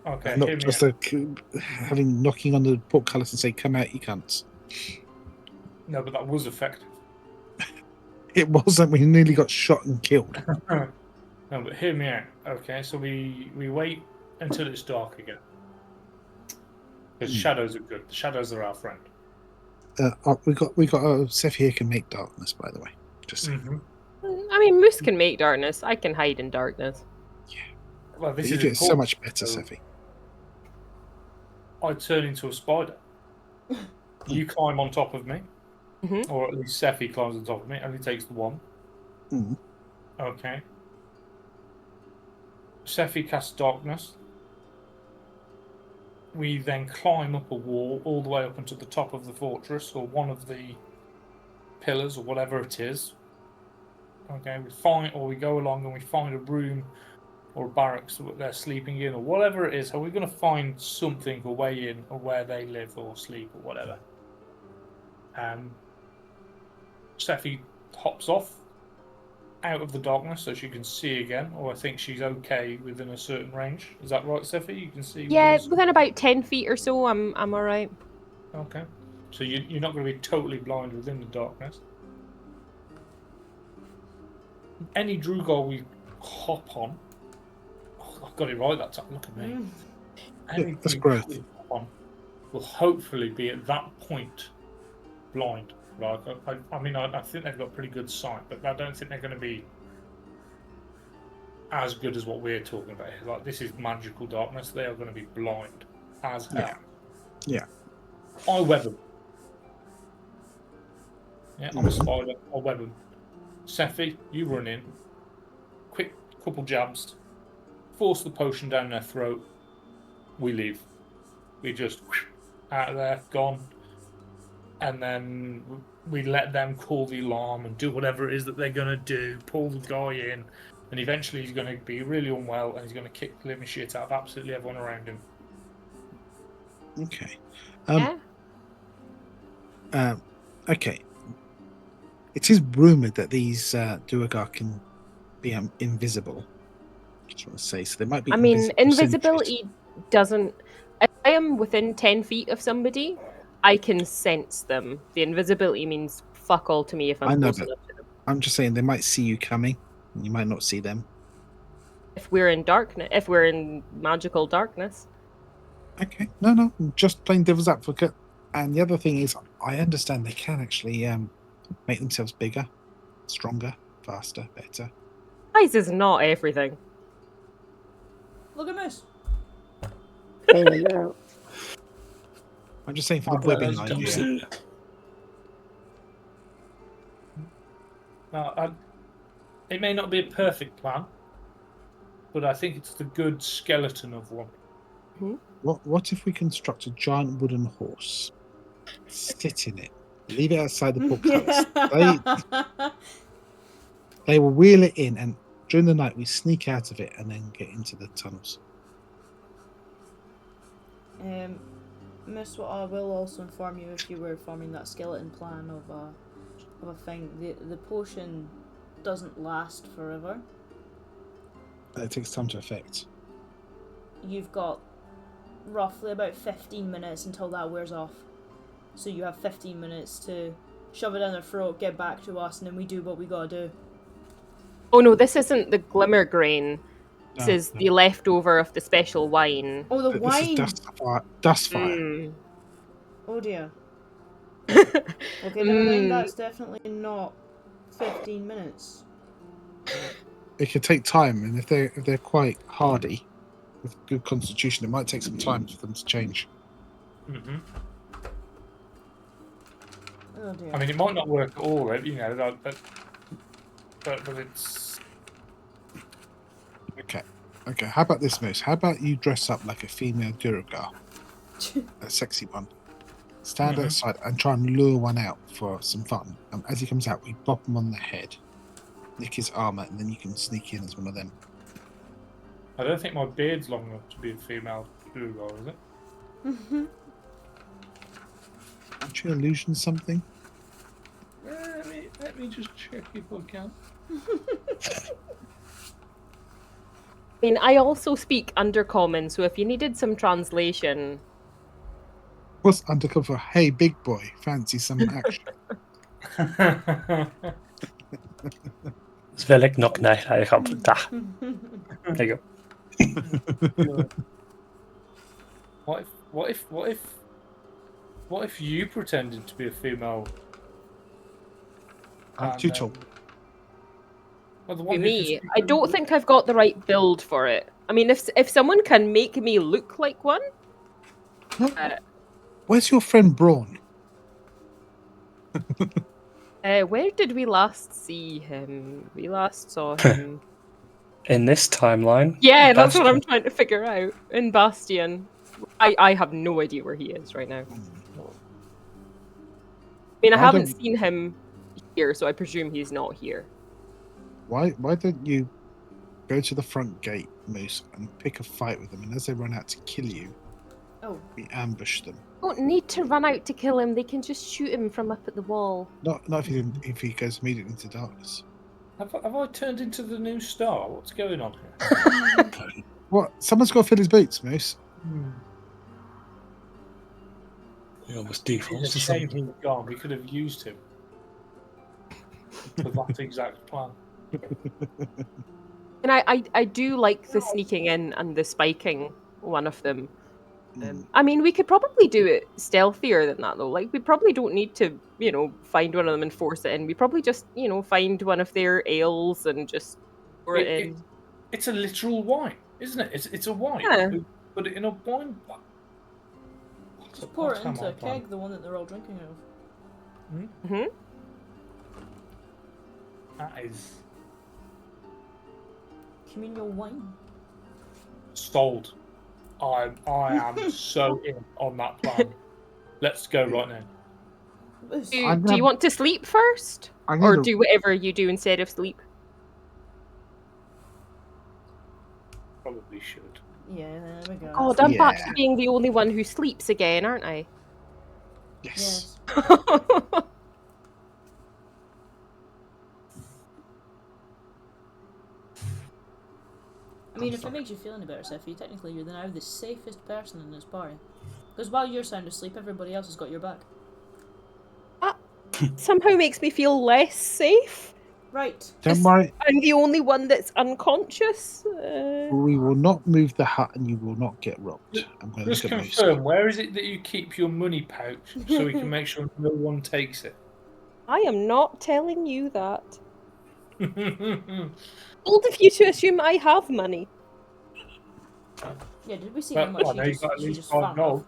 Okay. Not just having knocking on the portcullis and say, "Come out, you cunts." No, but that was effective. It wasn't. We nearly got shot and killed. No, but hear me out. Okay, so we wait until it's dark again. Because shadows are good. The shadows are our friend. we got Seth here can make darkness, by the way. Just saying. Mm-hmm. I mean, Moose can make darkness. I can hide in darkness. Well, this You is do it so important. much better, So Seffi. I turn into a spider. You climb on top of me, or at least Seffi climbs on top of me. Only takes the one. Mm. Okay. Seffi casts darkness. We then climb up a wall all the way up into the top of the fortress, or one of the pillars, or whatever it is. Okay, we go along and we find a room or a barracks that they're sleeping in, or whatever it is. Are we going to find something, a way in, or where they live or sleep or whatever? Seffi hops off out of the darkness so she can see again, or I think she's okay within a certain range. Is that right, Seffi? You can see. Yeah, within about 10 feet or so, I'm all right. Okay. So you're not going to be totally blind within the darkness. Any Drugor we hop on. Oh, I've got it right that time. Look at me. Any that's Drugor great. we hop on will hopefully be at that point blind. Right? I mean, I think they've got pretty good sight, but I don't think they're going to be as good as what we're talking about. Like, this is magical darkness. They are going to be blind as hell. Yeah. I web them. Yeah, I'm a spider. I'll web them. Seffi, you run in. Quick couple jabs. Force the potion down their throat. We leave. We just out of there, gone. And then we let them call the alarm and do whatever it is that they're going to do. Pull the guy in. And eventually he's going to be really unwell and he's going to kick the living shit out of absolutely everyone around him. Okay. Okay. It is rumoured that these Duergar can be invisible. Just want to say, so they might be. I mean, invisibility sentries. doesn't. If I am within 10 feet of somebody, I can sense them. The invisibility means fuck all to me if I'm I know, close but enough to them. I'm just saying they might see you coming, and you might not see them. If we're in darkness, if we're in magical darkness. Okay, no, just playing devil's advocate. And the other thing is, I understand they can actually make themselves bigger, stronger, faster, better. Size is not everything. Look at Moose. I'm just saying for the webbing idea. Now, it may not be a perfect plan, but I think it's the good skeleton of one. What if we construct a giant wooden horse, sit in it, leave it outside the portcullis? They will wheel it in, and during the night we sneak out of it and then get into the tunnels. Miss, what I will also inform you if you were forming that skeleton plan of a thing. The potion doesn't last forever. It takes time to effect. You've got roughly about 15 minutes until that wears off. So you have 15 minutes to shove it down their throat, get back to us, and then we do what we gotta do. Oh no, this isn't the glimmer grain. This No, is no. the leftover of the special wine. Oh, the This wine! is dust fire. Mm. Oh dear. Okay, never mind, that's definitely not 15 minutes. It could take time, and if they're quite hardy, with good constitution, it might take some time for them to change. Mm-hmm. Oh dear. I mean, it might not work at all, right? You know, but it's... Okay. How about this, Moose? How about you dress up like a female Duergar, a sexy one? Stand outside and try and lure one out for some fun. As he comes out, we bop him on the head, nick his armor, and then you can sneak in as one of them. I don't think my beard's long enough to be a female Duergar, is it? Aren't you illusion something? Let me just check if I can. I mean, I also speak Undercommon, so if you needed some translation... What's undercover? Hey, big boy, fancy some action? Svelek knock nej, hij gaat daar. There you go. What if What if you pretended to be a female? I'm too tall. Well, the To one who me, can I don't think I've got the right build for it. I mean, if someone can make me look like one, Where's your friend Braun? where did we last see him? We last saw him. In this timeline, Yeah, that's what I'm Bastion. trying to figure out. In Bastion. I have no idea where he is right now. I mean, I haven't seen him here, so I presume he's not here. Why don't you go to the front gate, Moose, and pick a fight with them, and as they run out to kill you, we ambush them. Don't need to run out to kill him. They can just shoot him from up at the wall. Not if he goes immediately into darkness. Have I turned into the new star? What's going on here? What? Someone's got to fill his boots, Moose. He almost It's defaults a to shame something. he was gone. We could have used him for that exact plan. And I do like the sneaking in and the spiking one of them. I mean, we could probably do it stealthier than that, though. Like, we probably don't need to, find one of them and force it in. We probably just, find one of their ales and just pour it in. It's a literal wine, isn't it? It's a wine. Yeah. Put it in a wine. Just pour it into a keg, the one that they're all drinking out of. Mm-hmm. That is Communal wine. sold. I am so in on that plan. Let's go right now. Do you want to sleep first? Or do whatever you do instead of sleep? Probably should. Yeah, there we go. God, I'm back to being the only one who sleeps again, aren't I? Yes. I mean, if it makes you feel any better, Seffi, technically you're now the safest person in this party. Because while you're sound asleep, everybody else has got your back. That somehow makes me feel less safe. Right. Don't worry. I'm the only one that's unconscious. We will not move the hut, and you will not get robbed. I'm going to Just look at Moose. confirm, where is it that you keep your money pouch so we can make sure no one takes it? I am not telling you that. Bold of you to assume I have money. Yeah, did we see how much she just found off?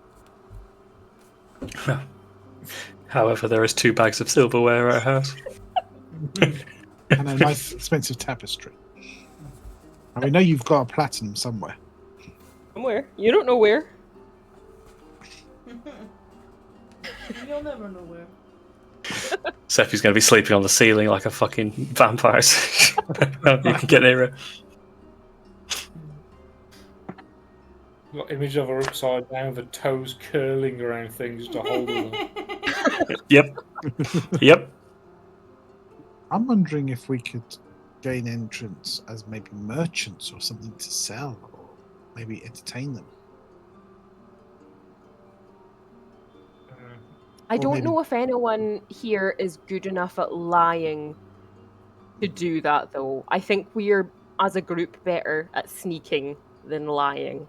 However, there is 2 bags of silverware at her house. And a nice expensive tapestry. And we know you've got a platinum somewhere. Somewhere. You don't know where. You'll never know where. Seffi's going to be sleeping on the ceiling like a fucking vampire. You can get near her. Got image of her upside down, the toes curling around things to hold her. Yep. I'm wondering if we could gain entrance as maybe merchants or something to sell, or maybe entertain them. I don't know if anyone here is good enough at lying to do that, though. I think we're, as a group, better at sneaking than lying.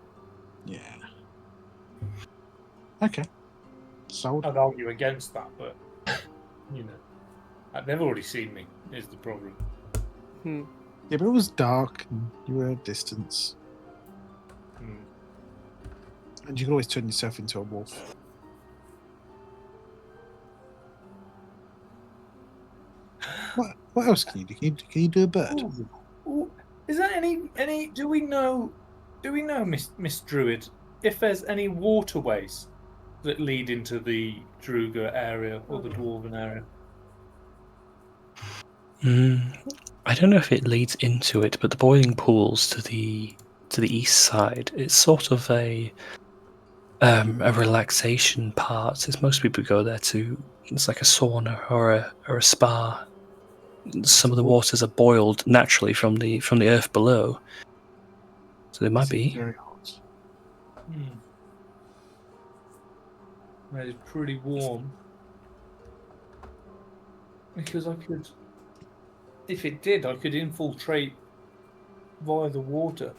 Yeah. Okay. Sold. I'd argue against that, but they've already seen me. Is the problem? Yeah, but it was dark, and you were at a distance, and you can always turn yourself into a wolf. What else can you do? Can you do a bird? Ooh. Is there any? Do we know, Miss Druid, if there's any waterways that lead into the Druga area or the Dwarven area? I don't know if it leads into it, but the boiling pools to the east side, it's sort of a relaxation part. It's most people go there it's like a sauna or a spa. Some of the waters are boiled naturally from the earth below, so it might be. Very hot. It's pretty warm. Because if it did, I could infiltrate via the water.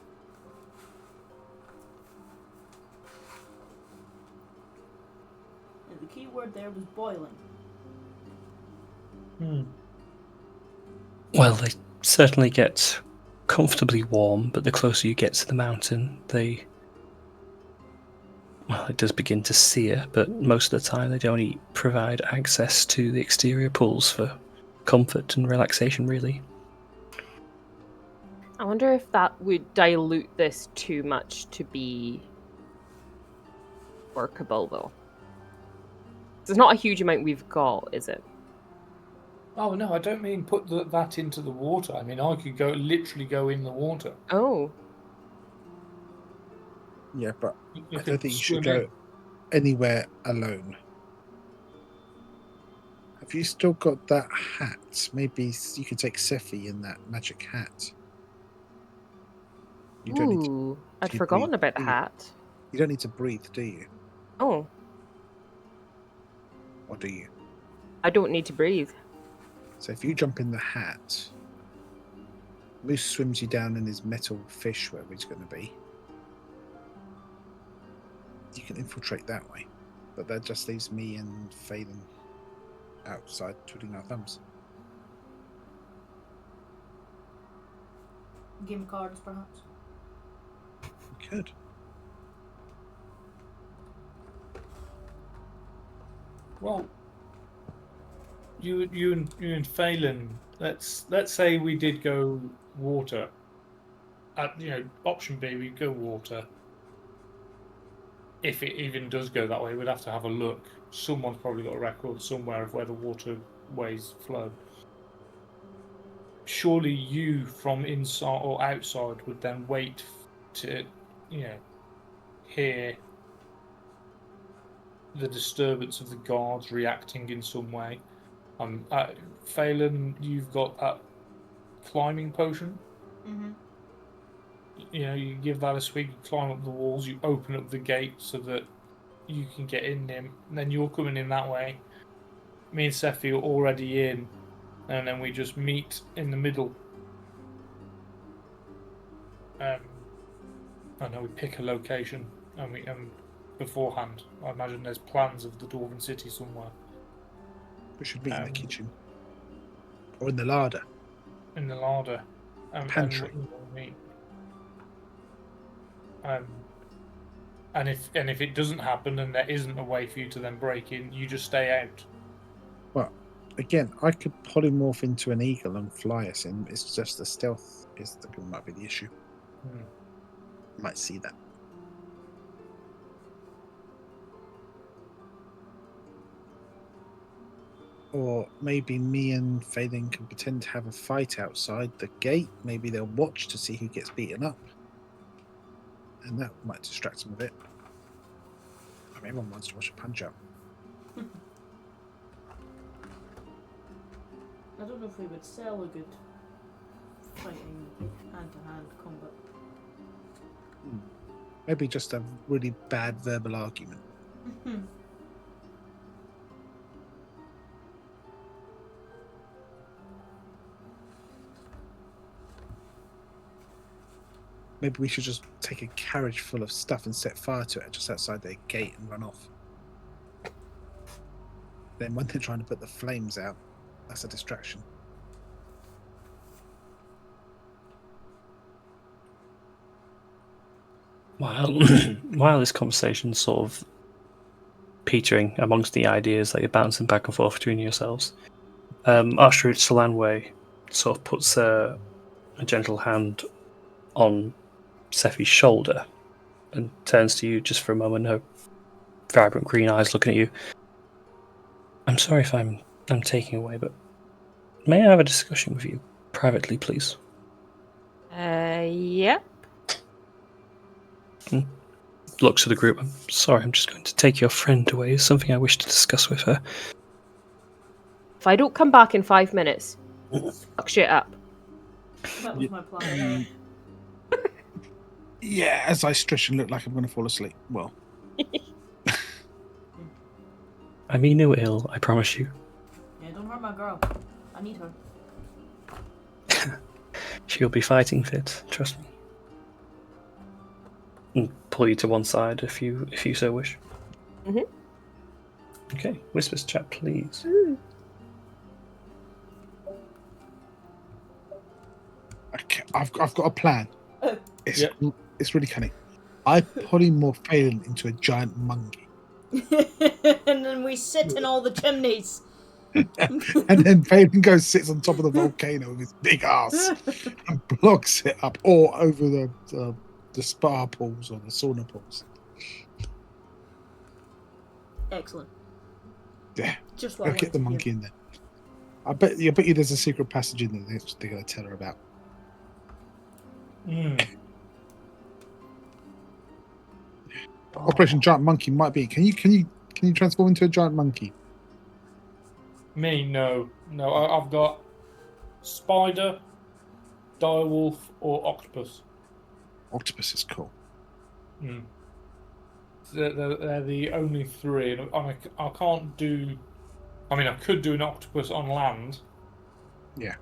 The key there was boiling. Well, they certainly get comfortably warm, but the closer you get to the mountain, it does begin to sear, but most of the time they only provide access to the exterior pools for comfort and relaxation, really. I wonder if that would dilute this too much to be workable, though. It's not a huge amount we've got, is it? Oh no, I don't mean put that into the water. I mean I could literally go in the water. Oh. Yeah, but You I could don't think you should swim go anywhere alone. Have you still got that hat? Maybe you could take Sephi in that magic hat. You don't need Ooh, I'd to forgotten breathe, about the do you? hat. You don't need to breathe, do you? Oh, Or do you? I don't need to breathe. So if you jump in the hat, Moose swims you down in his metal fish, wherever he's going to be. You can infiltrate that way. But that just leaves me and Phelan outside twiddling our thumbs. Game of cards, perhaps. We could. Well, you and Phelan. Let's say we did go water. Option B, we go water. If it even does go that way, we'd have to have a look. Someone's probably got a record somewhere of where the waterways flow. Surely you from inside or outside would then wait to, hear the disturbance of the guards reacting in some way. Phelan, you've got that climbing potion. Mm-hmm. You give that a swig, you climb up the walls, you open up the gate so that you can get in them, and then you're coming in that way. Me and Sephi are already in, and then we just meet in the middle. I know we pick a location, and beforehand, I imagine there's plans of the Dwarven City somewhere. We should meet in the kitchen. Or in the larder. In the larder. Pantry. And we'll meet. And if it doesn't happen and there isn't a way for you to then break in, you just stay out. Well, again, I could polymorph into an eagle and fly us in. It's just the stealth might be the issue. Might see that. Or maybe me and Phelan can pretend to have a fight outside the gate. Maybe they'll watch to see who gets beaten up. And that might distract them a bit. I mean, everyone wants to watch a punch-up. I don't know if we would sell a good fighting hand-to-hand combat. Maybe just a really bad verbal argument. Maybe we should just take a carriage full of stuff and set fire to it just outside their gate and run off. Then when they're trying to put the flames out, that's a distraction. While this conversation's sort of petering amongst the ideas that you're bouncing back and forth between yourselves, Arshrid Solanway sort of puts a gentle hand on Sephi's shoulder and turns to you just for a moment, her vibrant green eyes looking at you. I'm sorry if I'm taking away, but may I have a discussion with you privately, please? Yeah. Looks at the group. I'm sorry, I'm just going to take your friend away. There's something I wish to discuss with her. If I don't come back in 5 minutes, fuck shit up. That was my plan. Yeah, as I stretch and look like I'm going to fall asleep. Well. I mean no ill, I promise you. Yeah, don't hurt my girl. I need her. She'll be fighting fit, trust me. And pull you to one side if you so wish. Okay, Whispers chat, please. Okay, I've got a plan. It's Yep. it's really cunning. I polymorph Phelan into a giant monkey, And then we sit in all the chimneys. and then Phelan goes sits on top of the volcano with his big ass and blocks it up, or over the spa pools or the sauna pools. Excellent. Yeah, Just what I go get the wanted to monkey in there. I bet you there's a secret passage in there they're going to tell her about. Operation Giant Monkey might be. Can you transform into a giant monkey? Me, no. I've got spider, direwolf, or octopus. Octopus is cool. They're the only three, and I can't do. I mean, I could do an octopus on land. Yeah.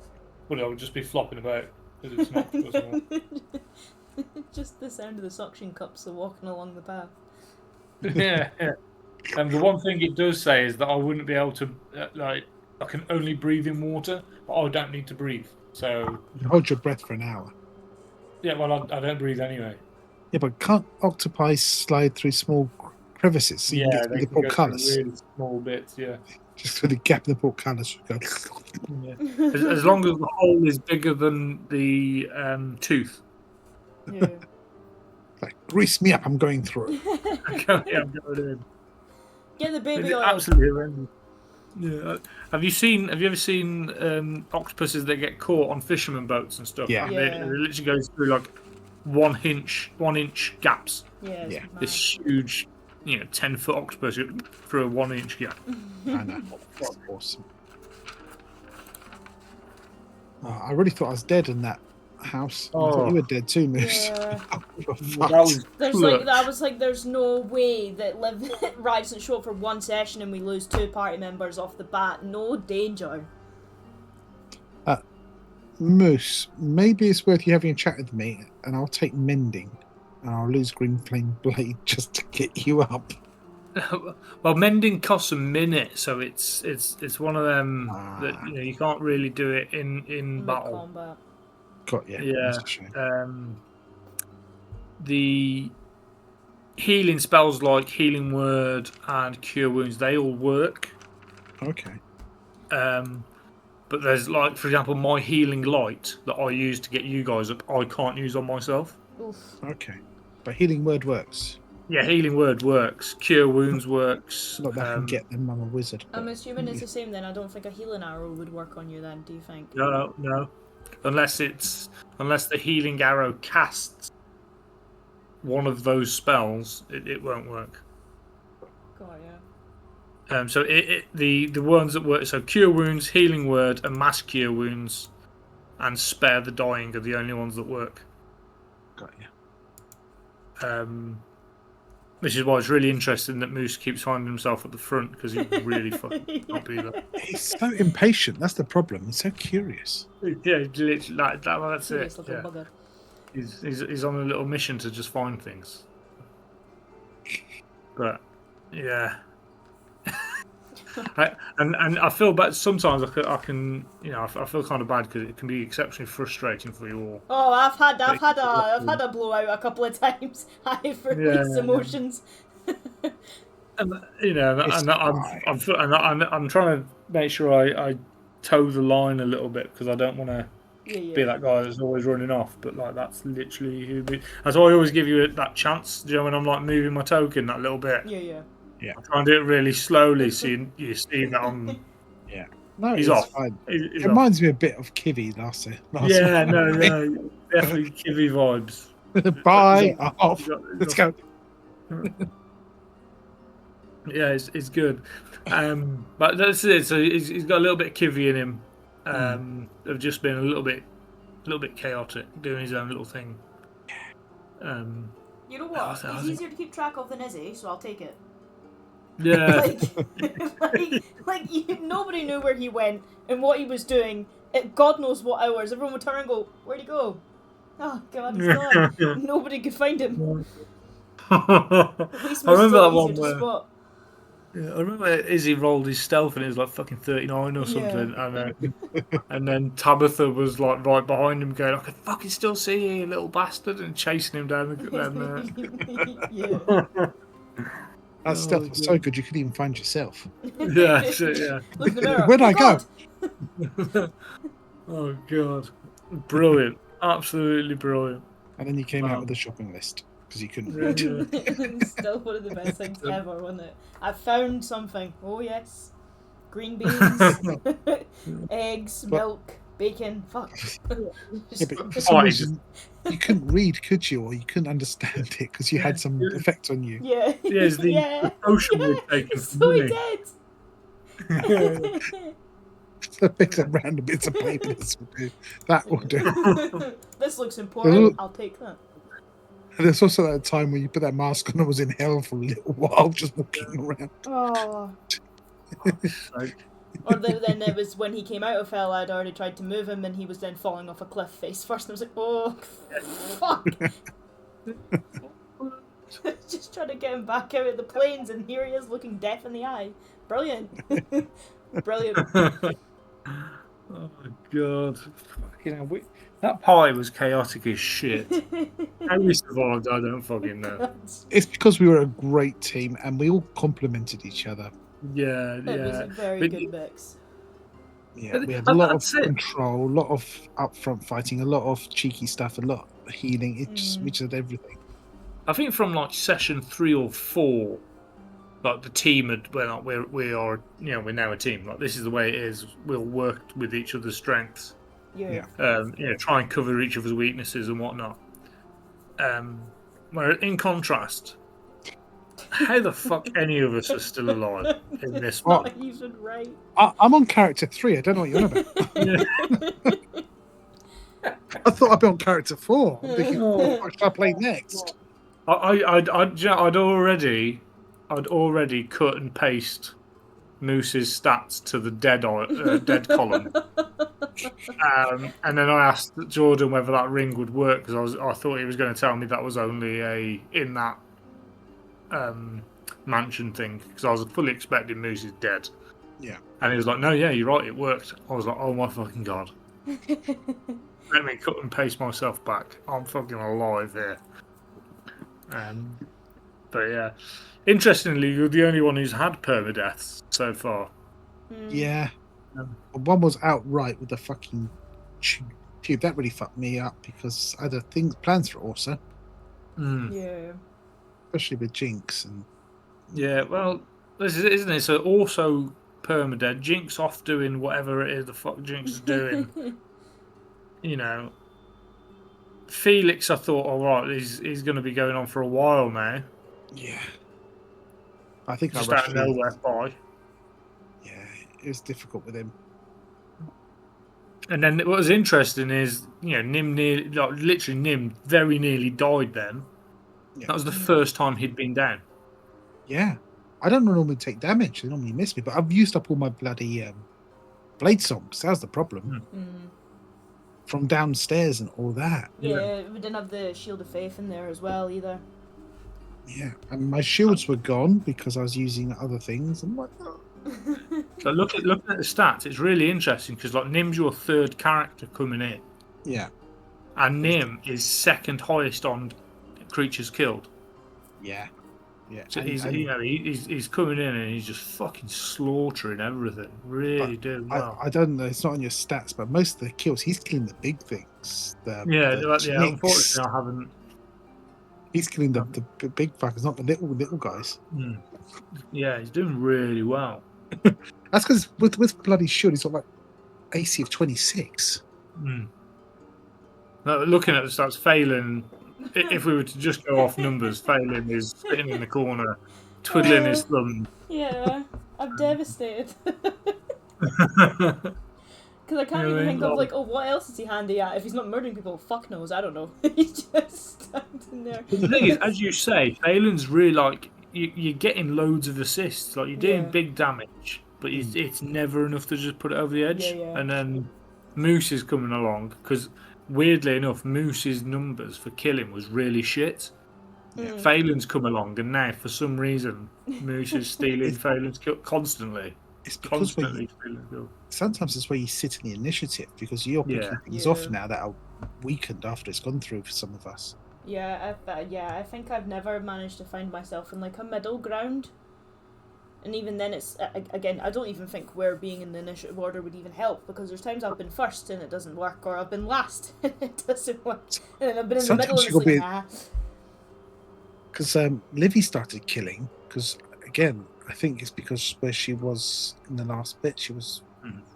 But I would just be flopping about because it's an octopus. Just the sound of the suction cups are walking along the path. Yeah. And the one thing it does say is that I wouldn't be able to, I can only breathe in water, but I don't need to breathe. So. You can hold your breath for an hour. Yeah, well, I don't breathe anyway. Yeah, but can't octopi slide through small crevices? So you can get through the portcullis. Really small bits, yeah. Just through the gap in the portcullis. Yeah. As long as the hole is bigger than the tooth. Yeah. Like, grease me up, I'm going through it. I'm going in. Get the baby It's oil. absolutely horrendous. Yeah. Have you ever seen octopuses that get caught on fisherman boats and stuff? Yeah. And it literally goes through like 1 inch gaps. Yeah. Yeah. This huge, 10-foot octopus through a 1 inch gap. I know. That's awesome. Oh, I really thought I was dead in that house. I thought you were dead too, Moose. Yeah. There's no way that Rive doesn't show up for one session and we lose 2 party members off the bat. No danger. Moose, maybe it's worth you having a chat with me, and I'll take mending, and I'll lose Green Flame Blade just to get you up. Well, mending costs a minute, so it's one of them that you can't really do it in battle. Combat. Got you. Yeah. That's a shame. The healing spells like Healing Word and Cure Wounds, they all work. Okay. But there's, like, for example, my Healing Light that I use to get you guys up, I can't use on myself. Oof. Okay. But Healing Word works. Yeah, Healing Word works. Cure Wounds works. Not that I can get them, I'm a wizard. I'm assuming it's the same then. I don't think a healing arrow would work on you then, do you think? No. Unless the Healing Arrow casts one of those spells, it won't work. God, yeah. So the ones that work, so Cure Wounds, Healing Word, and Mass Cure Wounds, and Spare the Dying are the only ones that work. Got you. Which is why it's really interesting that Moose keeps finding himself at the front, because he really fucking can't be there. He's so impatient. That's the problem. He's so curious. Yeah, literally, that's Curious it. little Yeah. bugger. He's on a little mission to just find things. But yeah. And I feel bad sometimes. I can I feel kind of bad because it can be exceptionally frustrating for you all. Oh, I've had a blowout a couple of times. I've released emotions. And I'm trying to make sure I toe the line a little bit because I don't want to be that guy that's always running off. But like that's literally who. That's why I always give you that chance. Do you know when I'm like moving my token that little bit? Yeah. Yeah. I try and do it really slowly so you see that I'm. Yeah. No, he's off. Fine. He's it reminds me a bit of Kivy last yeah, no, definitely Kivy vibes. Bye. Off. Let's go. Yeah, it's good. But that's it. So he's got a little bit of Kivy in him. Of just being a little bit chaotic, doing his own little thing. You know what? It's easier to keep track of than Izzy, so I'll take it. Yeah. Nobody knew where he went and what he was doing at God knows what hours. Everyone would turn and go, "Where'd he go? Oh God, he's gone." Nobody could find him. At least I remember that easier one to where spot. Yeah, I remember Izzy rolled his stealth and it was like fucking 39 or something, and then Tabitha was like right behind him, going, "I can fucking still see you, you little bastard," and chasing him down the. Yeah. That stealth was so good you couldn't even find yourself. Yeah, shit, yeah. Look in the mirror. Where'd I go? God! Oh god, brilliant, absolutely brilliant. And then you came out Wow. with a shopping list because you couldn't read. Still one of the best things ever, wasn't it? I found something. Oh yes, green beans, eggs, milk, bacon. Fuck. Yeah, but for some reason you couldn't read, could you? Or you couldn't understand it because you had some effect on you. Yeah. Yes, the potion was taken from So he me. did. So pick some random bits of paper. This will do. That will do. This looks important. I'll take that. And there's also that time when you put that mask on and was in hell for a little while, just walking around. Oh. Or then there was when he came out of hell, I'd already tried to move him and he was then falling off a cliff face first. And I was like, oh, fuck. Just trying to get him back out of the plains, and here he is looking death in the eye. Brilliant. Brilliant. Oh my god. You know, that pie was chaotic as shit. How we survived, I don't fucking know. It's because we were a great team and we all complemented each other. Yeah, It was a very good mix. Yeah, we had a lot of control, a lot of upfront fighting, a lot of cheeky stuff, a lot of healing. We just had everything. I think from like session 3 or 4, like the team had, well, we are, you know, we're now a team. Like this is the way it is. We'll work with each other's strengths. Yeah. You know, try and cover each other's weaknesses and whatnot. Where in contrast, how the fuck any of us are still alive in this one? Not even right. I'm on character 3. I don't know what you're on about. I thought I'd be on character 4. I'm thinking, what should I play next? I'd already cut and paste Moose's stats to the dead column, and then I asked Jordan whether that ring would work because I thought he was going to tell me that was only in that mansion thing because I was fully expecting Moose is dead. Yeah, and he was like, "No, yeah, you're right, it worked." I was like, "Oh my fucking god!" Let me cut and paste myself back. I'm fucking alive here. But yeah, interestingly, you're the only one who's had permadeaths so far. Yeah. One was outright with the fucking tube. That really fucked me up because I had plans for Orsa. Yeah. Especially with Jinx and. Yeah, well, this is, isn't it? So also permadeath. Jinx off doing whatever it is the fuck Jinx is doing. You know. Felix, I thought, all right, he's going to be going on for a while now. Yeah. I think just I out of nowhere by. Yeah, it was difficult with him. And then what was interesting is, you know, Nim Nim very nearly died then. Yeah. That was the first time he'd been down. Yeah. I don't normally take damage. They normally miss me, but I've used up all my bloody blade songs. That's the problem. From downstairs and all that. Yeah, we didn't have the Shield of Faith in there as well either. Yeah, and my shields were gone because I was using other things. I'm like, oh. So looking at the stats, it's really interesting because like Nim's your third character coming in. Yeah. And Nim is second highest on creatures killed. Yeah. Yeah. So he's coming in and he's just fucking slaughtering everything. Really doing well. I don't know, it's not on your stats, but most of the kills he's killing the big things. Unfortunately I haven't. He's killing the big fuckers, not the little guys. Yeah, he's doing really well. That's because with bloody shield, he's got like AC of 26. No, looking at the stats, Phelan, if we were to just go off numbers, Phelan is sitting in the corner, twiddling his thumb. Yeah, I'm devastated. Because I can't even think of, like, what else is he handy at? If he's not murdering people, fuck knows, I don't know. He's just standing there. The thing is, as you say, Phelan's really, like, you're getting loads of assists. Like, you're doing big damage, but it's never enough to just put it over the edge. Yeah. And then Moose is coming along, because, weirdly enough, Moose's numbers for killing was really shit. Phelan's come along, and now for some reason Moose is stealing Phelan's kill constantly. It's because Constantly stealing kill. sometimes it's where you sit in the initiative because you're picking things off now that are weakened after it's gone through for some of us. Yeah, I think I've never managed to find myself in like a middle ground. And even then, it's again, I don't even think where being in the initiative order would even help, because there's times I've been first and it doesn't work, or I've been last and it doesn't work, and then I've been in the middle and it's like, nah. Because Livy started killing, because again, I think it's because where she was in the last bit, she was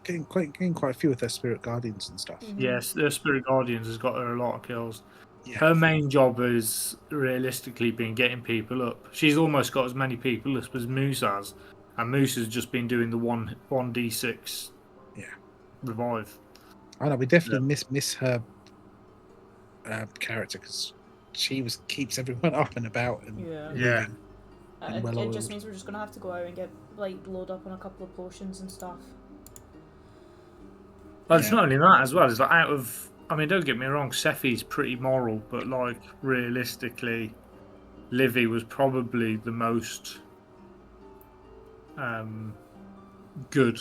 getting quite a few with her spirit guardians and stuff. Yes, the spirit guardians has got her a lot of kills. Yeah. Her main job has realistically been getting people up. She's almost got as many people up as Moose has, and Moose has just been doing the 1d6 revive. I know, we definitely miss her character, because she keeps everyone up and about and moving. It just means we're just gonna have to go out and get load up on a couple of potions and stuff. Well, it's not only that as well. It's like don't get me wrong, Sephi's pretty moral, but realistically, Livy was probably the most good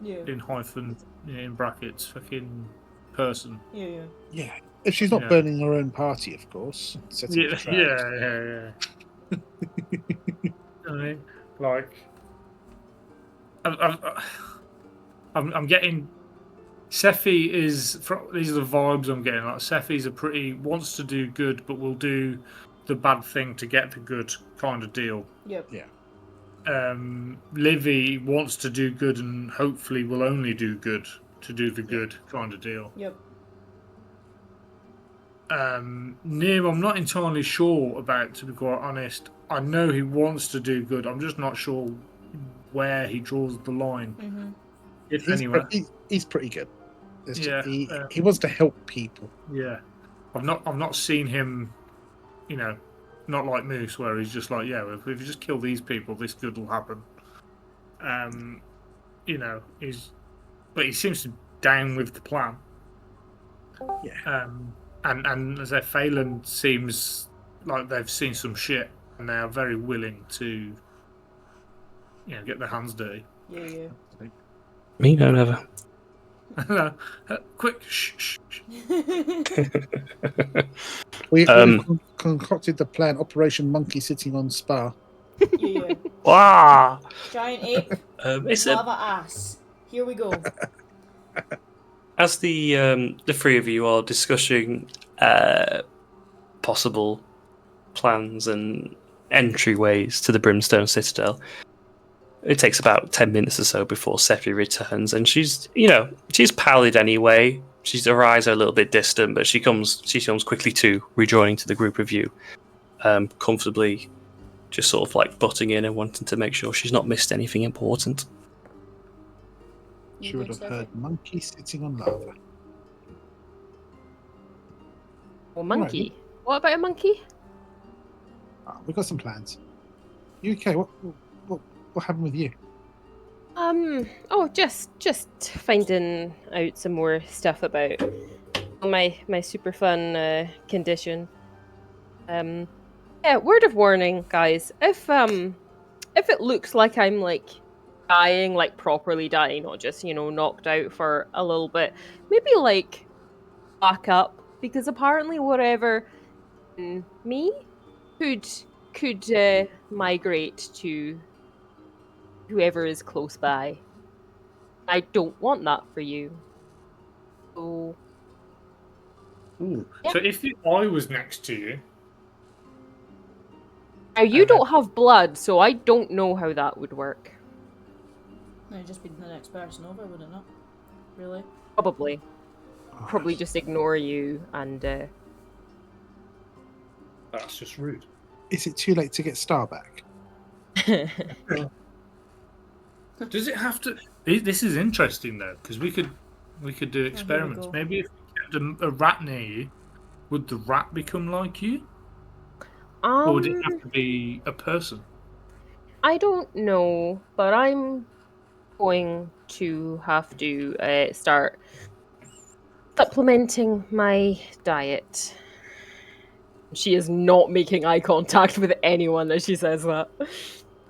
in hyphen in brackets fucking person. Yeah. If she's not burning her own party, of course. Yeah. I mean, I'm getting. Sephi is. These are the vibes I'm getting. Sephi's wants to do good, but will do the bad thing to get the good kind of deal. Yep. Yeah. Livy wants to do good and hopefully will only do good to do the good kind of deal. Yep. Nim, I'm not entirely sure about, to be quite honest. I know he wants to do good. I'm just not sure where he draws the line. If anywhere. He's pretty good. He wants to help people. Yeah, I've not seen him, not like Moose, where he's just like, if you just kill these people, this good will happen. But he seems to be down with the plan. Yeah. And as if Phelan seems like they've seen some shit and they are very willing to, get their hands dirty. Yeah. Me, no, never. Quick, shh. We've concocted the plan, Operation Monkey Sitting on Spa. Yeah. Wow. Giant ape. It's lava ass. Here we go. As the three of you are discussing possible plans and entryways to the Brimstone Citadel, it takes about 10 minutes or so before Sephi returns, and she's pallid anyway. Her eyes are a little bit distant, but she comes quickly to rejoining to the group of you, comfortably, just sort of butting in and wanting to make sure she's not missed anything important. She would have heard monkey sitting on lava. Or monkey? Right. What about a monkey? We've got some plans. You okay? What happened with you? Just finding out some more stuff about my super fun condition. Word of warning, guys. If it looks like I'm dying, properly dying, not just knocked out for a little bit, maybe back up, because apparently whatever me could migrate to whoever is close by. I don't want that for you. So, So if I was next to you, now you don't have blood, so I don't know how that would work. No, it'd just be the next person over, would it not? Really? Probably. Probably just ignore you and. That's just rude. Is it too late to get Star back? Does it have to? This is interesting though, because we could do experiments. Maybe if we kept a rat near you, would the rat become like you, or would it have to be a person? I don't know, but I'm going to have to start supplementing my diet. She is not making eye contact with anyone as she says that.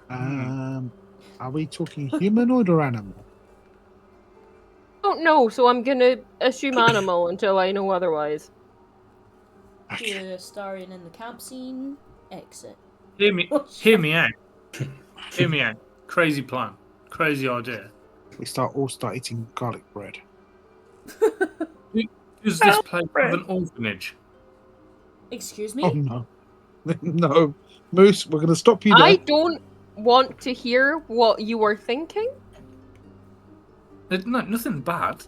Are we talking humanoid or animal? Don't know, so I'm gonna assume animal until I know otherwise. To Astarion in the camp scene, exit. Hear me out. Hear me out. Crazy plan. Crazy idea. We all start eating garlic bread. Does this place have an orphanage? Excuse me? Oh no. No. Moose, we're going to stop you there. I don't want to hear what you are thinking. No, nothing bad.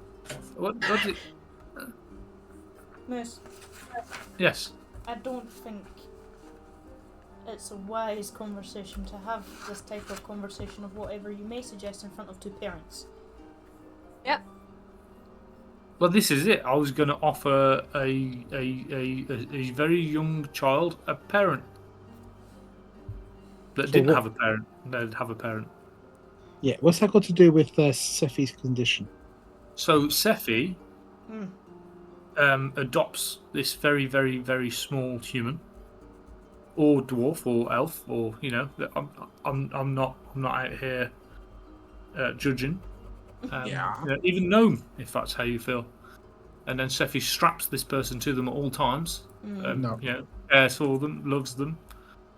What did... Moose, Yes. I don't think it's a wise conversation to have this type of conversation of whatever you may suggest in front of two parents. Yep. Well, this is it. I was going to offer a very young child a parent that So didn't what- have a parent. They'd have a parent. Yeah, what's that got to do with Sephi's condition? So Sephi Hmm. adopts this very, very, very small human, or dwarf, or elf, or I'm not out here judging. Even gnome, if that's how you feel. And then Sephi straps this person to them at all times. No. Cares for them, loves them.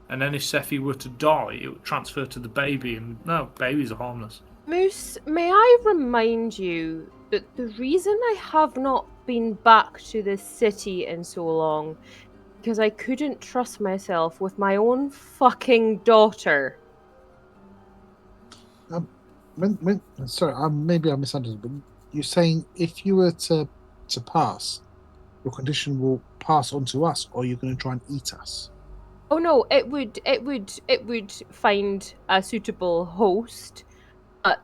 And then if Sephi were to die, it would transfer to the baby, and no, babies are harmless. Moose, may I remind you that the reason I have not been back to this city in so long because I couldn't trust myself with my own fucking daughter. Sorry, maybe I misunderstood, but you're saying if you were to pass, your condition will pass on to us, or you're going to try and eat us? Oh no, it would find a suitable host. But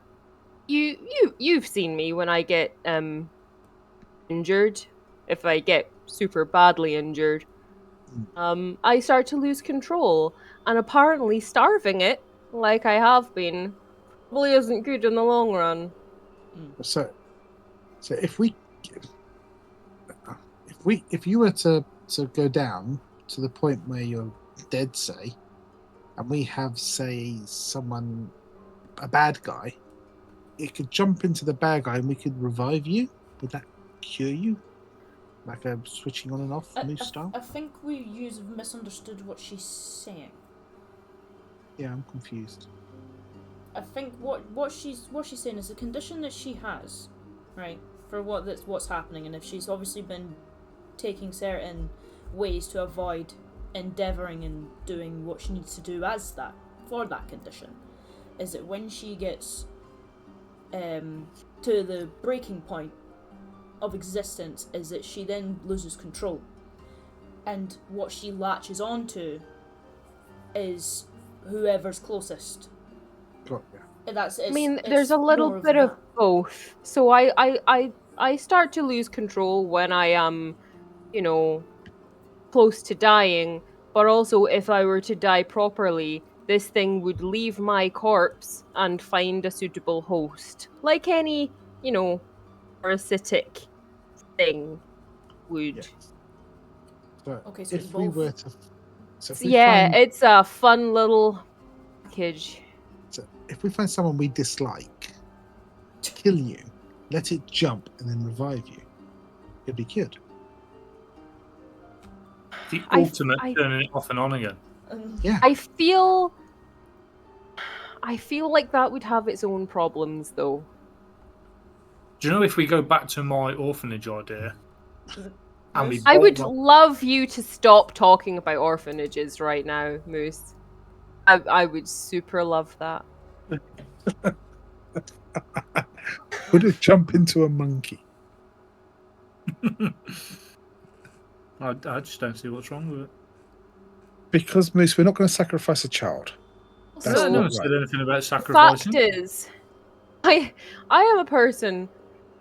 you've seen me when I get injured. If I get super badly injured, I start to lose control, and apparently starving it, like I have been, probably isn't good in the long run. So if you were to go down to the point where you're dead, say, and we have, say, someone, a bad guy, it could jump into the bad guy and we could revive you. Would that cure you? Like a switching on and off Moose style? I think you've misunderstood what she's saying. Yeah, I'm confused. I think what she's saying is the condition that she has, right, for what's happening, and if she's obviously been taking certain ways to avoid endeavouring and doing what she needs to do as that for that condition, is that when she gets to the breaking point of existence, is that she then loses control, and what she latches onto is whoever's closest. Got ya. There's a little bit of both. So I start to lose control when I am, close to dying, but also if I were to die properly, this thing would leave my corpse and find a suitable host. Like any, parasitic thing would. Yes. So Okay, so it's if we both. were to, It's a fun little package. if we find someone we dislike, kill you, let it jump, and then revive you, you'll be cured. The ultimate turning it off and on again. Yeah. I feel like that would have its own problems, though. Do you know, if we go back to my orphanage idea, and we I would bolt- love you to stop talking about orphanages right now, Moose. I would super love that. Would it jump into a monkey? I just don't see what's wrong with it. Because, Moose, we're not going to sacrifice a child. I never not said right. anything about The sacrificing. fact is, I am a person,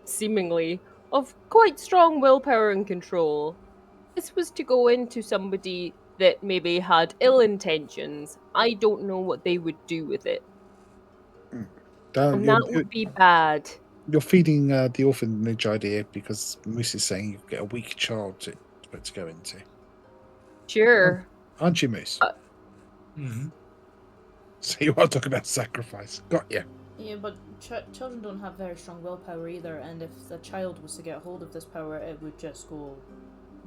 seemingly, of quite strong willpower and control. This was to go into somebody that maybe had ill intentions. I don't know what they would do with it. And that would be bad. You're feeding the orphanage idea because Moose is saying you get a weak child for it to go into. Sure. Aren't you, Moose? Mm-hmm. So you are talking about sacrifice. Got you. Yeah, but children don't have very strong willpower either, and if the child was to get a hold of this power, it would just go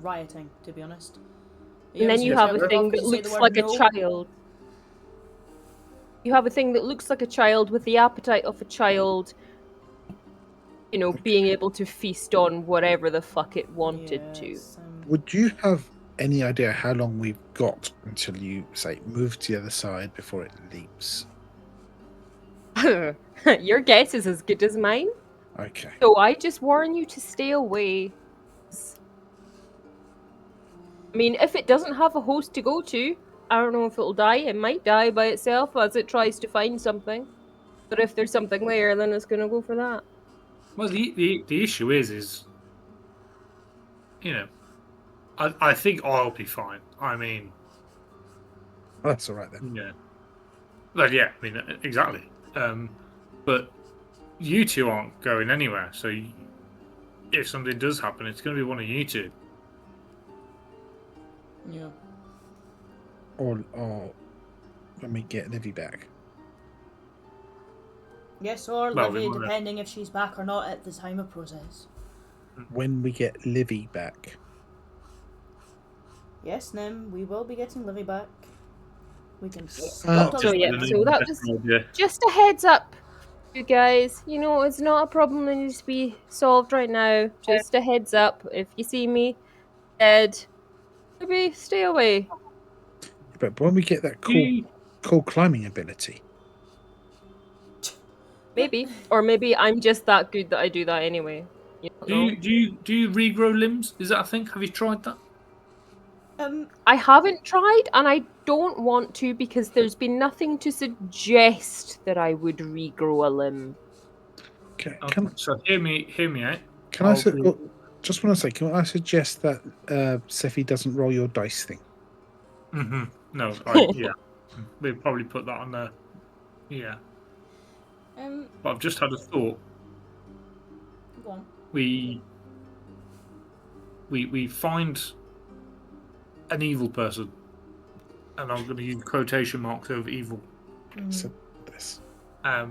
rioting, to be honest. And then you have a thing that looks like a child. You have a thing that looks like a child with the appetite of a child, you know, being able to feast on whatever the fuck it wanted to. Would you have any idea how long we've got until you, say, move to the other side before it leaps? Your guess is as good as mine. Okay. So I just warn you to stay away. I mean, if it doesn't have a host to go to, I don't know if it'll die. It might die by itself as it tries to find something. But if there's something there, then it's going to go for that. Well, the issue is, you know, I think I'll be fine. I mean, That's all right then. yeah. But yeah, I mean, exactly. But you two aren't going anywhere, so if something does happen, it's going to be one of you two. Yeah. Or when we get Livy back. Yes, or Well, Livy, we wanna- depending if she's back or not at the time of process. When we get Livy back. Yes, Nim, we will be getting Livy back. We can So that was Yeah. just a heads up, you guys. You know, it's not a problem that needs to be solved right now. Just a heads up. If you see me dead, maybe stay away. But when we get that cool climbing ability. Maybe. Or maybe I'm just that good that I do that anyway. You don't know. Do you regrow limbs? Is that a thing? Have you tried that? I haven't tried, and I don't want to because there's been nothing to suggest that I would regrow a limb. Okay. So hear me out. Can I just want to say, can I suggest that Sephi doesn't roll your dice thing? Mm-hmm. No, yeah. We'll probably put that on there. Yeah. But I've just had a thought. Go on. We find an evil person, and I'm going to use quotation marks over evil. So this.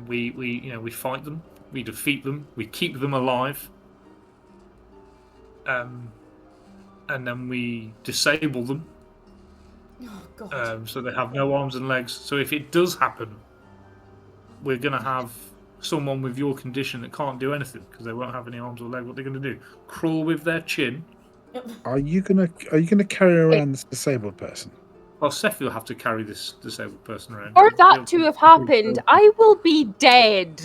We fight them, we defeat them, we keep them alive, and then we disable them. Oh God. So they have no arms and legs. So if it does happen, we're going to have someone with your condition that can't do anything because they won't have any arms or legs. What they're going to do? Crawl with their chin. Are you gonna carry around this disabled person? Well, Sephi will have to carry this disabled person around. For that to have happened, I will be dead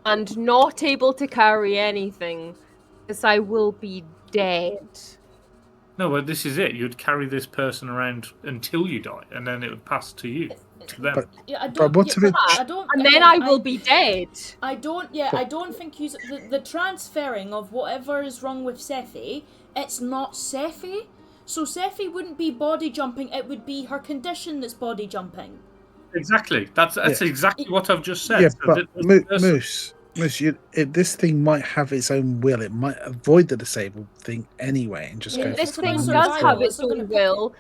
and not able to carry anything because I will be dead. No, well, this is it. You'd carry this person around until you die, and then it would pass to you, to them. Yeah, I don't. And then I will be dead. I don't. Yeah, I don't think the transferring of whatever is wrong with Sephi. It's not Sephi. So Sephi wouldn't be body jumping. It would be her condition that's body jumping. Exactly. That's exactly what I've just said. Yeah, So but this Moose, this thing might have its own will. It might avoid the disabled thing anyway and just go. This thing does have its own will.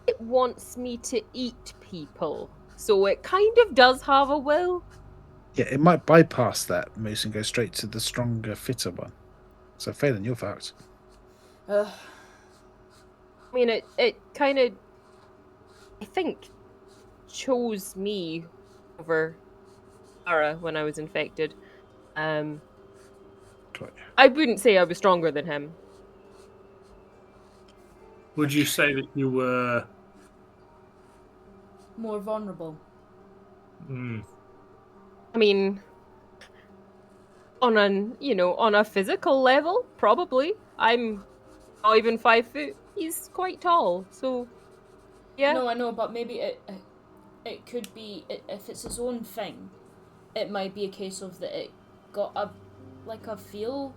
It wants me to eat people, so it kind of does have a will. Yeah, it might bypass that, Moose, and go straight to the stronger, fitter one. So, Phelan, you're fucked. I mean, it kind of, I think, chose me over Ara when I was infected. I wouldn't say I was stronger than him. Would you say that you were more vulnerable? I mean, on a physical level, probably. I'm not even 5 foot. He's quite tall, so yeah. No, I know, but maybe it could be if it's his own thing. It might be a case of that it got a feel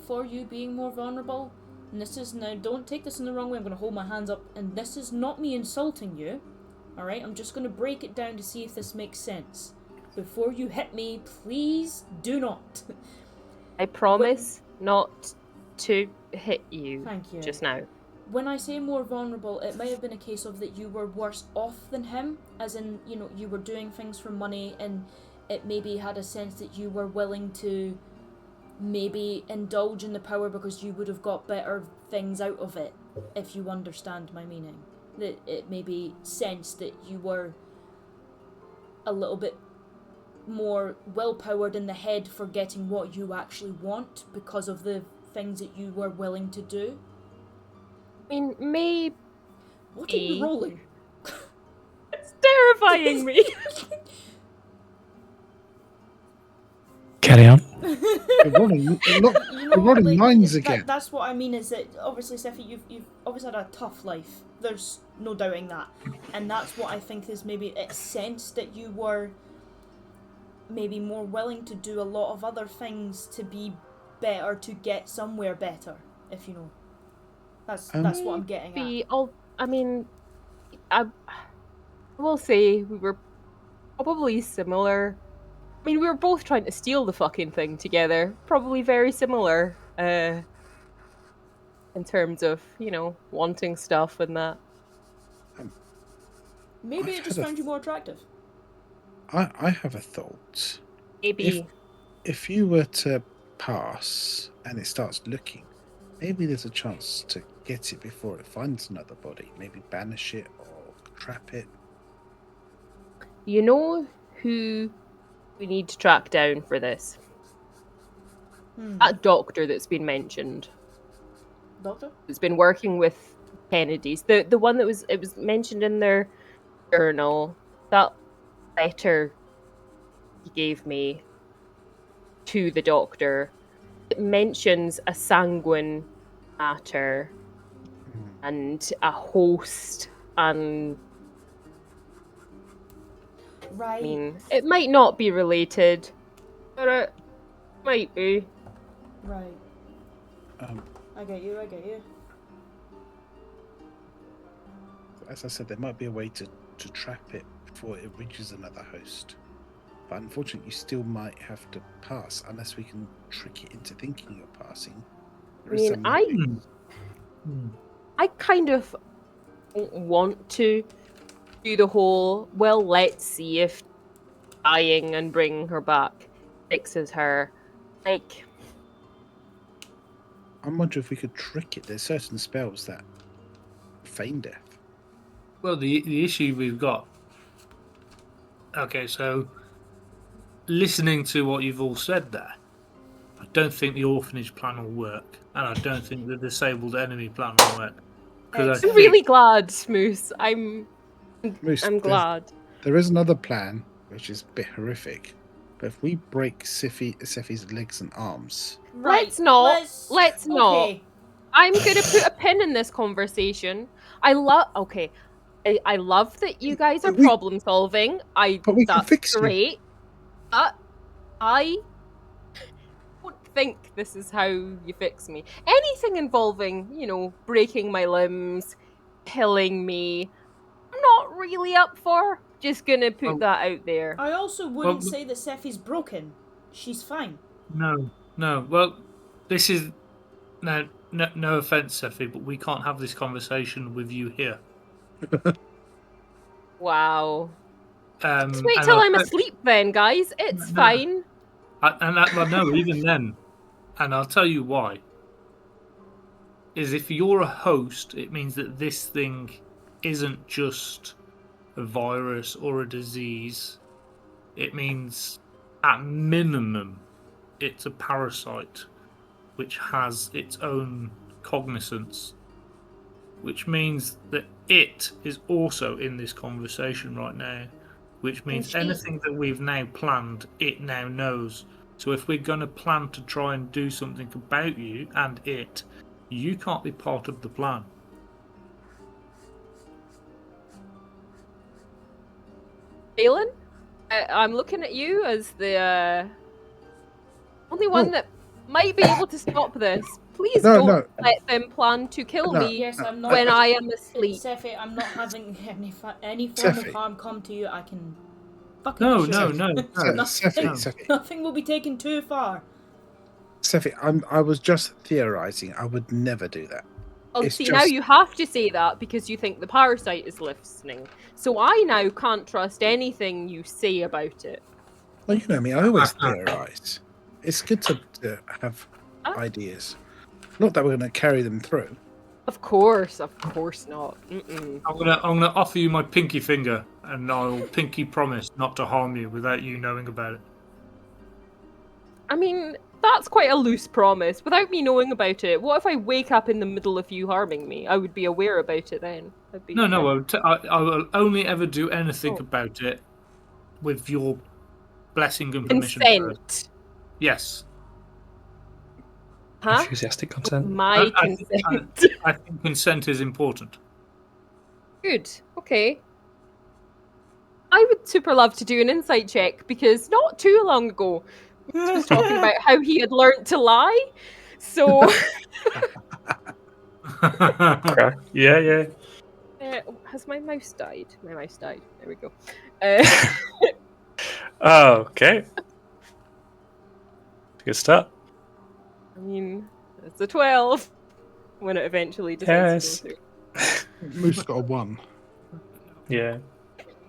for you being more vulnerable. And this is now. Don't take this in the wrong way. I'm going to hold my hands up, and this is not me insulting you. All right, I'm just going to break it down to see if this makes sense. Before you hit me, please do not. I promise not to hit you. Thank you. Just now. when I say more vulnerable, it might have been a case of that you were worse off than him, as in, you know, you were doing things for money, and it maybe had a sense that you were willing to maybe indulge in the power because you would have got better things out of it, if you understand my meaning. That it maybe sensed that you were a little bit more will-powered in the head for getting what you actually want because of the things that you were willing to do. I mean, maybe. What are you rolling? It's terrifying me. Carry on. You're rolling, you're rolling nines again. That's what I mean, is that obviously, Sephi, you've obviously had a tough life. There's no doubting that. And that's what I think is maybe it sensed that you were maybe more willing to do a lot of other things to be better, to get somewhere better, if you know. That's what I'm getting at. I mean, I will say we were probably similar. I mean, we were both trying to steal the fucking thing together. Probably very similar, in terms of, you know, wanting stuff and that. Maybe it just found you more attractive. I have a thought. Maybe. If you were to pass and it starts looking, maybe there's a chance to get it before it finds another body. Maybe banish it or trap it. You know who we need to track down for this? That doctor that's been mentioned. Doctor? Who's been working with Kennedys. The one that was mentioned in their journal. That letter he gave me to the doctor. It mentions a sanguine matter and a host, and right. I mean, it might not be related, but it might be. Right. I get you. As I said, there might be a way to trap it before it reaches another host. But unfortunately, you still might have to pass, unless we can trick it into thinking you're passing. I kind of want to do the whole, well, let's see if dying and bringing her back fixes her. Like, I'm wondering if we could trick it. There's certain spells that feign death. Well, the issue we've got. Okay, so listening to what you've all said there, I don't think the orphanage plan will work, and I don't think the disabled enemy plan will work. I'm really glad, Moose. Moose, I'm glad. There is another plan, which is a bit horrific. But if we break Sephi's legs and arms... Right, let's not. Okay. I'm going to put a pin in this conversation. I love that you guys are problem solving. That's great. But I don't think this is how you fix me. Anything involving, you know, breaking my limbs, killing me, I'm not really up for. Just gonna put that out there. I also wouldn't say that Sephi's broken. She's fine. No. Well, this is no offense, Sephi, but we can't have this conversation with you here. Wow. Just wait till I'm asleep then, guys. It's fine. No, even then. And I'll tell you why. Is if you're a host, it means that this thing isn't just a virus or a disease. It means, at minimum, it's a parasite which has its own cognizance, which means that it is also in this conversation right now, which means anything that we've now planned, it now knows. So if we're going to plan to try and do something about you and it, you can't be part of the plan. Phelan, I'm looking at you as the only one that might be able to stop this. Please don't let them plan to kill me when I am asleep. Sephi, I'm not having any form of harm come to you. I can fucking Nothing will be taken too far. Sephi, I was just theorizing. I would never do that. Well, It's see, now just- you have to say that because you think the parasite is listening. So I now can't trust anything you say about it. Well, you know me, I always theorise. It's good to have ideas. Not that we're going to carry them through. Of course not. Mm-mm. I'm gonna offer you my pinky finger, and I'll pinky promise not to harm you without you knowing about it. I mean, that's quite a loose promise. Without me knowing about it, what if I wake up in the middle of you harming me? I would be aware about it then. No, I will only ever do anything about it with your blessing and permission. Consent. Yes. Huh? Enthusiastic consent. My consent. I think consent is important. Good. Okay. I would super love to do an insight check because not too long ago he was talking about how he had learned to lie. So Yeah. has my mouse died? My mouse died. There we go. Okay. Good start. I mean, it's a 12 when it eventually decides to go through. Moose got a 1. Yeah.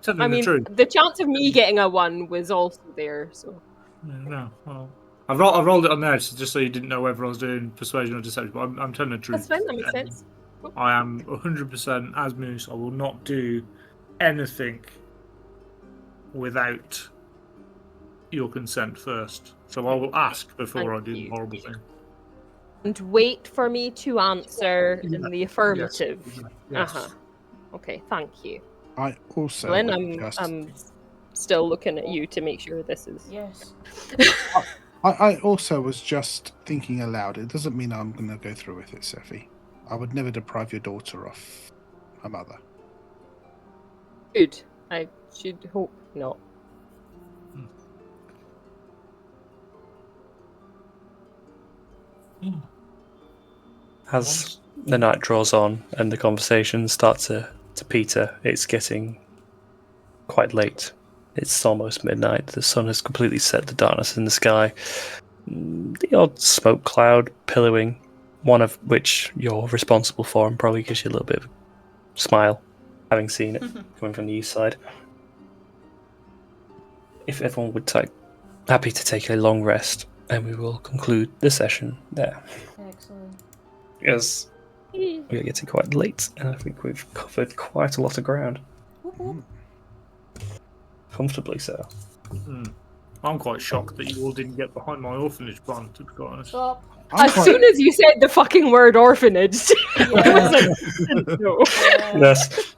I mean, the chance of me getting a 1 was also there, so. No, well, I rolled it on there just so you didn't know whether I was doing persuasion or deception. But I'm telling the truth. That's fine. That makes sense. I am 100% as Moose. I will not do anything without your consent first. So I will ask before I do the horrible thing. And wait for me to answer in the affirmative. Yes. Okay, thank you. I also. Lynn, I'm still looking at you to make sure this is. Yes. I also was just thinking aloud. It doesn't mean I'm going to go through with it, Sephi. I would never deprive your daughter of her mother. Good. I should hope not. As the night draws on and the conversations start to peter, it's getting quite late. It's almost midnight. The sun has completely set the darkness in the sky. The odd smoke cloud pillowing, one of which you're responsible for, and probably gives you a little bit of a smile, having seen it coming from the east side. If everyone would happy to take a long rest, and we will conclude the session there. Excellent. Yes. We are getting quite late, and I think we've covered quite a lot of ground. Comfortably so. I'm quite shocked that you all didn't get behind my orphanage plan, to be quite honest. Stop. As soon as you said the fucking word orphanage, I was like, no. Yes.